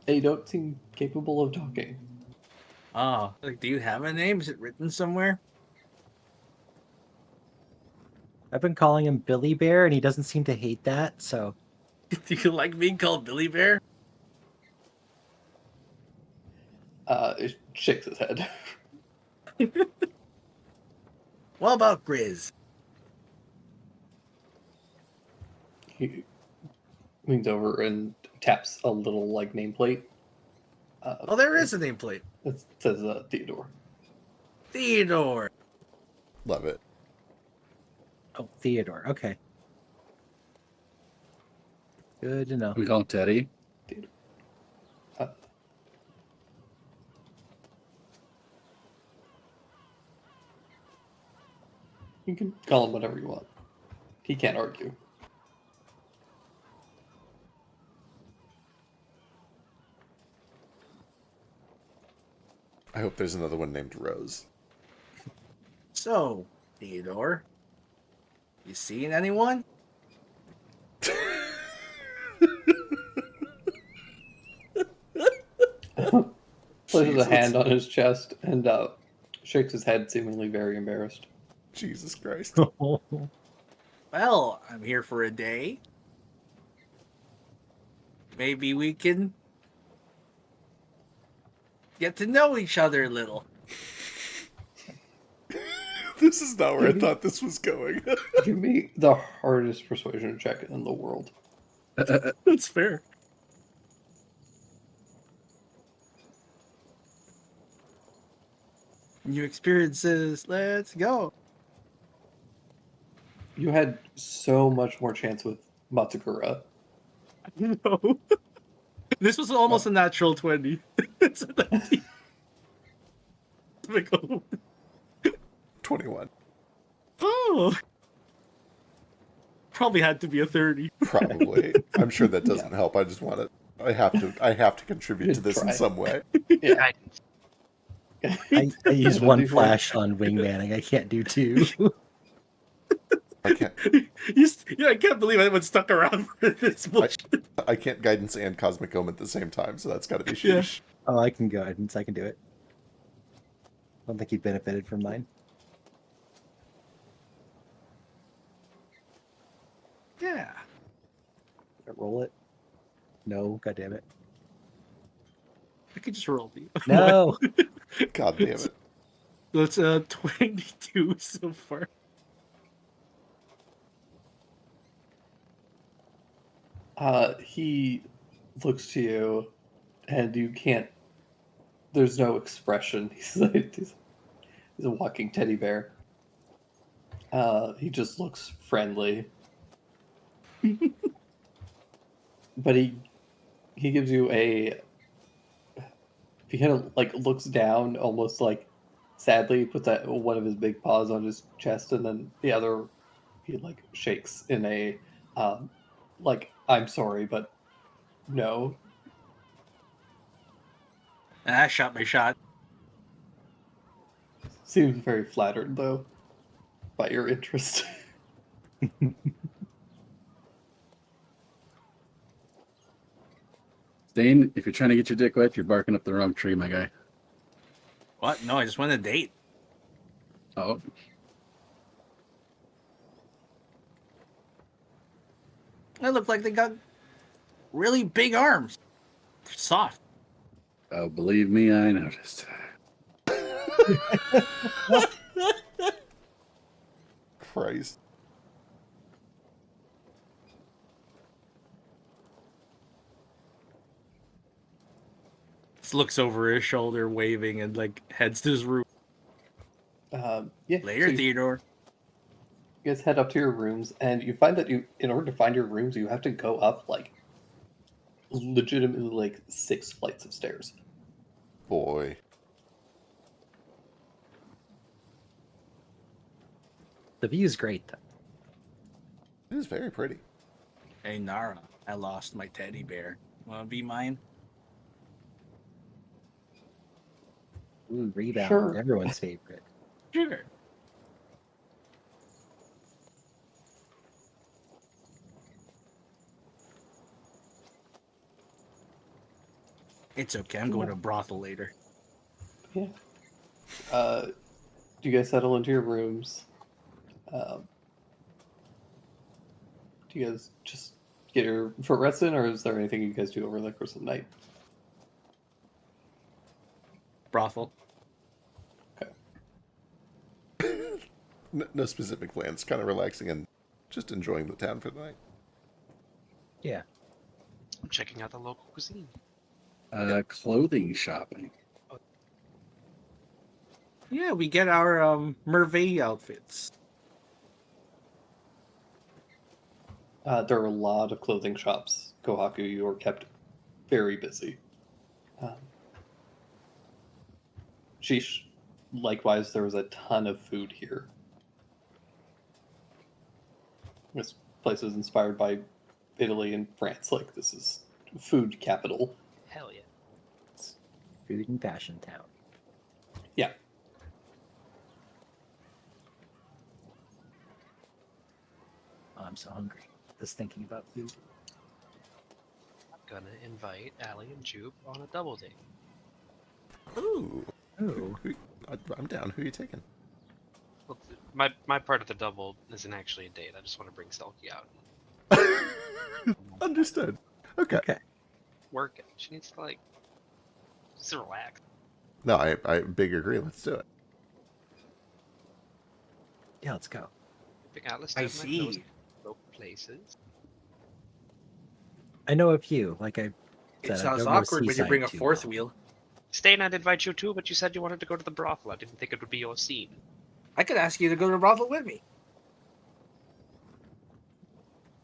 they don't seem capable of talking. Oh, like, do you have a name? Is it written somewhere? I've been calling him Billy Bear, and he doesn't seem to hate that. So Do you like being called Billy Bear? It shakes his head. What about Grizz? He leans over and taps a little, like, nameplate. Oh, there is a nameplate. It says Theodore. Theodore. Love it. oh, Theodore. Okay. Good to know. We call him Teddy. Uh, you can call him whatever you want. He can't argue. I hope there's another one named Rose. So, Theodore, you seeing anyone? Places a Jesus. hand on his chest and shakes his head, seemingly very embarrassed. Jesus Christ. Well, I'm here for a day. Maybe we can get to know each other a little. This is not where I thought this was going. Give me the hardest persuasion check in the world. That's fair. New experiences. Let's go. You had so much more chance with Matsukura. No. This was almost a natural 20. It's a 19. Typical. 21. Oh. Probably had to be a 30. Probably. I'm sure that doesn't help. I just want it. I have to contribute to this in Try. some way. Yeah. I use So one do flash on wingmanning. I can't do two. I can't I can't believe I was stuck around for this bullshit. I can't guidance and cosmic omen at the same time, so that's gotta be Yeah. sheesh. Oh, I can go ahead and I can do it. I don't think he benefited from mine. Yeah. Roll it. No, god damn it. I could just roll the. No. God damn it. That's 22 so far. He looks to you, and you can't. There's no expression. He's a walking teddy bear. He just looks friendly, but he gives you a. He kind of like looks down, almost like sadly, puts one of his big paws on his chest, and then the other he like shakes in a like I'm sorry, but no. I shot my shot. Seems very flattered though by your interest. Dane, if you're trying to get your dick wet, you're barking up the wrong tree, my guy. What? No, I just went on a date. Oh, They look like they got really big arms. They're soft. oh, believe me, I noticed. Christ. Just looks over his shoulder, waving, and like heads to his room. Yeah. Later, so you Theodore. guys head up to your rooms, and you find that in order to find your rooms, you have to go up like legitimately like 6 flights of stairs. Boy. The view is great, though. It is very pretty. Hey, Nara, I lost my teddy bear. Wanna be mine? Ooh, rebound. Sure. Everyone's favorite. Sure. It's okay. I'm going to brothel later. Yeah. Do you guys settle into your rooms? Do you guys just get your foot rest in, or is there anything you guys do over the course of the night? Brothel. No specific plans. Kind of relaxing and just enjoying the town for the night. Yeah. I'm checking out the local cuisine. Clothing shopping. Yeah, we get our Merveille outfits. There are a lot of clothing shops. Kohaku, you are kept very busy. Sheesh. Likewise, there was a ton of food here. This place is inspired by Italy and France. Like, this is food capital. Hell yeah. Food and fashion town. Yeah. Oh, I'm so hungry. Just thinking about food. I'm gonna invite Allie and Jupe on a double date. Ooh. Ooh. I'm down. Who are you taking? Well, my part of the double isn't actually a date. I just want to bring Selkie out and Understood. Okay. Okay. work it. She needs to like just relax. No, I big agree. Let's do it. Yeah, let's go. Big Atlas I doesn't like those see. low places. I know a few. Like I It said, I sounds don't know awkward when you Seaside bring a too fourth well. wheel. Stain, I'd invite you too, but you said you wanted to go to the brothel. I didn't think it would be your scene. I could ask you to go to the brothel with me.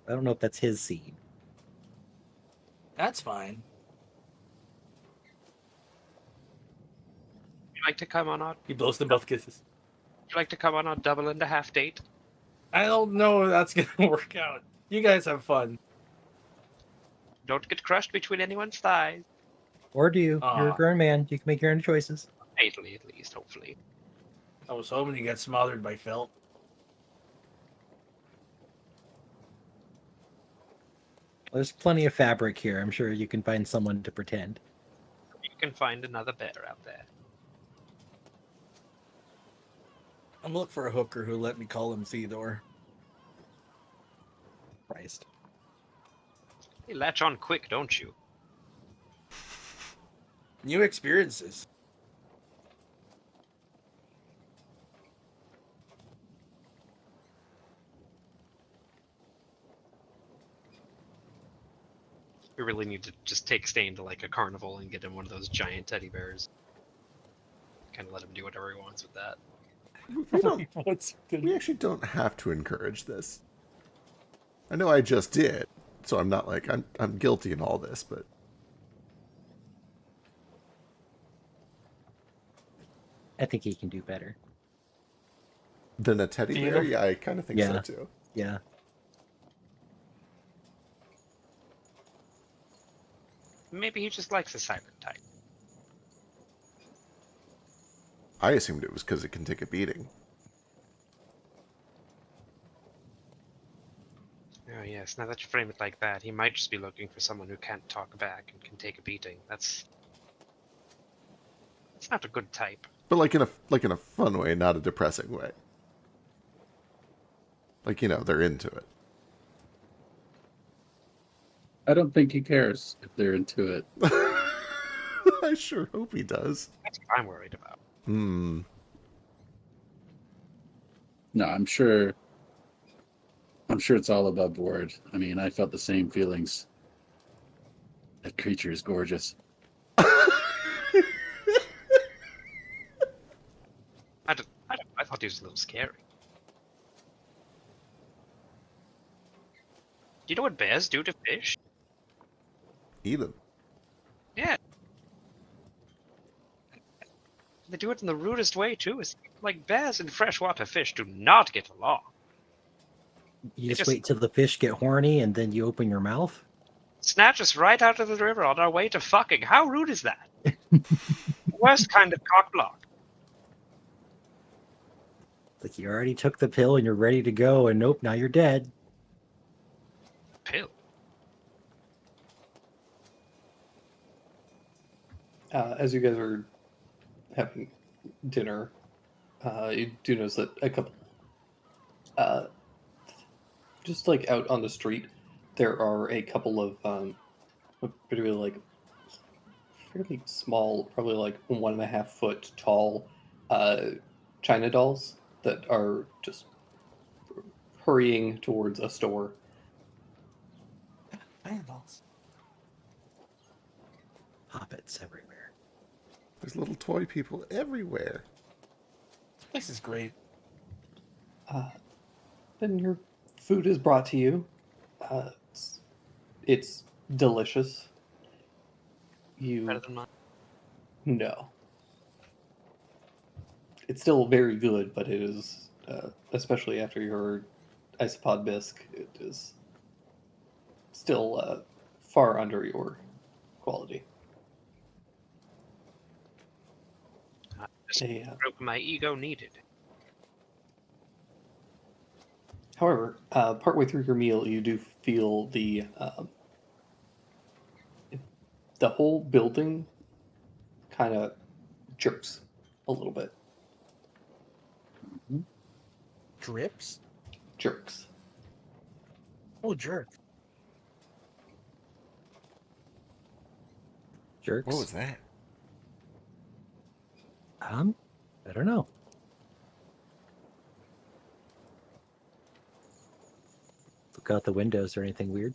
I don't know if that's his scene. That's fine. Would you like to come on a He blows them both kisses. Would you like to come on a double and a half date? I don't know if that's gonna work out. You guys have fun. Don't get crushed between anyone's thighs. Or do you? You're a Aw. grown man. You can make your own choices. Fatally, at least, hopefully. I was hoping you got smothered by felt. There's plenty of fabric here. I'm sure you can find someone to pretend. You can find another bear out there. I'm looking for a hooker who let me call him Theodore. Christ. You latch on quick, don't you? New experiences. We really need to just take Stain to like a carnival and get him one of those giant teddy bears. Kind of let him do whatever he wants with that. We actually don't have to encourage this. I know I just did, so I'm not like I'm guilty in all this, but I think he can do better. than a teddy Yeah. bear, yeah, I kind of think so Yeah. too. Yeah. Maybe he just likes the silent type. I assumed it was because it can take a beating. Oh yes, now that you frame it like that, he might just be looking for someone who can't talk back and can take a beating. That's not a good type. But like in a fun way, not a depressing way. Like, they're into it. I don't think he cares if they're into it. I sure hope he does. That's what I'm worried about. Hmm. No, I'm sure it's all above board. I mean, I felt the same feelings. That creature is gorgeous. I thought he was a little scary. Do you know what bears do to fish? Eat him. Yeah. They do it in the rudest way too. It's like bears and freshwater fish do not get along. You It just just- wait till the fish get horny and then you open your mouth. Snatch us right out of the river on our way to fucking. How rude is that? Worst kind of cock block. Like you already took the pill and you're ready to go, and nope, now you're dead. Pill. As you guys are having dinner, you do notice that a couple, just like out on the street, there are a couple of particularly like fairly small, probably like 1.5 foot tall, China dolls that are just hurrying towards a store. Fireballs. Hobbits everywhere. There's little toy people everywhere. This place is great. Then your food is brought to you. It's delicious. You Better than mine. No. It's still very good, but it is, especially after your isopod bisque, it is still far under your quality. Just They, broke my ego needed. however, partway through your meal, you do feel the whole building kind of jerks a little bit. Drips? Jerks. Oh, jerk. Jerks. What was that? I don't know. Look out the windows or anything weird.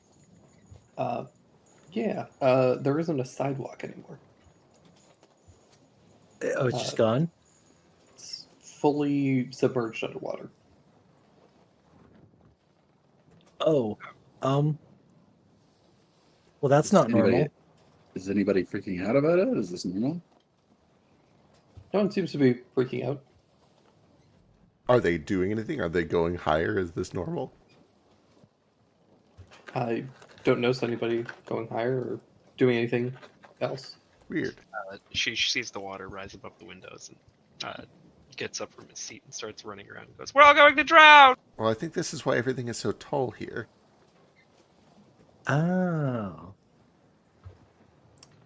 Yeah, there isn't a sidewalk anymore. Oh, it's just gone. It's fully submerged underwater. Oh, well, that's not normal. Is anybody freaking out about it? Is this normal? No one seems to be freaking out. Are they doing anything? Are they going higher? Is this normal? I don't notice anybody going higher or doing anything else. Weird. She sees the water rise above the windows and gets up from his seat and starts running around and goes, "We're all going to drown!" Well, I think this is why everything is so tall here. Oh,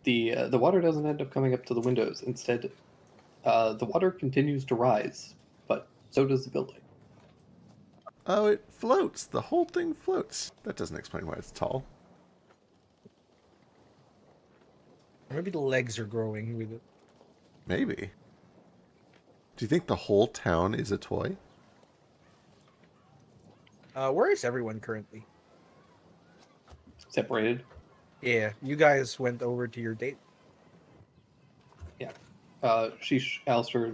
The water doesn't end up coming up to the windows. Instead, the water continues to rise, but so does the building. Oh, it floats. The whole thing floats. That doesn't explain why it's tall. Maybe the legs are growing with it. Maybe. Do you think the whole town is a toy? Where is everyone currently? Separated. Yeah, you guys went over to your date. Sheesh, Alistair,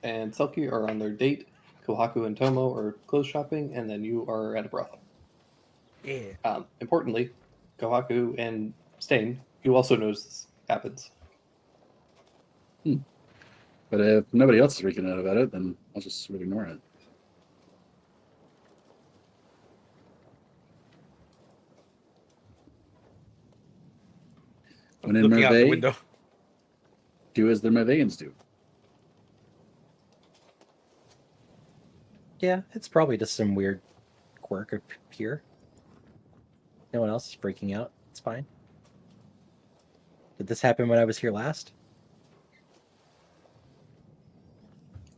and Selkie are on their date. Kohaku and Tomo are clothes shopping, and then you are at a brothel. Yeah. Importantly, Kohaku and Stain, you also notice this happens. But if nobody else is freaking out about it, then I'll just sort of ignore it. When in Looking out the Merveille, window. do as the Merveillans do. yeah, it's probably just some weird quirk of Pure. No one else is freaking out. It's fine. Did this happen when I was here last?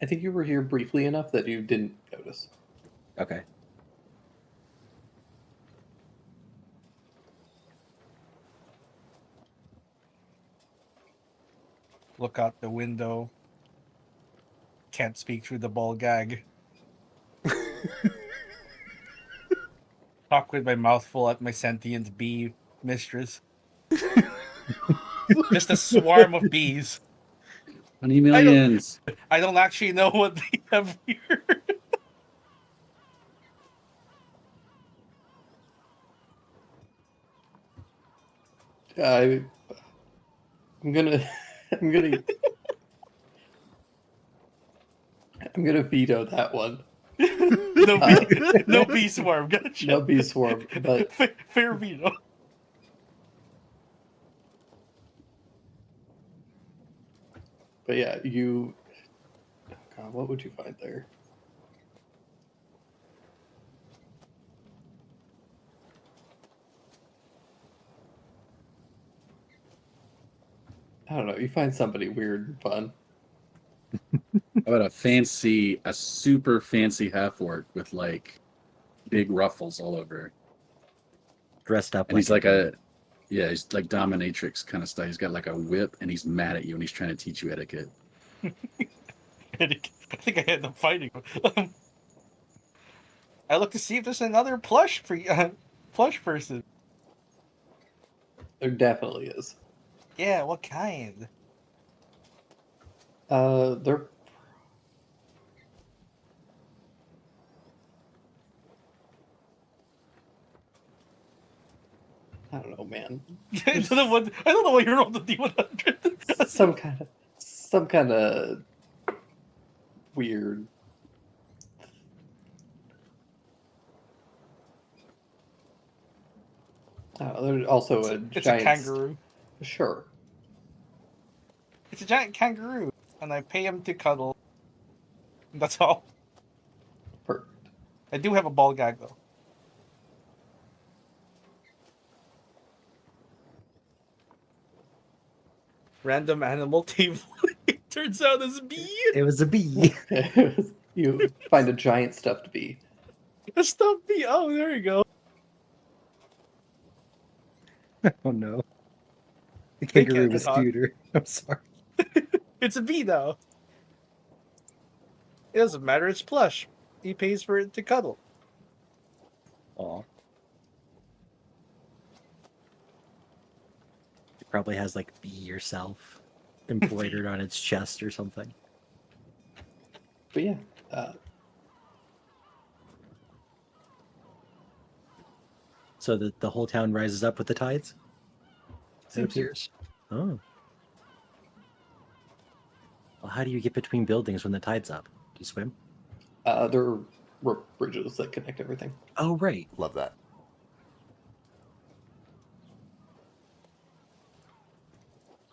I think you were here briefly enough that you didn't notice. Okay. Look out the window. Can't speak through the ball gag. Talk with my mouth full at my sentient bee mistress. Just a swarm of bees. 20 millions. I don't actually know what they have here. I'm gonna, I'm gonna, I'm gonna veto that one. No bee swarm. Gotcha. No bee swarm, but Fair veto. yeah, you. Oh God, what would you find there? I don't know. You find somebody weird and fun. How about a super fancy half orc with like big ruffles all over? Dressed up And he's like like he's like dominatrix kind of style. He's got like a whip and he's mad at you and he's trying to teach you etiquette. I think I end up fighting him. I look to see if there's another plush person. There definitely is. Yeah, what kind? They're. I don't know, man. I don't know what you're on the D100. some kind of weird. There's also It's giant a kangaroo. Sure. It's a giant kangaroo, and I pay him to cuddle. That's all. Perfect. I do have a ball gag though. Random animal team. Turns out it's a bee. It was a bee. You find a giant stuffed bee. A stuffed bee. Oh, there you go. Oh no. The Hey, kangaroo Cat was Dog. cuter. I'm sorry. It's a bee now. It doesn't matter. It's plush. He pays for it to cuddle. Aw. It probably has like bee yourself embroidered on its chest or something. But yeah, So the whole town rises up with the tides? It seems to. appears. Oh. Well, how do you get between buildings when the tide's up? Do you swim? There are rope bridges that connect everything. Oh, right. Love that.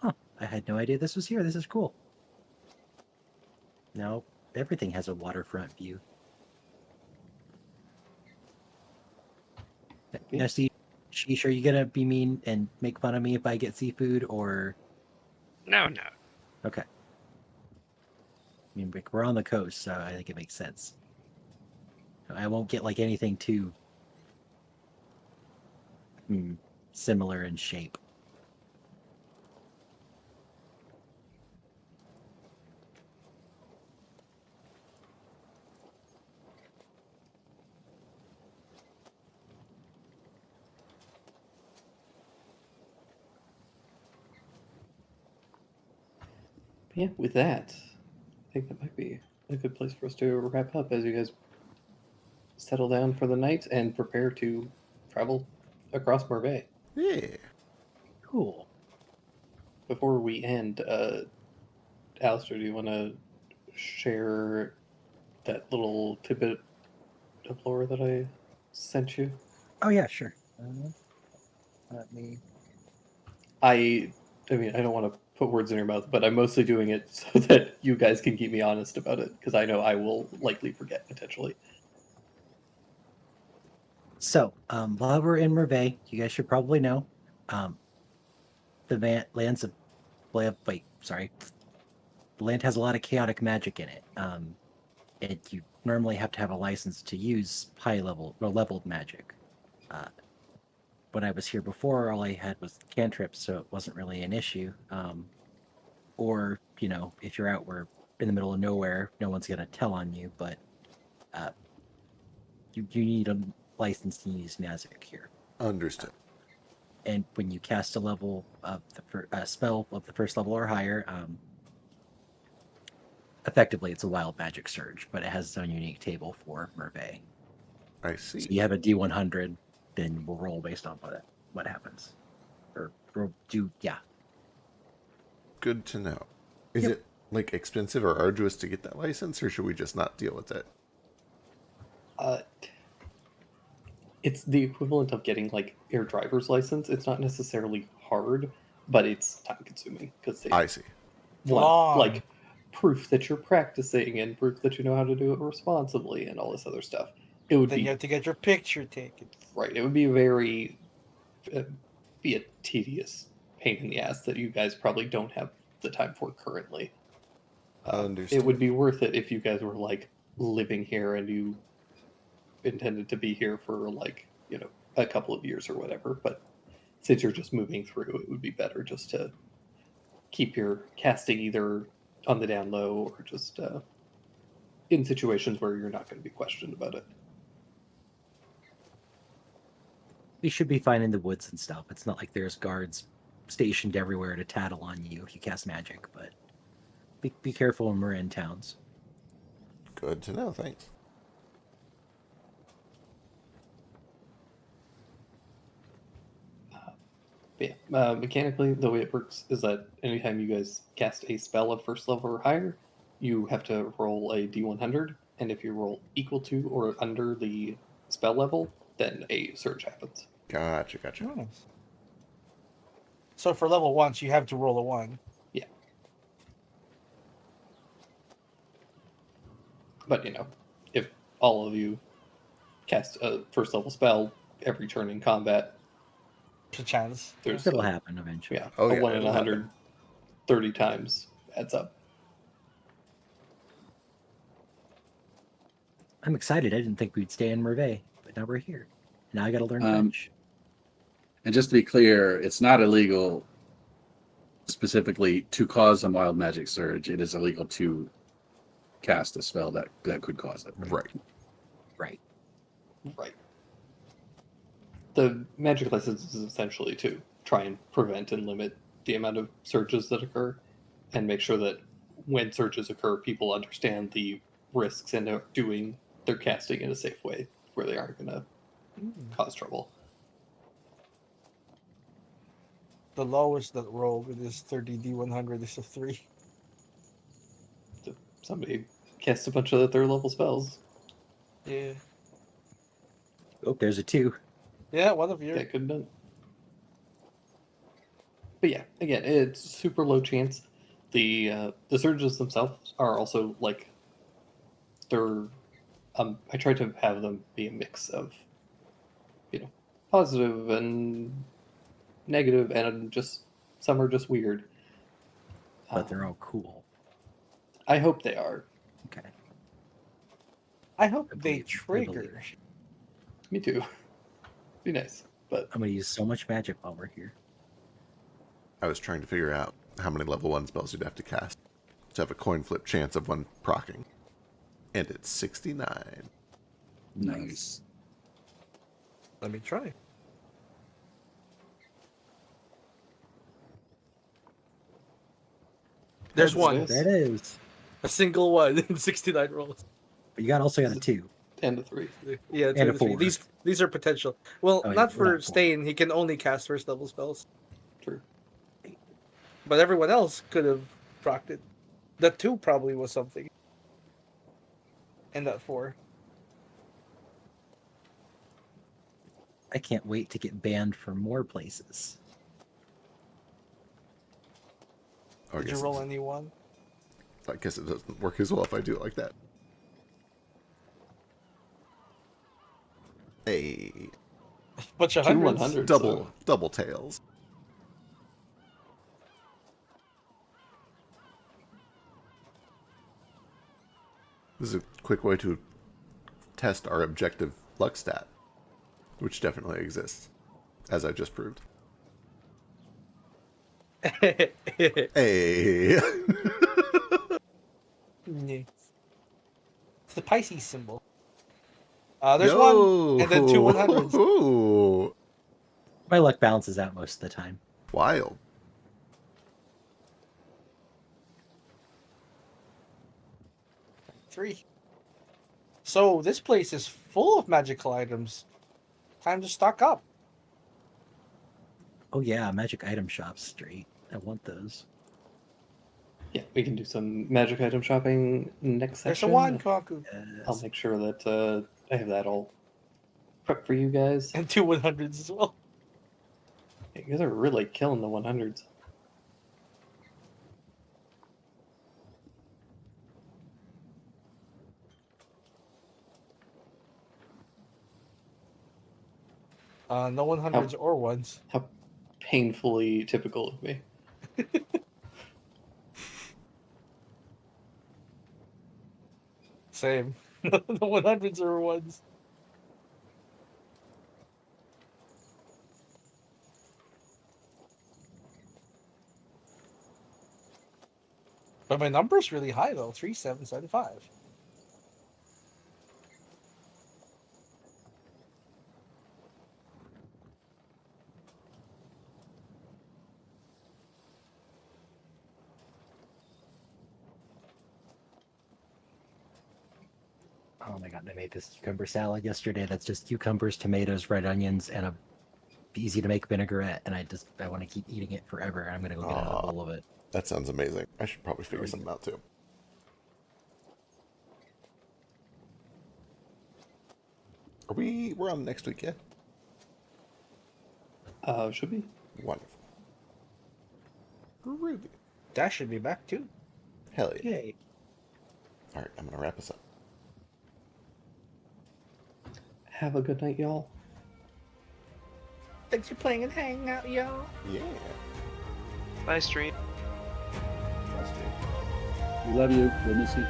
Huh. I had no idea this was here. This is cool. Now, everything has a waterfront view. Now, Steve, Sheesh, are you gonna be mean and make fun of me if I get seafood, or No, no. okay? I mean, we're on the coast, so I think it makes sense. I won't get like anything too similar in shape. But yeah, with that, I think that might be a good place for us to wrap up as you guys settle down for the night and prepare to travel across Merveille. Yeah. Cool. Before we end, Alistair, do you want to share that little tidbit of lore that I sent you? Oh yeah, sure. Let me. I mean, I don't want to put words in your mouth, but I'm mostly doing it so that you guys can keep me honest about it, because I know I will likely forget potentially. So, while we're in Merveille, you guys should probably know, the lands of the land has a lot of chaotic magic in it. And you normally have to have a license to use high level or leveled magic. When I was here before, all I had was cantrips, so it wasn't really an issue. Or if you're out where in the middle of nowhere, no one's gonna tell on you, but you need a license to use magic here. Understood. And when you cast a level of the spell of the first level or higher, effectively it's a wild magic surge, but it has its own unique table for Merveille. I see. So you have a D100, then we'll roll based on what happens, or yeah. Good to know. Is Yep. it like expensive or arduous to get that license, or should we just not deal with it? It's the equivalent of getting like your driver's license. It's not necessarily hard, but it's time consuming because they I see. want Long. like proof that you're practicing and proof that you know how to do it responsibly and all this other stuff. It would Then be you have to get your picture taken. right. It would be very be a tedious pain in the ass that you guys probably don't have the time for currently. Understood. It would be worth it if you guys were like living here and you intended to be here for like a couple of years or whatever. But since you're just moving through, it would be better just to keep your casting either on the down low or just in situations where you're not going to be questioned about it. We should be fine in the woods and stuff. It's not like there's guards stationed everywhere to tattle on you if you cast magic, but be careful when we're in towns. Good to know. Thanks. But yeah, mechanically, the way it works is that anytime you guys cast a spell of first level or higher, you have to roll a d100, and if you roll equal to or under the spell level, then a surge happens. Gotcha. Oh. So for level 1, you have to roll a 1. But if all of you cast a first level spell every turn in combat, There's a chance. there's It'll a, happen eventually. yeah, Oh, a yeah, 1 in it'll happen. 130 times adds up. I'm excited. I didn't think we'd stay in Merveille, but now we're here. Now I got to learn French. And just to be clear, it's not illegal specifically to cause a mild magic surge. It is illegal to cast a spell that could cause it. Right. Right. Right. The magic license is essentially to try and prevent and limit the amount of surges that occur and make sure that when surges occur, people understand the risks and are doing their casting in a safe way where they aren't going to cause trouble. The lowest that roll with this 30d100 is a 3. So somebody casts a bunch of the third level spells. Yeah. Oh, there's a 2. Yeah, one of you. That could have done. But yeah, again, it's super low chance. The surges themselves are also like they're. I try to have them be a mix of, positive and negative, and just some are just weird. But they're all cool. I hope they are. Okay. I hope I they believe- I trigger. Me too. Be nice, but I'm going to use so much magic while we're here. I was trying to figure out how many level 1 spells you'd have to cast to have a coin flip chance of one proccing. And it's 69. Nice. Let me try. There's one. Yes. There it is. A single one in 69 rolls. But you also got a 2. and a 3. Yeah, And two a to three. 4. These are potential. Well, Oh, yeah, not for not 4. Stain. He can only cast first level spells. True. But everyone else could have procced it. That 2 probably was something. And that 4. I can't wait to get banned from more places. Oh, Did you roll any one? I guess it doesn't work as well if I do it like that. Hey, Bunch of Two hundreds. 100s. double tails. This is a quick way to test our objective luck stat, which definitely exists, as I just proved. Hey. Yeah. It's the Pisces symbol. There's one, and then 2 100s. Ooh, My luck balances out most of the time. wild. Three. So this place is full of magical items. Time to stock up. Oh yeah, magic item shops straight. I want those. Yeah, we can do some magic item shopping next There's a session. wand, Kaku. I'll make sure that I have that all prepped for you guys. And 2 100s as well. You guys are really killing the 100s. No 100s or ones. How painfully typical of me. Same. No 100s or ones. But my number's really high though, 3775. Oh my god, I made this cucumber salad yesterday. That's just cucumbers, tomatoes, red onions, and a easy to make vinaigrette. And I want to keep eating it forever. I'm gonna go get another bowl of it. That sounds amazing. I should probably figure something out too. We're on next week, yeah? Should be. Wonderful. Groovy. Dash should be back too. Hell yeah. Yay. Alright, I'm gonna wrap us up. Have a good night, y'all. Thanks for playing and hanging out, y'all. Yeah. Bye, stream. Trust me. We love you. We'll miss you.